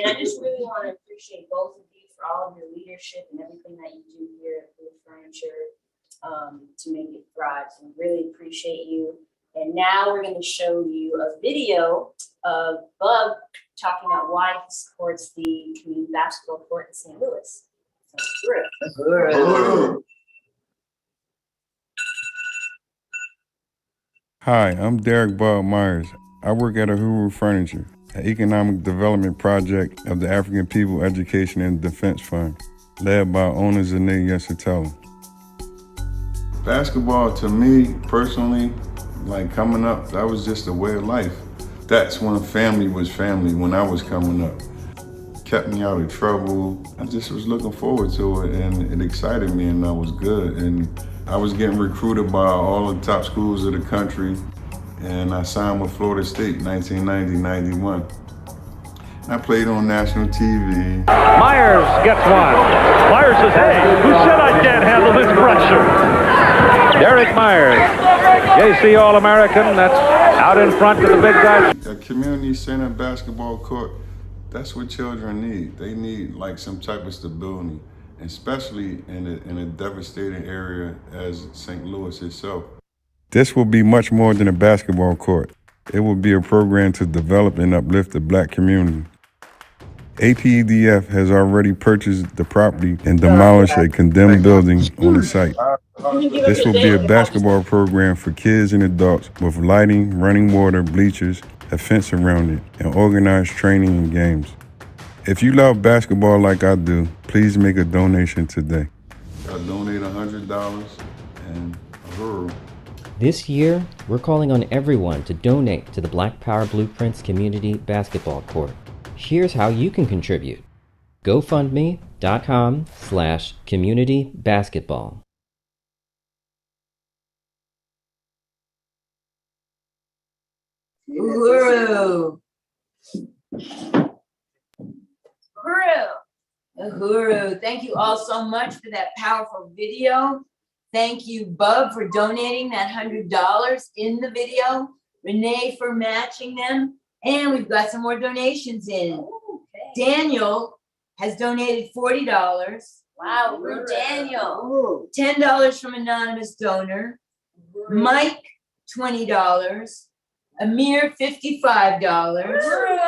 I just really want to appreciate both of you for all of your leadership and everything that you do here at Blue Furniture to make it thrive. So we really appreciate you. And now we're going to show you a video of Bub talking about why he supports the community basketball court in St. Louis. So,
Hi, I'm Derek Bub Myers. I work at Uhuru Furniture, an economic development project of the African People Education and Defense Fund, led by owner Zane Yesatella. Basketball, to me personally, like coming up, that was just a way of life. That's when family was family, when I was coming up. Kept me out of trouble. I just was looking forward to it, and it excited me, and that was good. And I was getting recruited by all the top schools of the country, and I signed with Florida State 1990-91. I played on national TV.
Myers gets one. Myers says, hey, who said I can't handle this pressure? Derek Myers, JC All-American, that's out in front of the big guy.
A community center basketball court, that's what children need. They need like some type of stability, especially in a devastating area as St. Louis itself. This will be much more than a basketball court. It will be a program to develop and uplift the Black community. APEDF has already purchased the property and demolished a condemned building on the site. This will be a basketball program for kids and adults with lighting, running water, bleachers, a fence around it, and organized training and games. If you love basketball like I do, please make a donation today. I donate $100 and Uhuru.
This year, we're calling on everyone to donate to the Black Power Blueprints Community Basketball Court. Here's how you can contribute. GoFundMe.com/communitybasketball.
Uhuru. Uhuru. Thank you all so much for that powerful video. Thank you, Bub, for donating that $100 in the video. Renee for matching them. And we've got some more donations in. Daniel has donated $40.
wow, Daniel.
$10 from anonymous donor. Mike, $20. Amir, $55.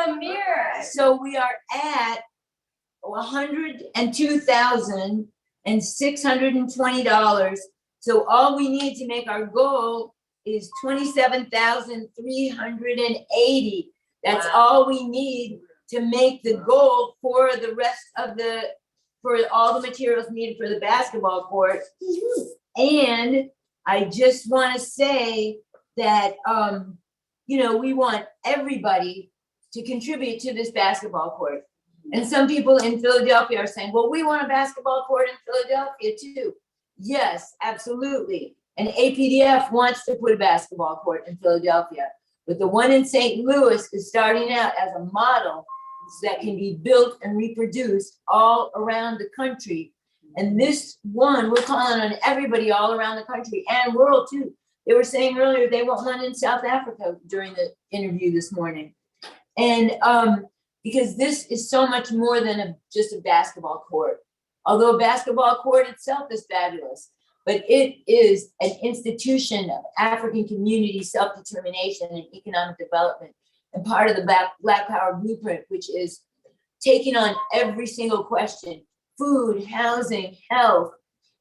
Amir.
So we are at $102,620. So all we need to make our goal is $27,380. That's all we need to make the goal for the rest of for all the materials needed for the basketball court. And I just want to say that, we want everybody to contribute to this basketball court. And some people in Philadelphia are saying, well, we want a basketball court in Philadelphia too. Yes, absolutely. And APDF wants to put a basketball court in Philadelphia. But the one in St. Louis is starting out as a model that can be built and reproduced all around the country. And this one, we're calling on everybody all around the country and world too. They were saying earlier they want one in South Africa during the interview this morning. And because this is so much more than just a basketball court. Although a basketball court itself is fabulous, but it is an institution of African community self-determination and economic development, and part of the Black Power Blueprint, which is taking on every single question: food, housing, health.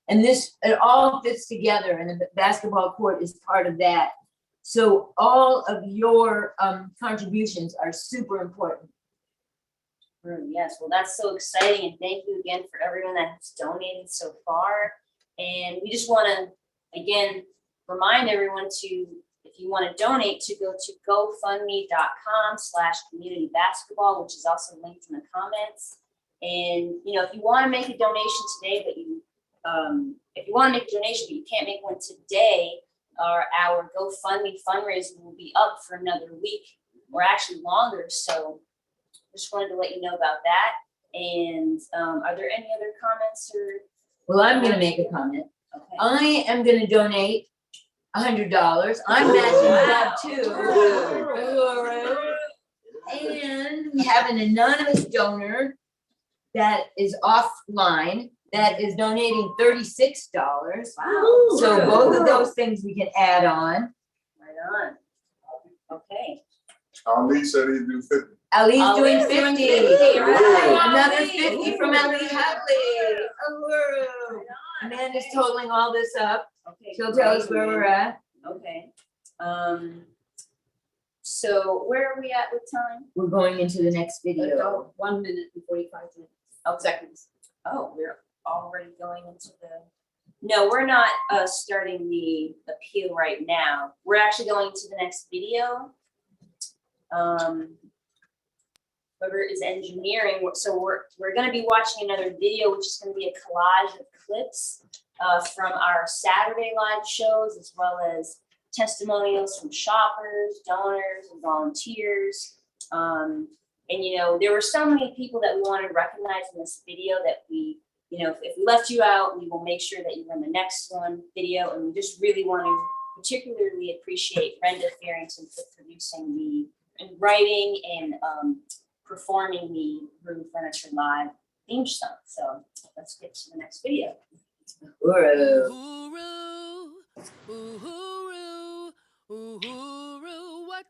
And it all fits together, and the basketball court is part of that. So all of your contributions are super important.
Yes, well, that's so exciting. And thank you again for everyone that has donated so far. And we just want to, again, remind everyone to, if you want to donate, to go to gofundme.com/communitybasketball, which is also linked in the comments. And, if you want to make a donation today, but you can't make one today,
our GoFundMe fundraiser will be up for another week, or actually longer. So just wanted to let you know about that. And are there any other comments or?
Well, I'm gonna make a comment.
Okay.
I am gonna donate $100. I'm matching that too. And we have an anonymous donor that is offline that is donating $36.
Wow.
So both of those things we can add on.
Right on. Okay.
Ali said he'd do 50.
Ali's doing
Ali's
50.
doing 50, right.
Another 50 from Ali Hadley. Amanda's totaling all this up.
Okay.
She'll tell us where we're at.
Okay. So where are we at with time?
We're going into the next video.
Oh, 1 minute and 45 minutes. Oh, seconds. Oh, we're already going into the. No, we're not starting the appeal right now. We're actually going to the next video. Whoever is engineering, so we're going to be watching another video, which is going to be a collage of clips from our Saturday live shows, as well as testimonials from shoppers, donors, and volunteers. And you know, there were so many people that we wanted to recognize in this video that we, you know, if we left you out, we will make sure that you're in the next video. And we just really want to particularly appreciate Brenda Farrington for producing and writing and performing the Room Furniture Live theme song. So let's get to the next video.
What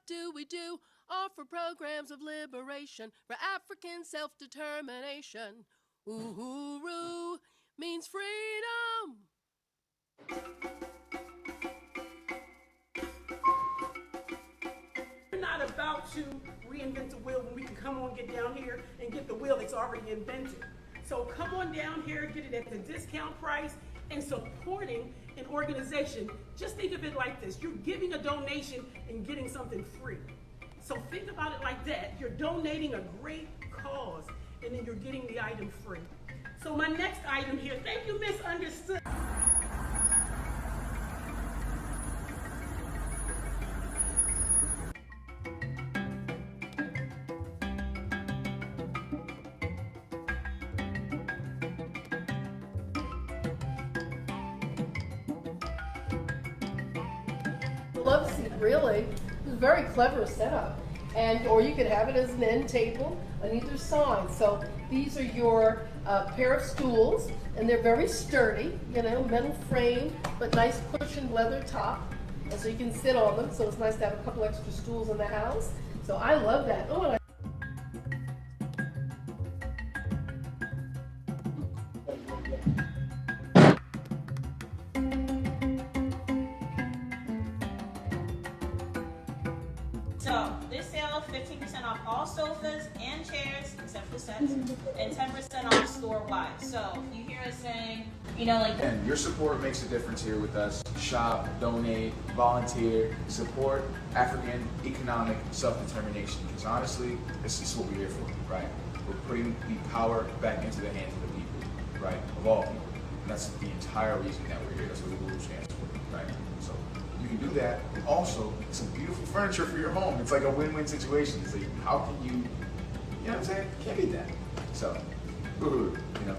do we do? Offer programs of liberation for African self-determination. Uhuru means freedom.
We're not about to reinvent the wheel when we can come on, get down here and get the wheel that's already invented. So come on down here, get it at the discount price, and supporting an organization. Just think of it like this. You're giving a donation and getting something free. So think about it like that. You're donating a great cause, and then you're getting the item free. So my next item here, thank you, Misunderstood.
Love seat, really. It's a very clever setup. And, or you could have it as an end table on either side. So these are your pair of stools, and they're very sturdy, you know, metal frame, but nice cushioned leather top. And so you can sit on them. So it's nice to have a couple extra stools in the house. So I love that. Oh, and
So this sale, 15% off all sofas and chairs, except for sets, and 10% off store-wide. So you hear us saying, you know, like.
And your support makes a difference here with us. Shop, donate, volunteer, support African economic self-determination. Because honestly, this is what we're here for, right? We're putting the power back into the hands of the people, right? Of all people. And that's the entire reason that we're here. That's what the Blue stands for, right? So you can do that. And also, some beautiful furniture for your home. It's like a win-win situation. It's like, how can you know what I'm saying? Can't beat that. So, you know.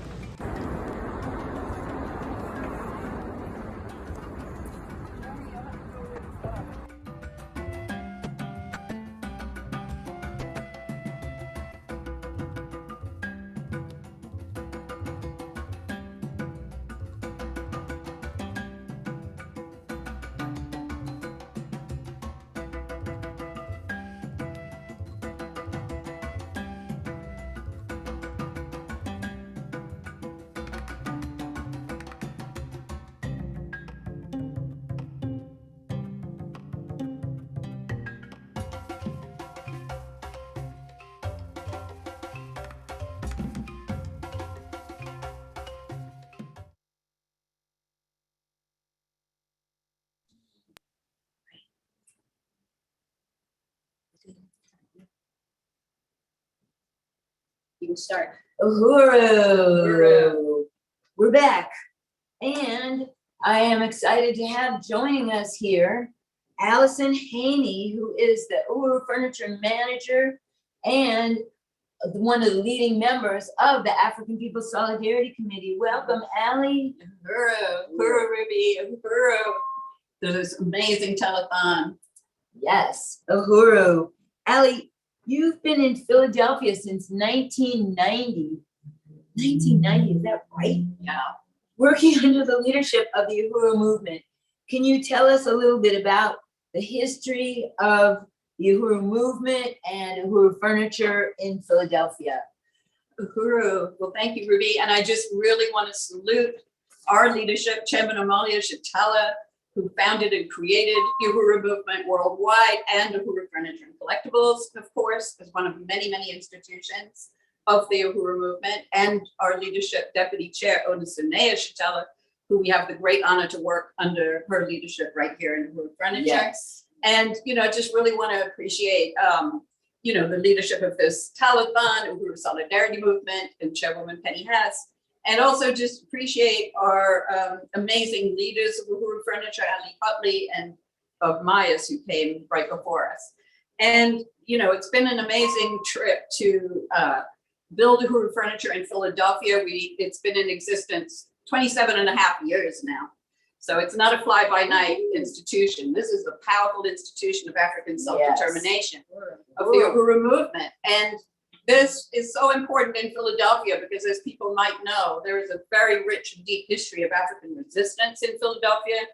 You can start.
Uhuru. We're back. And
I am excited to have joining us here Allison Haney, who is the Uhuru Furniture Manager and one of the leading members of the African People's Solidarity Committee. Welcome, Allie.
Uhuru, Uhuru, Ruby, Uhuru. There's this amazing telethon.
Yes, Uhuru. Allie, you've been in Philadelphia since 1990. 1990, is that right?
Yeah.
Working under the leadership of the Uhuru movement. Can you tell us a little bit about the history of the Uhuru movement and Uhuru Furniture in Philadelphia?
Uhuru, well, thank you, Ruby. And I just really want to salute our leadership, Chairman Amalia Shatala, who founded and created Uhuru movement worldwide, and Uhuru Furniture and Collectibles, of course, as one of many, many institutions of the Uhuru movement, and our leadership Deputy Chair Odusunea Shatala, who we have the great honor to work under her leadership right here in Uhuru Furniture.
Yes.
And, I just really want to appreciate, the leadership of this telethon, Uhuru Solidarity Movement, and Chairwoman Penny Hess, and also just appreciate our amazing leaders of Uhuru Furniture, Ali Hutley and of Myers, who came right before us. And, it's been an amazing trip to build Uhuru Furniture in Philadelphia. It's been in existence 27 and a half years now. So it's not a fly-by-night institution. This is a powerful institution of African self-determination, of the Uhuru movement. And this is so important in Philadelphia because, as people might know, there is a very rich and deep history of African resistance in Philadelphia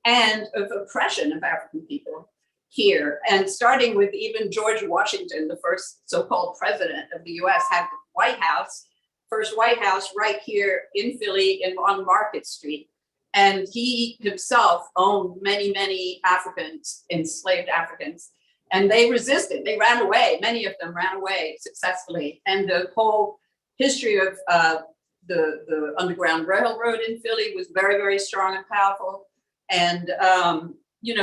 and of oppression of African people here. And starting with even George Washington, the first so-called president of the US, had the White House, first White House right here in Philly and on Market Street. And he himself owned many, many Africans, enslaved Africans, and they resisted. They ran away. Many of them ran away successfully. And the whole history of the Underground Railroad in Philly was very, very strong and powerful. And,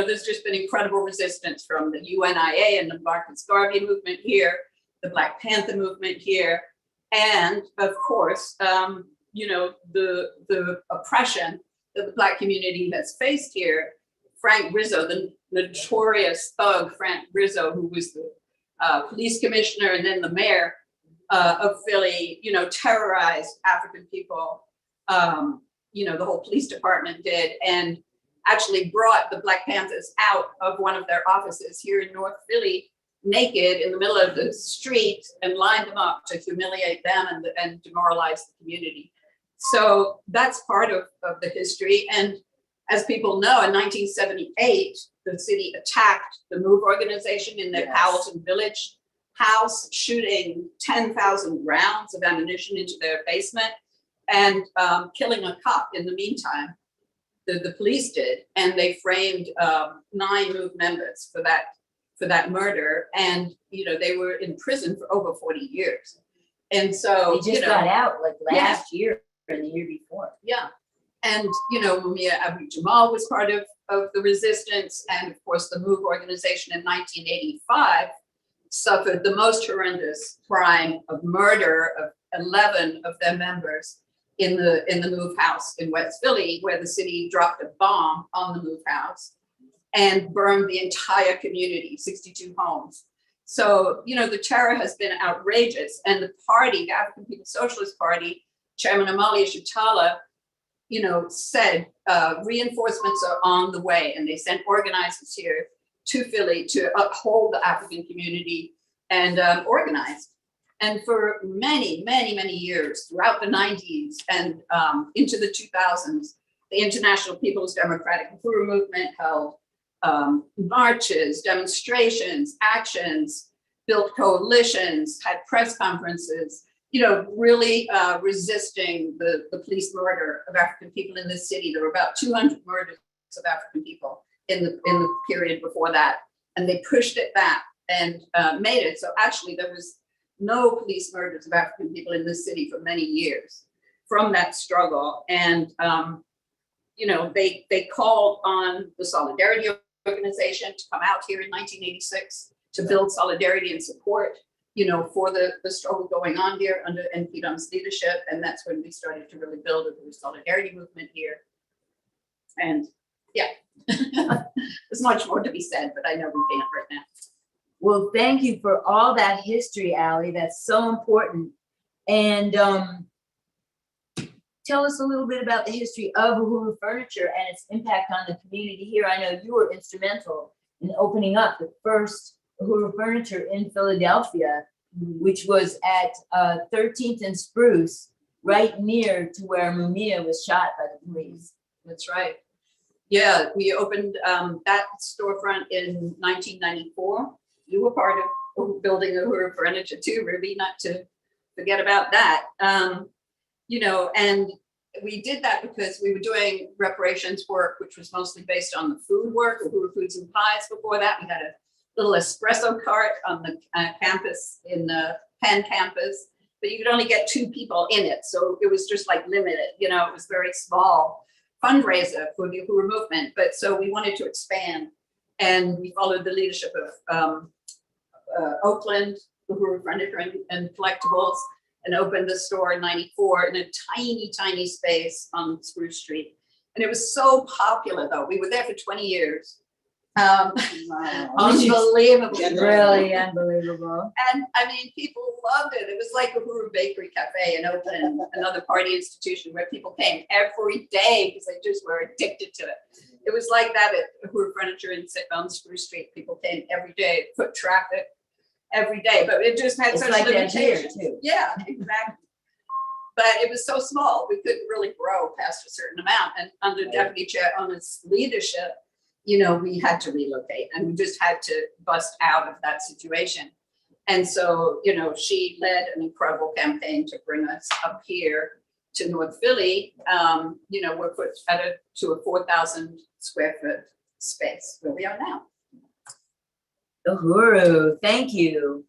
there's just been incredible resistance from the UNIA and the Marcus Garvey movement here, the Black Panther movement here, and of course, the oppression that the Black community has faced here. Frank Rizzo, the notorious thug Frank Rizzo, who was the police commissioner and then the mayor of Philly, terrorized African people. The whole police department did, and actually brought the Black Panthers out of one of their offices here in North Philly, naked in the middle of the street, and lined them up to humiliate them and demoralize the community. So that's part of the history. And as people know, in 1978, the city attacked the MOVE organization in their Powelton Village house, shooting 10,000 rounds of ammunition into their basement and killing a cop in the meantime. The police did, and they framed 9 MOVE members for that murder. And, they were in prison for over 40 years. And so
they just got out like last year and the year before.
Yeah. And, Mumia Abu-Jamal was part of the resistance. And of course, the MOVE organization in 1985 suffered the most horrendous crime of murder of 11 of their members in the MOVE house in West Philly, where the city dropped a bomb on the MOVE house and burned the entire community, 62 homes. So, the terror has been outrageous. And the party, the African People's Socialist Party, Chairman Amalia Shatala, said reinforcements are on the way, and they sent organizers here to Philly to uphold the African community and organize. And for many, many, many years, throughout the 90s and into the 2000s, the International People's Democratic Uhuru movement held marches, demonstrations, actions, built coalitions, had press conferences, really resisting the police murder of African people in this city. There were about 200 murders of African people in the period before that. And they pushed it back and made it. So actually there was no police murders of African people in this city for many years from that struggle. And, they called on the Solidarity Organization to come out here in 1986 to build solidarity and support, for the struggle going on here under NPDUM's leadership. And that's when we started to really build the Solidarity movement here. And yeah, there's much more to be said, but I know we can't right now.
Well, thank you for all that history, Allie. That's so important. And tell us a little bit about the history of Uhuru Furniture and its impact on the community here. I know you were instrumental in opening up the first Uhuru Furniture in Philadelphia, which was at 13th and Spruce, right near to where Mumia was shot by the police.
That's right. Yeah, we opened that storefront in 1994. You were part of building Uhuru Furniture too, Ruby, not to forget about that. You know, and we did that because we were doing reparations work, which was mostly based on the food work, Uhuru Foods and Pies. Before that, we had a little espresso cart on the campus in the Penn campus, but you could only get 2 people in it. So it was just like limited, you know, it was very small fundraiser for the Uhuru movement. But so we wanted to expand, and we followed the leadership of Oakland, Uhuru Furniture and Collectibles, and opened the store in 94 in a tiny, tiny space on Spruce Street. And it was so popular though. We were there for 20 years. Unbelievable.
Really unbelievable.
And I mean, people loved it. It was like Uhuru Bakery Cafe in Oakland, another party institution where people came every day because they just were addicted to it. It was like that at Uhuru Furniture on Spruce Street. People came every day, foot traffic every day, but it just had
It's
such
like that here,
limitations.
too.
Yeah, exactly. But it was so small, we couldn't really grow past a certain amount. And under Deputy Chair Ona's leadership, you know, we had to relocate, and we just had to bust out of that situation. And so, you know, she led an incredible campaign to bring us up here to North Philly. You know, we're put to a 4,000 square foot space where we are now.
Uhuru, thank you.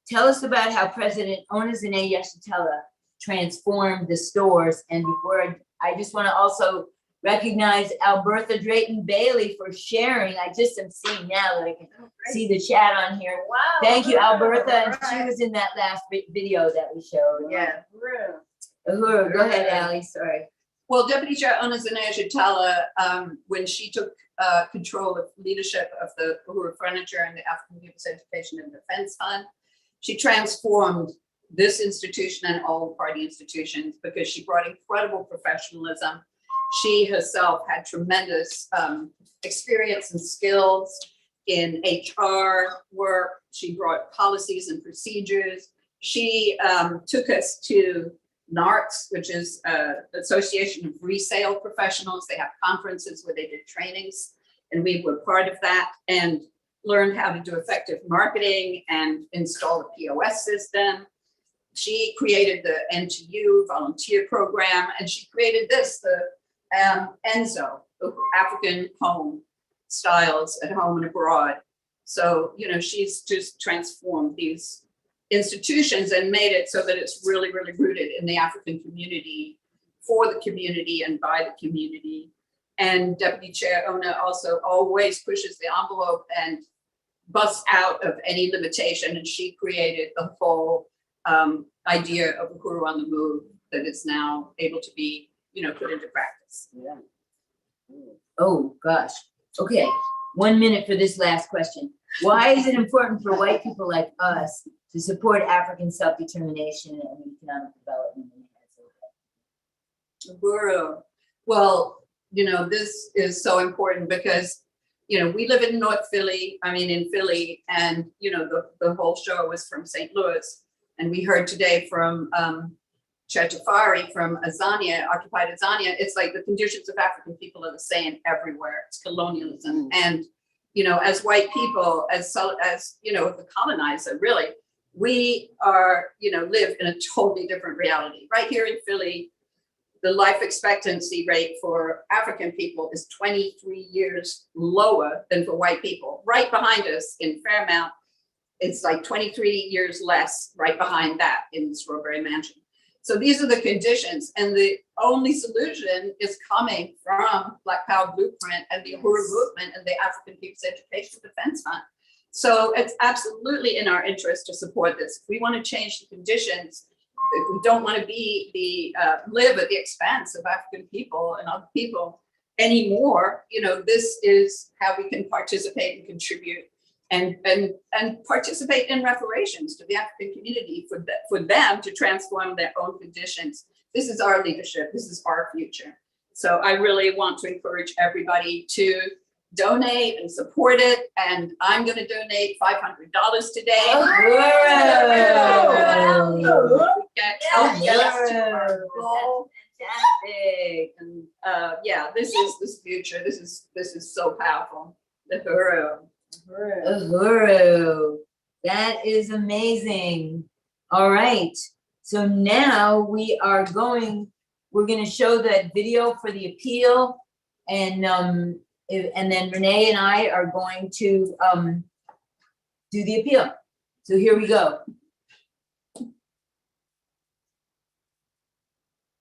Tell us about how President Onizine Yeshitela transformed the stores. And before I just want to also recognize Albertha Drayton Bailey for sharing. I just am seeing now that I can see the chat on here. Wow. Thank you, Albertha. And she was in that last video that we showed.
Yeah.
Uhuru, go ahead, Allie, sorry.
Well, Deputy Chair Onizine Yeshitela, when she took control of leadership of the Uhuru Furniture and the African People's Education and Defense Fund, she transformed this institution and all party institutions because she brought incredible professionalism. She herself had tremendous experience and skills in HR work. She brought policies and procedures. She took us to NARCS, which is Association of Resale Professionals. They have conferences where they did trainings, and we were part of that and learned how to do effective marketing and install the POS system. She created the NTU volunteer program, and she created this, the ENZO, African home styles at home and abroad. So, you know, she's just transformed these institutions and made it so that it's really, really rooted in the African community, for the community and by the community. And Deputy Chair Ona also always pushes the envelope and busts out of any limitation. And she created the whole idea of Uhuru on the Move that is now able to be, you know, put into practice.
Yeah. Oh gosh. Okay. 1 minute for this last question. Why is it important for white people like us to support African self-determination and economic development?
Uhuru. Well, you know, this is so important because, you know, we live in North Philly, in Philly, and, you know, the whole show was from St. Louis. And we heard today from Chetafari from Azania, occupied Azania. It's like the conditions of African people are the same everywhere. It's colonialism. And, you know, as white people, as you know, the colonizer, really, we are, you know, live in a totally different reality. Right here in Philly, the life expectancy rate for African people is 23 years lower than for white people. Right behind us in Fairmount, it's like 23 years less right behind that in Strawberry Mansion. So these are the conditions, and the only solution is coming from Black Power Blueprint and the Uhuru movement and the African People's Education Defense Fund. So it's absolutely in our interest to support this. If we want to change the conditions, if we don't want to be live at the expense of African people and other people, anymore, this is how we can participate and contribute and participate in reparations to the African community for them to transform their own conditions. This is our leadership. This is our future. So I really want to encourage everybody to donate and support it. And I'm going to donate $500 today. Fantastic. And this is this future. This is so powerful. The Uhuru.
Uhuru. That is amazing. All right. So now we're going to show that video for the appeal, and then Renee and I are going to do the appeal. So here we go.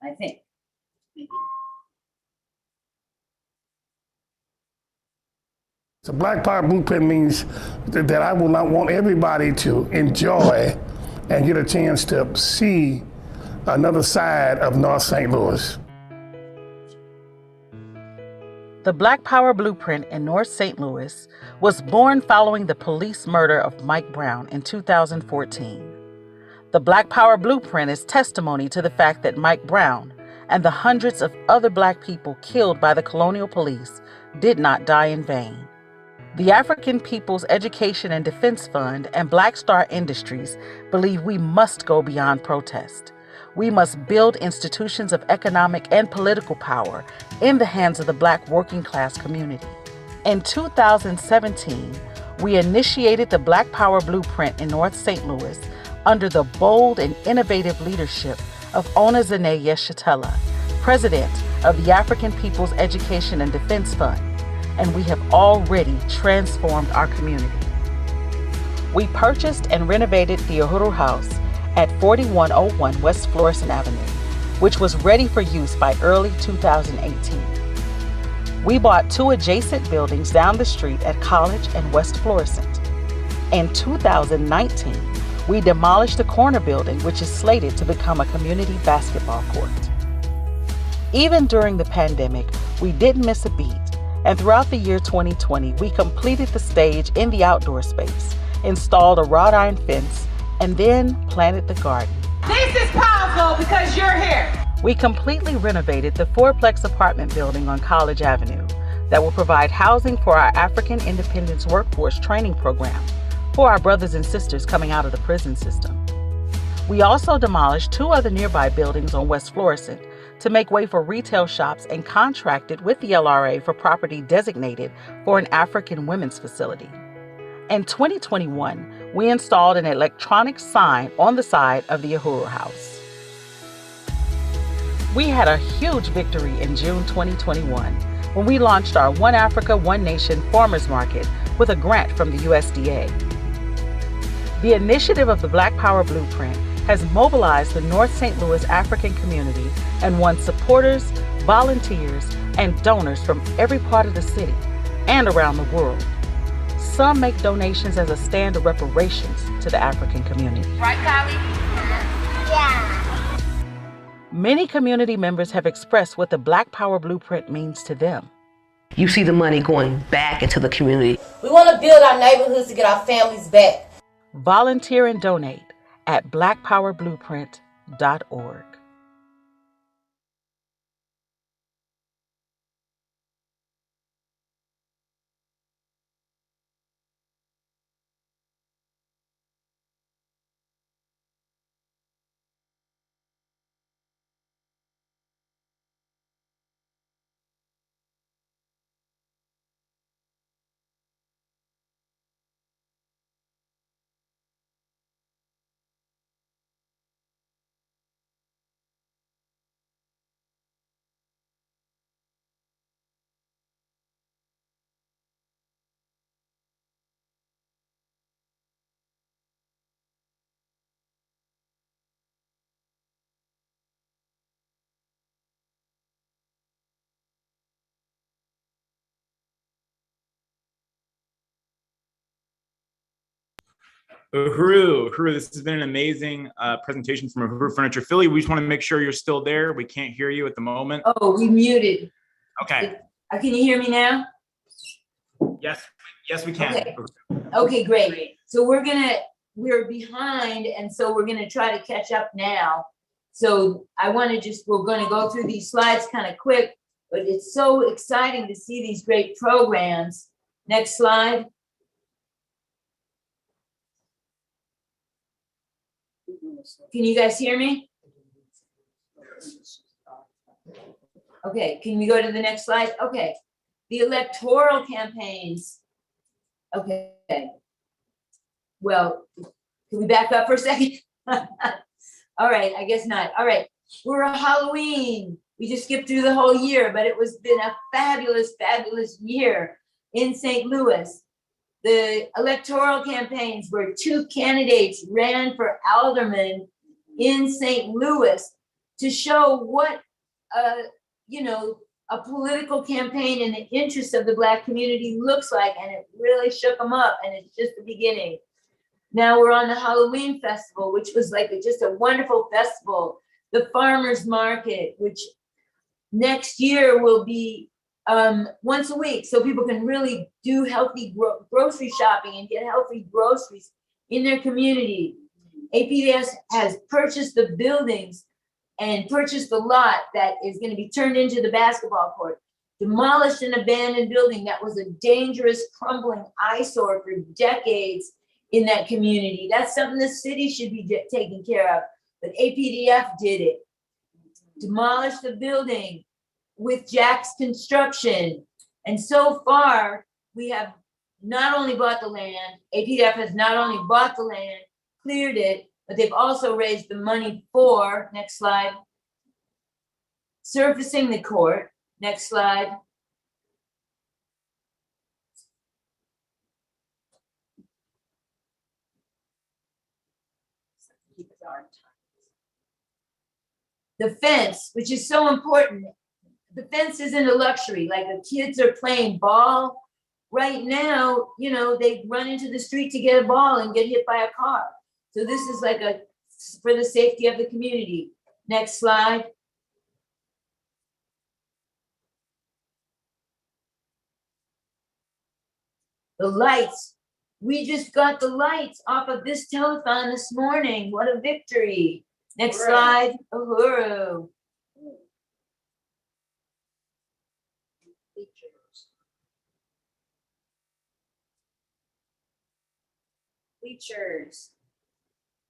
I think.
So Black Power Blueprint means that I will not want everybody to enjoy and get a chance to see another side of North St. Louis.
The Black Power Blueprint in North St. Louis was born following the police murder of Mike Brown in 2014. The Black Power Blueprint is testimony to the fact that Mike Brown and the hundreds of other Black people killed by the colonial police did not die in vain. The African People's Education and Defense Fund and Black Star Industries believe we must go beyond protest. We must build institutions of economic and political power in the hands of the Black working class community. In 2017, we initiated the Black Power Blueprint in North St. Louis under the bold and innovative leadership of Onezene Yeshitela, president of the African People's Education and Defense Fund, and we have already transformed our community. We purchased and renovated the Uhuru House at 4101 West Florissant Avenue, which was ready for use by early 2018. We bought 2 adjacent buildings down the street at College and West Florissant. In 2019, we demolished the corner building, which is slated to become a community basketball court. Even during the pandemic, we didn't miss a beat, and throughout the year 2020, we completed the stage in the outdoor space, installed a wrought iron fence, and then planted the garden.
This is powerful because you're here.
We completely renovated the 4-plex apartment building on College Avenue that will provide housing for our African Independence Workforce Training Program for our brothers and sisters coming out of the prison system. We also demolished 2 other nearby buildings on West Florissant to make way for retail shops and contracted with the LRA for property designated for an African women's facility. In 2021, we installed an electronic sign on the side of the Uhuru House. We had a huge victory in June 2021 when we launched our One Africa, One Nation Farmers Market with a grant from the USDA. The initiative of the Black Power Blueprint has mobilized the North St. Louis African community and won supporters, volunteers, and donors from every part of the city and around the world. Some make donations as a stand of reparations to the African community.
Right, Kylie?
Yeah. Many community members have expressed what the Black Power Blueprint means to them.
You see the money going back into the community.
We want to build our neighborhoods to get our families back.
Volunteer and donate at blackpowerblueprint.org.
Uhuru, this has been an amazing presentation from Uhuru Furniture Philly. We just want to make sure you're still there. We can't hear you at the moment.
Oh, we muted.
Okay.
Can you hear me now?
Yes, yes, we can.
Okay. Okay, great. So we're behind, and so we're gonna try to catch up now. So we're gonna go through these slides kind of quick, but it's so exciting to see these great programs. Next slide. Can you guys hear me? Okay, can we go to the next slide? Okay, the electoral campaigns. Okay. Well, can we back up for a second? All right, I guess not. All right, we're a Halloween. We just skipped through the whole year, but it was been a fabulous, fabulous year in St. Louis. The electoral campaigns where 2 candidates ran for alderman in St. Louis to show what, a political campaign in the interest of the Black community looks like, and it really shook them up, and it's just the beginning. Now we're on the Halloween festival, which was like just a wonderful festival. The farmers market, which next year will be once a week, so people can really do healthy grocery shopping and get healthy groceries in their community. APDS has purchased the buildings and purchased the lot that is going to be turned into the basketball court, demolished an abandoned building that was a dangerous, crumbling eyesore for decades in that community. That's something the city should be taking care of, but APDF did it. Demolished the building with Jack's Construction. And so far, we have not only bought the land, APDF has not only bought the land, cleared it, but they've also raised the money for, next slide, surfacing the court. Next slide. The fence, which is so important. The fence isn't a luxury, like the kids are playing ball. Right now, they run into the street to get a ball and get hit by a car. So this is like for the safety of the community. Next slide. The lights. We just got the lights off of this telethon this morning. What a victory. Next slide. Uhuru. Bleachers.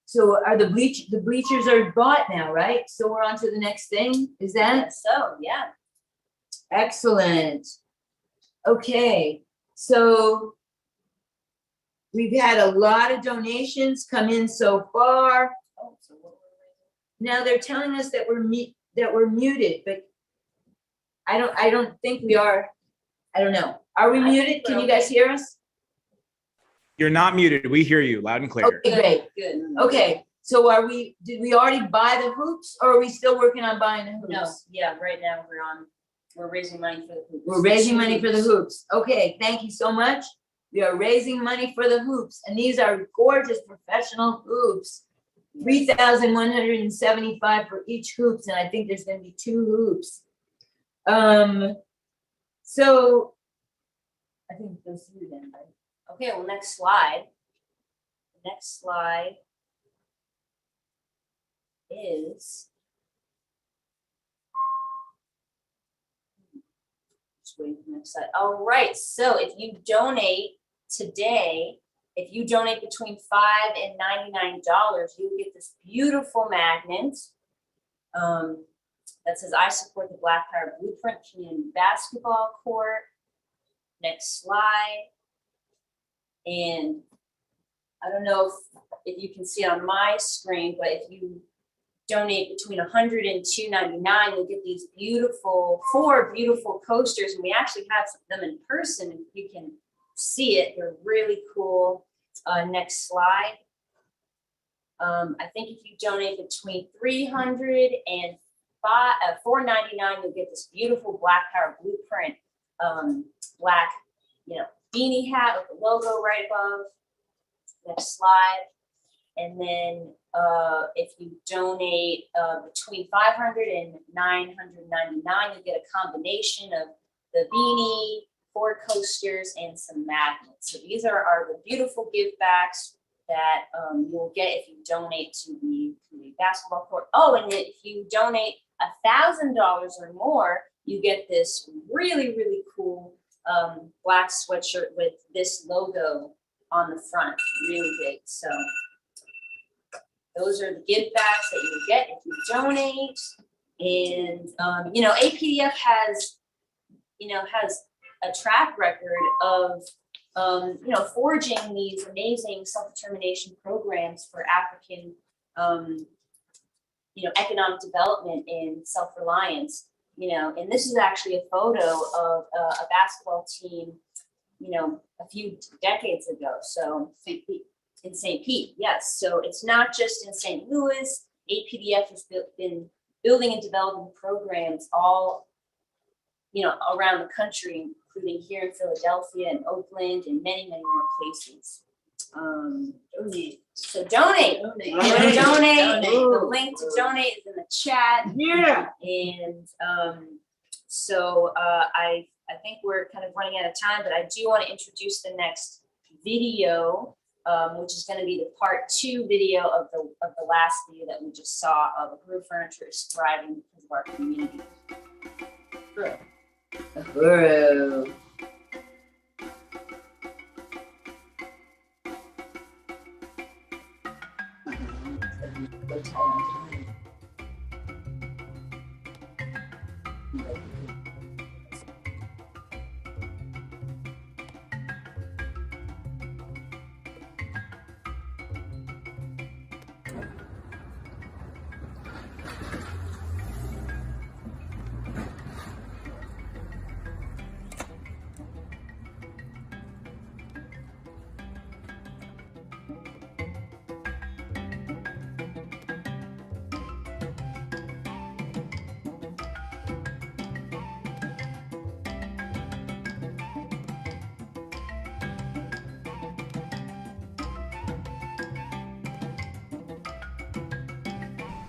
So are the bleachers are bought now, right? So we're on to the next thing. Is that
so? Yeah.
Excellent. Okay, so we've had a lot of donations come in so far. Now they're telling us that we're muted, but I don't think we are. I don't know. Are we muted? Can you guys hear us?
You're not muted. We hear you loud and clear.
Okay, great. Good. Okay, so did we already buy the hoops, or are we still working on buying the hoops?
No, yeah, right now we're raising money for the hoops.
We're raising money for the hoops. Okay, thank you so much. We are raising money for the hoops, and these are gorgeous professional hoops. 3,175 for each hoops, and I think there's gonna be 2 hoops. So I think those are then, right?
Okay, well, next slide. Next slide is just wait for the next slide. All right, so if you donate today, if you donate between $5 and $99, you'll get this beautiful magnet that says "I support the Black Power Blueprint Community Basketball Court." Next slide. And I don't know if you can see it on my screen, but if you donate between $100 and $299, you'll get these 4 beautiful coasters. And we actually have them in person, if you can see it. They're really cool. Next slide. I think if you donate between $300 and $499, you'll get this beautiful Black Power Blueprint black, beanie hat with the logo right above. Next slide. And then if you donate between $500 and $999, you get a combination of the beanie, 4 coasters, and some magnets. So these are the beautiful give backs that you'll get if you donate to the community basketball court. Oh, and if you donate $1,000 or more, you get this really, really cool black sweatshirt with this logo on the front, really big. So those are the give backs that you get if you donate. And you know, APDF has a track record of you know, forging these amazing self-determination programs for African you know, economic development and self-reliance. You know, and this is actually a photo of a basketball team, you know, a few decades ago. So in St. Pete, yes. So it's not just in St. Louis. APDF has been building and developing programs all, you know, around the country, including here in Philadelphia and Oakland and many, many more places. So donate. Donate. The link to donate is in the chat.
Yeah.
And so I think we're kind of running out of time, but I do want to introduce the next video, which is going to be the part 2 video of the last video that we just saw of Uhuru Furniture is thriving because of our community.
Uhuru.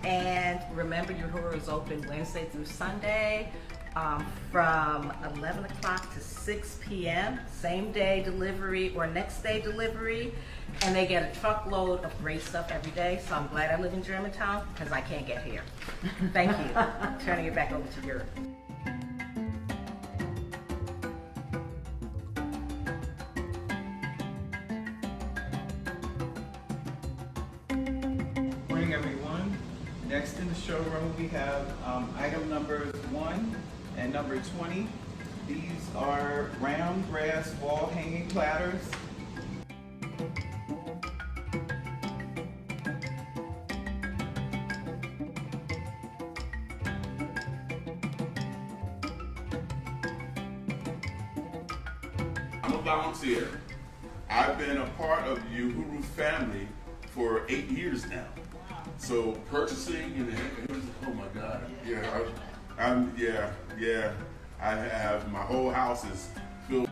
And remember, your Uhuru is open Wednesday through Sunday from 11 o'clock to 6 p.m. Same day delivery or next day delivery. And they get a truckload of great stuff every day. So I'm glad I live in Germantown because I can't get here. Thank you. Turning it back over to Europe.
Morning, everyone. Next in the showroom, we have item numbers 1 and number 20. These are round brass wall hanging platters.
I'm a volunteer. I've been a part of the Uhuru family for 8 years now. So purchasing and it was, oh my God, yeah, I have, my whole house is filled.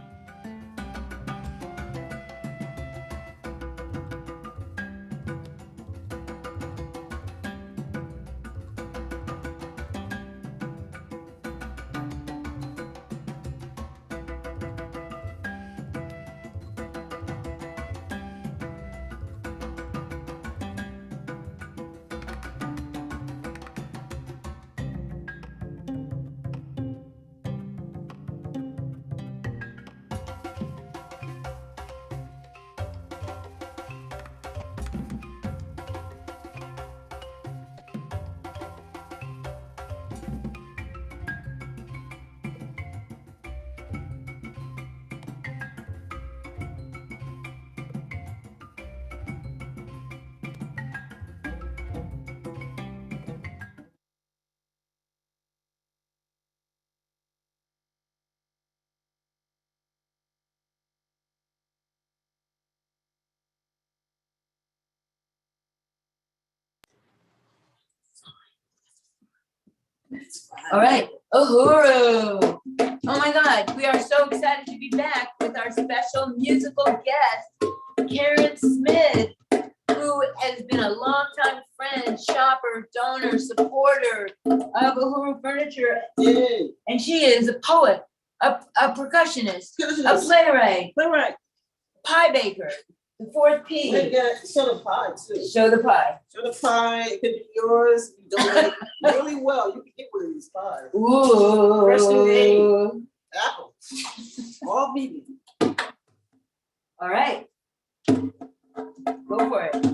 All right, Uhuru. Oh my God, we are so excited to be back with our special musical guest, Karen Smith, who has been a longtime friend, shopper, donor, supporter of Uhuru Furniture. And she is a poet, a percussionist, a playwright, pie baker, the fourth P.
We got show the pie too.
Show the pie.
Show the pie. It could be yours. You donate really well. You can get one of these pies.
Ooh.
Freshly made. Apple. All vegan.
All right. Go for it.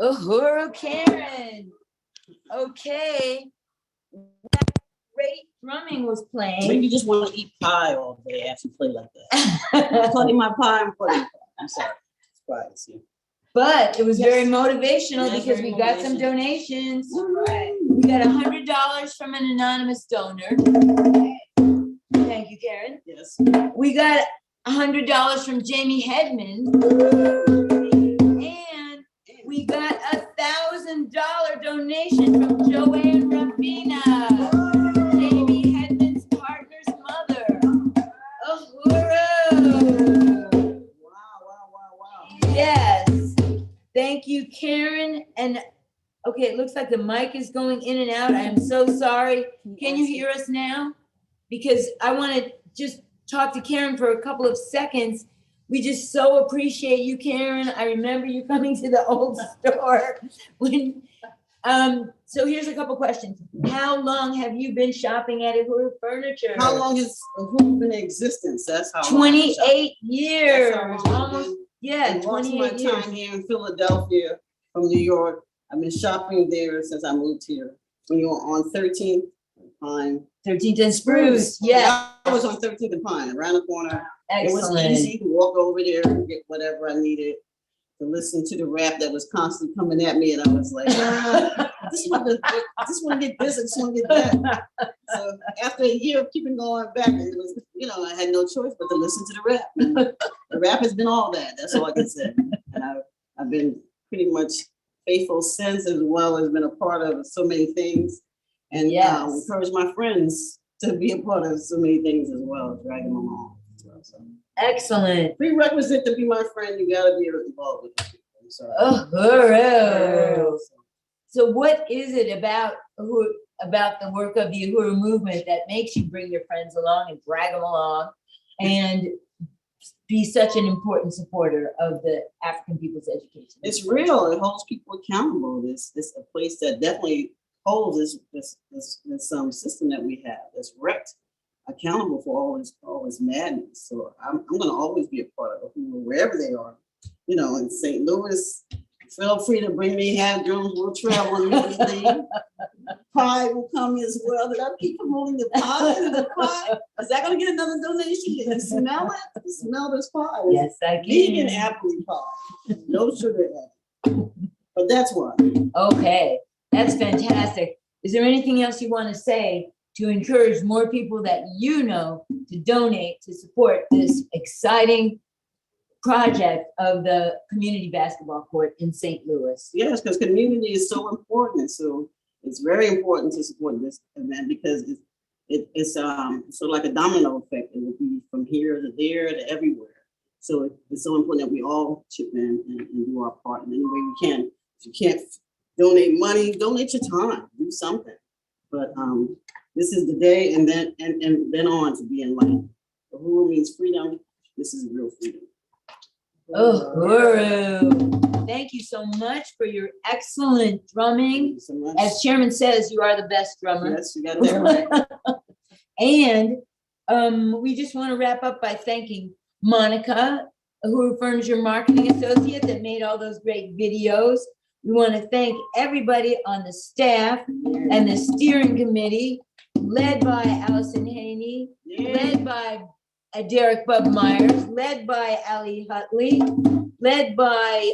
Uhuru Karen. Okay. That great drumming was playing.
Maybe you just want to eat pie all day after you play like that. I'm putting my pie. I'm sorry. It's quiet. See.
But it was
Yes.
very motivational
Yes,
because
very
we got some
motivational.
donations. Right. We got $100 from an anonymous donor. Thank you, Karen.
Yes.
We got $100 from Jamie Hedman. And we got $1,000 donation from Joanne Rafina, Jamie Hedman's partner's mother. Uhuru! Yes. Thank you, Karen. And okay, it looks like the mic is going in and out. I am so sorry. Can you hear us now? Because I want to just talk to Karen for a couple of seconds. We just so appreciate you, Karen. I remember you coming to the old store when. So here's a couple questions. How long have you been shopping at Uhuru Furniture?
How long has Uhuru been in existence? That's how.
28 years.
Almost.
Yeah,
and lots of my
28 years.
time here in Philadelphia from New York. I've been shopping there since I moved here. When you were on 13th Pine.
13th and Spruce, yeah.
I was on 13th and Pine, around the corner.
Excellent.
It was easy to walk over there and get whatever I needed. To listen to the rap that was constantly coming at me, and I was like, I just want to get this, I just want to get that. So after a year of keeping going back, it was, I had no choice but to listen to the rap. And the rap has been all that. That's all I can say. And I've been pretty much faithful since, as well as been a part of so many things, and encourage my friends to be a part of so many things as well, drag them along. So.
Excellent.
Prerequisite to be my friend, you gotta be involved with people.
Uhuru. So what is it about the work of the Uhuru movement that makes you bring your friends along and drag them along and be such an important supporter of the African people's education?
It's real. It holds people accountable. This a place that definitely holds this system that we have that's wrecked, accountable for all this madness. So I'm going to always be a part of it, wherever they are. In St. Louis, feel free to bring me hand drums. We'll travel and everything. Pie will come as well. Did I keep promoting the pie? The pie? Is that going to get another donation? Can you smell it? Smell this pie.
Yes, I can.
Vegan apple pie. No sugar added. But that's why.
Okay, that's fantastic. Is there anything else you want to say to encourage more people that to donate to support this exciting project of the community basketball court in St. Louis?
Yes, because community is so important. So it's very important to support this event because it's sort of like a domino effect. It will be from here to there to everywhere. So it's so important that we all chip in and do our part in any way we can. If you can't donate money, donate your time, do something. But this is the day, and then on to be enlightened. Uhuru means freedom. This is real freedom.
Uhuru. Thank you so much for your excellent drumming. As Chairman says, you are the best drummer.
Yes, you got that right.
And we just want to wrap up by thanking Monica, Uhuru Furniture Marketing Associate, that made all those great videos. We want to thank everybody on the staff and the steering committee, led by Allison Haney, led by Derek Bub Myers, led by Ali Hutley, led by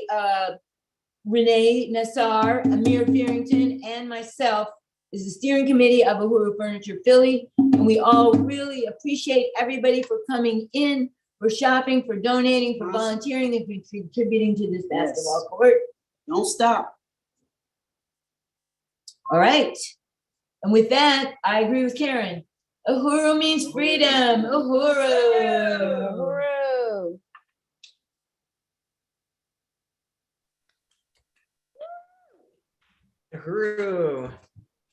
Renee Nassar, Amir Fearington, and myself is the steering committee of Uhuru Furniture Philly. And we all really appreciate everybody for coming in, for shopping, for donating, for volunteering, and for contributing to this basketball court.
Don't stop.
All right. And with that, I agree with Karen. Uhuru means freedom. Uhuru.
Uhuru.
Uhuru.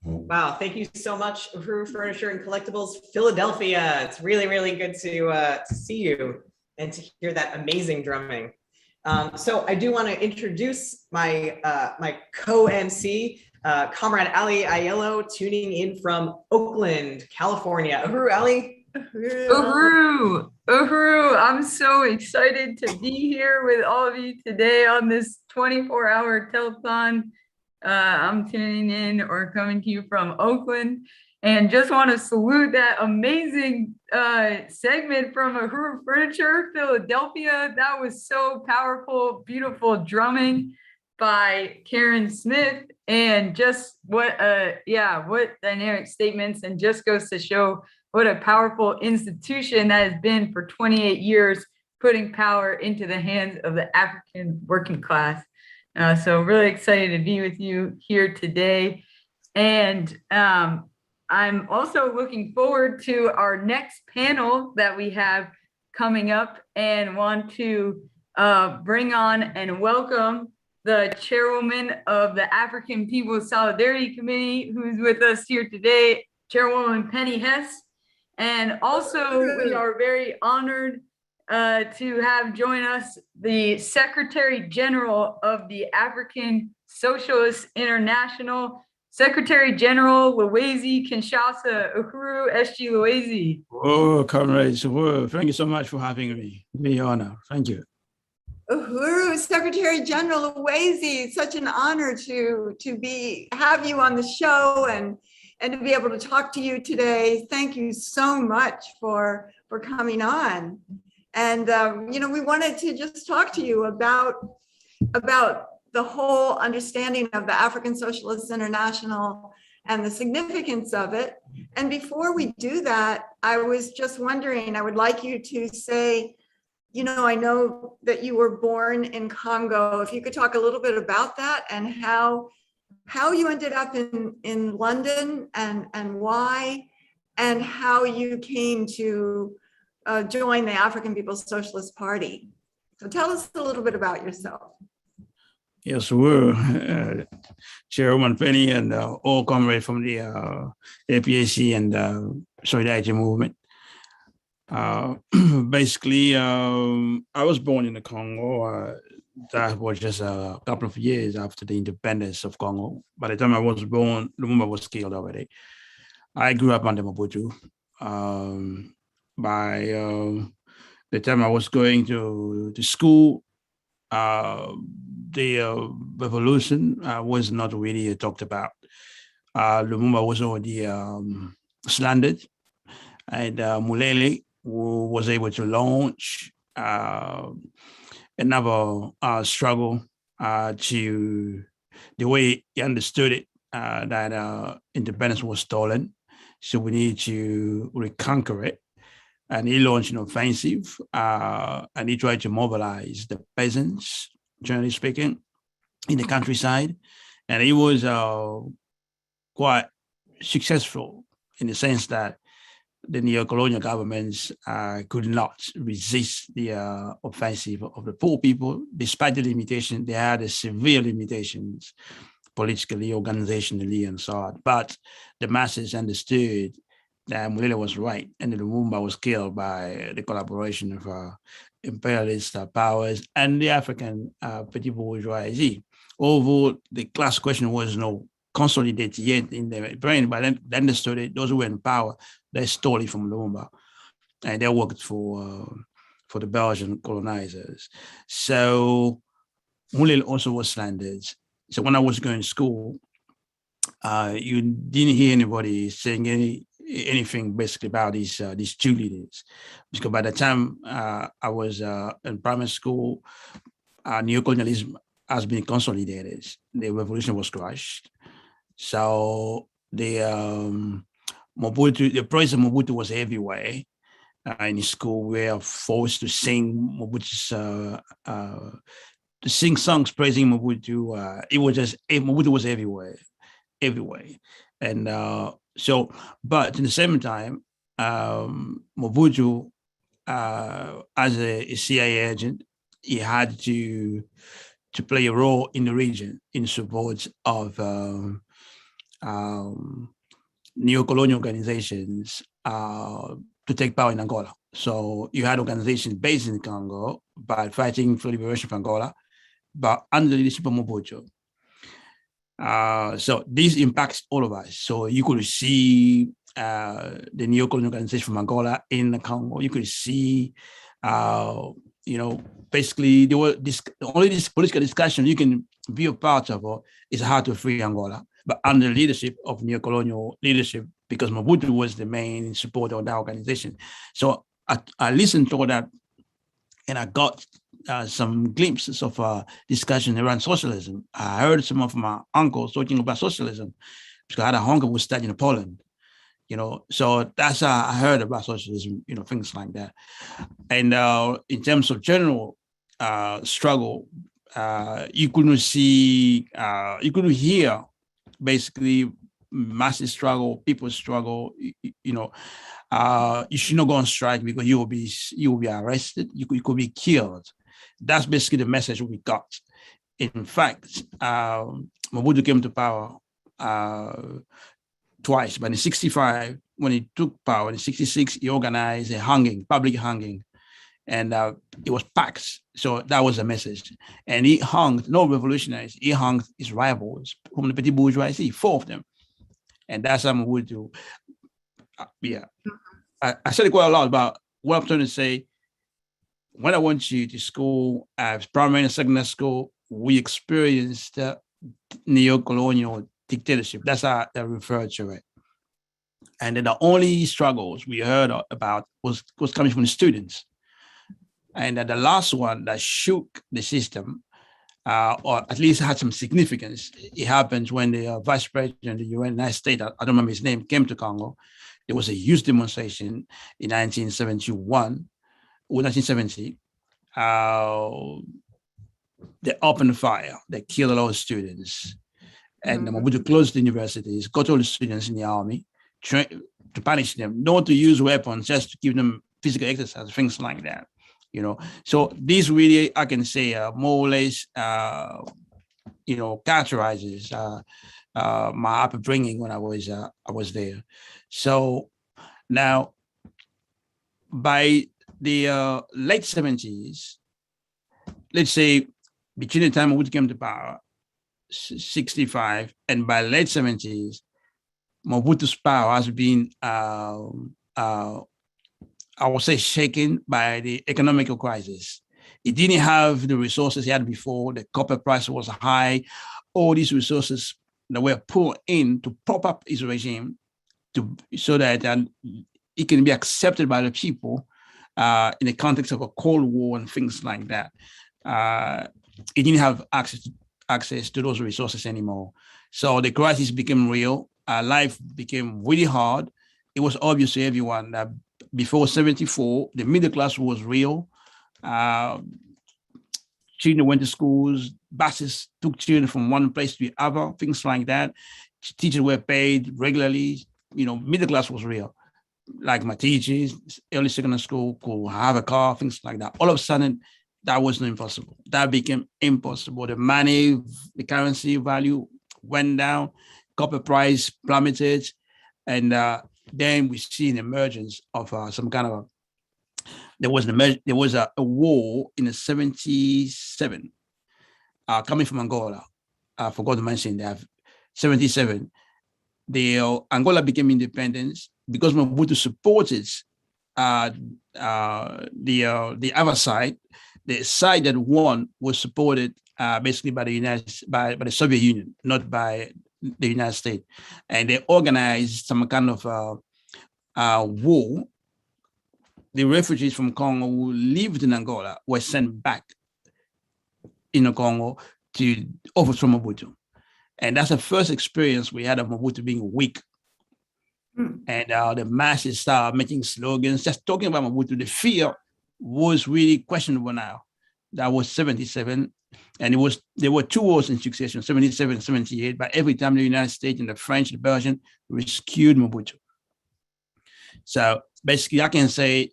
Wow, thank you so much, Uhuru Furniture and Collectibles Philadelphia. It's really, really good to see you and to hear that amazing drumming. So I do want to introduce my my co-MC, Comrade Ali Aiello, tuning in from Oakland, California. Uhuru, Ali.
Uhuru. Uhuru. I'm so excited to be here with all of you today on this 24-hour telethon. I'm tuning in or coming to you from Oakland, and just want to salute that amazing segment from Uhuru Furniture Philadelphia. That was so powerful, beautiful drumming. by Karen Smith, and just what dynamic statements, and just goes to show what a powerful institution that has been for 28 years, putting power into the hands of the African working class. So really excited to be with you here today. And I'm also looking forward to our next panel that we have coming up, and want to bring on and welcome the chairwoman of the African People's Solidarity Committee, who's with us here today, Chairwoman Penny Hess. And also we are very honored to have join us the Secretary General of the African Socialist International, Secretary General Luwezi Kinshasa Uhuru SG Luwezi.
Oh, comrades, thank you so much for having me. Be honor. Thank you.
Uhuru, Secretary General Luwezi, such an honor to have you on the show and to be able to talk to you today. Thank you so much for coming on. And we wanted to just talk to you about the whole understanding of the African Socialist International and the significance of it. And before we do that, I was just wondering, I would like you to say, I know that you were born in Congo. If you could talk a little bit about that and how you ended up in London and why, and how you came to join the African People's Socialist Party. So tell us a little bit about yourself.
Yes, we're Chairwoman Penny and all comrades from the APAC and Solidarity Movement. Basically, I was born in the Congo. That was just a couple of years after the independence of Congo. By the time I was born, Lumumba was killed already. I grew up under Mobutu. By the time I was going to school, the revolution was not really talked about. Lumumba was already slandered, and Mulele was able to launch another struggle to the way he understood it, that independence was stolen, so we need to reconquer it. And he launched an offensive, and he tried to mobilize the peasants, generally speaking, in the countryside. And he was quite successful in the sense that the neo-colonial governments could not resist the offensive of the poor people. Despite the limitation, they had severe limitations, politically, organizationally, and so on. But the masses understood that Mulele was right, and the Lumumba was killed by the collaboration of imperialist powers and the African petit bourgeoisie. Although the class question was not consolidated yet in their brain, but then they understood it. Those who were in power, they stole it from Lumumba, and they worked for the Belgian colonizers. So Mulele also was slandered. So when I was going to school, you didn't hear anybody saying anything basically about these two leaders, because by the time I was in primary school, neocolonialism has been consolidated. The revolution was crushed. So the President Mobutu was everywhere. In school, we were forced to sing Mobutu's to sing songs praising Mobutu. It was just Mobutu was everywhere. And but at the same time, Mobutu, as a CIA agent, he had to play a role in the region in support of neo-colonial organizations to take power in Angola. So you had organizations based in Congo, but fighting for liberation of Angola, but under the leadership of Mobutu. So this impacts all of us. So you could see the neo-colonial organization from Angola in the Congo. You could see, basically only this political discussion you can be a part of is how to free Angola, but under the leadership of neo-colonial leadership, because Mobutu was the main supporter of that organization. So I listened to all that, and I got some glimpses of discussion around socialism. I heard some of my uncles talking about socialism because I had a uncle who was studying in Poland, so that's how I heard about socialism, things like that. And in terms of general struggle, you couldn't hear basically massive struggle, people struggle, you should not go on strike because you will be arrested, you could be killed. That's basically the message we got. In fact, Mobutu came to power twice, but in 65, when he took power, in 66, he organized a public hanging, and it was packed. So that was the message. And he hung, no revolutionaries, he hung his rivals from the petit bourgeoisie, 4 of them. And that's how Mobutu, I said quite a lot about what I'm trying to say. When I went to school, primary and secondary school, we experienced neo-colonial dictatorship. That's how I refer to it. And then the only struggles we heard about was coming from the students. And the last one that shook the system, or at least had some significance, it happened when the vice president of the United States, I don't remember his name, came to Congo. There was a huge demonstration in 1971 or 1970. They opened fire. They killed a lot of students. And Mobutu closed the universities, got all the students in the army, to punish them, not to use weapons, just to give them physical exercise, things like that. So these really, I can say, more or less, characterizes my upbringing when I was there. So now, by the late 70s, let's say between the time Mobutu came to power, 65, and by late 70s, Mobutu's power has been, I would say, shaken by the economic crisis. He didn't have the resources he had before. The copper price was high. All these resources that were poured in to prop up his regime so that it can be accepted by the people in the context of a Cold War and things like that. He didn't have access to those resources anymore. So the crisis became real. Life became really hard. It was obvious to everyone that before 74, the middle class was real. Children went to schools, buses took children from one place to the other, things like that. Teachers were paid regularly. Middle class was real. Like my teachers, early secondary school could have a car, things like that. All of a sudden, that wasn't impossible. That became impossible. The money, the currency value went down, copper price plummeted, and then we see an emergence of some kind of there was a war in the 77 coming from Angola. I forgot to mention that 77. The Angola became independent because Mobutu supported the other side. The side that won was supported basically by the Soviet Union, not by the United States, and they organized some kind of war. The refugees from Congo who lived in Angola were sent back in Congo to overthrow Mobutu. And that's the first experience we had of Mobutu being weak. And the masses started making slogans, just talking about Mobutu. The fear was really questionable now. That was 77. And there were 2 wars in succession, 77, 78, but every time the United States and the French, the Belgian rescued Mobutu. So basically, I can say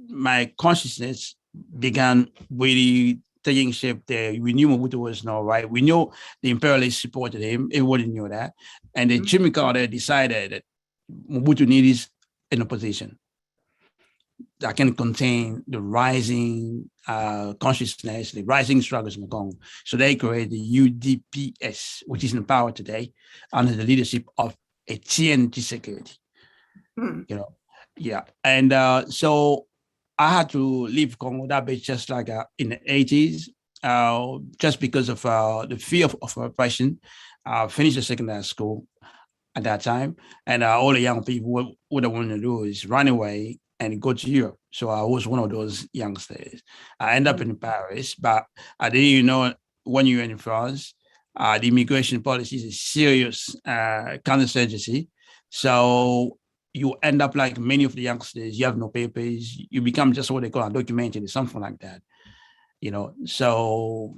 my consciousness began really taking shape there. We knew Mobutu was not right. We knew the imperialists supported him. Everybody knew that. And then Jimmy Carter decided that Mobutu needed an opposition that can contain the rising consciousness, the rising struggles in the Congo. So they created the UDPS, which is in power today under the leadership of Etienne Tshisekedi. And so I had to leave Congo that bit just like in the 80s, just because of the fear of oppression. Finished the secondary school at that time, and all the young people, what they wanted to do is run away and go to Europe. So I was one of those youngsters. I ended up in Paris, but I didn't know when you were in France, the immigration policy is a serious counterinsurgency. So you end up like many of the youngsters, you have no papers, you become just what they call undocumented, something like that. So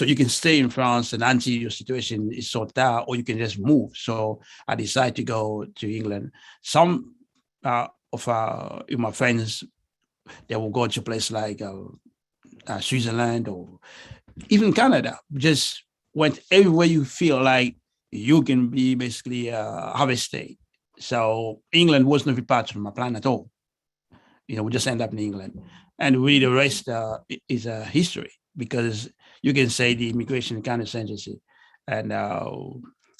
you can stay in France and until your situation is sorted out, or you can just move. So I decided to go to England. Some of my friends, they will go to a place like Switzerland or even Canada. Just went everywhere you feel like you can be basically have a stay. So England wasn't a part of my plan at all. We just end up in England, and really the rest is history, because you can say the immigration counterinsurgency, and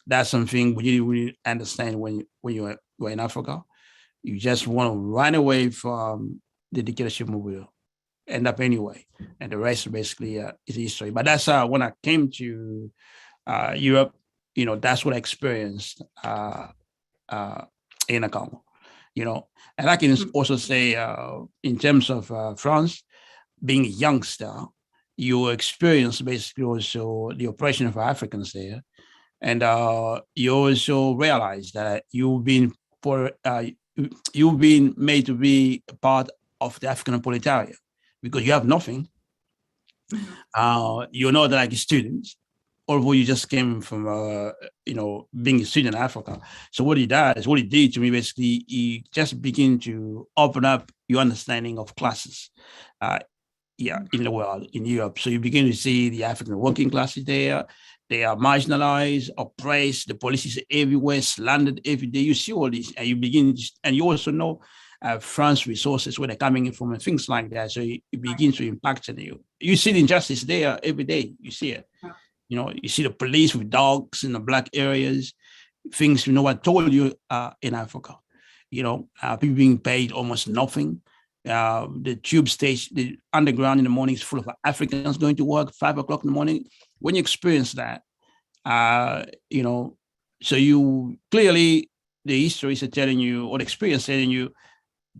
that's something we didn't really understand when you were in Africa. You just want to run away from the dictatorship movement, end up anyway, and the rest basically is history. But that's when I came to Europe, that's what I experienced in a Congo. And I can also say in terms of France, being a youngster, you experience basically also the oppression of Africans there. And you also realize that you've been made to be a part of the African proletariat because you have nothing. You're not like a student, although you just came from, being a student in Africa. So what he did to me, basically, he just began to open up your understanding of classes, in the world, in Europe. So you begin to see the African working classes there. They are marginalized, oppressed. The police is everywhere, slandered every day. You see all this, and and you also know France resources, where they're coming in from, and things like that. So it begins to impact on you. You see the injustice there every day. You see it. You see the police with dogs in the black areas, things, I told you in Africa, people being paid almost nothing. The tube station, the underground in the morning is full of Africans going to work 5 o'clock in the morning. When you experience that, so you clearly, the histories are telling you, or the experience telling you,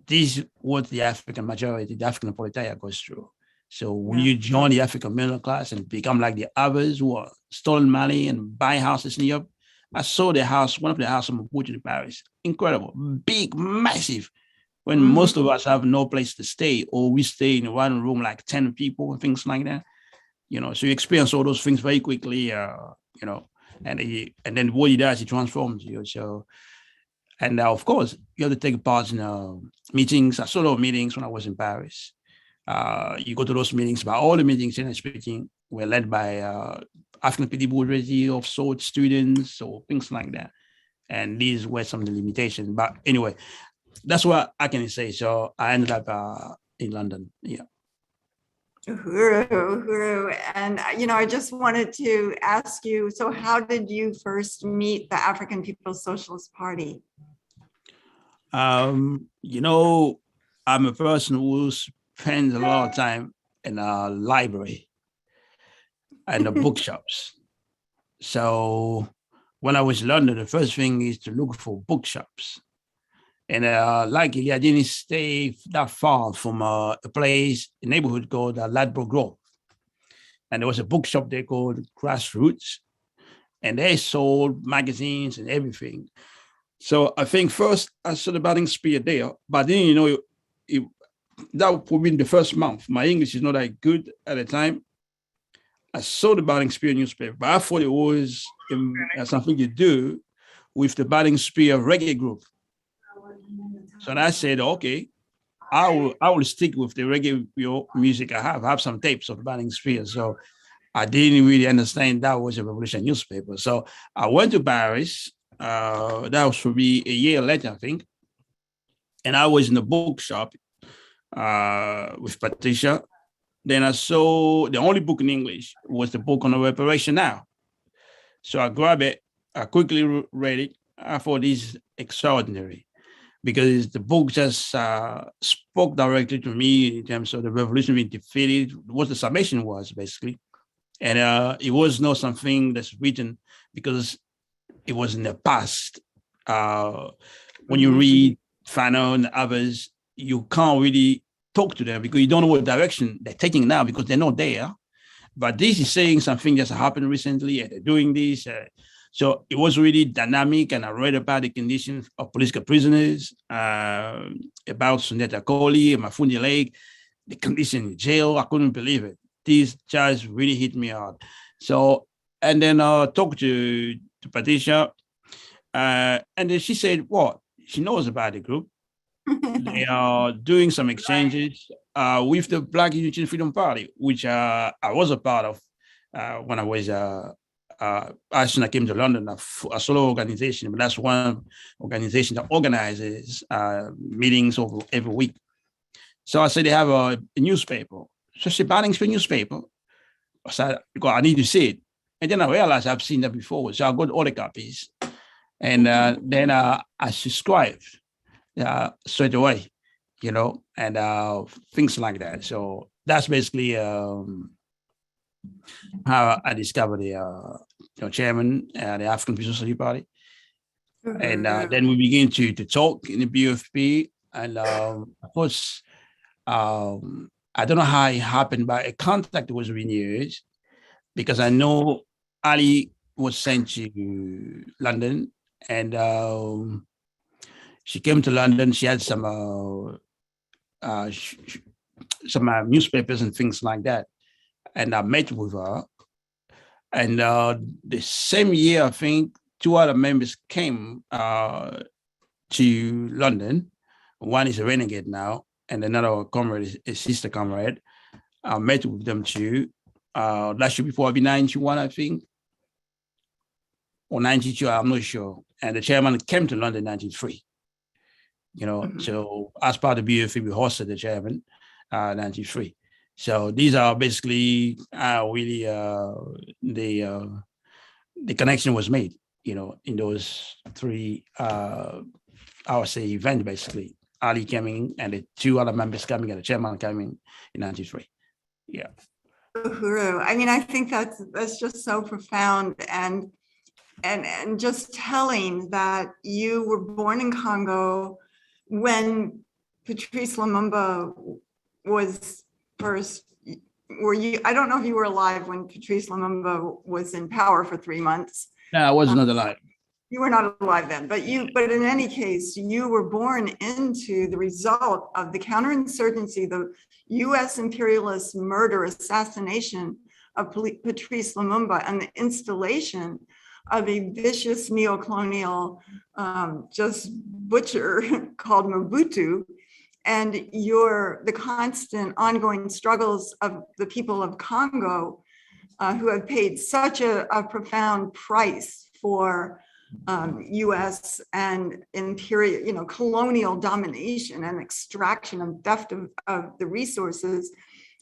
this is what the African majority, the African proletariat goes through. So when you join the African middle class and become like the others who are stolen money and buy houses in Europe, I saw one of the houses in Maputo in Paris. Incredible, big, massive. When most of us have no place to stay, or we stay in one room like 10 people and things like that. So you experience all those things very quickly, and then what he does, he transforms you. So, and of course, you have to take part in meetings. I saw those meetings when I was in Paris. You go to those meetings, but all the meetings, generally speaking, were led by African petit bourgeoisie of sorts, students, or things like that. And these were some of the limitations. But anyway, that's what I can say. So I ended up in London. Yeah.
Uhuru. And, I just wanted to ask you, so how did you first meet the African People's Socialist Party?
I'm a person who spends a lot of time in a library and the bookshops. So when I was in London, the first thing is to look for bookshops. And luckily, I didn't stay that far from a neighborhood called Ladbroke Grove. And there was a bookshop there called Grassroots. And they sold magazines and everything. So I think first I saw the Batting Spear there, but then, that would be the first month. My English is not that good at the time. I saw the Batting Spear newspaper, but I thought it was something to do with the Batting Spear reggae group. So I said, okay, I will stick with the reggae music I have some tapes of Batting Spear. So I didn't really understand that was a revolution newspaper. So I went to Paris. That was for me a year later, I think. And I was in the bookshop with Patricia. Then I saw the only book in English was the book on the Reparations Now. So I grabbed it. I quickly read it. I thought this is extraordinary because the book just spoke directly to me in terms of the revolution being defeated, what the summation was basically. And it was not something that's written because it was in the past. When you read Fanon and others, you can't really talk to them because you don't know what direction they're taking now because they're not there. But this is saying something that's happened recently and they're doing this. So it was really dynamic, and I read about the conditions of political prisoners, about Suneta Kohli and Mafundi Lake, the condition in jail. I couldn't believe it. This just really hit me hard. So, and then I talked to Patricia, and then she said, what? She knows about the group. They are doing some exchanges with the Black Unity and Freedom Party, which I was a part of when I was as soon as I came to London, a solo organization, but that's one organization that organizes meetings every week. So I said they have a newspaper. So she said, Banning's a newspaper. I said, I need to see it. And then I realized I've seen that before. So I got all the copies. And then I subscribed straight away, and things like that. So that's basically how I discovered the chairman and the African People's Society Party. And then we begin to talk in the BFP. And of course, I don't know how it happened, but a contact was renewed because I know Ali was sent to London, and she came to London. She had some newspapers and things like that. And I met with her. And the same year, I think, 2 other members came to London. One is a renegade now, and another comrade, a sister comrade. I met with them too. That should be probably 91, I think, or 92, I'm not sure. And the chairman came to London in 93. So as part of the BFE, we hosted the chairman 93. So these are basically really the connection was made, in those 3, I would say, events, basically. Ali coming and the 2 other members coming and the chairman coming in 93. Yeah.
Uhuru. I mean, I think that's just so profound and just telling that you were born in Congo when Patrice Lumumba was first. Were you? I don't know if you were alive when Patrice Lumumba was in power for 3 months.
No, I was not alive.
You were not alive then, but in any case, you were born into the result of the counterinsurgency, the US imperialist murder, assassination of Patrice Lumumba, and the installation of a vicious neo-colonial just butcher called Mobutu, and the constant ongoing struggles of the people of Congo who have paid such a profound price for US and imperial, colonial domination and extraction and theft of the resources,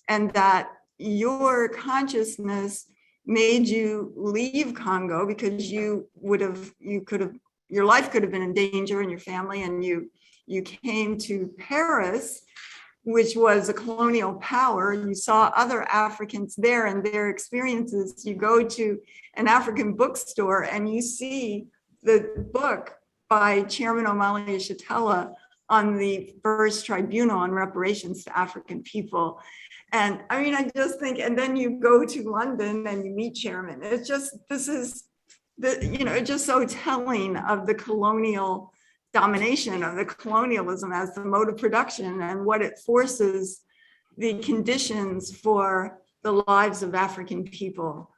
and that your consciousness made you leave Congo because your life could have been in danger and your family, and you came to Paris, which was a colonial power. You saw other Africans there and their experiences. You go to an African bookstore and you see the book by Chairman Omali Yeshitela on the first tribunal on reparations to African people. And I mean, I just think, and then you go to London and you meet Chairman. It's just, it's just so telling of the colonial domination, of the colonialism as the mode of production and what it forces the conditions for the lives of African people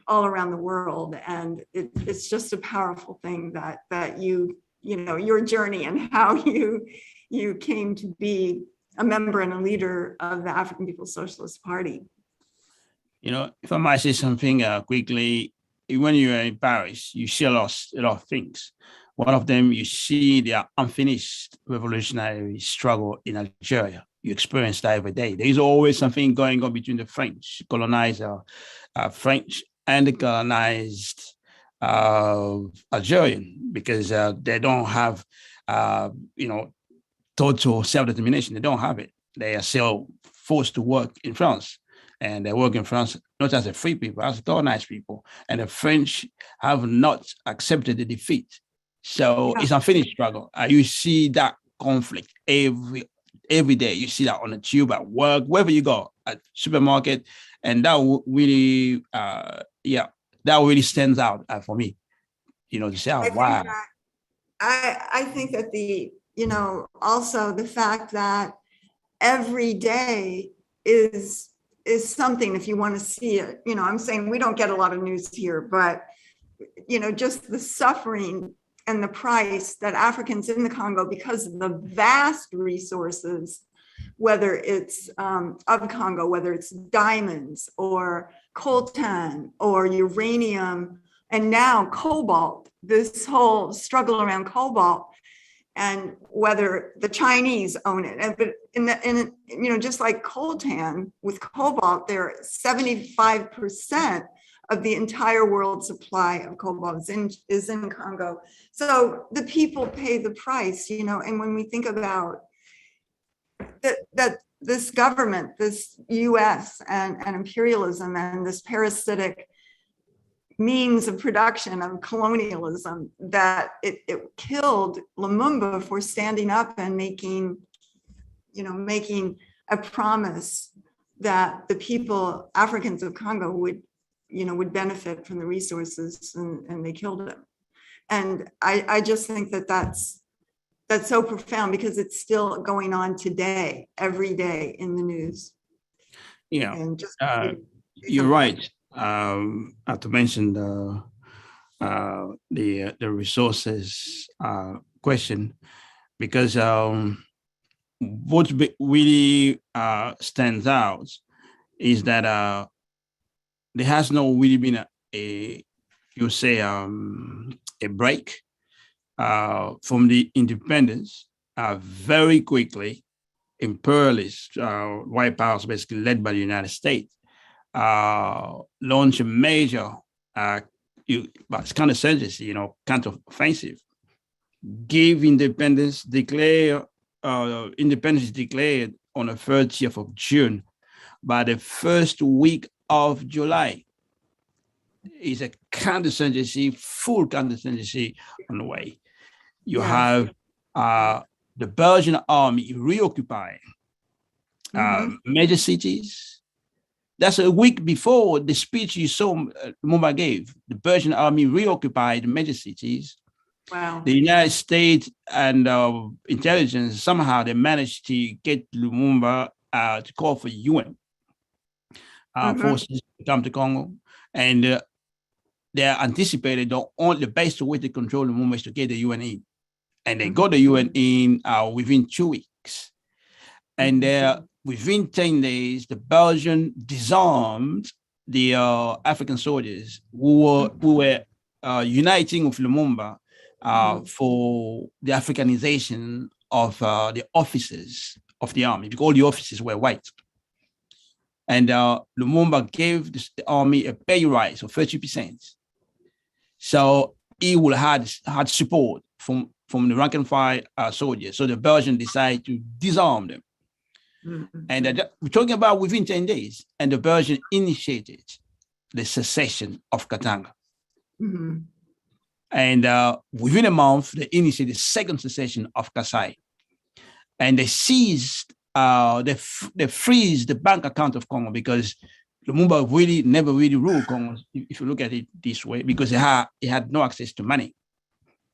all around the world. And it's just a powerful thing that your journey and how you came to be a member and a leader of the African People's Socialist Party.
If I might say something quickly, when you're in Paris, you see a lot of things. One of them, you see the unfinished revolutionary struggle in Algeria. You experience that every day. There's always something going on between the French colonizer, French and the colonized Algerian, because they don't have, total self-determination. They don't have it. They are still forced to work in France. And they work in France not as a free people, as colonized people. And the French have not accepted the defeat. So it's an unfinished struggle. You see that conflict every every day. You see that on the tube at work, wherever you go, at supermarket, and that really, that really stands out for me. To say, oh, wow.
I think that also the fact that every day is something, if you want to see it. I'm saying we don't get a lot of news here, but just the suffering and the price that Africans in the Congo, because of the vast resources, whether it's of Congo, whether it's diamonds or coltan or uranium, and now cobalt, this whole struggle around cobalt, and whether the Chinese own it. But just like coltan with cobalt, there 75% of the entire world supply of cobalt is in Congo. So the people pay the price, and when we think about that this government, this US and imperialism and this parasitic means of production of colonialism, that it killed Lumumba for standing up and making a promise that the people, Africans of Congo, would benefit from the resources, and they killed him. And I just think that's so profound, because it's still going on today, every day in the news.
Yeah,
and just
you're right. To mention the resources question, because what really stands out is that there has not really been a break from the independence. Very quickly, imperialist white powers, basically led by the United States, launch a major counter-insurgency, counter-offensive, give independence, independence declared on the 30th of June. By the first week of July, is a counter-insurgency, full counter-insurgency on the way. You have the Belgian army reoccupying major cities. That's a week before the speech you saw Lumumba gave. The Belgian army reoccupied major cities.
Wow.
The United States and intelligence, somehow they managed to get Lumumba to call for UN forces to come to Congo. And they anticipated the best way to control Lumumba is to get the UN in. And they got the UN in within 2 weeks. And within 10 days, the Belgian disarmed the African soldiers who were uniting with Lumumba for the Africanization of the officers of the army, because all the officers were white. And Lumumba gave the army a pay rise of 30%. So he will had support from the rank and file soldiers. So the Belgians decided to disarm them. And we're talking about within 10 days, and the Belgians initiated the secession of Katanga. And within a month, they initiated the second secession of Kasai. And they seized, they freeze the bank account of Congo, because Lumumba really never really ruled Congo, if you look at it this way, because he had no access to money.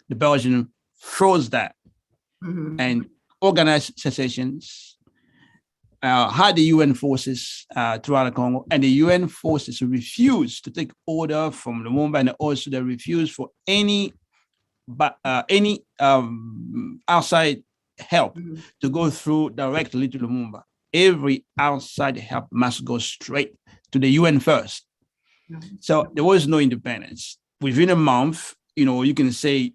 The Belgians froze that and organized secessions, had the UN forces throughout the Congo, and the UN forces refused to take order from Lumumba, and also they refused for any outside help to go through directly to Lumumba. Every outside help must go straight to the UN first. So there was no independence. Within a month, you can say,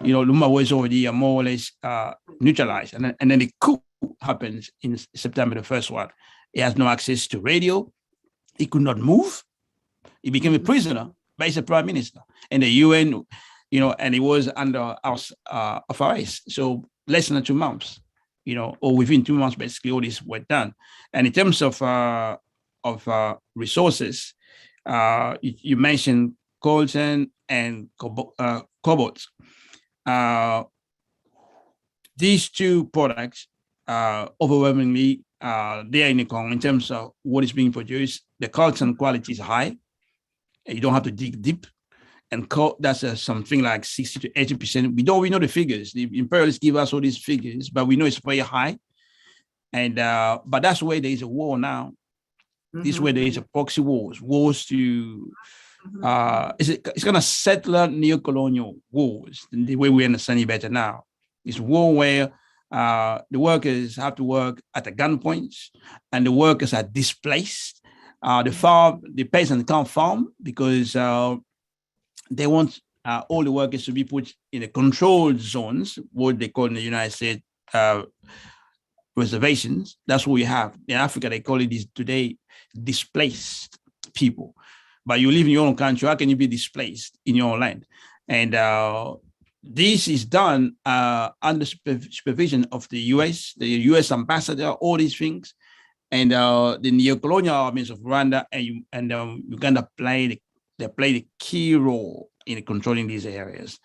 Lumumba was already more or less neutralized, and then the coup happens in September, the first one. He has no access to radio. He could not move. He became a prisoner by the prime minister. And the UN, and he was under house of arrest. So less than 2 months, or within 2 months, basically all this were done. And in terms of resources, you mentioned coltan and cobalt. these two products, overwhelmingly, they are in the Congo in terms of what is being produced. The coltan quality is high. You don't have to dig deep. And that's something like 60 to 80%. We know the figures. The imperialists give us all these figures, but we know it's very high. And but that's where there is a war now. This is where there is a proxy wars to it's kind of settler neo-colonial wars, the way we understand it better now. It's war where the workers have to work at the gunpoints, and the workers are displaced. The peasants can't farm because they want all the workers to be put in the controlled zones, what they call in the United States reservations. That's what we have. In Africa, they call it today displaced people. But you live in your own country, how can you be displaced in your own land? And this is done under supervision of the US ambassador, all these things. And the neo-colonial armies of Rwanda and Uganda play the key role in controlling these areas.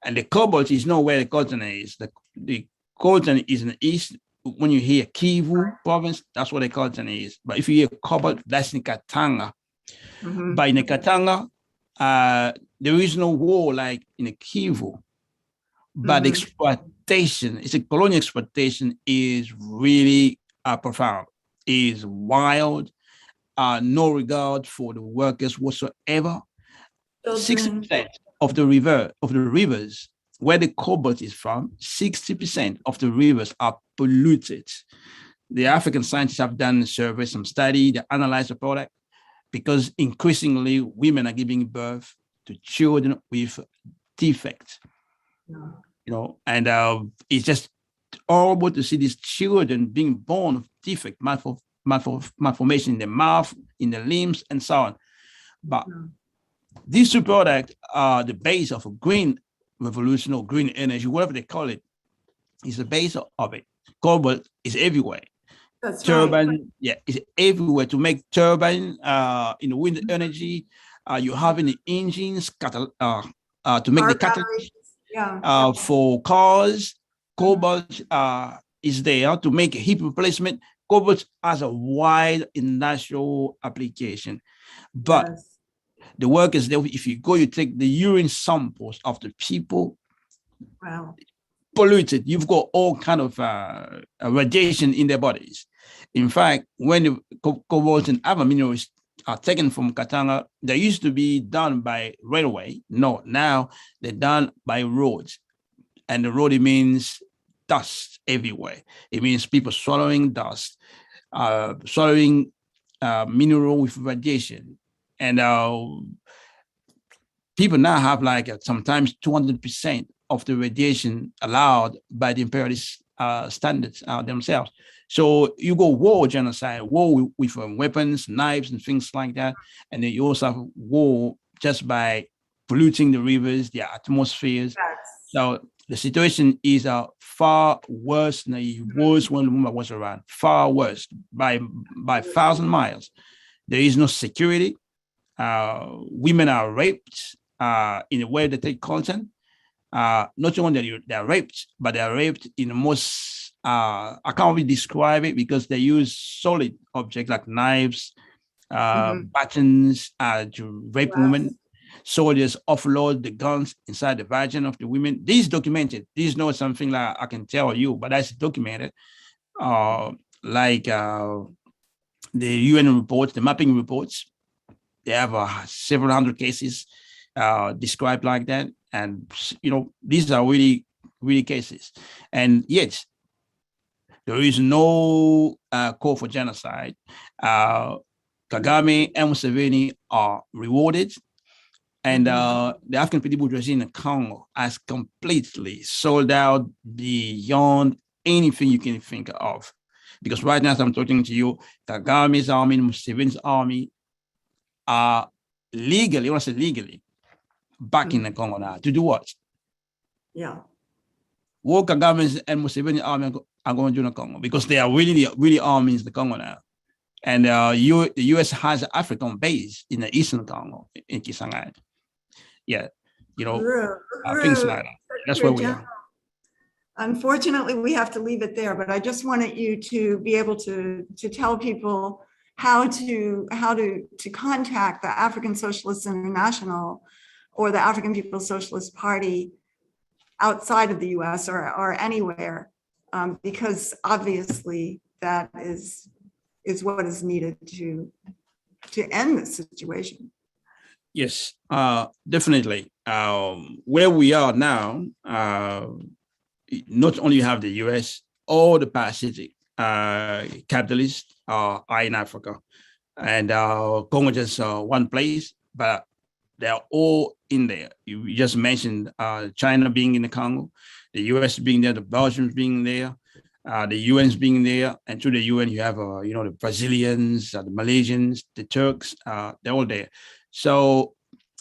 And the cobalt is not where the coltan is. The coltan is in the east. When you hear Kivu province, that's what the coltan is. But if you hear cobalt, that's in Katanga. But in the Katanga, there is no war like in the Kivu. But exploitation, it's a colonial exploitation, is really profound, is wild, no regard for the workers whatsoever. 60% of the rivers where the cobalt is from, 60% of the rivers are polluted. The African scientists have done a survey, some study, they analyze the product, because increasingly women are giving birth to children with defects. And it's just horrible to see these children being born with defect, malformation in the mouth, in the limbs, and so on. But these two products are the base of a green revolution or green energy, whatever they call it, is the base of it. Cobalt is everywhere.
That's
turbine,
right.
yeah, it's everywhere to make turbine in the wind energy. You have in the engines to make the catalyst for cars. Cobalt is there to make a hip replacement. Cobalt has a wide industrial application, but the work is there. If you go, you take the urine samples of the people.
Wow.
Polluted, you've got all kind of radiation in their bodies. In fact, when the cobalt and other minerals are taken from Katanga, they used to be done by railway. No, now they're done by roads. And the road, it means dust everywhere. It means people swallowing dust, swallowing mineral with radiation. And people now have like sometimes 200% of the radiation allowed by the imperialist standards themselves. So you go war, genocide, war with weapons, knives, and things like that. And then you also have war just by polluting the rivers, the atmospheres. So the situation is far worse than it was when Lumumba was around, far worse by 1,000 miles. There is no security. Women are raped in a way that they content. Not only that they're raped, but they're raped in the most, I can't really describe it because they use solid objects like knives, batons to rape women. Soldiers offload the guns inside the vagina of the women. This is documented. This is not something like I can tell you, but that's documented. The UN reports, the mapping reports, they have several hundred cases described like that. And, these are really, really cases. And yet, there is no call for genocide. Kagame and Museveni are rewarded. And the African people regime in Congo has completely sold out beyond anything you can think of. Because right now, as I'm talking to you, Kagame's army and Museveni's army are legally, when I say legally, back in the Congo now. To do what?
Yeah.
What Kagame's and Museveni's army are going to do in the Congo? Because they are really armies in the Congo now. And the US has an African base in the eastern Congo, in Kisangani. Yeah, things like that. That's where we are.
unfortunately, we have to leave it there, but I just wanted you to be able to tell people how to contact the African Socialist International or the African People's Socialist Party outside of the US or anywhere, because obviously that is what is needed to end this situation.
Yes, definitely. Where we are now, not only have the US, all the Pacific capitalists are in Africa. And Congo just one place, but they're all in there. You just mentioned China being in the Congo, the US being there, the Belgians being there, the UN's being there, and through the UN you have the Brazilians, the Malaysians, the Turks, they're all there. So,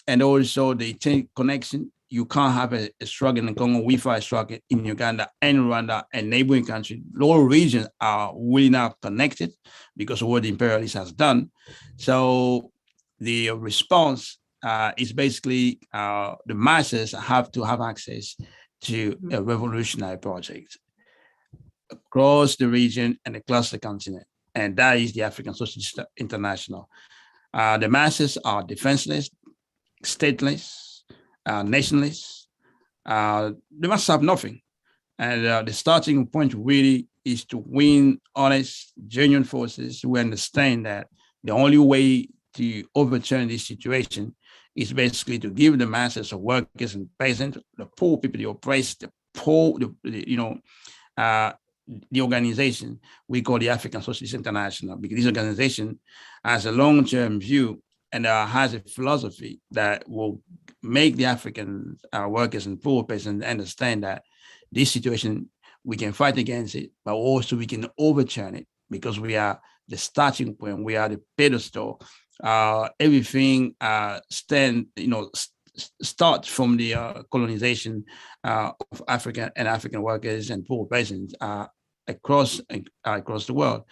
and also the connection. You can't have a struggle in Congo without a struggle in Uganda and Rwanda and neighboring countries. All regions are really now connected because of what the imperialist has done. So the response is basically the masses have to have access to a revolutionary project across the region and across the continent. And that is the African Socialist International. The masses are defenseless, stateless, nationalists. They must have nothing. And the starting point really is to win honest, genuine forces who understand that the only way to overturn this situation is basically to give the masses of workers and peasants, the poor people, the oppressed, the poor, the organization we call the African Socialist International, because this organization has a long-term view and has a philosophy that will make the African workers and poor peasants understand that this situation, we can fight against it, but also we can overturn it because we are the starting point, we are the pedestal. Everything starts from the colonization of African workers and poor peasants across the world.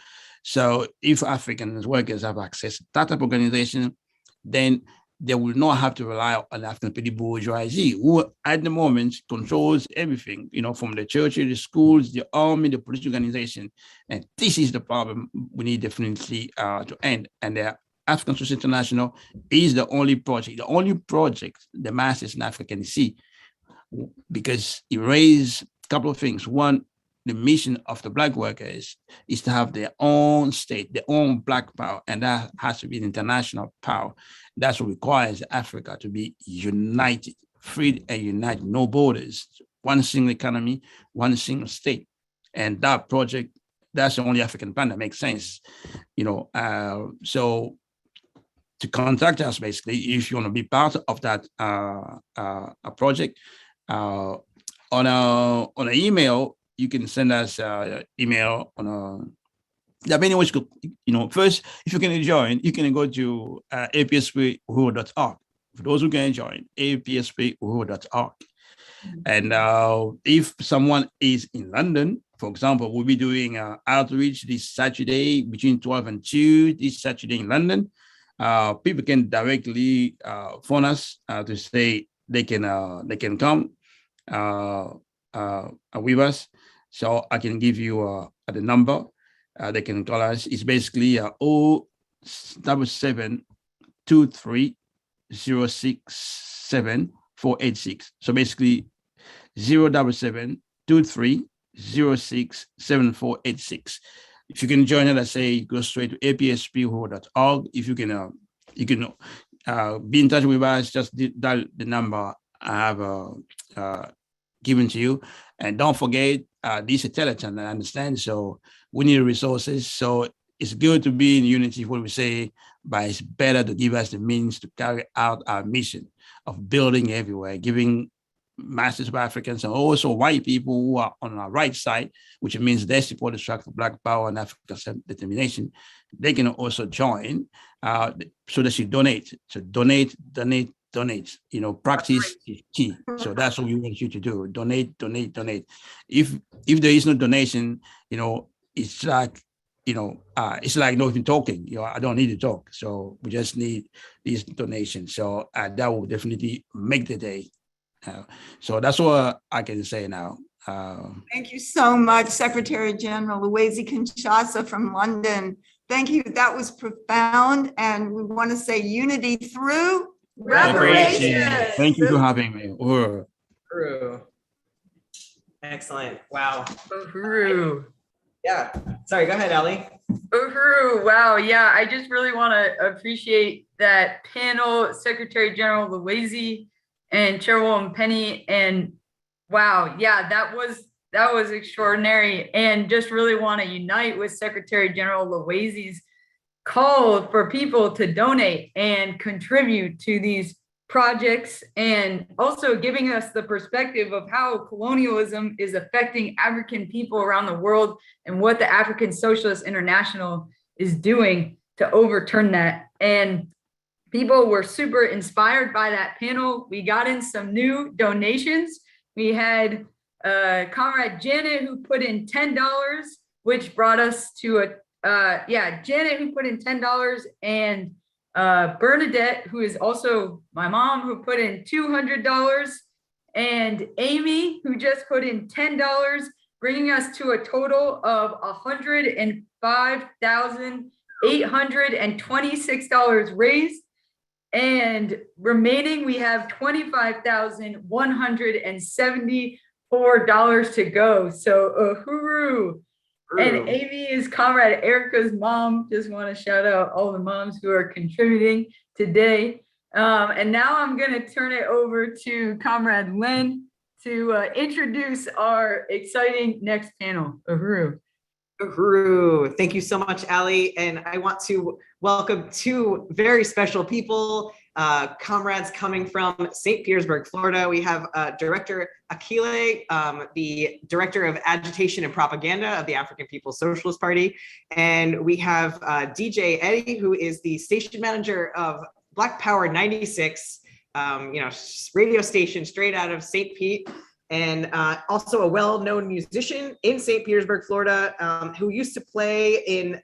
So if African workers have access to that type of organization, then they will not have to rely on African petty bourgeoisie, who at the moment controls everything, from the churches, the schools, the army, the police organization. And this is the problem we need definitely to end. And the African Socialist International is the only project the masses in Africa can see, because it raises a couple of things. One, the mission of the Black workers is to have their own state, their own Black power, and that has to be an international power. That's what requires Africa to be united, free and united, no borders, one single economy, one single state. And that project, that's the only African plan that makes sense. So to contact us, basically, if you want to be part of that project, on an email, you can send us email on there are many ways you could, first, if you can join, you can go to apspwho.org. For those who can join, apspwho.org. And if someone is in London, for example, we'll be doing outreach this Saturday between 12 and 2, this Saturday in London. People can directly phone us to say they can come with us. So I can give you the number. They can call us. It's basically 07723067486. So basically 07723067486. If you can join it, I say go straight to apspwho.org. If you can be in touch with us, just dial the number I have given to you. And don't forget, this is a telethon, I understand. So we need resources. So it's good to be in unity, what we say, but it's better to give us the means to carry out our mission of building everywhere, giving masses of Africans and also white people who are on our right side, which means they support the struggle for Black power and African self-determination. They can also join so that you donate. So donate. Practice is key. So that's what we want you to do. Donate. If there is no donation, it's like, it's like not even talking. I don't need to talk. So we just need these donations. So that will definitely make the day. So that's what I can say now.
Thank you so much, Secretary General Luwezi Kinshasa from London. Thank you. That was profound. And we want to say unity through reparations.
Thank you for having me.
True. Excellent. Wow.
Uhuru.
Yeah. Sorry, go ahead, Ellie.
Uhuru. Wow. Yeah, I just really want to appreciate that panel, Secretary General Luwezi and Chairwoman Penny. And wow, yeah, that was extraordinary. And just really want to unite with Secretary General Luwezi's call for people to donate and contribute to these projects, and also giving us the perspective of how colonialism is affecting African people around the world and what the African Socialist International is doing to overturn that. And people were super inspired by that panel. We got in some new donations. We had Comrade Janet who put in $10, which brought us to Janet who put in $10, and Bernadette, who is also my mom, who put in $200, and Amy, who just put in $10, bringing us to a total of $105,826 raised. And remaining, we have $25,174 to go. So uhuru. And Amy is Comrade Erica's mom. Just want to shout out all the moms who are contributing today. And now I'm going to turn it over to Comrade Len to introduce our exciting next panel. Uhuru.
Uhuru. Thank you so much, Ali. And I want to welcome two very special people, comrades coming from St. Petersburg, Florida. We have Director Akile, the Director of Agitation and Propaganda of the African People's Socialist Party. And we have DJ Eddie, who is the station manager of Black Power 96, radio station straight out of St. Pete. And also a well-known musician in St. Petersburg, Florida, who used to play in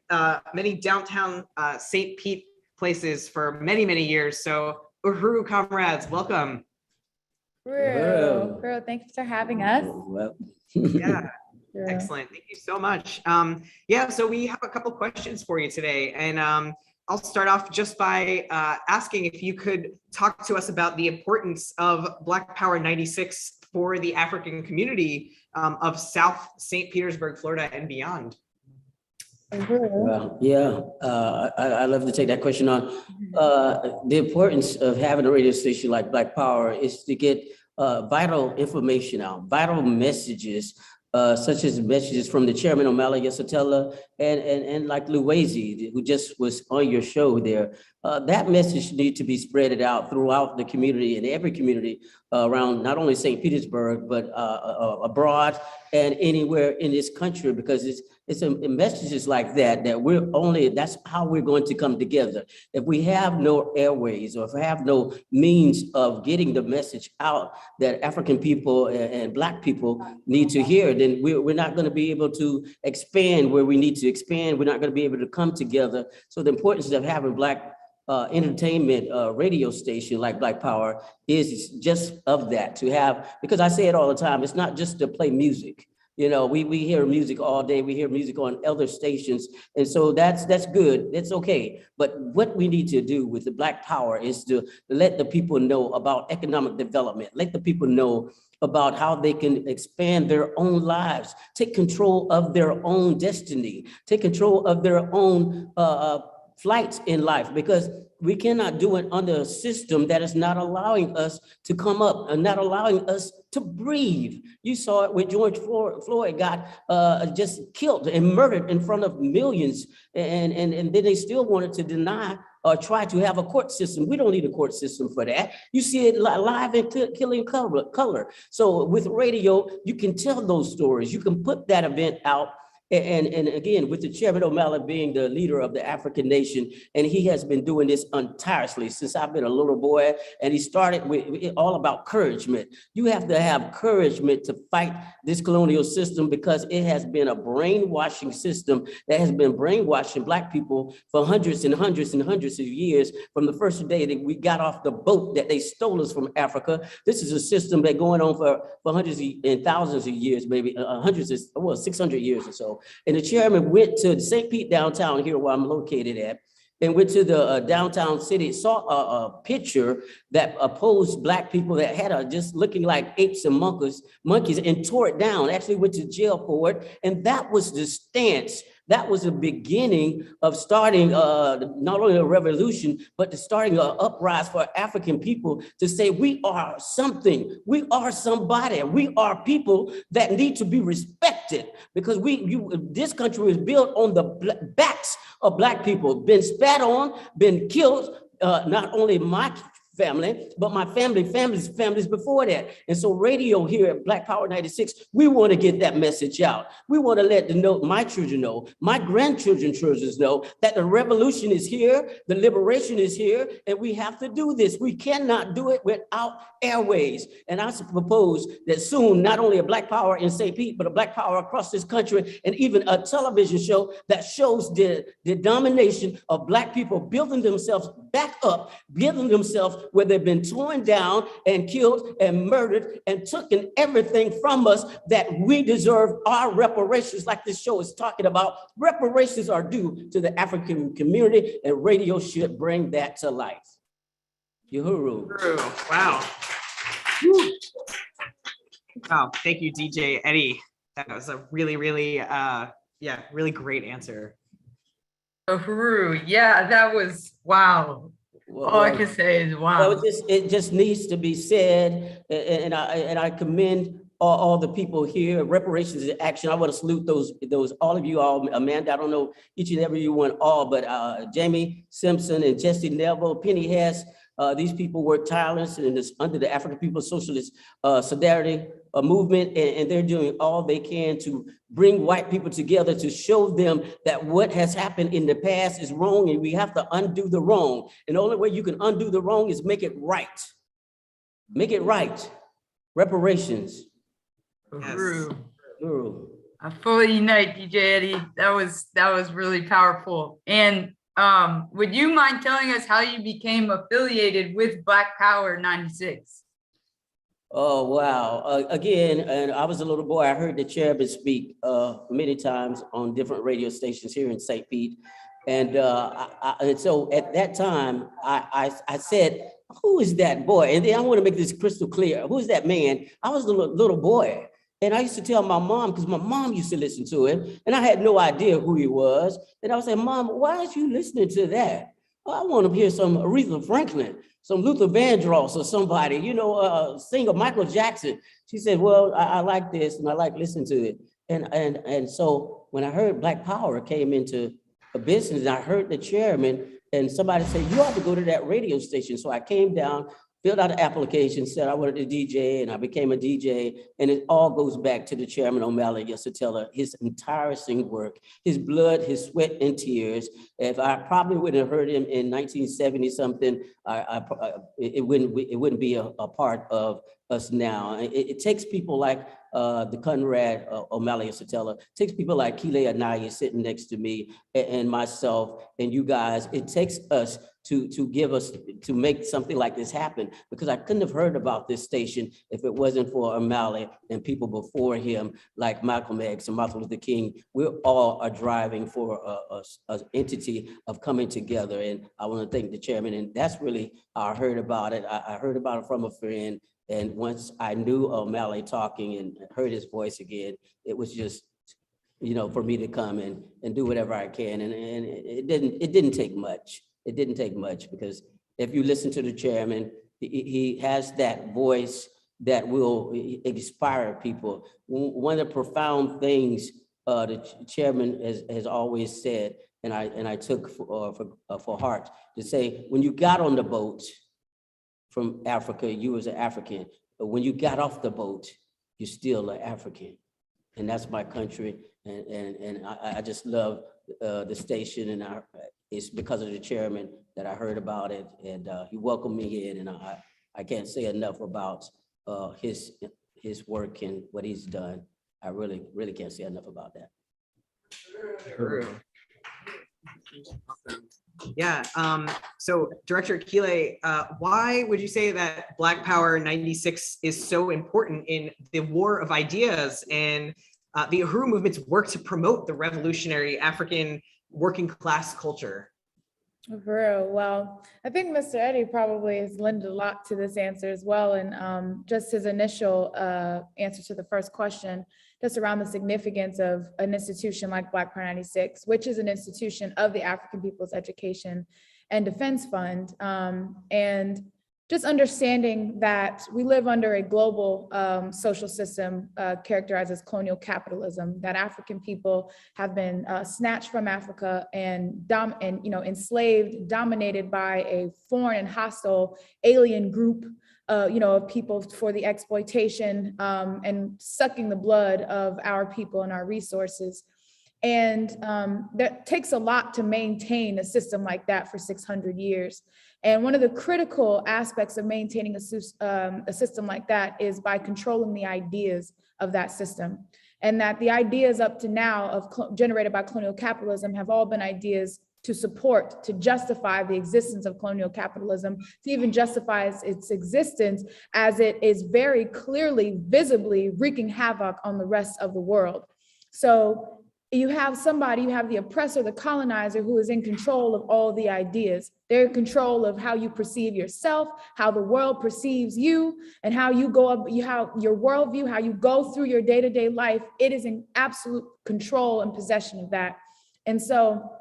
many downtown St. Pete places for many, many years. So Uhuru comrades, welcome.
Uhuru, thanks for having us.
Yeah, excellent. Thank you so much. So we have a couple questions for you today. And I'll start off just by asking if you could talk to us about the importance of Black Power 96 for the African community of South St. Petersburg, Florida and beyond.
Well, I love to take that question on. The importance of having a radio station like Black Power is to get vital information out, vital messages, such as messages from the chairman Omala Yesatella and like Luwezi, who just was on your show there. That message needs to be spread out throughout the community and every community around not only St. Petersburg, but abroad and anywhere in this country, because it's messages like that that's how we're going to come together. If we have no airways, or if we have no means of getting the message out that African people and Black people need to hear, then we're not going to be able to expand where we need to expand. We're not going to be able to come together. So the importance of having Black entertainment radio station like Black Power is just of that, to have, because I say it all the time, it's not just to play music. You know, we hear music all day. We hear music on other stations. And so that's good. That's okay. But what we need to do with the Black Power is to let the people know about economic development. Let the people know about how they can expand their own lives, take control of their own destiny, take control of their own flights in life, because we cannot do it under a system that is not allowing us to come up and not allowing us to breathe. You saw it when George Floyd got just killed and murdered in front of millions, and then they still wanted to deny or try to have a court system. We don't need a court system for that. You see it live and killing color. So with radio, you can tell those stories. You can put that event out And again, with the Chairman O'Malley being the leader of the African nation, and he has been doing this tirelessly since I've been a little boy, and he started with all about encouragement. You have to have encouragement to fight this colonial system because it has been a brainwashing system that has been brainwashing Black people for hundreds and hundreds and hundreds of years from the first day that we got off the boat that they stole us from Africa. This is a system that's going on for hundreds and thousands of years, maybe hundreds of, well, 600 years or so. And the chairman went to St. Pete downtown here where I'm located at, and went to the downtown city, saw a picture that opposed Black people that had just looking like apes and monkeys, and tore it down, actually went to jail for it. And that was the stance. That was the beginning of starting not only a revolution, but to starting an uprising for African people to say, we are something, we are somebody, we are people that need to be respected, because this country was built on the backs of Black people, been spat on, been killed, not only my family, but my families before that. And so radio here at Black Power 96, we want to get that message out. We want to let my children know, my grandchildren's children know that the revolution is here, the liberation is here, and we have to do this. We cannot do it without airways. And I propose that soon, not only a Black Power in St. Pete, but a Black Power across this country, and even a television show that shows the domination of Black people building themselves back up, building themselves where they've been torn down and killed and murdered and taken everything from us that we deserve our reparations, like this show is talking about. Reparations are due to the African community, and radio should bring that to life. Uhuru.
Wow. Wow, thank you, DJ Eddie. That was a really, really, really great answer.
Uhuru, yeah, that was, wow. All I can say is wow.
Well, it just needs to be said, and I commend all the people here. Reparations in Action. I want to salute those all of you all. Amanda, I don't know each and every one all, but Jamie Simpson and Jesse Neville, Penny Hess. These people work tirelessly under the African People's Socialist Solidarity movement, and they're doing all they can to bring white people together to show them that what has happened in the past is wrong, and we have to undo the wrong. And the only way you can undo the wrong is make it right. Make it right. Reparations.
Uhuru. I fully unite, DJ Eddie. That was really powerful. And would you mind telling us how you became affiliated with Black Power 96?
Oh, wow. Again, and I was a little boy, I heard the chairman speak many times on different radio stations here in St. Pete. And so at that time, I said, who is that boy? And then I want to make this crystal clear. Who is that man? I was a little boy. And I used to tell my mom, because my mom used to listen to him, and I had no idea who he was. And I would say, Mom, why aren't you listening to that? I want to hear some Aretha Franklin, some Luther Vandross or somebody, singer Michael Jackson. She said, well, I like this and I like listening to it. And so when I heard Black Power came into a business, and I heard the chairman and somebody said, you ought to go to that radio station. So I came down, filled out an application, said I wanted to DJ, and I became a DJ. And it all goes back to the Chairman O'Malley Yesatella, his entire sing work, his blood, his sweat and tears. If I probably wouldn't have heard him in 1970 something, it wouldn't be a part of us now. It takes people like the Conrad O'Malley Yesatella, takes people like Kile Anaya sitting next to me and myself and you guys. It takes us to make something like this happen, because I couldn't have heard about this station if it wasn't for O'Malley and people before him, like Malcolm X and Martin Luther King. We all are driving for an entity of coming together. And I want to thank the chairman. And that's really how I heard about it. I heard about it from a friend. And once I knew O'Malley talking and heard his voice again, it was just, for me to come and do whatever I can. And it didn't take much. It didn't take much, because if you listen to the chairman, he has that voice that will inspire people. One of the profound things the chairman has always said, and I took for heart, to say, when you got on the boat from Africa, you was an African, but when you got off the boat, you're still an African. and that's my country. And I just love the station, and it's because of the chairman that I heard about it, and he welcomed me in, and I can't say enough about his work and what he's done. I really can't say enough about that.
Yeah. So Director Akile, why would you say that Black Power 96 is so important in the war of ideas and the Uhuru movement's work to promote the revolutionary African working class culture?
For real. Well, I think Mr. Eddie probably has lent a lot to this answer as well. And just his initial answer to the first question, just around the significance of an institution like Black Power 96, which is an institution of the African People's Education and Defense Fund. And just understanding that we live under a global social system characterized as colonial capitalism, that African people have been snatched from Africa and enslaved, dominated by a foreign and hostile alien group of people for the exploitation and sucking the blood of our people and our resources. And that takes a lot to maintain a system like that for 600 years. And one of the critical aspects of maintaining a system like that is by controlling the ideas of that system. And that the ideas up to now generated by colonial capitalism have all been ideas to support, to justify the existence of colonial capitalism, to even justify its existence, as it is very clearly, visibly wreaking havoc on the rest of the world. So you have the oppressor, the colonizer, who is in control of all the ideas. They're in control of how you perceive yourself, how the world perceives you, and how you go up, how your worldview, how you go through your day-to-day life. It is in absolute control and possession of that. And so,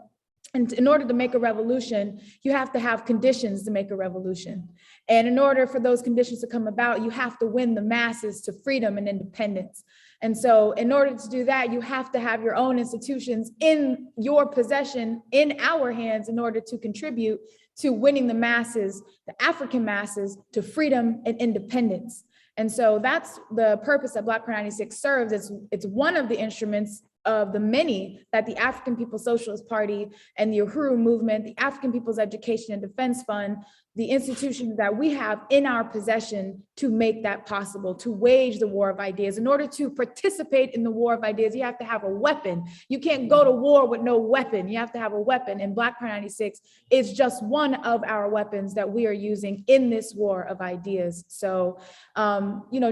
in order to make a revolution, you have to have conditions to make a revolution. And in order for those conditions to come about, you have to win the masses to freedom and independence. And so in order to do that, you have to have your own institutions in your possession, in our hands, in order to contribute to winning the masses, the African masses, to freedom and independence. And so that's the purpose that Black Power 96 serves. It's one of the instruments of the many that the African People's Socialist Party and the Uhuru movement, the African People's Education and Defense Fund, the institutions that we have in our possession to make that possible, to wage the war of ideas. In order to participate in the war of ideas, you have to have a weapon. You can't go to war with no weapon. You have to have a weapon. And Black Power 96 is just one of our weapons that we are using in this war of ideas. So,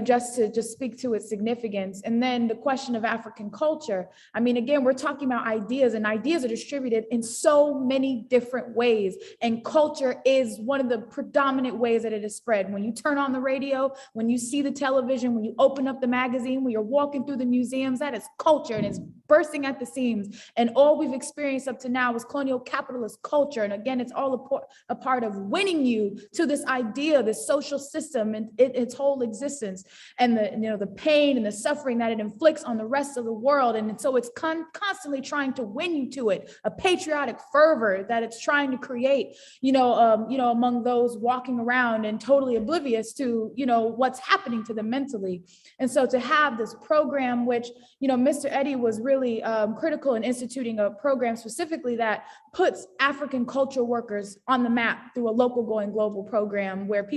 just to speak to its significance. And then the question of African culture. I mean, again, we're talking about ideas, and ideas are distributed in so many different ways. And culture is one of the predominant ways that it is spread. When you turn on the radio, when you see the television, when you open up the magazine, when you're walking through the museums, that is culture, and it's bursting at the seams. And all we've experienced up to now is colonial capitalist culture. And again, it's all a part of winning you to this idea, this social system and its whole existence, and the pain and the suffering that it inflicts on the rest of the world. And so it's constantly trying to win you to it, a patriotic fervor that it's trying to create, among those walking around and totally oblivious to, what's happening to them mentally. And so to have this program, which, Mr. Eddie was really critical in instituting a program specifically that puts African cultural workers on the map through a local going global program where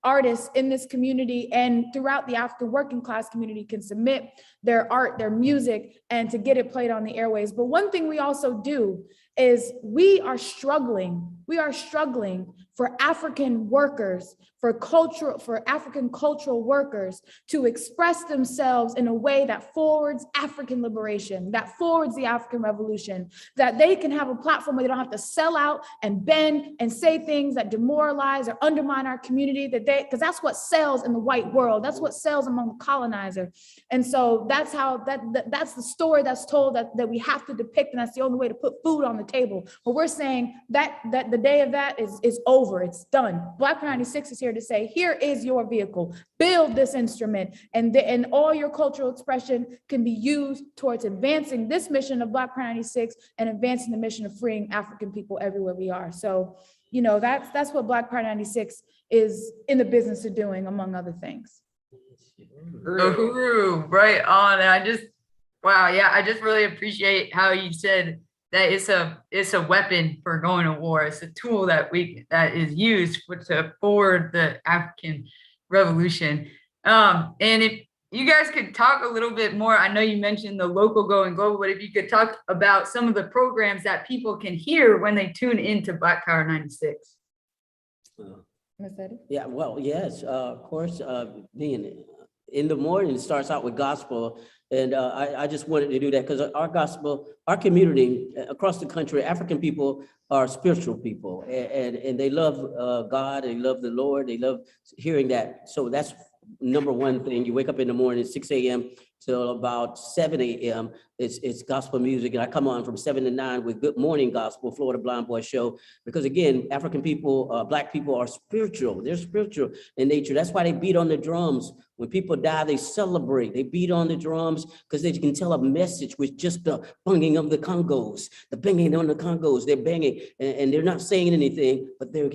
artists in this community and throughout the African working class community can submit their art, their music, and to get it played on the airways. But one thing we also do is we are struggling for African workers, for African cultural workers to express themselves in a way that forwards African liberation, that forwards the African revolution, that they can have a platform where they don't have to sell out and bend and say things that demoralize or undermine our community, because that's what sells in the white world. That's what sells among the colonizer. And so that's that's the story that's told that we have to depict, and that's the only way to put food on the table. But we're saying that the day of that is over. It's done. Black Power 96 is here to say, here is your vehicle. Build this instrument, and all your cultural expression can be used towards advancing this mission of Black Power 96 and advancing the mission of freeing African people everywhere we are. So, that's what Black Power 96 is in the business of doing, among other things.
Uhuru, right on. And Wow, yeah, I just really appreciate how you said that it's a weapon for going to war. It's a tool that is used to forward the African revolution. And if you guys could talk a little bit more, I know you mentioned the local going global, but if you could talk about some of the programs that people can hear when they tune into Black Power 96.
Yeah, well, yes, of course, being in the morning, it starts out with gospel. And I just wanted to do that because our gospel, our community across the country, African people are spiritual people, and they love God, they love the Lord, they love hearing that. So that's number one thing. You wake up in the morning at 6 a.m. till about 7 a.m. It's gospel music. And I come on from 7 to 9 with Good Morning Gospel, Florida Blind Boy Show. Because again, African people, Black people are spiritual. They're spiritual in nature. That's why they beat on the drums. When people die, they celebrate. They beat on the drums because they can tell a message with just the banging of the congos, the banging on the congos. They're banging and they're not saying anything, but they're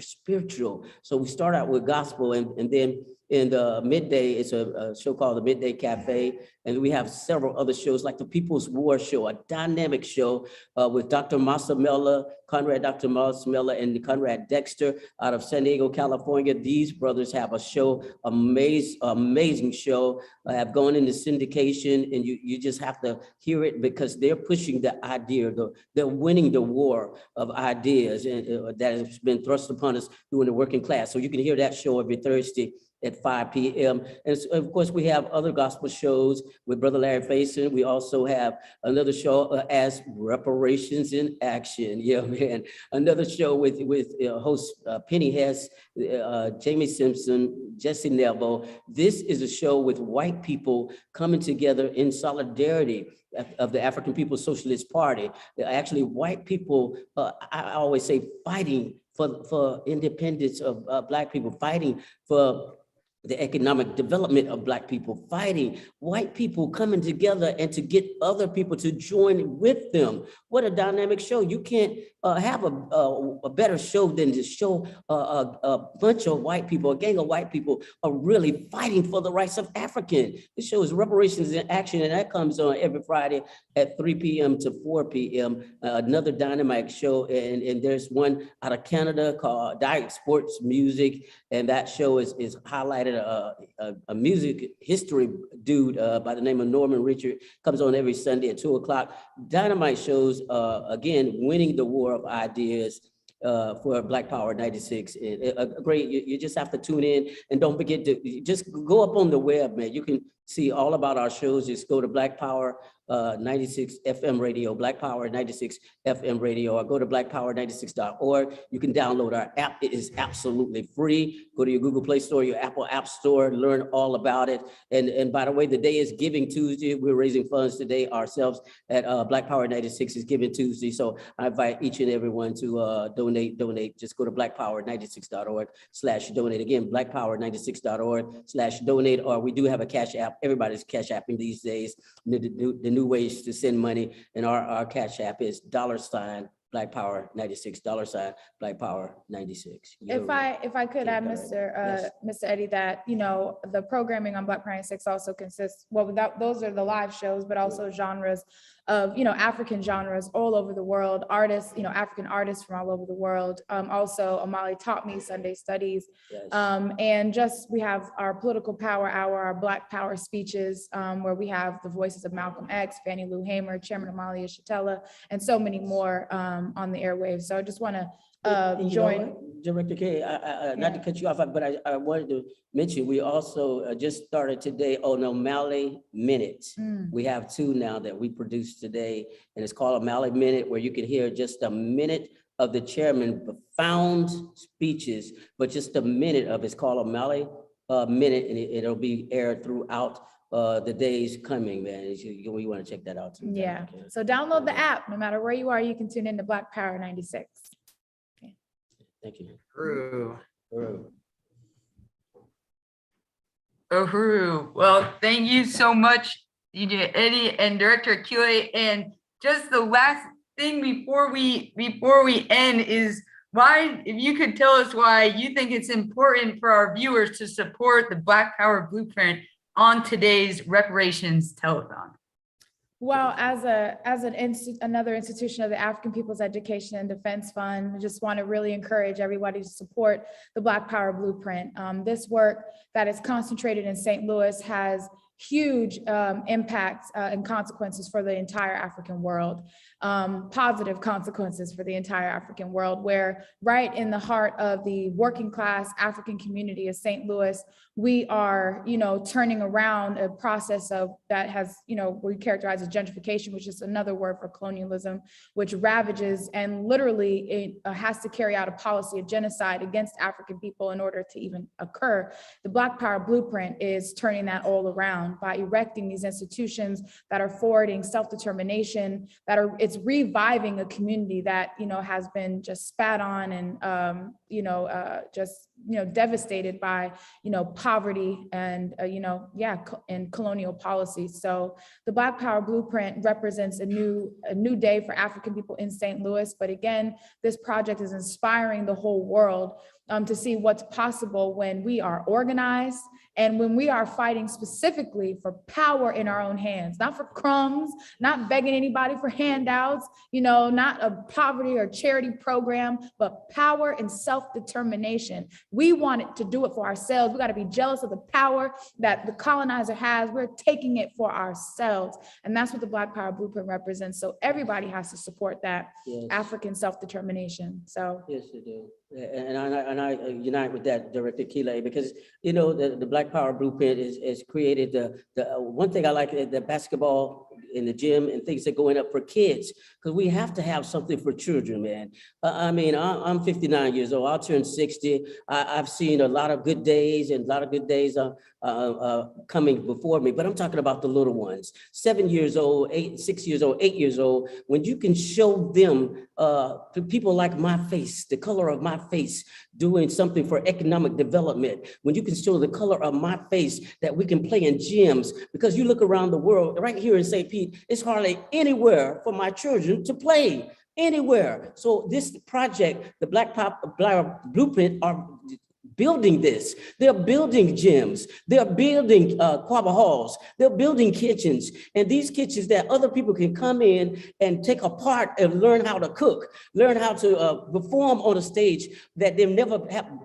spiritual. So we start out with gospel, and then in the midday, it's a show called the Midday Cafe. And we have several other shows like the People's War Show, a dynamic show with Dr. Masamela, Dr. Masamela and Conrad Dexter out of San Diego, California. These brothers have a show, amazing show, have gone into syndication, and you just have to hear it because they're pushing the idea, they're winning the war of ideas and that has been thrust upon us during the working class. So you can hear that show every Thursday at 5 p.m. And of course, we have other gospel shows with Brother Larry Faison. We also have another show as Reparations in Action. Yeah, man. Another show with host Penny Hess, Jamie Simpson, Jesse Neville. This is a show with white people coming together in solidarity of the African People's Socialist Party. Actually, white people, I always say, fighting for independence of Black people, fighting for the economic development of Black people, fighting white people coming together and to get other people to join with them. What a dynamic show. You can't have a better show than to show a bunch of white people, a gang of white people are really fighting for the rights of African. This show is Reparations in Action, and that comes on every Friday at 3 p.m. to 4 p.m. Another dynamic show, and there's one out of Canada called Diet Sports Music, and that show is highlighted a music history dude by the name of Norman Richard, comes on every Sunday at 2 o'clock. Dynamite shows, again, winning the war of ideas for Black Power 96. Great, you just have to tune in, and don't forget to just go up on the web, man. You can see all about our shows. Just go to Black Power 96 FM radio, Black Power 96 FM radio, or go to blackpower96.org. You can download our app. It is absolutely free. Go to your Google Play Store, your Apple App Store, learn all about it. And by the way, the day is Giving Tuesday. We're raising funds today ourselves at Black Power 96 is Giving Tuesday. So I invite each and everyone to donate. Just go to blackpower96.org/donate. Again, blackpower96.org/donate, or we do have a Cash App. Everybody's Cash Apping these days. The new ways to send money, and our Cash App is $ Black Power 96, $ Black Power 96.
If I could add, Mr. Eddie, that the programming on Black Power 96 also consists, those are the live shows, but also genres of African genres all over the world, artists, African artists from all over the world. Also, Amali taught me Sunday studies, and we have our political power hour, our Black Power speeches, where we have the voices of Malcolm X, Fannie Lou Hamer, Chairman Amalia Shatella, and so many more on the airwaves. So I just want to join.
Director K, not to cut you off, but I wanted to mention, we also just started today on O'Malley Minute. We have 2 now that we produced today, and it's called O'Malley Minute, where you can hear just a minute of the chairman, profound speeches, but just a minute of it's called O'Malley Minute, and it'll be aired throughout the days coming, man. You want to check that out too.
Yeah, so download the app. No matter where you are, you can tune in to Black Power 96.
Thank you.
Uhuru. Well, thank you so much, DJ Eddie and Director Akile. And just the last thing before we end is why, if you could tell us why you think it's important for our viewers to support the Black Power Blueprint on today's Reparations Telethon.
Well, as another institution of the African People's Education and Defense Fund, I just want to really encourage everybody to support the Black Power Blueprint. This work that is concentrated in St. Louis has huge impacts and consequences for the entire African world, positive consequences for the entire African world, where right in the heart of the working class African community of St. Louis, we are, turning around a process of that has, we characterize as gentrification, which is another word for colonialism, which ravages and literally it has to carry out a policy of genocide against African people in order to even occur. The Black Power Blueprint is turning that all around by erecting these institutions that are forwarding self-determination, it's reviving a community that, has been just spat on and, devastated by, poverty and, and colonial policies. So the Black Power Blueprint represents a new day for African people in St. Louis. But again, this project is inspiring the whole world to see what's possible when we are organized and when we are fighting specifically for power in our own hands, not for crumbs, not begging anybody for handouts, not a poverty or charity program, but power and self-determination. We want to do it for ourselves. We got to be jealous of the power that the colonizer has. We're taking it for ourselves. And that's what the Black Power Blueprint represents. So everybody has to support that African self-determination. So
yes, they do. And I unite with that, Director Kile, because the Black Power Blueprint is created the one thing I like the basketball in the gym and things that going up for kids, because we have to have something for children, man. I'm 59 years old. I'll turn 60. I've seen a lot of good days and a lot of good days coming before me, but I'm talking about the little ones, 7 years old, 6 years old, 8 years old. When you can show them to people like my face, the color of my face, doing something for economic development, when you can show the color of my face that we can play in gyms, because you look around the world, right here in St. Pete, it's hardly anywhere for my children to play, anywhere. So this project, the Black Power Blueprint, are building this. They're building gyms. They're building quabba halls. They're building kitchens. And these kitchens that other people can come in and take a part and learn how to cook, learn how to perform on a stage that they've never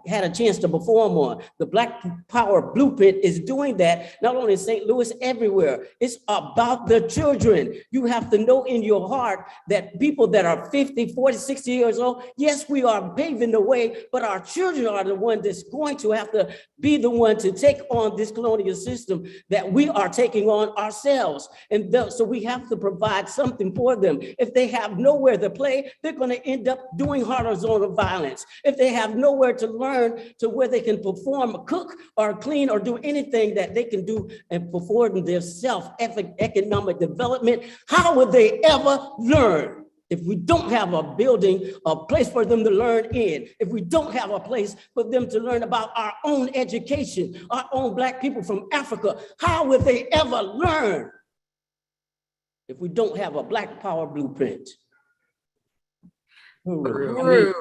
had a chance to perform on. The Black Power Blueprint is doing that, not only in St. Louis, everywhere. It's about the children. You have to know in your heart that people that are 50, 40, 60 years old, yes, we are paving the way, but our children are the one that's going to have to be the one to take on this colonial system that we are taking on ourselves. And so we have to provide something for them. If they have nowhere to play, they're going to end up doing horizontal violence. If they have nowhere to learn to where they can perform, cook or clean or do anything that they can do and perform their self-economic development, how would they ever learn? If we don't have a building, a place for them to learn in, if we don't have a place for them to learn about our own education, our own Black people from Africa, how would they ever learn if we don't have a Black Power Blueprint?
Uhuru,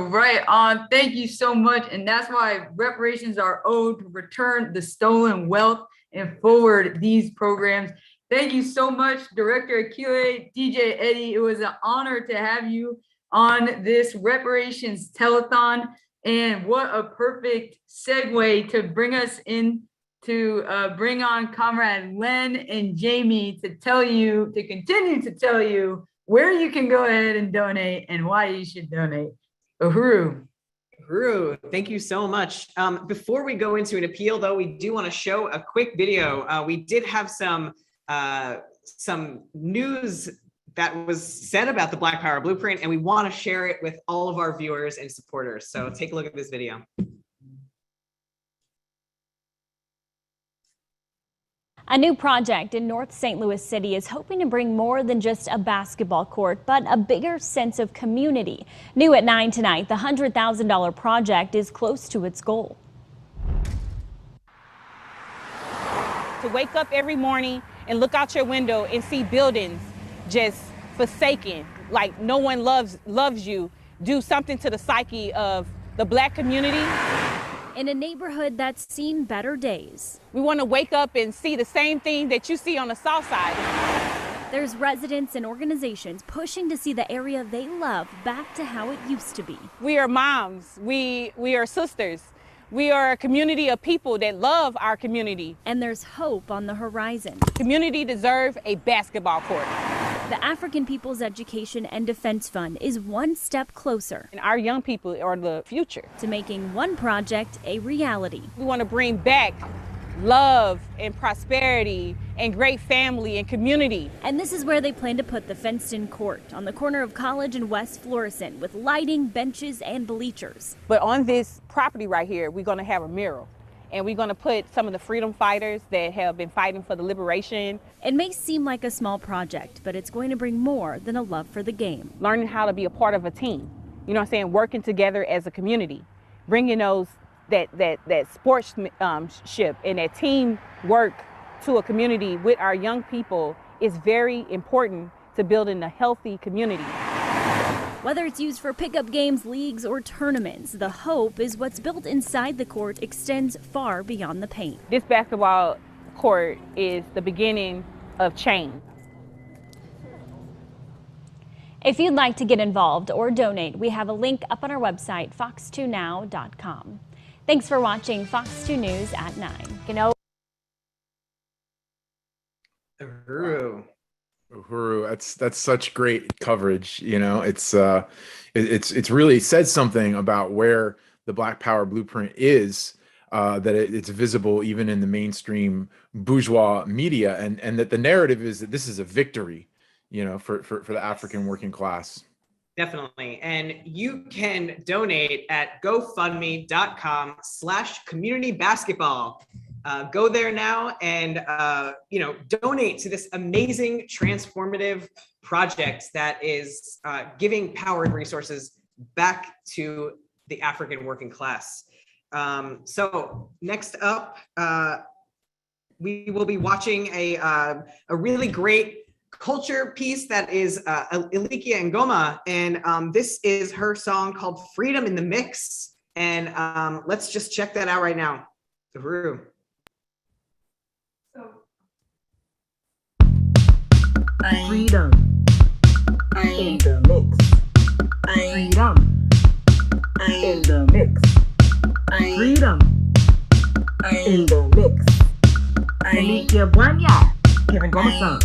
right on. Thank you so much. And that's why reparations are owed, to return the stolen wealth and forward these programs. Thank you so much, Director Akile, DJ Eddie. It was an honor to have you on this Reparations Telethon. And what a perfect segue to bring us in to bring on Comrade Len and Jamie to continue to tell you where you can go ahead and donate and why you should donate. Uhuru.
Uhuru, thank you so much. Before we go into an appeal, though, we do want to show a quick video. We did have some news that was said about the Black Power Blueprint, and we want to share it with all of our viewers and supporters. So take a look at this video.
A new project in North St. Louis City is hoping to bring more than just a basketball court, but a bigger sense of community. New at 9 tonight, the $100,000 project is close to its goal.
To wake up every morning and look out your window and see buildings just forsaken, like no one loves you, do something to the psyche of the Black community.
in a neighborhood that's seen better days.
We want to wake up and see the same thing that you see on the south side.
There's residents and organizations pushing to see the area they love back to how it used to be.
We are moms. We are sisters. We are a community of people that love our community.
And there's hope on the horizon.
Community deserve a basketball court.
The African People's Education and Defense Fund is one step closer.
And our young people are the future.
To making one project a reality.
We want to bring back love and prosperity and great family and community.
And this is where they plan to put the fenced-in court on the corner of College and West Florissant with lighting, benches, and bleachers.
But on this property right here, we're going to have a mural. And we're going to put some of the freedom fighters that have been fighting for the liberation.
It may seem like a small project, but it's going to bring more than a love for the game.
Learning how to be a part of a team. You know what I'm saying? Working together as a community. Bringing those that sportsmanship and that teamwork to a community with our young people is very important to building a healthy community.
Whether it's used for pickup games, leagues, or tournaments, the hope is what's built inside the court extends far beyond the paint.
This basketball court is the beginning of change.
If you'd like to get involved or donate, we have a link up on our website, fox2now.com. Thanks for watching Fox 2 News at 9.
Uhuru, that's such great coverage. You know, it's really said something about where the Black Power blueprint is, that it's visible even in the mainstream bourgeois media, and that the narrative is that this is a victory, you know, for the African working class.
Definitely. And you can donate at gofundme.com/communitybasketball. Go there now and, donate to this amazing transformative project that is giving power and resources back to the African working class. So next up, we will be watching a really great culture piece that is Ilikia Ngoma, and this is her song called Freedom in the Mix. And let's just check that out right now. Uhuru.
Freedom in the mix. Freedom in the mix. Freedom in the mix. Ilikia Bwanya, Kevin Gomason.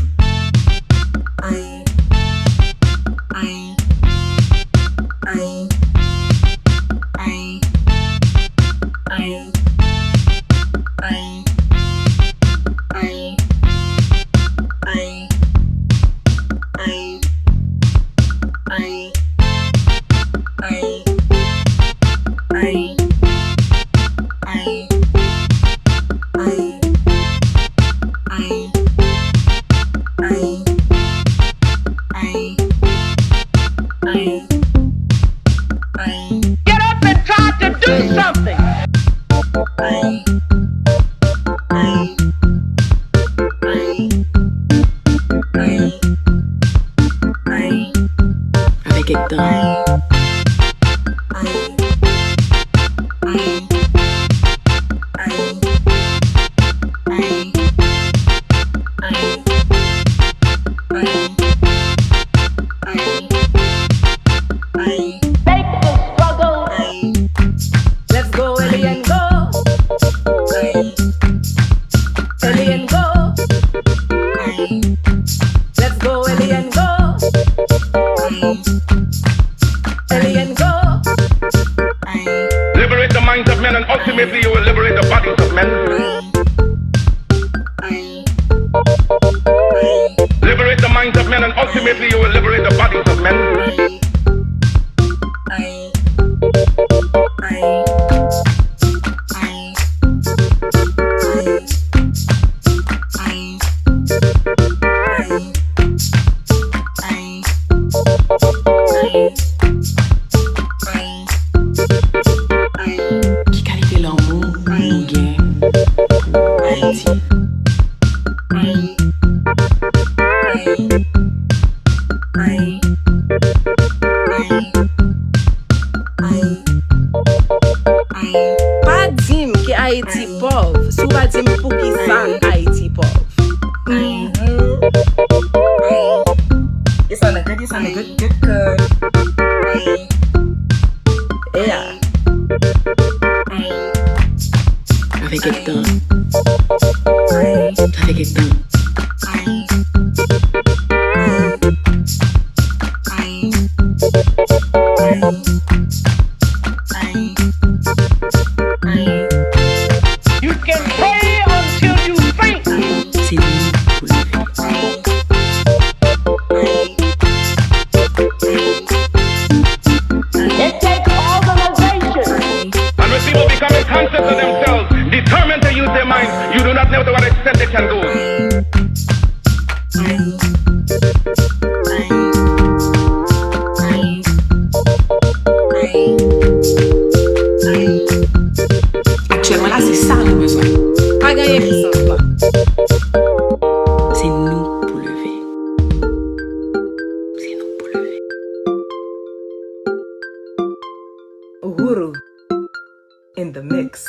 Get up and try to do something. Avec Hector. Let's go, Alien, go. Alien, go. Let's go, Alien, go. Alien, go.
Liberate the minds of men, and ultimately you will liberate the bodies of men. Liberate the minds of men, and ultimately you will liberate the bodies of men.
Qui qualité l'amour, nous gagne. Haïti. I'm a good girl. Yeah. Reggaeton. Reggaeton.
You can pray until you faint. It takes organization. And when people becoming conscious of themselves, determined to use their minds, you do not know to what extent they can go.
Actuellement là, c'est ça le besoin. Pas gagner plus simple là. C'est nous pour lever. C'est nous pour lever.
Uhuru in the mix.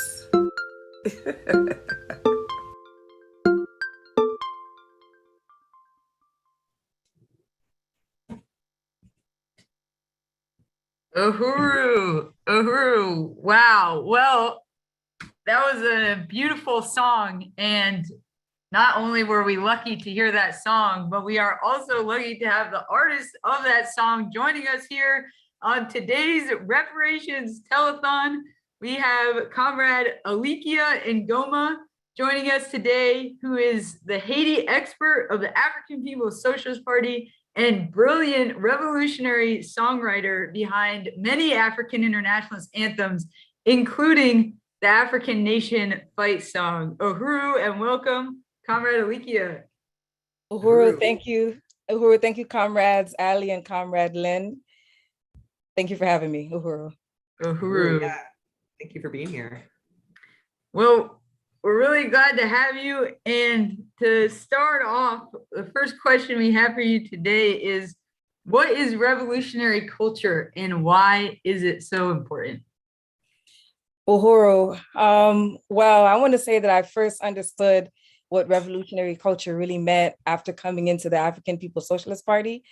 Uhuru, Uhuru. Wow. Well, that was a beautiful song. And not only were we lucky to hear that song, but we are also lucky to have the artist of that song joining us here on today's Reparations Telethon. We have Comrade Alikia Ngoma joining us today, who is the Haiti expert of the African People's Socialist Party and brilliant revolutionary songwriter behind many African internationalist anthems, including the African Nation Fight Song. Uhuru and welcome, Comrade Alikia.
Uhuru, thank you. Uhuru, thank you, comrades Ali and Comrade Lynn. Thank you for having me, Uhuru.
Uhuru.
Yeah. Thank you for being here.
Well, we're really glad to have you. And to start off, the first question we have for you today is, what is revolutionary culture and why is it so important?
Uhuru, well, I want to say that I first understood what revolutionary culture really meant after coming into the African People's Socialist Party.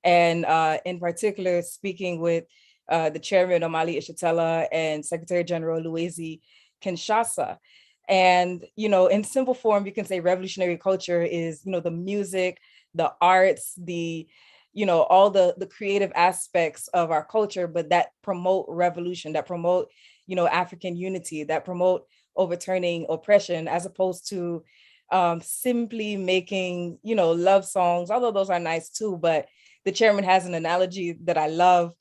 And in particular, speaking with the chairman, Omali Ishitela, and Secretary General Luwezi Kinshasa. And, you know, in simple form, you can say revolutionary culture is, you know, the music, the arts, the, you know, all the creative aspects of our culture, but that promote revolution, that promote, you know, African unity, that promote overturning oppression, as opposed to simply making, you know, love songs, although those are nice too. But the chairman has an analogy that I love,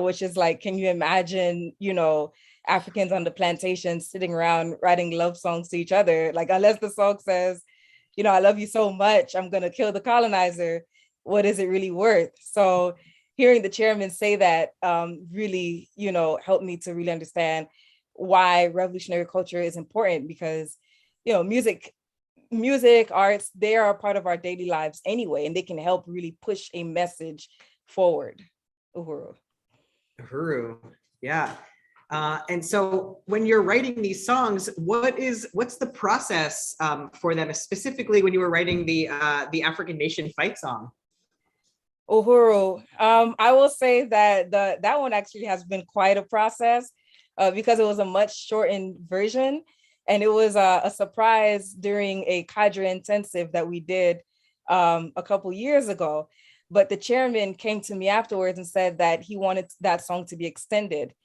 which is like, can you imagine, you know, Africans on the plantation sitting around writing love songs to each other? Like, unless the song says, you know, I love you so much, I'm gonna kill the colonizer, what is it really worth? So hearing the chairman say that really, you know, helped me to really understand why revolutionary culture is important, because, you know, music, arts, they are a part of our daily lives anyway, and they can help really push a message forward. Uhuru.
Uhuru, yeah. And so when you're writing these songs, what's the process for them, specifically when you were writing the African Nation Fight Song?
Uhuru, I will say that that one actually has been quite a process because it was a much shortened version. And it was a surprise during a cadre intensive that we did a couple years ago. But the chairman came to me afterwards and said that he wanted that song to be extended.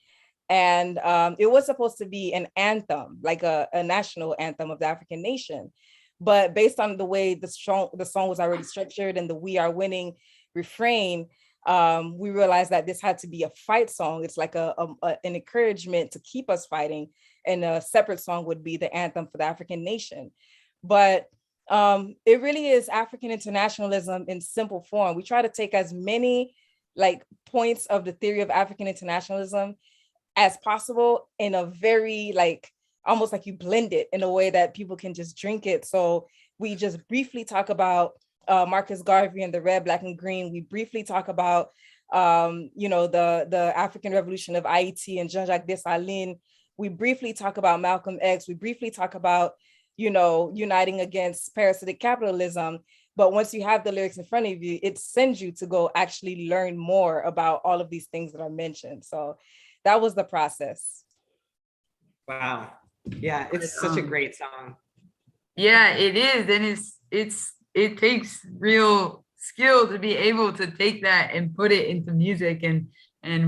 And it was supposed to be an anthem, like a national anthem of the African nation. But based on the way the song was already structured and the "We Are Winning" refrain, we realized that this had to be a fight song. It's like an encouragement to keep us fighting. And a separate song would be the anthem for the African nation. But it really is African internationalism in simple form. We try to take as many like points of the theory of African internationalism as possible in a very like, almost like you blend it in a way that people can just drink it. So we just briefly talk about Marcus Garvey and the red, black, and green. We briefly talk about, you know, the African Revolution of Haiti and Jean-Jacques Dessalines. We briefly talk about Malcolm X. We briefly talk about, you know, uniting against parasitic capitalism. But once you have the lyrics in front of you, it sends you to go actually learn more about all of these things that are mentioned. So that was the process.
Wow. Yeah, it's such a great song.
Yeah, it is. And it takes real skill to be able to take that and put it into music and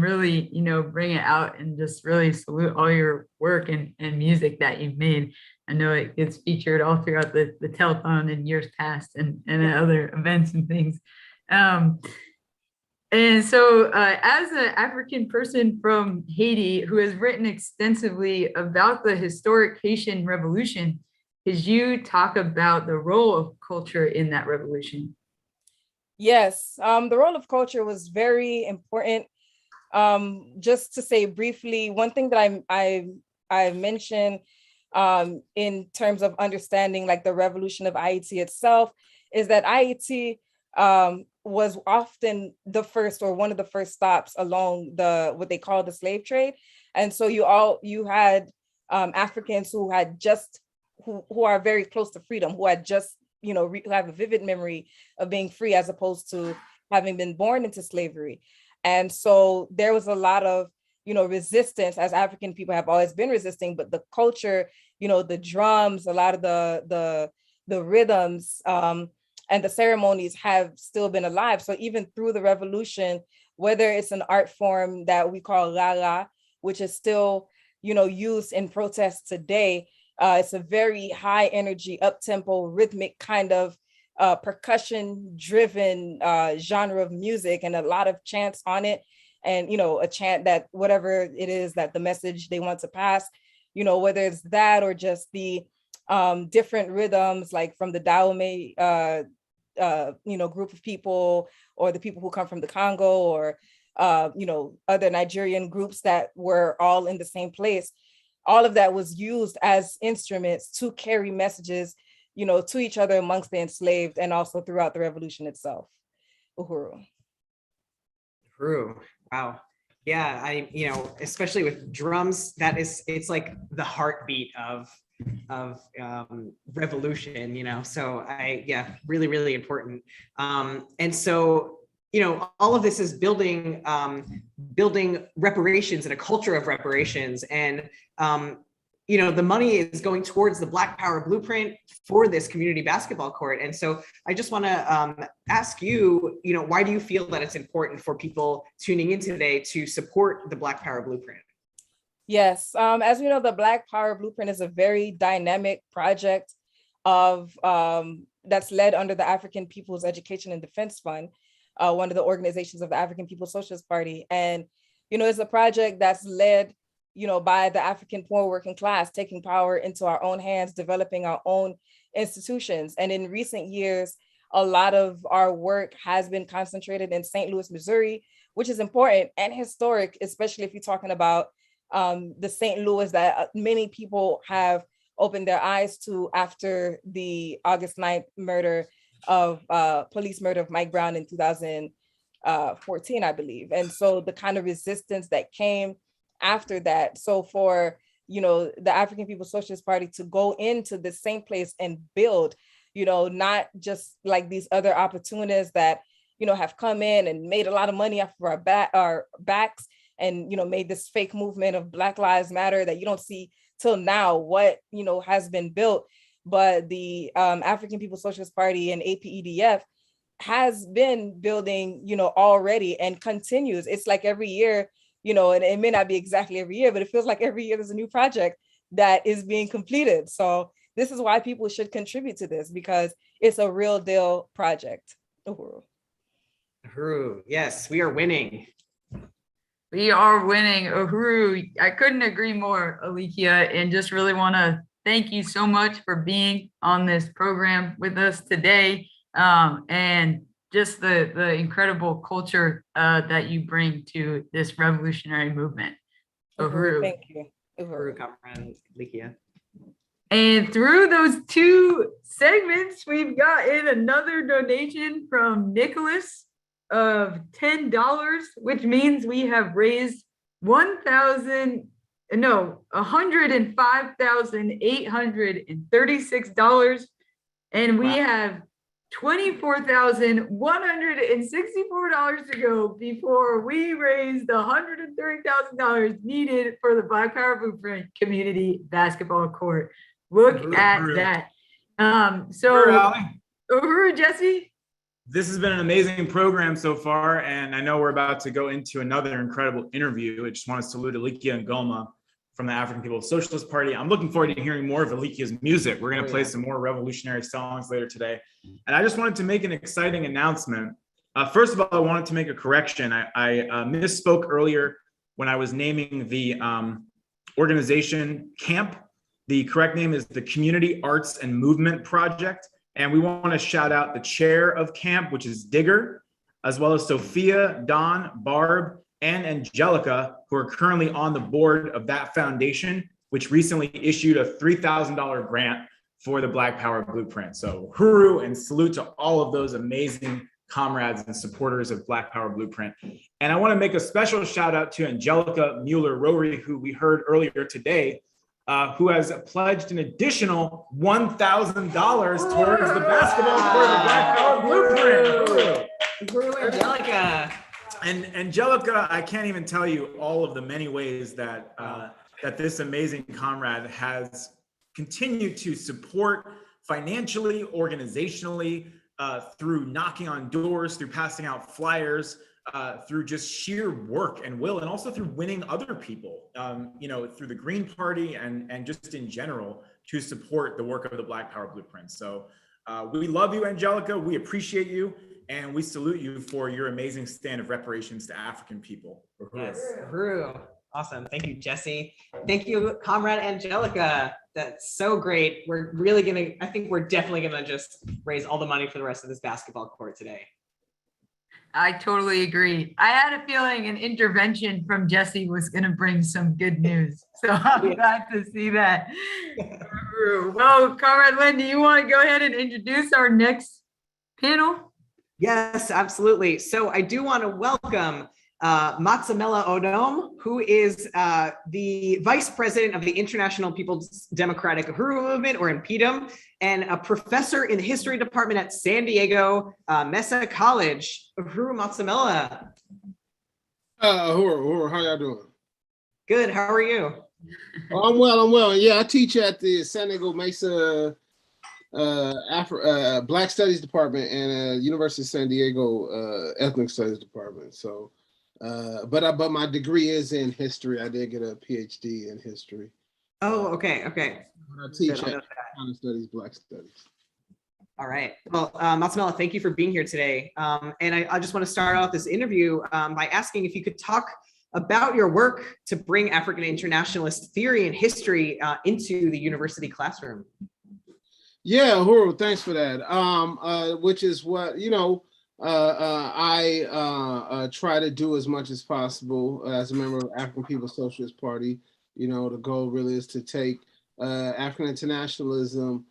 really, you know, bring it out, and just really salute all your work and music that you've made. I know it gets featured all throughout the telethon in years past and other events and things. And so as an African person from Haiti who has written extensively about the historic Haitian Revolution, could you talk about the role of culture in that revolution?
Yes, the role of culture was very important. Just to say briefly, one thing that I mentioned in terms of understanding like the revolution of Haiti itself is that Haiti was often the first or one of the first stops along what they call the slave trade. And so you had Africans who had just who are very close to freedom, who had just, you know, who have a vivid memory of being free as opposed to having been born into slavery. And so there was a lot of, you know, resistance, as African people have always been resisting, but the culture, you know, the drums, a lot of the rhythms and the ceremonies have still been alive. So even through the revolution, whether it's an art form that we call Lala, which is still, you know, used in protests today, it's a very high energy, up-tempo, rhythmic kind of percussion driven genre of music, and a lot of chants on it. And, you know, a chant that whatever it is that the message they want to pass, you know, whether it's that or just the different rhythms, like from the Dahomey, you know, group of people, or the people who come from the Congo, or, you know, other Nigerian groups that were all in the same place. All of that was used as instruments to carry messages, you know, to each other amongst the enslaved, and also throughout the revolution itself. Uhuru.
Uhuru. Wow. Yeah, you know, especially with drums, it's like the heartbeat of revolution, you know. So really, really important. And so, you know, all of this is building reparations and a culture of reparations. And you know, the money is going towards the Black Power Blueprint for this community basketball court. And so I just want to ask you, you know, why do you feel that it's important for people tuning in today to support the Black Power Blueprint?
Yes, as we know, the Black Power Blueprint is a very dynamic project of that's led under the African People's Education and Defense Fund, one of the organizations of the African People's Socialist Party. And, you know, it's a project that's led, you know, by the African poor working class, taking power into our own hands, developing our own institutions. And in recent years, a lot of our work has been concentrated in St. Louis, Missouri, which is important and historic, especially if you're talking about the St. Louis that many people have opened their eyes to after the August 9th police murder of Mike Brown in 2014, I believe. And so the kind of resistance that came after that. So for, you know, the African People's Socialist Party to go into the same place and build, you know, not just like these other opportunists that, you know, have come in and made a lot of money off of our backs, and, you know, made this fake movement of Black Lives Matter that you don't see till now what, you know, has been built. But the African People's Socialist Party and APEDF has been building, you know, already, and continues. It's like every year, you know, and it may not be exactly every year, but it feels like every year there's a new project that is being completed. So this is why people should contribute to this, because it's a real deal project. Uhuru.
Uhuru, yes, we are winning.
We are winning. Uhuru, I couldn't agree more, Alikia, and just really want to thank you so much for being on this program with us today, and just the incredible culture that you bring to this revolutionary movement. Uhuru.
Thank you.
Uhuru, Kamran, Alikia.
And through those two segments, we've gotten another donation from Nicholas of $10, which means we have raised $105,836, and we have $24,164 to go before we raise the $130,000 needed for the Black Power Blueprint community basketball court. Look at that. Uhuru, Jesse.
This has been an amazing program so far, and I know we're about to go into another incredible interview. I just want to salute Alikia Ngoma from the African People's Socialist Party. I'm looking forward to hearing more of Alikia's music. We're going to play some more revolutionary songs later today. And I just wanted to make an exciting announcement. First of all, I wanted to make a correction. I misspoke earlier when I was naming the organization CAMP. The correct name is the Community Arts and Movement Project. And we want to shout out the chair of CAMP, which is Digger, as well as Sophia, Don, Barb, and Angelica, who are currently on the board of that foundation, which recently issued a $3,000 grant for the Black Power Blueprint. So huru and salute to all of those amazing comrades and supporters of Black Power Blueprint. And I want to make a special shout out to Angelica Mueller-Rory, who we heard earlier today, who has pledged an additional $1,000 towards the basketball court of the Black Power Blueprint.
Angelica.
And Angelica, I can't even tell you all of the many ways that that this amazing comrade has continued to support financially, organizationally, through knocking on doors, through passing out flyers, through just sheer work and will, and also through winning other people, through the Green Party and just in general to support the work of the Black Power Blueprint. So we love you, Angelica. We appreciate you. And we salute you for your amazing stand of reparations to African people.
Yes, awesome. Thank you, Jesse. Thank you, Comrade Angelica. That's so great. I think we're definitely gonna just raise all the money for the rest of this basketball court today.
I totally agree. I had a feeling an intervention from Jesse was going to bring some good news. So I'm glad to see that. Well, Comrade Lynn, do you want to go ahead and introduce our next panel?
Yes, absolutely. So I do want to welcome Matsamela Odom, who is the Vice President of the International People's Democratic Uhuru Movement, or INPDUM, and a professor in the History Department at San Diego Mesa College. Uhuru Matsamela.
Uhuru, how y'all doing?
Good, how are you?
I'm well. Yeah, I teach at the San Diego Mesa Black Studies Department and University of San Diego Ethnic Studies Department. So, but my degree is in history. I did get a PhD in history.
Oh, okay.
I teach at Studies, Black Studies.
All right. Well, Matsamela, thank you for being here today. And I just want to start off this interview by asking if you could talk about your work to bring African internationalist theory and history into the university classroom.
Yeah, Uhuru, thanks for that. Which is what, I try to do as much as possible as a member of African People's Socialist Party. The goal really is to take African internationalism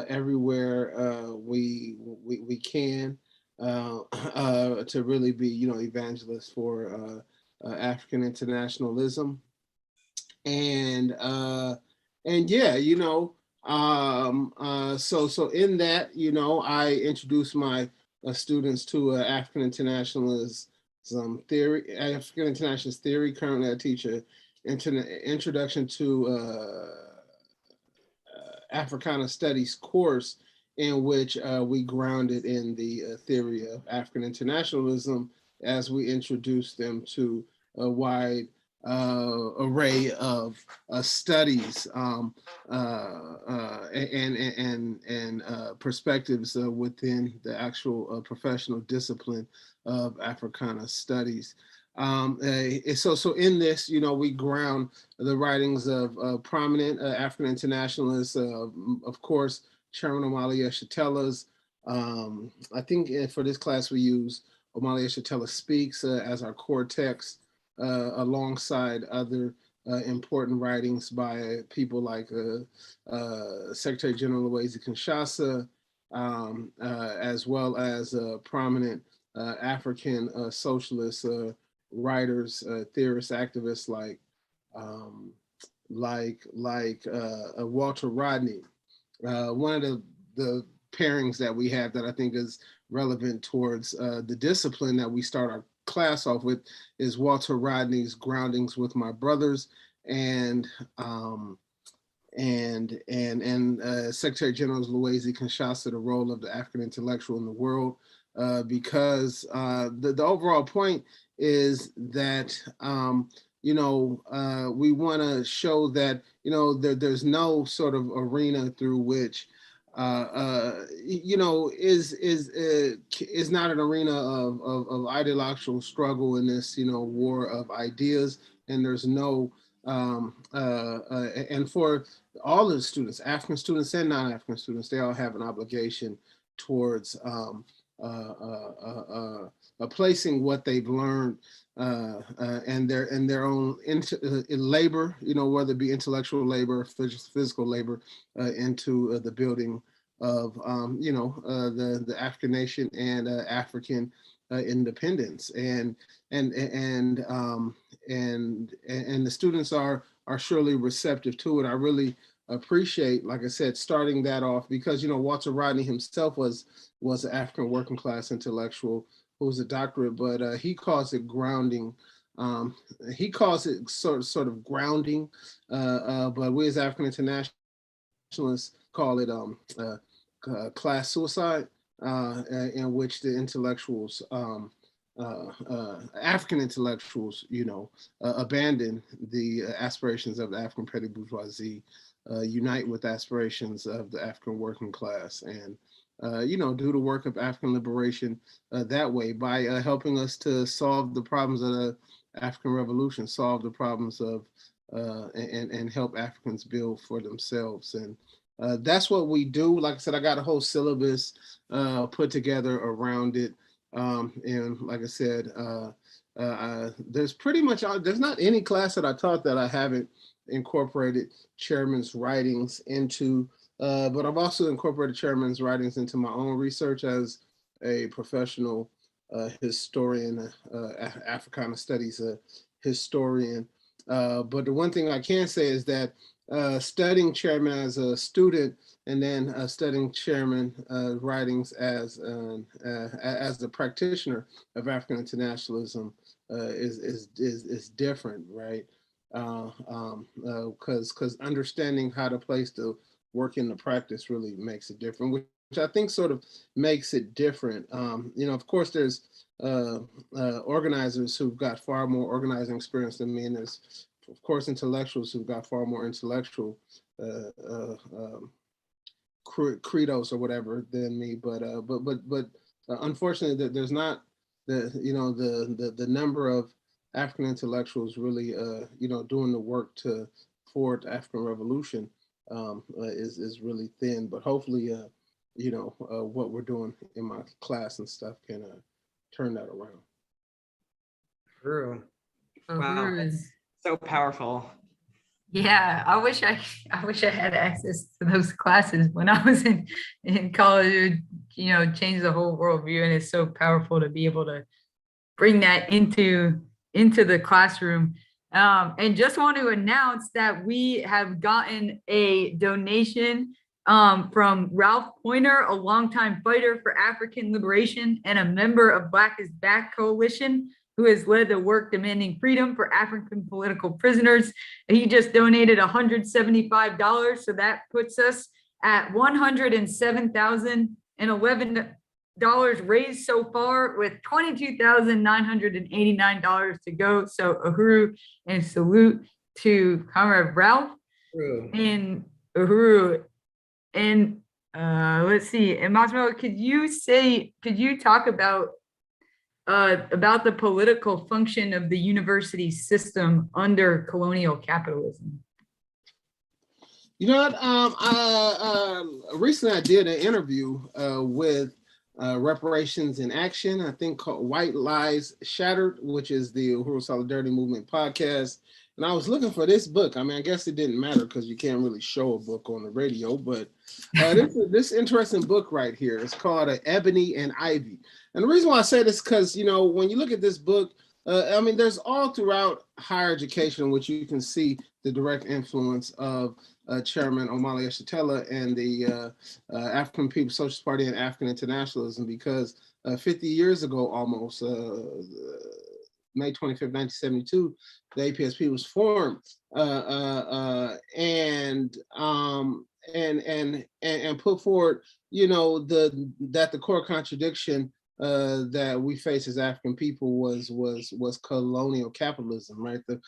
everywhere we can, to really be, evangelists for African internationalism. And yeah, so in that, I introduce my students to African internationalist theory. Currently, I teach an introduction to Africana Studies course, in which we grounded in the theory of African internationalism as we introduce them to a wide array of studies and perspectives within the actual professional discipline of Africana Studies. So in this, we ground the writings of prominent African internationalists, of course, Chairman Omali Yeshitela's. I think for this class we use Omali Yeshitela Speaks as our core text, alongside other important writings by people like Secretary General Louise Kinshasa, as well as prominent African socialist writers, theorists, activists like Walter Rodney. One of the pairings that we have that I think is relevant towards the discipline that we start our class off with is Walter Rodney's Groundings with My Brothers, and Secretary General Louise Kinshasa, the role of the African intellectual in the world, because the overall point is that we want to show that there's no sort of arena through which is not an arena of ideological struggle in this war of ideas, and there's no and for all of the students, African students and non-African students, they all have an obligation towards placing what they've learned and their own labor, whether it be intellectual labor, physical labor, into the building of the African nation and African independence, and the students are surely receptive to it. I really appreciate, like I said, starting that off, because Walter Rodney himself was an African working class intellectual who was a doctorate, but he calls it grounding. He calls it sort of grounding, but we as African internationalists call it class suicide, in which the intellectuals, African intellectuals, abandon the aspirations of the African petty bourgeoisie, unite with aspirations of the African working class, and do the work of African liberation that way, by helping us to solve the problems of the African Revolution, solve the problems of and help Africans build for themselves. And that's what we do. Like I said, I got a whole syllabus put together around it. And like I said, there's pretty much, there's not any class that I taught that I haven't incorporated chairman's writings into, but I've also incorporated chairman's writings into my own research as a professional historian, Africana studies historian. But the one thing I can say is that studying chairman as a student, and then studying chairman writings as a practitioner of African internationalism is different, right? Because understanding how to place the work in the practice really makes it different, which I think sort of makes it different. Of course, there's organizers who've got far more organizing experience than me, and there's, of course, intellectuals who've got far more intellectual credos or whatever than me. But unfortunately, there's not the number of African intellectuals really doing the work to forward the African Revolution is really thin. But hopefully, what we're doing in my class and stuff can turn that around.
True. Wow, that's so powerful.
Yeah, I wish I had access to those classes when I was in college. It would, change the whole worldview, and it's so powerful to be able to bring that into the classroom. And just want to announce that we have gotten a donation from Ralph Pointer, a longtime fighter for African liberation and a member of Black is Back Coalition, who has led the work demanding freedom for African political prisoners. He just donated $175, so that puts us at $107,011 raised so far, with $22,989 to go. So uhuru and salute to Comrade Ralph and uhuru. And let's see, and Massimo, could you talk about the political function of the university system under colonial capitalism?
You know what? Recently I did an interview with Reparations in Action, I think called White Lies Shattered, which is the Uhuru Solidarity Movement podcast. And I was looking for this book. I mean, I guess it didn't matter because you can't really show a book on the radio, but this interesting book right here. It's called Ebony and Ivy. And the reason why I say this is because, when you look at this book, I mean, there's all throughout higher education in which you can see the direct influence of Chairman Omali Yeshitela and the African People's Socialist Party and African internationalism, because 50 years ago almost, May 25th, 1972, the APSP was formed, and put forward, you know, that the core contradiction that we face as African people was colonial capitalism, right? The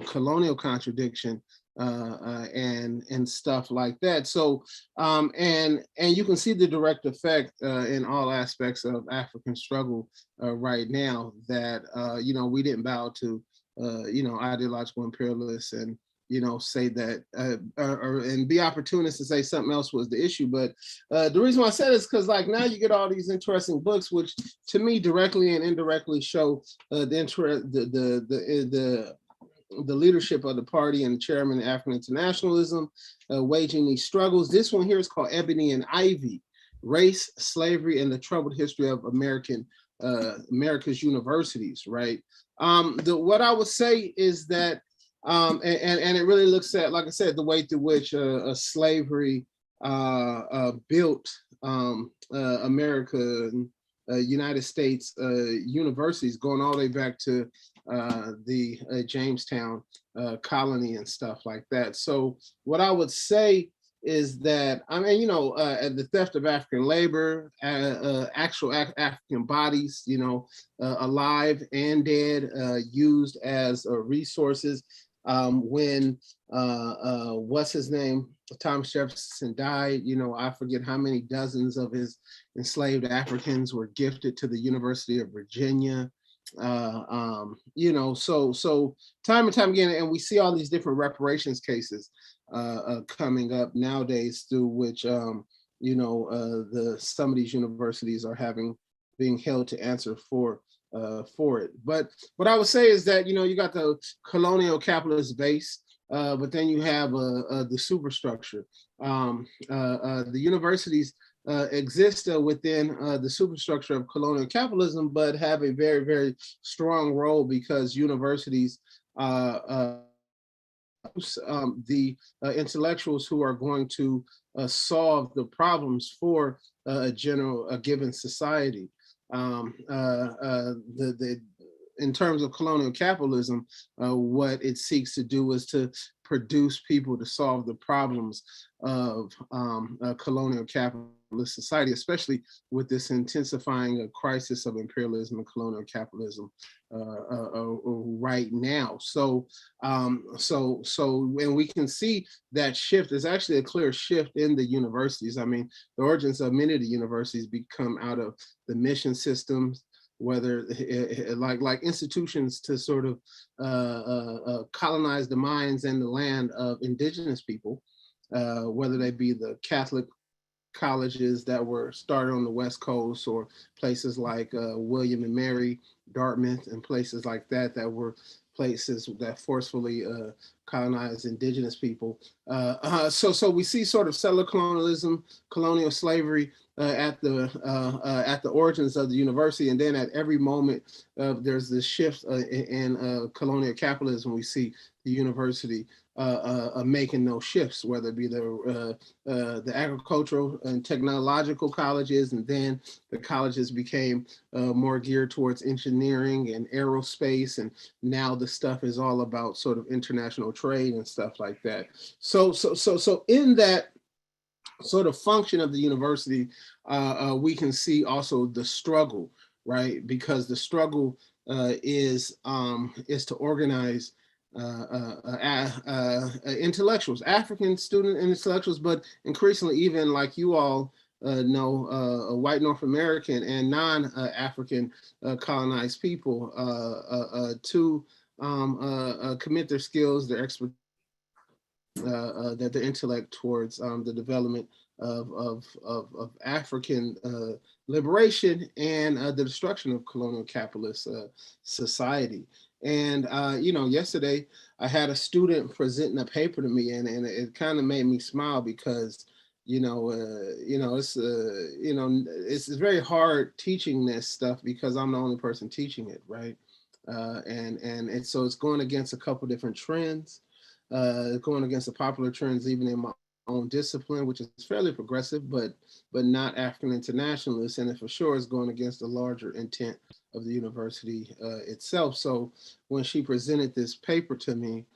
colonial contradiction and stuff like that. So and you can see the direct effect in all aspects of African struggle right now, that you know, we didn't bow to you know, ideological imperialists and, you know, say that and be opportunists and say something else was the issue. But the reason why I said it is because, like, now you get all these interesting books which to me directly and indirectly show the leadership of the party and chairman of African internationalism waging these struggles. This one here is called Ebony and Ivy: Race, Slavery, and the Troubled History of America's Universities, right? What I would say is that, and it really looks at, like I said, the way through which slavery built America, United States universities, going all the way back to the Jamestown colony and stuff like that. So what I would say is that, I mean, you know, the theft of African labor, actual African bodies, you know, alive and dead, used as resources. When what's his name, Thomas Jefferson died, you know, I forget how many dozens of his enslaved Africans were gifted to the University of Virginia. You know, so time and time again, and we see all these different reparations cases coming up nowadays, through which you know, some of these universities are being held to answer for it. But what I would say is that, you know, you got the colonial capitalist base, but then you have the superstructure. The universities exist within the superstructure of colonial capitalism, but have a very, very strong role, because universities the intellectuals who are going to solve the problems for a given society. In terms of colonial capitalism, what it seeks to do is to produce people to solve the problems of colonial capitalist society, especially with this intensifying crisis of imperialism and colonial capitalism right now. So when we can see that shift, there's actually a clear shift in the universities. I mean, the origins of many of the universities become out of the mission systems, whether like institutions to sort of colonize the minds and the land of indigenous people, whether they be the Catholic colleges that were started on the West Coast, or places like William and Mary, Dartmouth, and places like that, that were places that forcefully colonized indigenous people. So we see sort of settler colonialism, colonial slavery at the origins of the university, and then at every moment there's this shift in colonial capitalism. We see the university making those shifts, whether it be the agricultural and technological colleges, and then the colleges became more geared towards engineering and aerospace, and now the stuff is all about sort of international trade and stuff like that. So in that sort of function of the university, we can see also the struggle, right? Because the struggle is to organize intellectuals, African student intellectuals, but increasingly even, like you all know, white North American and non-African colonized people to commit their skills, their expertise, their intellect towards the development of African liberation and the destruction of colonial capitalist society. And you know, yesterday I had a student presenting a paper to me, and it kind of made me smile, because it's very hard teaching this stuff, because I'm the only person teaching it, right? And so it's going against a couple different trends, going against the popular trends even in my own discipline, which is fairly progressive, but not African internationalist, and it for sure is going against the larger intent of the university itself. So when she presented this paper to me,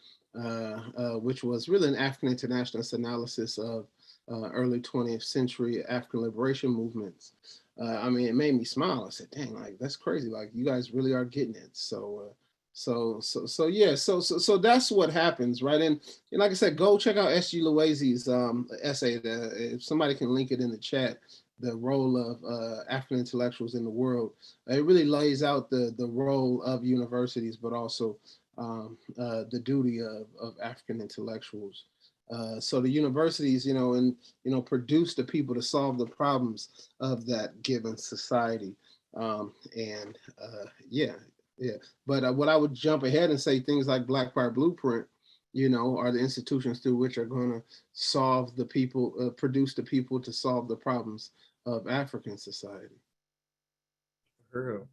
which was really an African internationalist analysis of early 20th century African liberation movements, I mean, it made me smile. I said, dang, like, that's crazy. Like, you guys really are getting it. So yeah, so that's what happens, right? And like I said, go check out S.G. Loise's essay. If somebody can link it in the chat, the role of African intellectuals in the world. It really lays out the role of universities, but also the duty of African intellectuals. So the universities, produce the people to solve the problems of that given society. Yeah. But what I would jump ahead and say, things like Black Power Blueprint, are the institutions through which are going to solve the people, produce the people to solve the problems of African society.
True.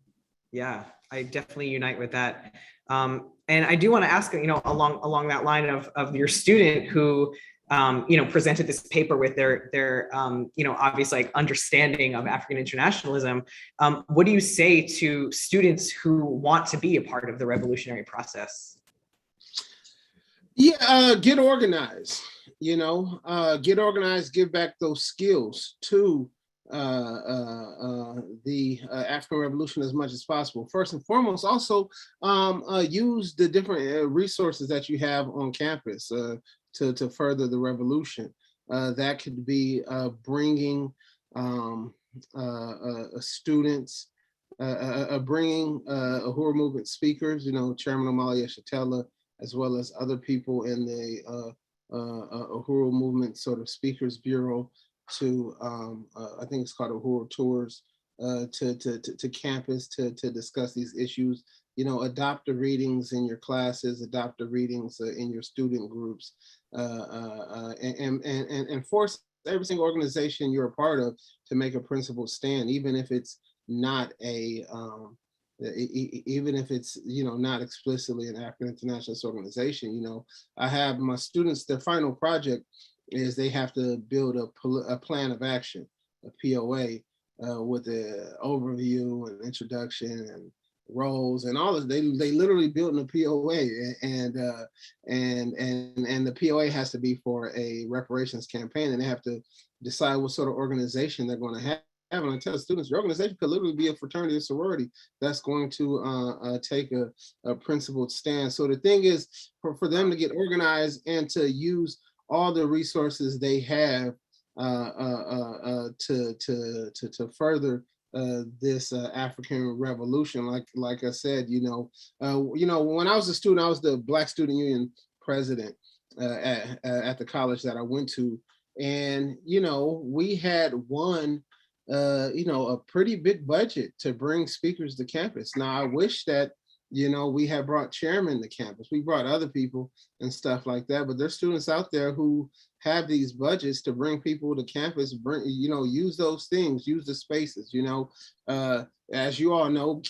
Yeah, I definitely unite with that. And I do want to ask, along that line of your student who, presented this paper with their obvious like understanding of African internationalism. What do you say to students who want to be a part of the revolutionary process?
Yeah, get organized. Get organized. Give back those skills to the African Revolution as much as possible. First and foremost, also use the different resources that you have on campus to further the revolution. That could be bringing students, bringing Uhuru movement speakers, Chairman Omali Yeshitela, as well as other people in the Uhuru movement sort of speakers bureau to, I think it's called Uhuru Tours, to campus to discuss these issues. Adopt the readings in your classes, adopt the readings in your student groups, and force every single organization you're a part of to make a principled stand, even if it's not even if it's not explicitly an African internationalist organization. I have my students, their final project is they have to build a plan of action, a POA, with an overview and introduction and roles and all of they literally built in a POA, and the POA has to be for a reparations campaign, and they have to decide what sort of organization they're going to have. And I tell students, your organization could literally be a fraternity or sorority that's going to take a principled stand. So the thing is, for them to get organized and to use all the resources they have to further this African revolution. Like I said, when I was a student, I was the Black Student Union president at the college that I went to, and we had won a pretty big budget to bring speakers to campus. Now I wish that we had brought chairmen to campus. We brought other people and stuff like that, but there's students out there who have these budgets to bring people to campus, use those things, use the spaces, as you all know,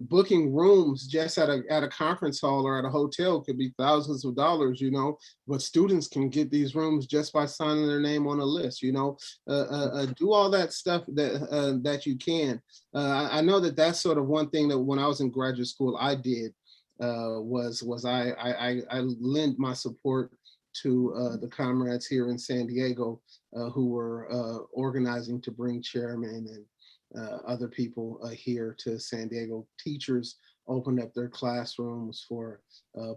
booking rooms just at a conference hall or at a hotel could be thousands of dollars, but students can get these rooms just by signing their name on a list, do all that stuff that you can. I know that's sort of one thing that when I was in graduate school, I did, was I lend my support to the comrades here in San Diego who were organizing to bring chairmen and other people here to San Diego. Teachers opened up their classrooms for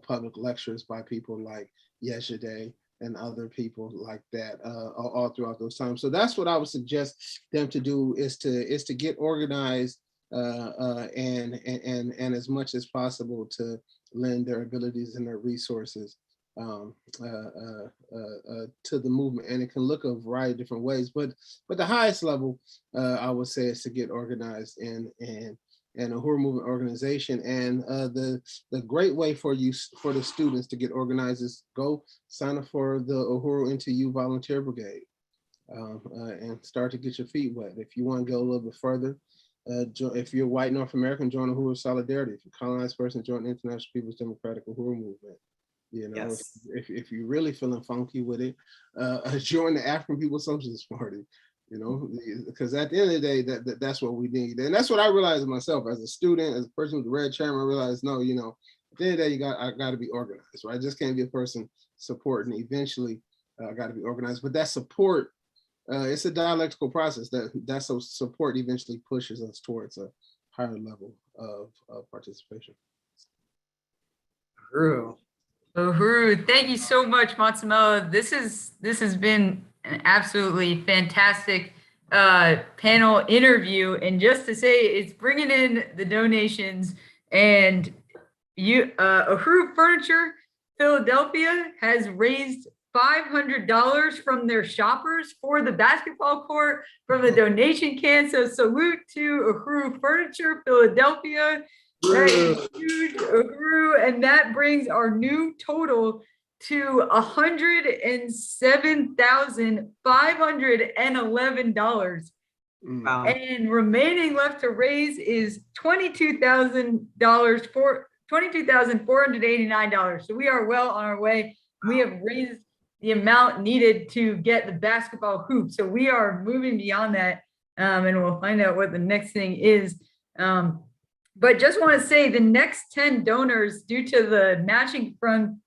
public lectures by people like Yeshide and other people like that all throughout those times. So that's what I would suggest them to do, is to get organized and as much as possible to lend their abilities and their resources to the movement. And it can look a variety of different ways, but the highest level I would say is to get organized in a Uhuru movement organization. And the great way for the students to get organized is go sign up for the Uhuru Into You Volunteer Brigade and start to get your feet wet. If you want to go a little bit further, if you're white North American, join the Uhuru Solidarity. If you're a colonized person, join the International People's Democratic Uhuru Movement. You know,
Yes.
if you're really feeling funky with it, join the African People's Socialist Party. You know, because at the end of the day, that's what we need, and that's what I realized myself as a student, as a person with the red chairman. I realized, no, you know, at the end of the day, I got to be organized, right? I just can't be a person supporting. Eventually, I got to be organized. But that support, it's a dialectical process. That support eventually pushes us towards a higher level of participation.
Uhuru, thank you so much, Matsumoto. This has been an absolutely fantastic panel interview. And just to say, it's bringing in the donations, and Uhuru Furniture Philadelphia has raised $500 from their shoppers for the basketball court from the donation can. So salute to Uhuru Furniture Philadelphia. That is huge, Uhuru, and that brings our new total to $107,511.
Wow.
And remaining left to raise is $22,489. So we are well on our way. We have raised the amount needed to get the basketball hoop. So we are moving beyond that, and we'll find out what the next thing is. But just want to say the next 10 donors, due to the matching fund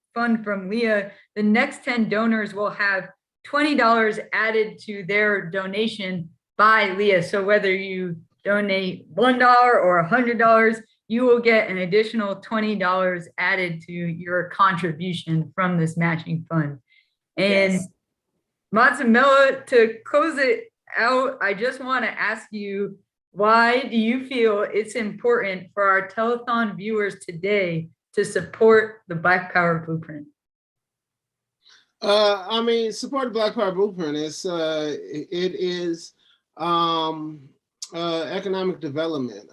from Leah, the next 10 donors will have $20 added to their donation by Leah. So whether you donate $1 or $100, you will get an additional $20 added to your contribution from this matching fund. And
Yes.
Matsumoto, to close it out, I just want to ask you, why do you feel it's important for our telethon viewers today to support the Black Power Blueprint?
I mean, support the Black Power Blueprint is economic development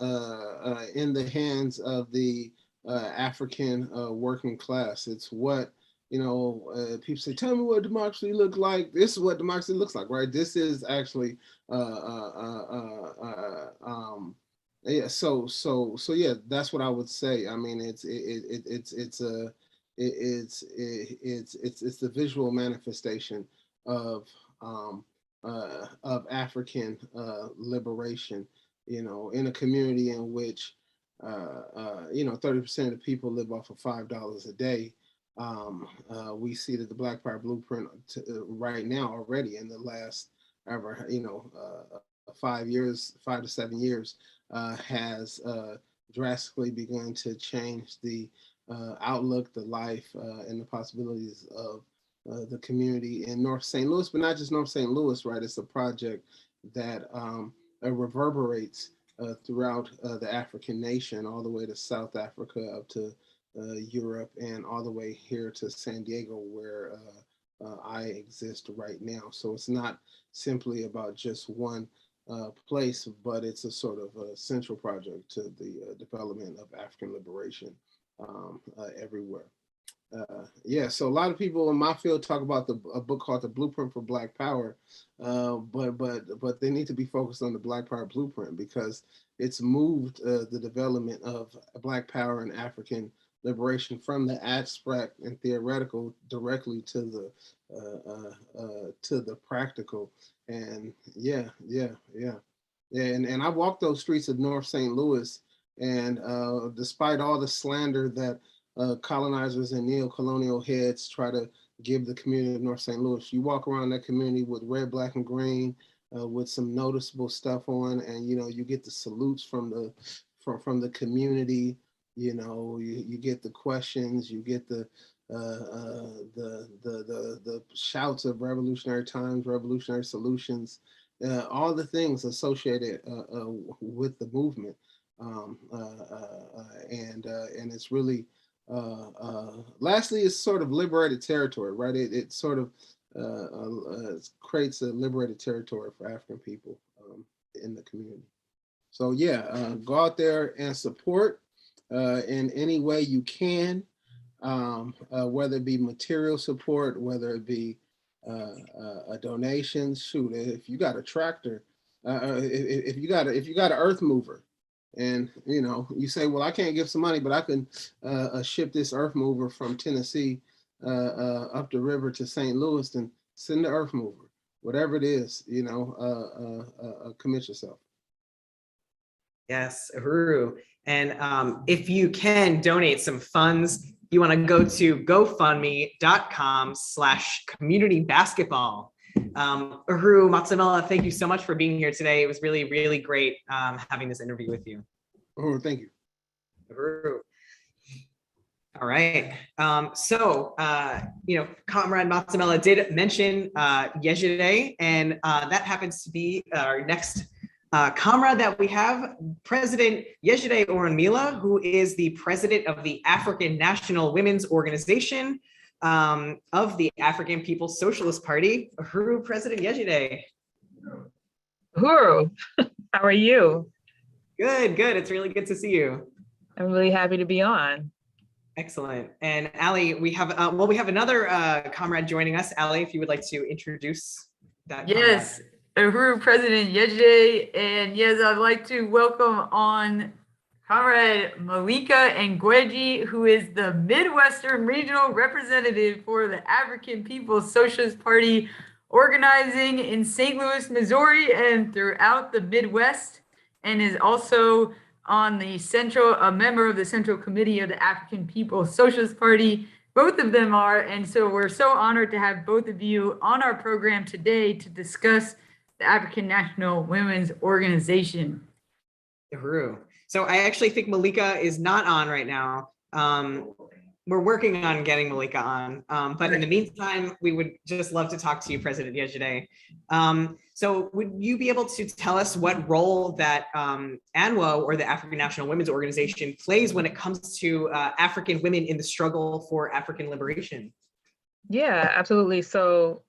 in the hands of the African working class. It's what, you know, people say, tell me what democracy looks like. This is what democracy looks like, right? This is actually, yeah. So yeah, that's what I would say. I mean, it's the visual manifestation of African liberation. You know, in a community in which you know, 30% of the people live off of $5 a day. We see that the Black Power Blueprint right now already in the last ever, you know, 5 to 7 years, has drastically begun to change the outlook, the life, and the possibilities of the community in North St. Louis, but not just North St. Louis, right? It's a project that reverberates throughout the African nation, all the way to South Africa, up to Europe, and all the way here to San Diego, where I exist right now. So it's not simply about just one place, but it's a sort of a central project to the development of African liberation everywhere. Yeah, so a lot of people in my field talk about a book called The Blueprint for Black Power, but they need to be focused on the Black Power Blueprint, because it's moved the development of Black Power and African liberation from the abstract and theoretical directly to the practical. And and I walked those streets of North St. Louis, and despite all the slander that colonizers and neo-colonial heads try to give the community of North St. Louis, you walk around that community with red, black, and green, with some noticeable stuff on, and you know, you get the salutes from the community. You know, you get the questions, you get the shouts of revolutionary times, revolutionary solutions, all the things associated with the movement, and it's really. Lastly, it's sort of liberated territory, right? It sort of creates a liberated territory for African people in the community. So yeah, go out there and support in any way you can, whether it be material support, whether it be a donation. Shoot, if you got a tractor, if you got an earth mover, and you say, well, I can't give some money, but I can ship this earth mover from Tennessee up the river to St. Louis, then send the earth mover. Whatever it is, commit yourself.
Yes, Uhuru. And if you can donate some funds, you want to go to gofundme.com/community basketball. Uhuru Matsamela, thank you so much for being here today. It was really, really great having this interview with you.
Oh, thank you.
Uhuru. All right. Comrade Matsamela did mention Yejide, and that happens to be our next comrade that we have, President Yejide Orunmila, who is the president of the African National Women's Organization of the African People's Socialist Party. Uhuru, President Yejide.
Uhuru, how are you?
Good. It's really good to see you.
I'm really happy to be on.
Excellent. And Ali, we have another comrade joining us. Ali, if you would like to introduce that.
Yes, Uhuru, President Yejide, and yes, I'd like to welcome on Comrade Malika Ngweji, who is the Midwestern Regional Representative for the African People's Socialist Party, organizing in St. Louis, Missouri, and throughout the Midwest, and is also on the a member of the Central Committee of the African People's Socialist Party. Both of them are, and so we're so honored to have both of you on our program today to discuss the African National Women's Organization.
Uhuru. So I actually think Malika is not on right now. We're working on getting Malika on, but in the meantime, we would just love to talk to you, President Yejide. So would you be able to tell us what role that ANWO, or the African National Women's Organization, plays when it comes to African women in the struggle for African liberation?
Yeah, absolutely. So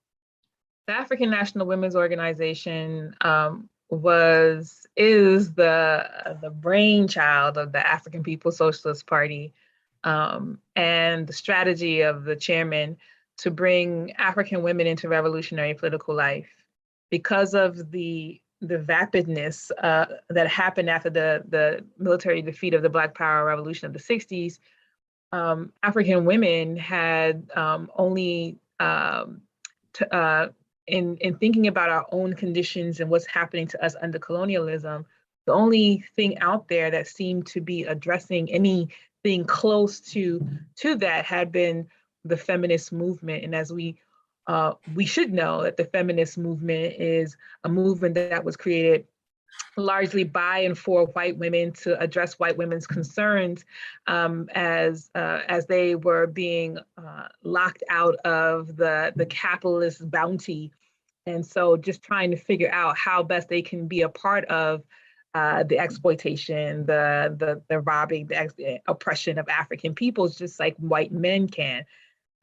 the African National Women's Organization is the brainchild of the African People's Socialist Party, and the strategy of the chairman to bring African women into revolutionary political life. Because of the vapidness that happened after the military defeat of the Black Power revolution of the 60s, African women had in thinking about our own conditions and what's happening to us under colonialism, the only thing out there that seemed to be addressing anything close to that had been the feminist movement. And as we should know that the feminist movement is a movement that was created largely by and for white women to address white women's concerns as they were being locked out of the capitalist bounty. And so just trying to figure out how best they can be a part of the exploitation, the robbing, the oppression of African peoples, just like white men can.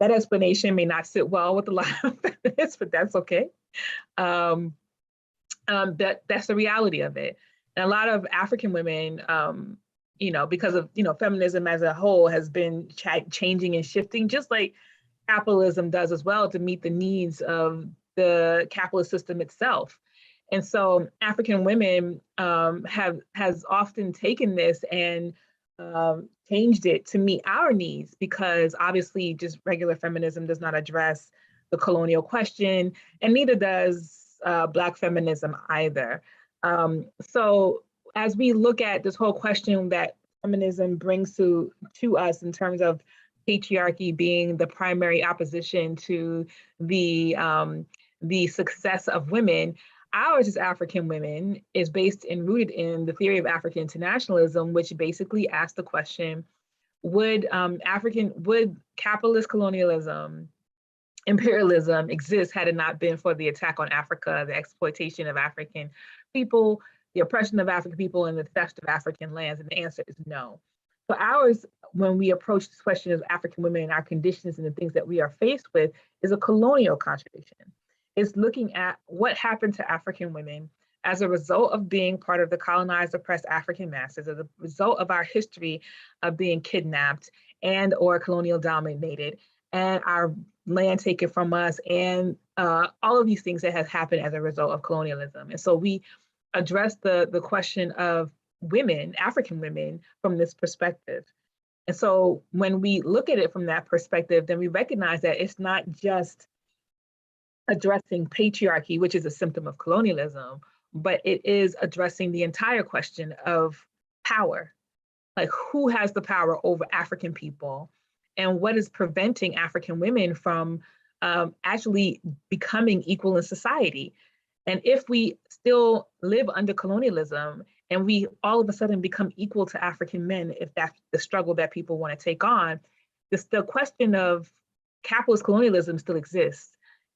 That explanation may not sit well with a lot of feminists, but that's okay. That's the reality of it. And a lot of African women, because of feminism as a whole has been changing and shifting, just like capitalism does as well, to meet the needs of the capitalist system itself. And so African women has often taken this and changed it to meet our needs, because obviously just regular feminism does not address the colonial question, and neither does Black feminism either. So as we look at this whole question that feminism brings to us in terms of patriarchy being the primary opposition to the success of women, ours as African women is based and rooted in the theory of African internationalism, which basically asks the question, would capitalist colonialism, imperialism exist had it not been for the attack on Africa, the exploitation of African people, the oppression of African people, and the theft of African lands? And the answer is no. So ours, when we approach this question of African women and our conditions and the things that we are faced with, is a colonial contradiction. It's looking at what happened to African women as a result of being part of the colonized, oppressed African masses, as a result of our history of being kidnapped and or colonial dominated, and our land taken from us, and all of these things that have happened as a result of colonialism. And so we address the question of women, African women, from this perspective. And so when we look at it from that perspective, then we recognize that it's not just addressing patriarchy, which is a symptom of colonialism, but it is addressing the entire question of power. Like, who has the power over African people, and what is preventing African women from actually becoming equal in society? And if we still live under colonialism and we all of a sudden become equal to African men, if that's the struggle that people want to take on, the question of capitalist colonialism still exists,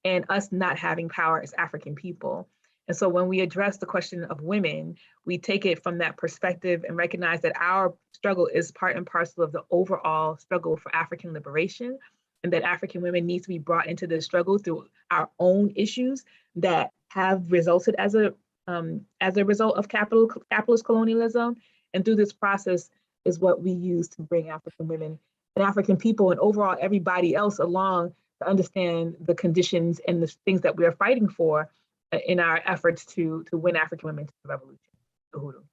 and us not having power as African people. And so when we address the question of women, we take it from that perspective and recognize that our struggle is part and parcel of the overall struggle for African liberation, and that African women need to be brought into this struggle through our own issues that have resulted as a result of capitalist colonialism. And through this process is what we use to bring African women and African people and overall everybody else along to understand the conditions and the things that we are fighting for in our efforts to win African women to the revolution. Uhuru.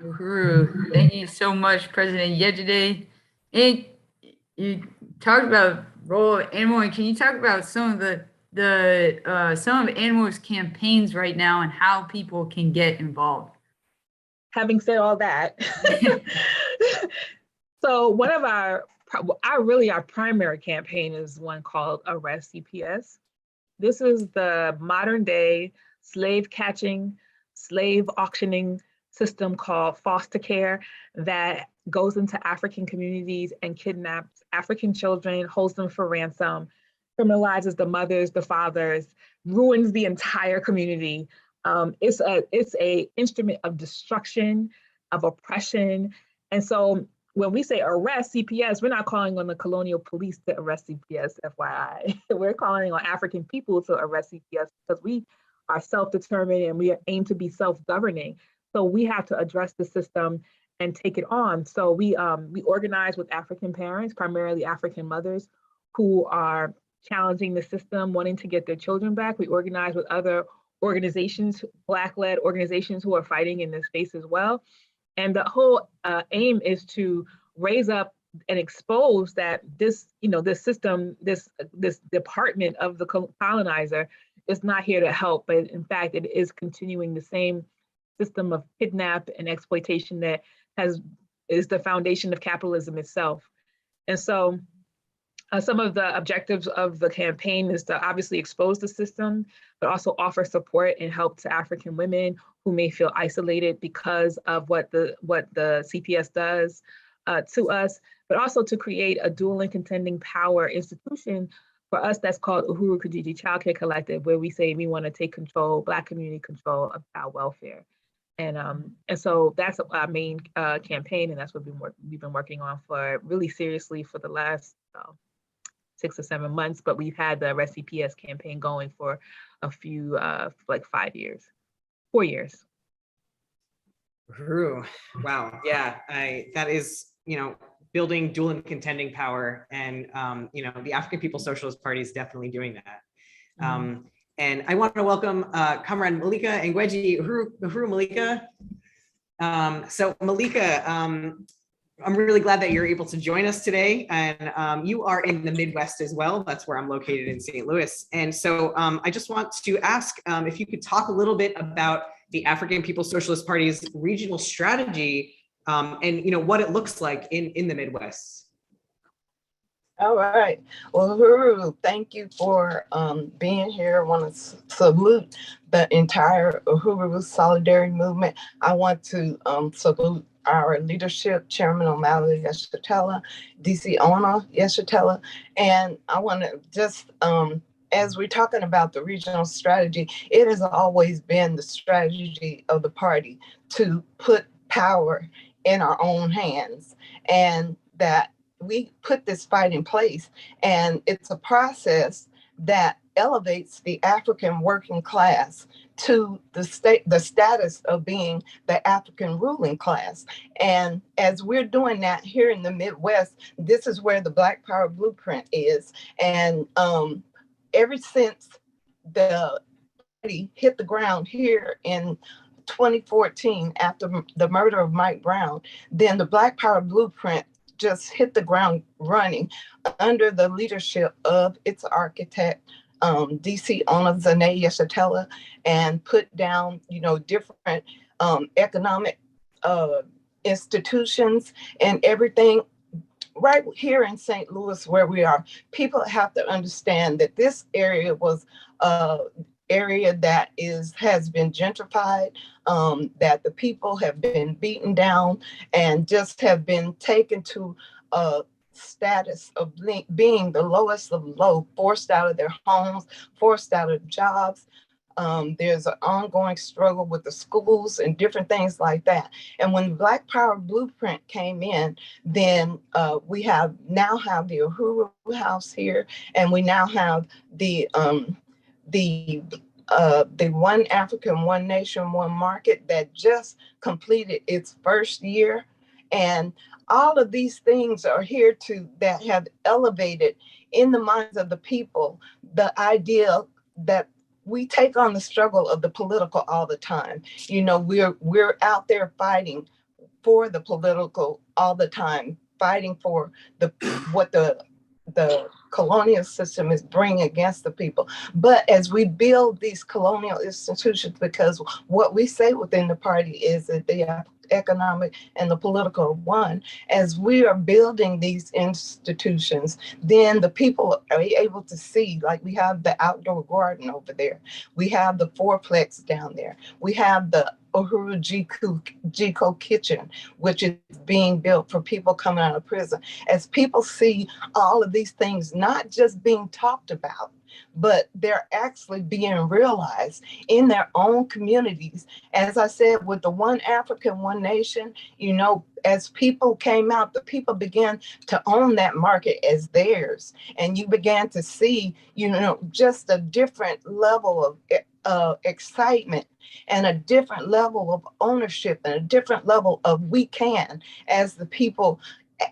Uhuru. Thank you so much, President Yejide. And you talked about role of animal, and can you talk about some of some of Animal's campaigns right now and how people can get involved?
Having said all that, so one of our primary campaign is one called Arrest CPS. This is the modern day slave catching, slave auctioning system called foster care that goes into African communities and kidnaps African children, holds them for ransom, criminalizes the mothers, the fathers, ruins the entire community. It's a instrument of destruction, of oppression. And so when we say arrest CPS, we're not calling on the colonial police to arrest CPS, FYI. We're calling on African people to arrest CPS because we are self-determined and we aim to be self-governing. So we have to address the system and take it on. So we organize with African parents, primarily African mothers, who are challenging the system, wanting to get their children back. We organize with other organizations, Black-led organizations who are fighting in this space as well. And the whole aim is to raise up and expose that this system, this department of the colonizer is not here to help, but in fact, it is continuing the same system of kidnap and exploitation that is the foundation of capitalism itself. And so some of the objectives of the campaign is to obviously expose the system, but also offer support and help to African women who may feel isolated because of what the CPS does to us, but also to create a dual and contending power institution for us that's called Uhuru Kijiji Child Care Collective, where we say we want to take control, Black community control of child welfare. And so that's our main campaign, and that's what we've been working on for really seriously for the last 6 or 7 months, but we've had the Arrest CPS campaign going for a few, like 5 years, 4 years.
Ooh, wow, yeah, that is, building dual and contending power, and the African People's Socialist Party is definitely doing that. And I want to welcome Comrade Malika Ngweji Uhuru Malika. So Malika, I'm really glad that you're able to join us today. And you are in the Midwest as well. That's where I'm located in St. Louis. And so I just want to ask if you could talk a little bit about the African People's Socialist Party's regional strategy and what it looks like in the Midwest.
All right. Well, Uhuru, thank you for being here. I want to salute the entire Uhuru Solidarity Movement. I want to salute our leadership, Chairman O'Malley Yeshitela, DC Ona Yeshitela. And I want to just, as we're talking about the regional strategy, it has always been the strategy of the party to put power in our own hands, and that we put this fight in place. And it's a process that elevates the African working class to the status of being the African ruling class. And as we're doing that here in the Midwest, this is where the Black Power Blueprint is. And ever since the hit the ground here in 2014 after the murder of Mike Brown, then the Black Power Blueprint just hit the ground running under the leadership of its architect, DC owner Zanae Yeshatella, and put down, different economic institutions and everything right here in St. Louis where we are. People have to understand that this area was area that has been gentrified, that the people have been beaten down and just have been taken to a status of being the lowest of low, forced out of their homes, forced out of jobs. There's an ongoing struggle with the schools and different things like that. And when the Black Power Blueprint came in, then we now have the Uhuru House here, and we now have the One African, One Nation, One Market that just completed its first year. And all of these things are here that have elevated in the minds of the people the idea that we take on the struggle of the political all the time. We're out there fighting for the political all the time, fighting for what the colonial system is bringing against the people. But as we build these colonial institutions, because what we say within the party is that the economic and the political are one, as we are building these institutions, then the people are able to see, like we have the outdoor garden over there, we have the fourplex down there, we have the Uhuru Jiko kitchen, which is being built for people coming out of prison. As people see all of these things not just being talked about, but they're actually being realized in their own communities. As I said, with the One African, One Nation, as people came out, the people began to own that market as theirs. And you began to see, just a different level of excitement and a different level of ownership and a different level of we can, as the people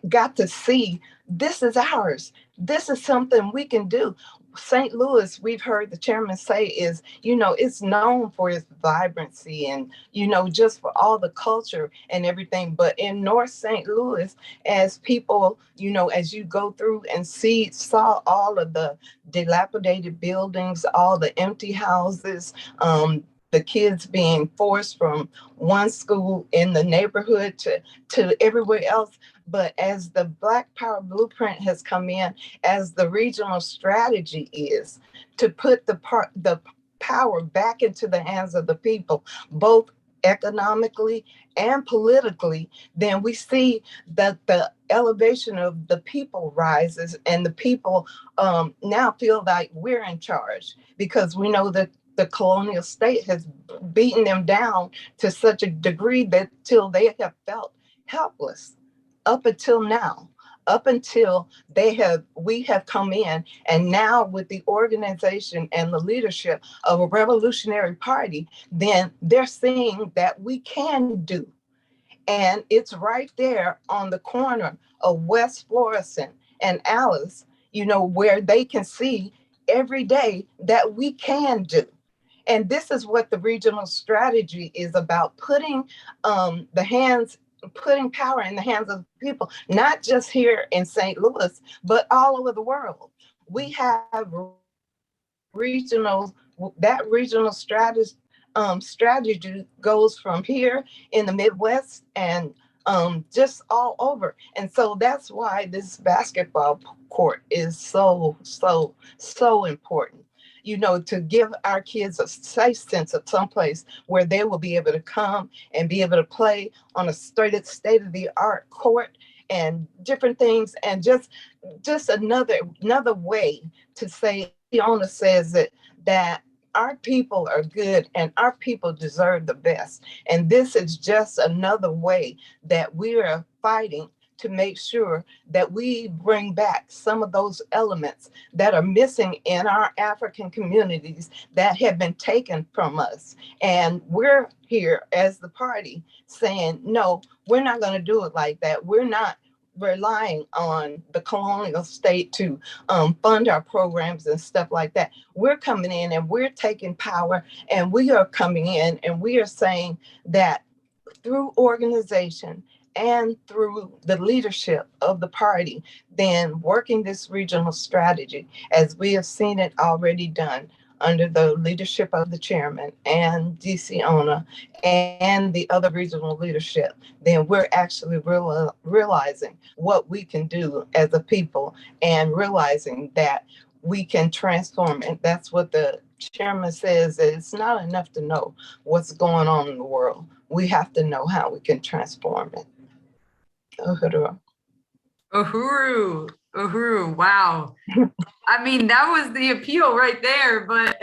got to see this is ours. This is something we can do. St. Louis, we've heard the chairman say is, it's known for its vibrancy and, just for all the culture and everything. But in North St. Louis, as people, as you go through and saw all of the dilapidated buildings, all the empty houses, the kids being forced from one school in the neighborhood to everywhere else. But as the Black Power Blueprint has come in, as the regional strategy is to put the power back into the hands of the people, both economically and politically, then we see that the elevation of the people rises, and the people now feel like we're in charge, because we know that the colonial state has beaten them down to such a degree that till they have felt helpless up until now, up until we have come in, and now with the organization and the leadership of a revolutionary party, then they're seeing that we can do. And it's right there on the corner of West Florissant and Alice, where they can see every day that we can do. And this is what the regional strategy is about, putting power in the hands of people, not just here in St. Louis, but all over the world. We have regional strategy goes from here in the Midwest and just all over. And so that's why this basketball court is so important. To give our kids a safe sense of someplace where they will be able to come and be able to play on a state-of-the-art court and different things, and just another way to say, the owner says that our people are good and our people deserve the best. And this is just another way that we are fighting to make sure that we bring back some of those elements that are missing in our African communities that have been taken from us. And we're here as the party saying, no, we're not going to do it like that. We're not relying on the colonial state to fund our programs and stuff like that. We're coming in and we're taking power, and we are coming in and we are saying that through organization and through the leadership of the party, then working this regional strategy, as we have seen it already done under the leadership of the chairman and DC ONA and the other regional leadership, then we're actually realizing what we can do as a people and realizing that we can transform. And that's what the chairman says, that it's not enough to know what's going on in the world. We have to know how we can transform it. Uhuru.
Uhuru, wow. I mean, that was the appeal right there, but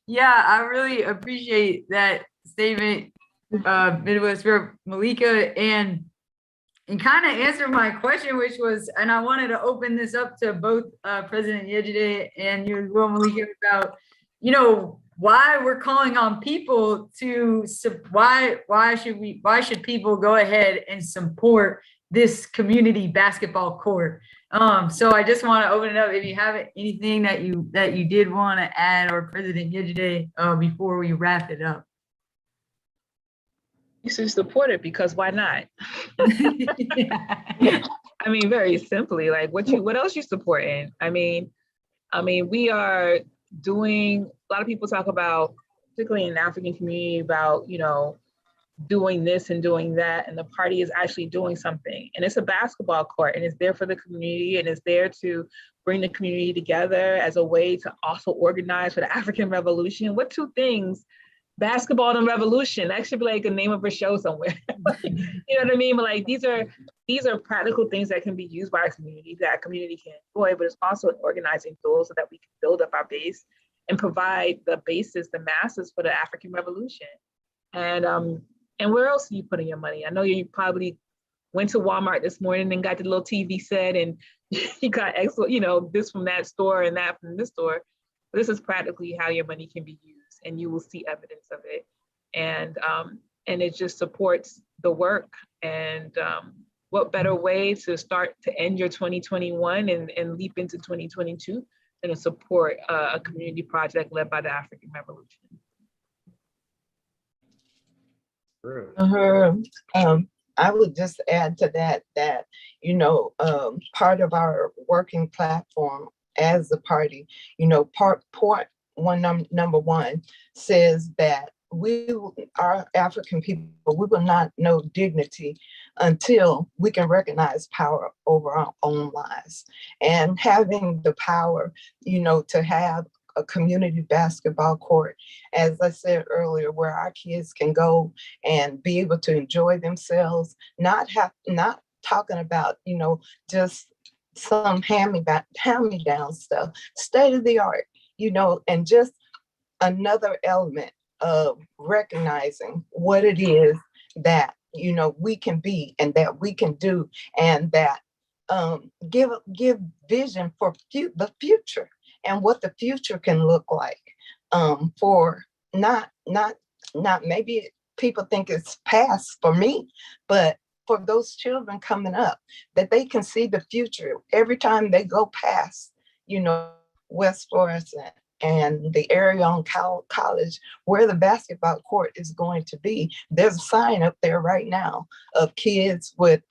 yeah, I really appreciate that statement, Midwest Rep. Malika, and kind of answer my question, which was, and I wanted to open this up to both President Yejide and you as well, Malika, about, you know, why we're calling on people to, why should people go ahead and support this community basketball court? So I just want to open it up. If you have anything that you did want to add, or President Yejide, before we wrap it up.
You should support it, because why not? I mean, very simply, like what else you supporting? I mean, we are doing, a lot of people talk about, particularly in the African community, about, you know, doing this and doing that, and the party is actually doing something. And it's a basketball court, and it's there for the community, and it's there to bring the community together as a way to also organize for the African Revolution. What two things? Basketball and revolution. That should be like a name of a show somewhere. You know what I mean? But like these are practical things that can be used by our community, that our community can enjoy, but it's also an organizing tool so that we can build up our base and provide the basis, the masses for the African Revolution. And where else are you putting your money? I know you probably went to Walmart this morning and got the little TV set, and you got excellent, you know, this from that store and that from this store. But this is practically how your money can be used, and you will see evidence of it. And it just supports the work. And what better way to start to end your 2021 and leap into 2022 than to support a community project led by the African Revolution.
I would just add to that, you know, part of our working platform as a party, you know, number one says that our African people, we will not know dignity until we can recognize power over our own lives. And having the power, you know, to have a community basketball court, as I said earlier, where our kids can go and be able to enjoy themselves, not talking about, you know, just some hand-me-down stuff, state of the art, you know, and just another element of recognizing what it is that, you know, we can be and that we can do, and that give vision for the future and what the future can look like, for not maybe people think it's past for me, but for those children coming up, that they can see the future every time they go past, you know, West Florissant and the area on College where the basketball court is going to be. There's a sign up there right now of kids with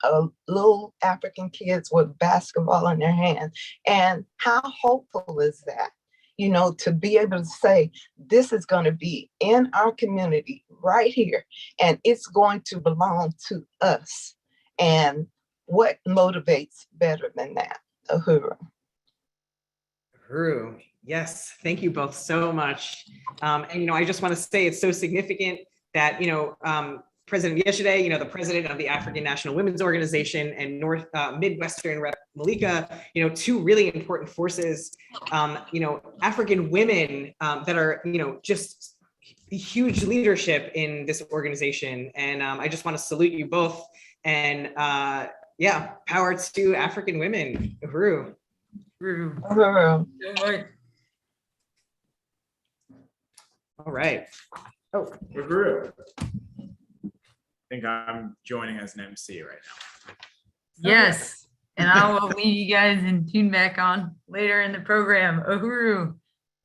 little African kids with basketball in their hands. And how hopeful is that? You know, to be able to say, this is going to be in our community right here, and it's going to belong to us. And what motivates better than that? Uhuru.
Uhuru. Yes, thank you both so much. And, you know, I just want to say it's so significant that, you know, President Yejide, you know, the president of the African National Women's Organization, and Midwestern Rep. Malika, you know, two really important forces, you know, African women that are, you know, just huge leadership in this organization. And I just want to salute you both. And yeah, power to African women. Uhuru.
Uhuru.
All right.
Oh, Uhuru. I think I'm joining as an MC right now.
Yes, and I will leave you guys and tune back on later in the program. Uhuru.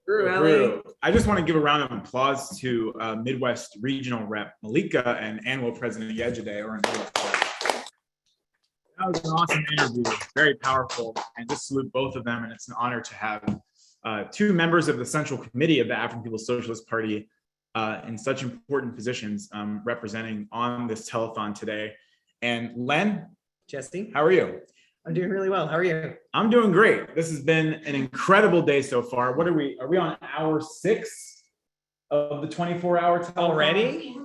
Uhuru. I just want to give a round of applause to Midwest Regional Rep Malika and Annual President Yejide. That was an awesome interview, very powerful, and just salute both of them. And it's an honor to have two members of the Central Committee of the African People's Socialist Party in such important positions representing on this telethon today. And Len,
Jesse,
how are you?
I'm doing really well. How are you?
I'm doing great. This has been an incredible day so far. What are we? Are we on hour 6 of the 24-hour telethon?
Already?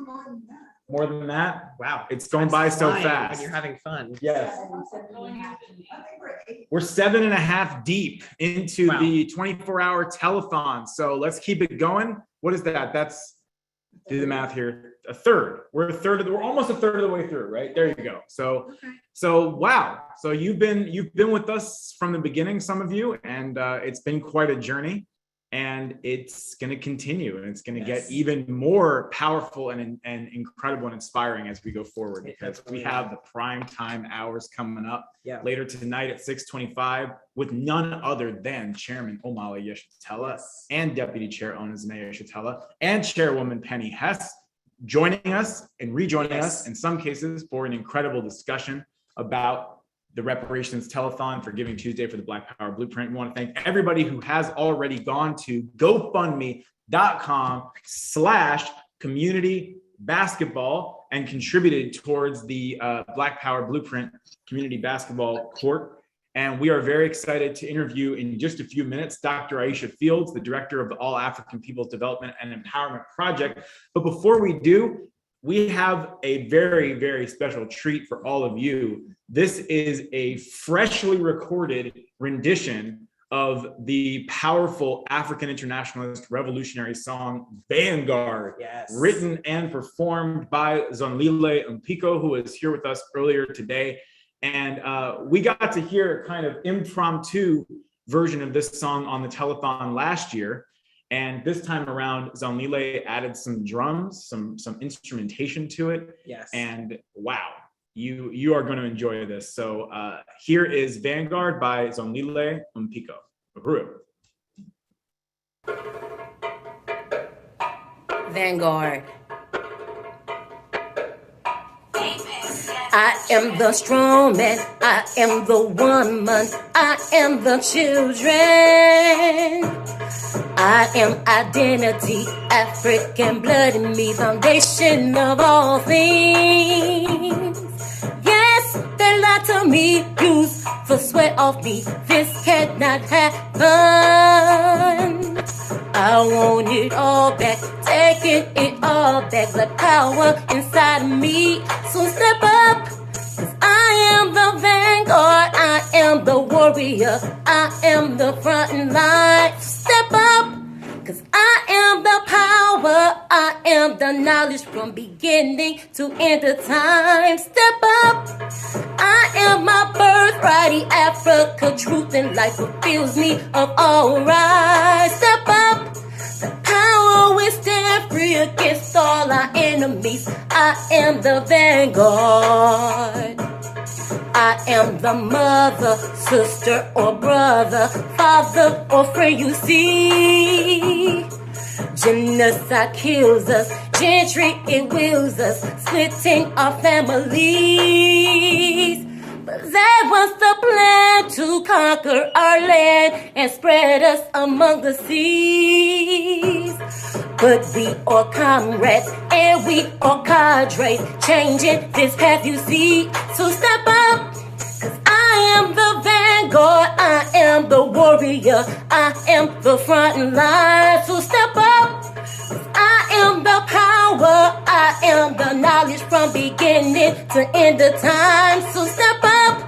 More than that?
Wow.
It's going by so fast.
When you're having fun.
Yes. We're 7.5 deep into the 24-hour telethon. So let's keep it going. What is that? That's, do the math here. A third. We're almost a third of the way through, right? There you go. So wow. So you've been with us from the beginning, some of you, and it's been quite a journey. And it's going to continue, and it's going to get even more powerful and incredible and inspiring as we go forward, because we have the prime time hours coming up later tonight at 6:25 with none other than Chairman Omala Yeshitela and Deputy Chair Onizime Yeshitela and Chairwoman Penny Hess joining us and rejoining us in some cases for an incredible discussion about the Reparations Telethon for Giving Tuesday for the Black Power Blueprint. We want to thank everybody who has already gone to GoFundMe.com/community basketball and contributed towards the Black Power Blueprint community basketball court. And we are very excited to interview in just a few minutes Dr. Aisha Fields, the director of the All African People's Development and Empowerment Project. But before we do, we have a very, very special treat for all of you. This is a freshly recorded rendition of the powerful African internationalist revolutionary song Vanguard, written and performed by Zonlile Mpiko, who was here with us earlier today. And we got to hear a kind of impromptu version of this song on the telethon last year. And this time around, Zonlile added some drums, some instrumentation to it.
Yes.
And wow, you are going to enjoy this. So here is Vanguard by Zonlile Mpiko. Uhuru.
Vanguard. I am the strong man, I am the woman, I am the children. I am identity, African blood in me, foundation of all things. Yes, they lie to me, use the sweat off me, this cannot happen. I want it all back, taking it all back, the power inside of me. So step up, 'cause I am the vanguard, I am the warrior, I am the front line. Step up, 'cause I am the power, I am the knowledge from beginning to end of time. Step up, I am my birthright, Africa, truth and life fulfills me of all right. Step up, the power we stand free against all our enemies. I am the vanguard. I am the mother, sister or brother, father or friend you see. Genocide kills us, gentry it wills us, splitting our families. But that was the plan to conquer our land and spread us among the seas. But we are comrades and we are cadres, changing this path you see. So step up, 'cause I am the vanguard, I am the warrior, I am the front line. So step up, 'cause I am the power, I am the knowledge from beginning to end of time. So step up,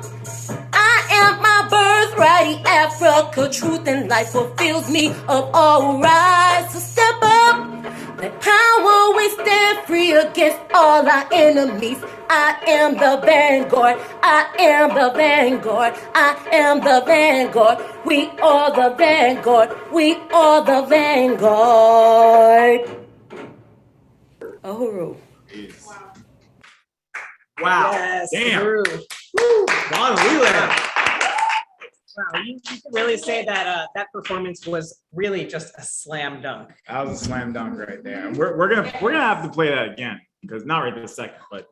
I am my birthright, Africa, truth and life fulfills me of all rights. So step up, the power we stand free against all our enemies. I am the vanguard, I am the vanguard, I am the vanguard. We are the vanguard, we are the vanguard. Uhuru.
Wow.
Yes,
Damn.
Uhuru. Von Leland. Wow, you can really say that that performance was really just a slam dunk.
That was a slam dunk right there. And we're gonna have to play that again, because not right this second, but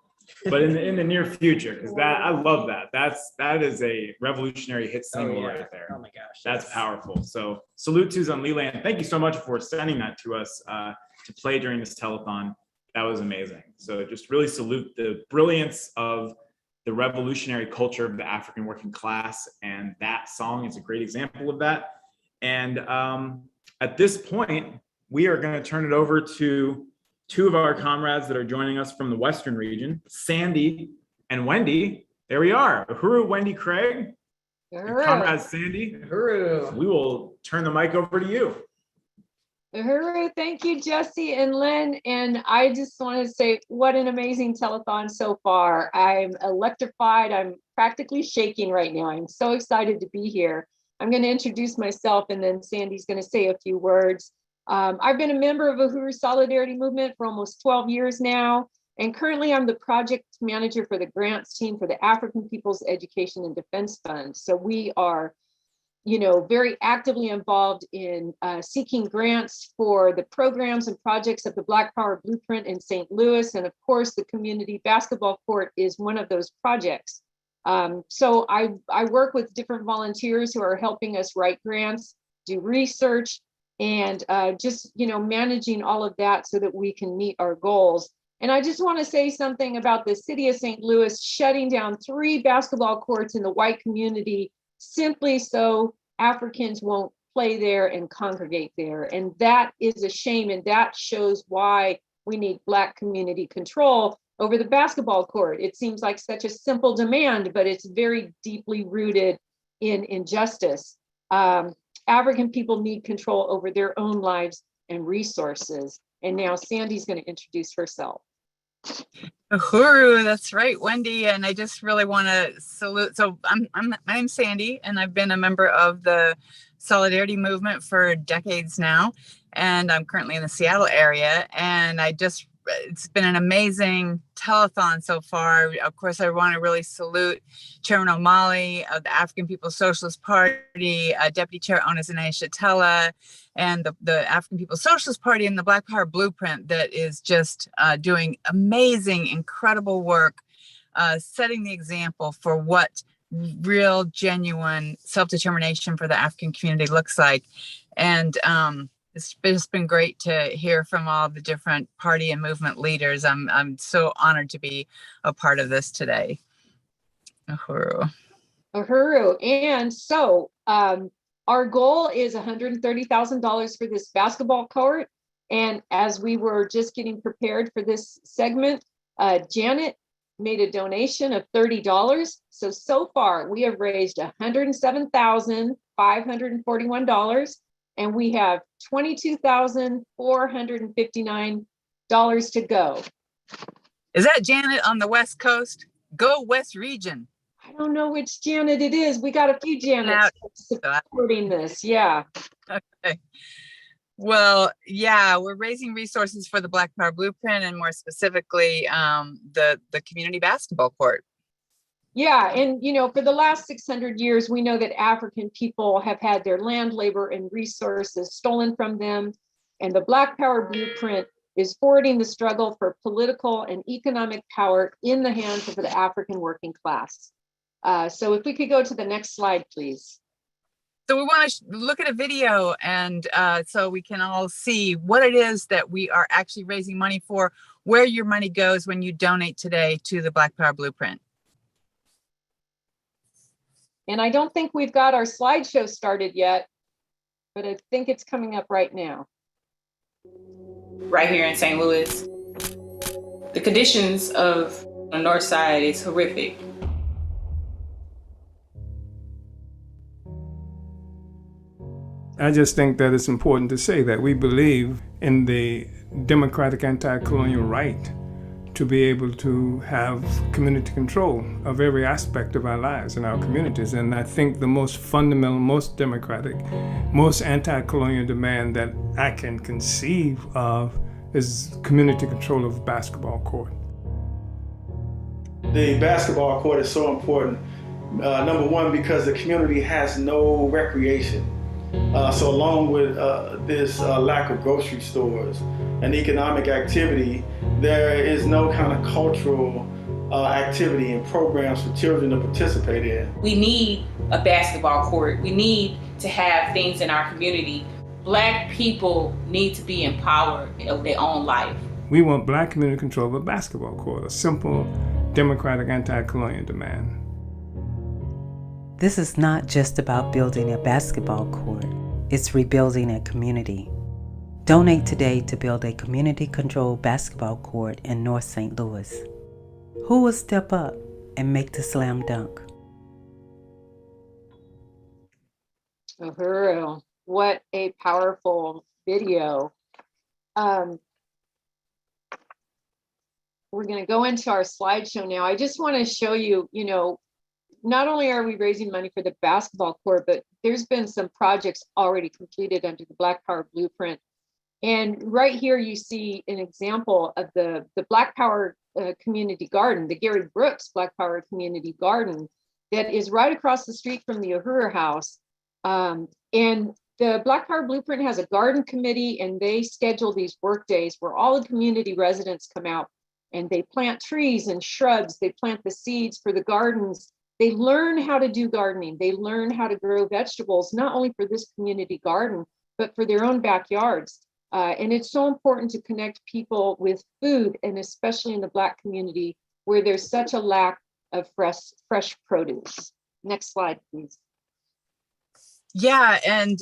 in the near future, because I love that. That is a revolutionary hit single right there.
Oh my gosh.
That's powerful. So salute to Von Leland. Thank you so much for sending that to us to play during this telethon. That was amazing. So just really salute the brilliance of the revolutionary culture of the African working class. And that song is a great example of that. And at this point, we are going to turn it over to two of our comrades that are joining us from the Western region, Sandy and Wendy. There we are. Uhuru, Wendy, Craig. And Comrade Sandy.
Uhuru.
We will turn the mic over to you.
Uhuru, thank you, Jesse and Lynn. And I just want to say, what an amazing telethon so far. I'm electrified. I'm practically shaking right now. I'm so excited to be here. I'm going to introduce myself, and then Sandy's going to say a few words. I've been a member of Uhuru Solidarity Movement for almost 12 years now. And currently I'm the project manager for the grants team for the African People's Education and Defense Fund. So we are very actively involved in seeking grants for the programs and projects of the Black Power Blueprint in St. Louis. And of course, the community basketball court is one of those projects. So I work with different volunteers who are helping us write grants, do research, and just managing all of that so that we can meet our goals. And I just want to say something about the city of St. Louis shutting down 3 basketball courts in the white community simply so Africans won't play there and congregate there. And that is a shame. And that shows why we need Black community control over the basketball court. It seems like such a simple demand, but it's very deeply rooted in injustice. African people need control over their own lives and resources. And now Sandy's going to introduce herself.
Uhuru, that's right, Wendy. And I just really want to salute. So my name's Sandy, and I've been a member of the Solidarity Movement for decades now. And I'm currently in the Seattle area. And it's been an amazing telethon so far. Of course, I want to really salute Chairman O'Malley of the African People's Socialist Party, Deputy Chair Onezene Shatella, and the African People's Socialist Party and the Black Power Blueprint that is just doing amazing, incredible work, setting the example for what real, genuine self-determination for the African community looks like. And it's just been great to hear from all the different party and movement leaders. I'm so honored to be a part of this today. Uhuru.
Uhuru. And so our goal is $130,000 for this basketball court. And as we were just getting prepared for this segment, Janet made a donation of $30. So far we have raised $107,541. And we have $22,459 to go.
Is that Janet on the West Coast? Go West Region.
I don't know which Janet it is. We got a few Janets supporting this. Yeah.
Okay. Well, yeah, we're raising resources for the Black Power Blueprint, and more specifically, the community basketball court.
Yeah, and for the last 600 years, we know that African people have had their land, labor, and resources stolen from them. And the Black Power Blueprint is forwarding the struggle for political and economic power in the hands of the African working class. So if we could go to the next slide, please.
So we want to look at a video, and so we can all see what it is that we are actually raising money for, where your money goes when you donate today to the Black Power Blueprint.
And I don't think we've got our slideshow started yet, but I think it's coming up right now.
Right here in St. Louis, the conditions of the north side is horrific.
I just think that it's important to say that we believe in the democratic anti-colonial right to be able to have community control of every aspect of our lives and our communities. And I think the most fundamental, most democratic, most anti-colonial demand that I can conceive of is community control of a basketball court.
the basketball court is so important. Number one, because the community has no recreation. So along with this lack of grocery stores and economic activity, there is no kind of cultural activity and programs for children to participate in.
We need a basketball court. We need to have things in our community. Black people need to be empowered of their own life.
We want Black community control of a basketball court, a simple, democratic, anti-colonial demand.
This is not just about building a basketball court, it's rebuilding a community. Donate today to build a community-controlled basketball court in North St. Louis. Who will step up and make the slam dunk?
Uhuru, what a powerful video. We're going to go into our slideshow now. I just want to show you, not only are we raising money for the basketball court, but there's been some projects already completed under the Black Power Blueprint. And right here you see an example of the Black Power Community Garden, the Gary Brooks Black Power Community Garden that is right across the street from the Uhuru House. And the Black Power Blueprint has a garden committee, and they schedule these work days where all the community residents come out and they plant trees and shrubs. They plant the seeds for the gardens. They learn how to do gardening. They learn how to grow vegetables, not only for this community garden, but for their own backyards. And it's so important to connect people with food, and especially in the Black community where there's such a lack of fresh produce. Next slide, please.
Yeah, and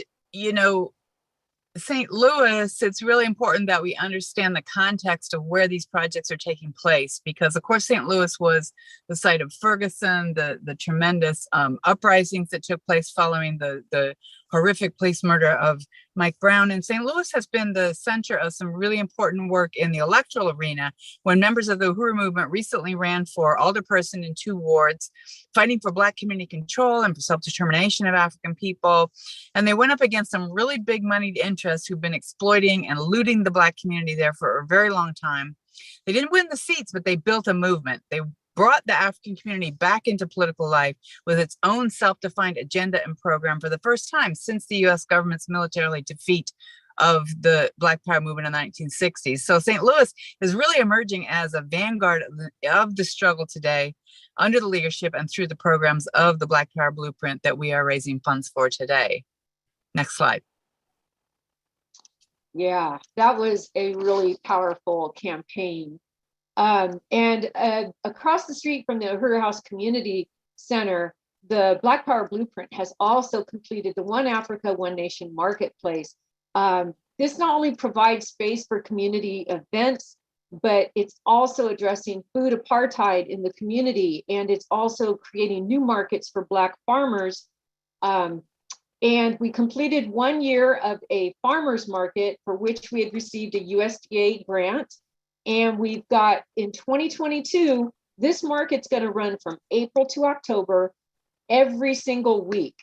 St. Louis, it's really important that we understand the context of where these projects are taking place, because of course St. Louis was the site of Ferguson, the tremendous uprisings that took place following the horrific police murder of Mike Brown. And St. Louis has been the center of some really important work in the electoral arena when members of the Uhuru movement recently ran for alderperson in 2 wards, fighting for Black community control and for self-determination of African people. And they went up against some really big moneyed interests who've been exploiting and looting the Black community there for a very long time. They didn't win the seats, but they built a movement. They brought the African community back into political life with its own self-defined agenda and program for the first time since the US government's military defeat of the Black Power movement in the 1960s. So St. Louis is really emerging as a vanguard of the struggle today under the leadership and through the programs of the Black Power Blueprint that we are raising funds for today. Next slide.
Yeah, that was a really powerful campaign. And across the street from the Uhuru House Community Center, the Black Power Blueprint has also completed the One Africa, One Nation Marketplace. This not only provides space for community events, but it's also addressing food apartheid in the community, and it's also creating new markets for Black farmers. And we completed 1 year of a farmers market for which we had received a USDA grant. And we've got in 2022, this market's going to run from April to October every single week.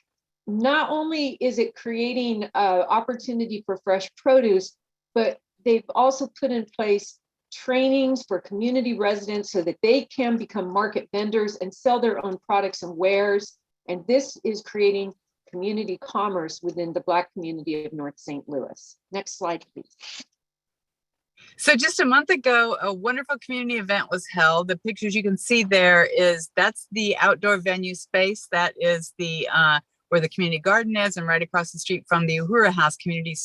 Not only is it creating opportunity for fresh produce, but they've also put in place trainings for community residents so that they can become market vendors and sell their own products and wares. And this is creating community commerce within the Black community of North St. Louis. Next slide, please.
So just a month ago, a wonderful community event was held. The pictures you can see there that's the outdoor venue space. That is the where the community garden is, and right across the street from the Uhuru House Community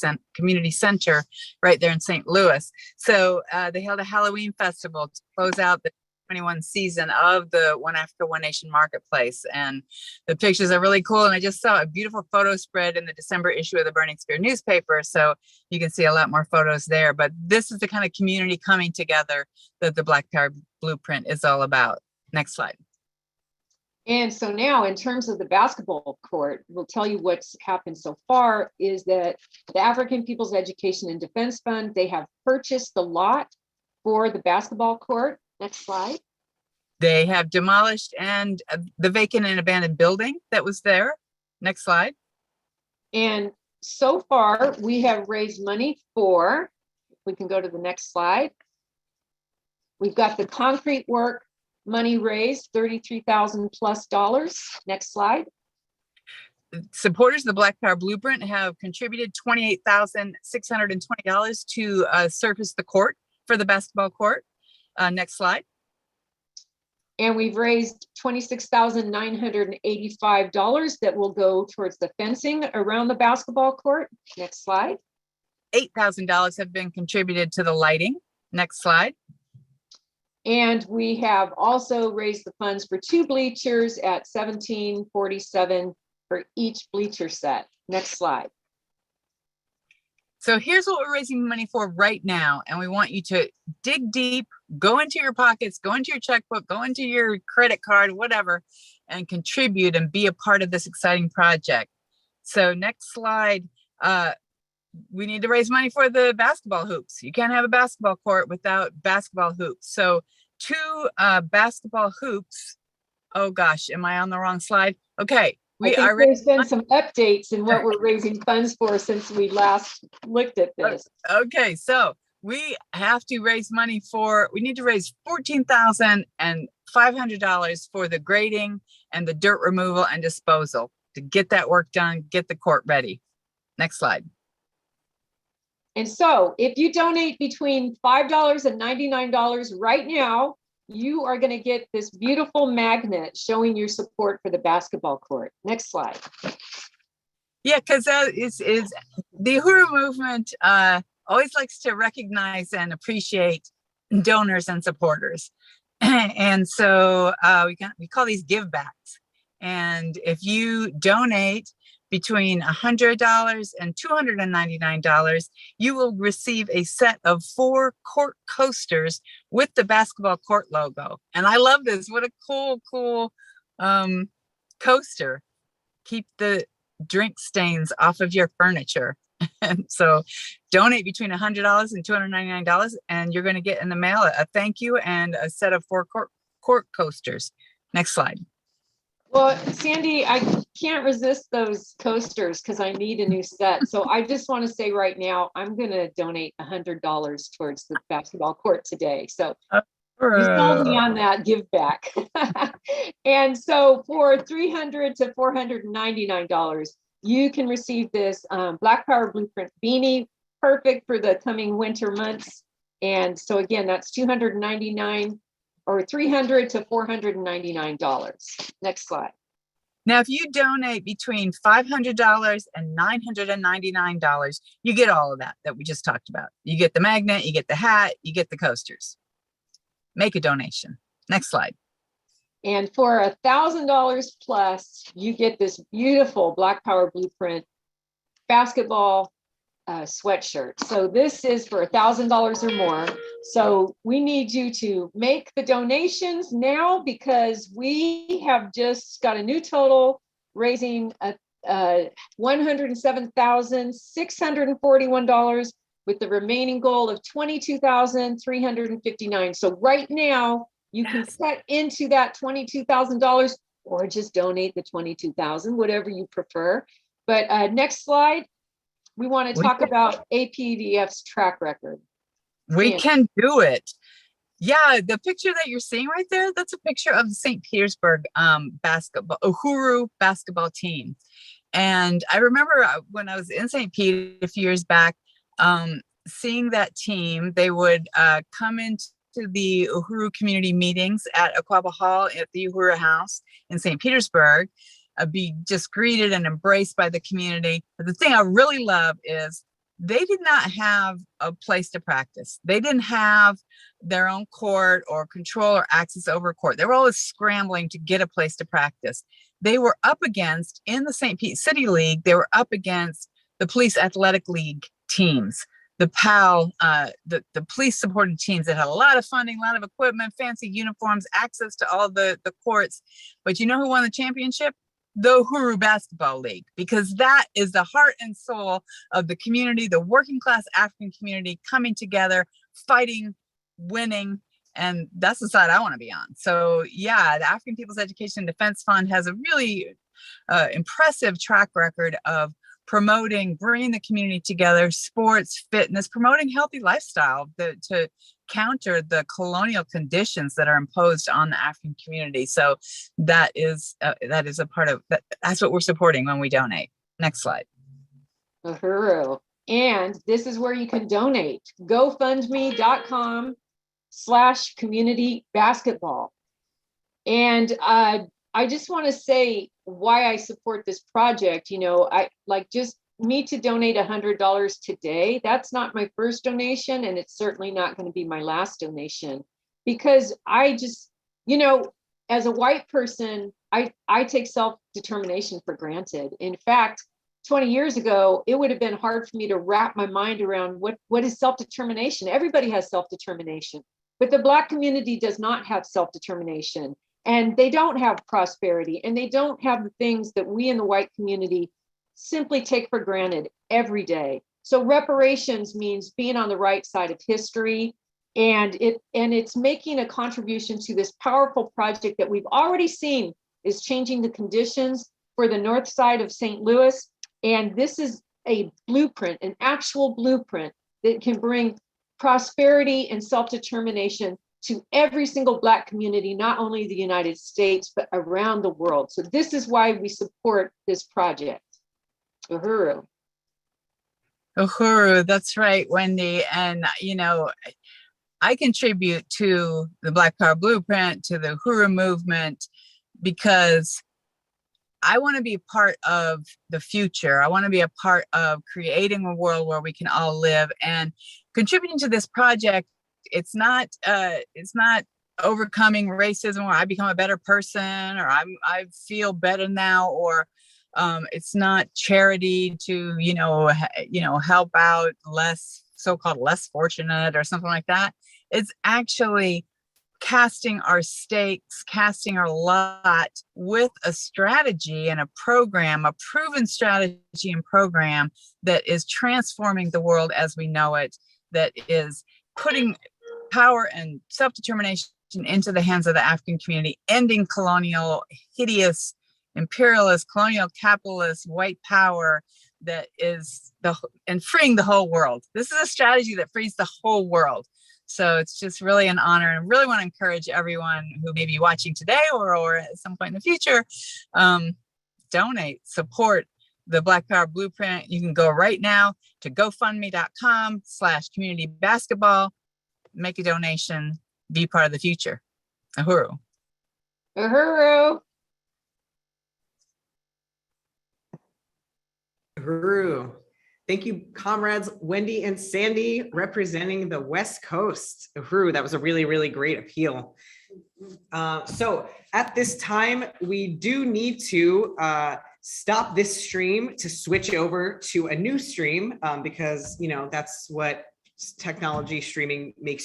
Center, right there in St. Louis. So they held a Halloween festival to close out the 2021 season of the One Africa, One Nation Marketplace. And the pictures are really cool. And I just saw a beautiful photo spread in the December issue of the Burning Spear newspaper. So you can see a lot more photos there. But this is the kind of community coming together that the Black Power Blueprint is all about. Next slide.
And so now in terms of the basketball court, we'll tell you what's happened so far is that the African People's Education and Defense Fund, they have purchased the lot for the basketball court. Next slide.
They have demolished and the vacant and abandoned building that was there. Next slide.
And so far we have raised money for, if we can go to the next slide. We've got the concrete work money raised, $33,000 plus. Next slide.
Supporters of the Black Power Blueprint have contributed $28,620 to surface the court for the basketball court. Next slide.
And we've raised $26,985 that will go towards the fencing around the basketball court. Next slide.
$8,000 have been contributed to the lighting. Next slide.
And we have also raised the funds for 2 bleachers at $1,747 for each bleacher set. Next slide.
So here's what we're raising money for right now. And we want you to dig deep, go into your pockets, go into your checkbook, go into your credit card, whatever, and contribute and be a part of this exciting project. So next slide. We need to raise money for the basketball hoops. You can't have a basketball court without basketball hoops. So 2 basketball hoops. Oh gosh, am I on the wrong slide? Okay.
There's been some updates in what we're raising funds for since we last looked at this.
Okay, so we have to raise money for, we need to raise $14,500 for the grading and the dirt removal and disposal to get that work done, get the court ready. Next slide.
And so if you donate between $5 and $99 right now, you are going to get this beautiful magnet showing your support for the basketball court. Next slide.
Yeah, because that is the Uhuru movement always likes to recognize and appreciate donors and supporters. And so we call these give backs. And if you donate between $100 and $299, you will receive a set of 4 court coasters with the basketball court logo. And I love this. What a cool coaster. Keep the drink stains off of your furniture. And so donate between $100 and $299, and you're going to get in the mail a thank you and a set of 4 court coasters. Next slide.
Well, Sandy, I can't resist those coasters because I need a new set. So I just want to say right now, I'm going to donate $100 towards the basketball court today. So you sold me on that give back. And so for $300 to $499, you can receive this Black Power Blueprint beanie, perfect for the coming winter months. And so again, that's $299 or $300 to $499. Next slide.
Now, if you donate between $500 and $999, you get all of that we just talked about. You get the magnet, you get the hat, you get the coasters. Make a donation. Next slide.
And for $1,000 plus, you get this beautiful Black Power Blueprint basketball sweatshirt. So this is for $1,000 or more. So we need you to make the donations now because we have just got a new total raising $107,641 with the remaining goal of $22,359. So right now you can cut into that $22,000 or just donate the $22,000, whatever you prefer. But next slide. We want to talk about APVF's track record.
We can do it. Yeah, the picture that you're seeing right there, that's a picture of the St. Petersburg Uhuru basketball team. And I remember when I was in St. Pete a few years back, seeing that team. They would come into the Uhuru community meetings at Aquaba Hall at the Uhuru House in St. Petersburg. Be just greeted and embraced by the community. But the thing I really love is they did not have a place to practice. They didn't have their own court or control or access over court. They were always scrambling to get a place to practice. They were up against, in the St. Pete City League, they were up against the Police Athletic League teams, the PAL, the police supported teams that had a lot of funding, a lot of equipment, fancy uniforms, access to all the courts. But you know who won the championship? The Uhuru Basketball League, because that is the heart and soul of the community, the working class African community coming together, fighting, winning, and that's the side I want to be on. So yeah, the African People's Education and Defense Fund has a really impressive track record of promoting, bringing the community together, sports, fitness, promoting healthy lifestyle to counter the colonial conditions that are imposed on the African community. So that is a part of that. That's what we're supporting when we donate. Next slide.
Uhuru. And this is where you can donate. GoFundMe.com/community basketball. And I just want to say why I support this project. You know, I like just me to donate $100 today. That's not my first donation, and it's certainly not going to be my last donation, because I just, you know, as a white person, I take self-determination for granted. In fact, 20 years ago, it would have been hard for me to wrap my mind around what is self-determination. Everybody has self-determination, but the Black community does not have self-determination, and they don't have prosperity, and they don't have the things that we in the white community simply take for granted every day. So reparations means being on the right side of history, and it's making a contribution to this powerful project that we've already seen is changing the conditions for the north side of St. Louis. And this is a blueprint, an actual blueprint that can bring prosperity and self-determination to every single Black community, not only the United States, but around the world. So this is why we support this project. Uhuru.
Uhuru, that's right, Wendy. And, you know, I contribute to the Black Power Blueprint, to the Uhuru movement, because I want to be a part of the future. I want to be a part of creating a world where we can all live. And contributing to this project, it's not overcoming racism where I become a better person, or I feel better now, or it's not charity to help out so-called less fortunate or something like that. It's actually casting our stakes, casting our lot with a strategy and a program, a proven strategy and program that is transforming the world as we know it, that is putting power and self-determination into the hands of the African community, ending colonial, hideous, imperialist, colonial, capitalist, white power and freeing the whole world. This is a strategy that frees the whole world. So it's just really an honor, and I really want to encourage everyone who may be watching today or at some point in the future, donate, support the Black Power Blueprint. You can go right now to GoFundMe.com/community basketball, make a donation, be part of the future. Uhuru.
Uhuru.
Uhuru. Thank you, comrades Wendy and Sandy, representing the West Coast. Uhuru, that was a really, really great appeal. So at this time, we do need to stop this stream to switch over to a new stream because, you know, that's what technology streaming makes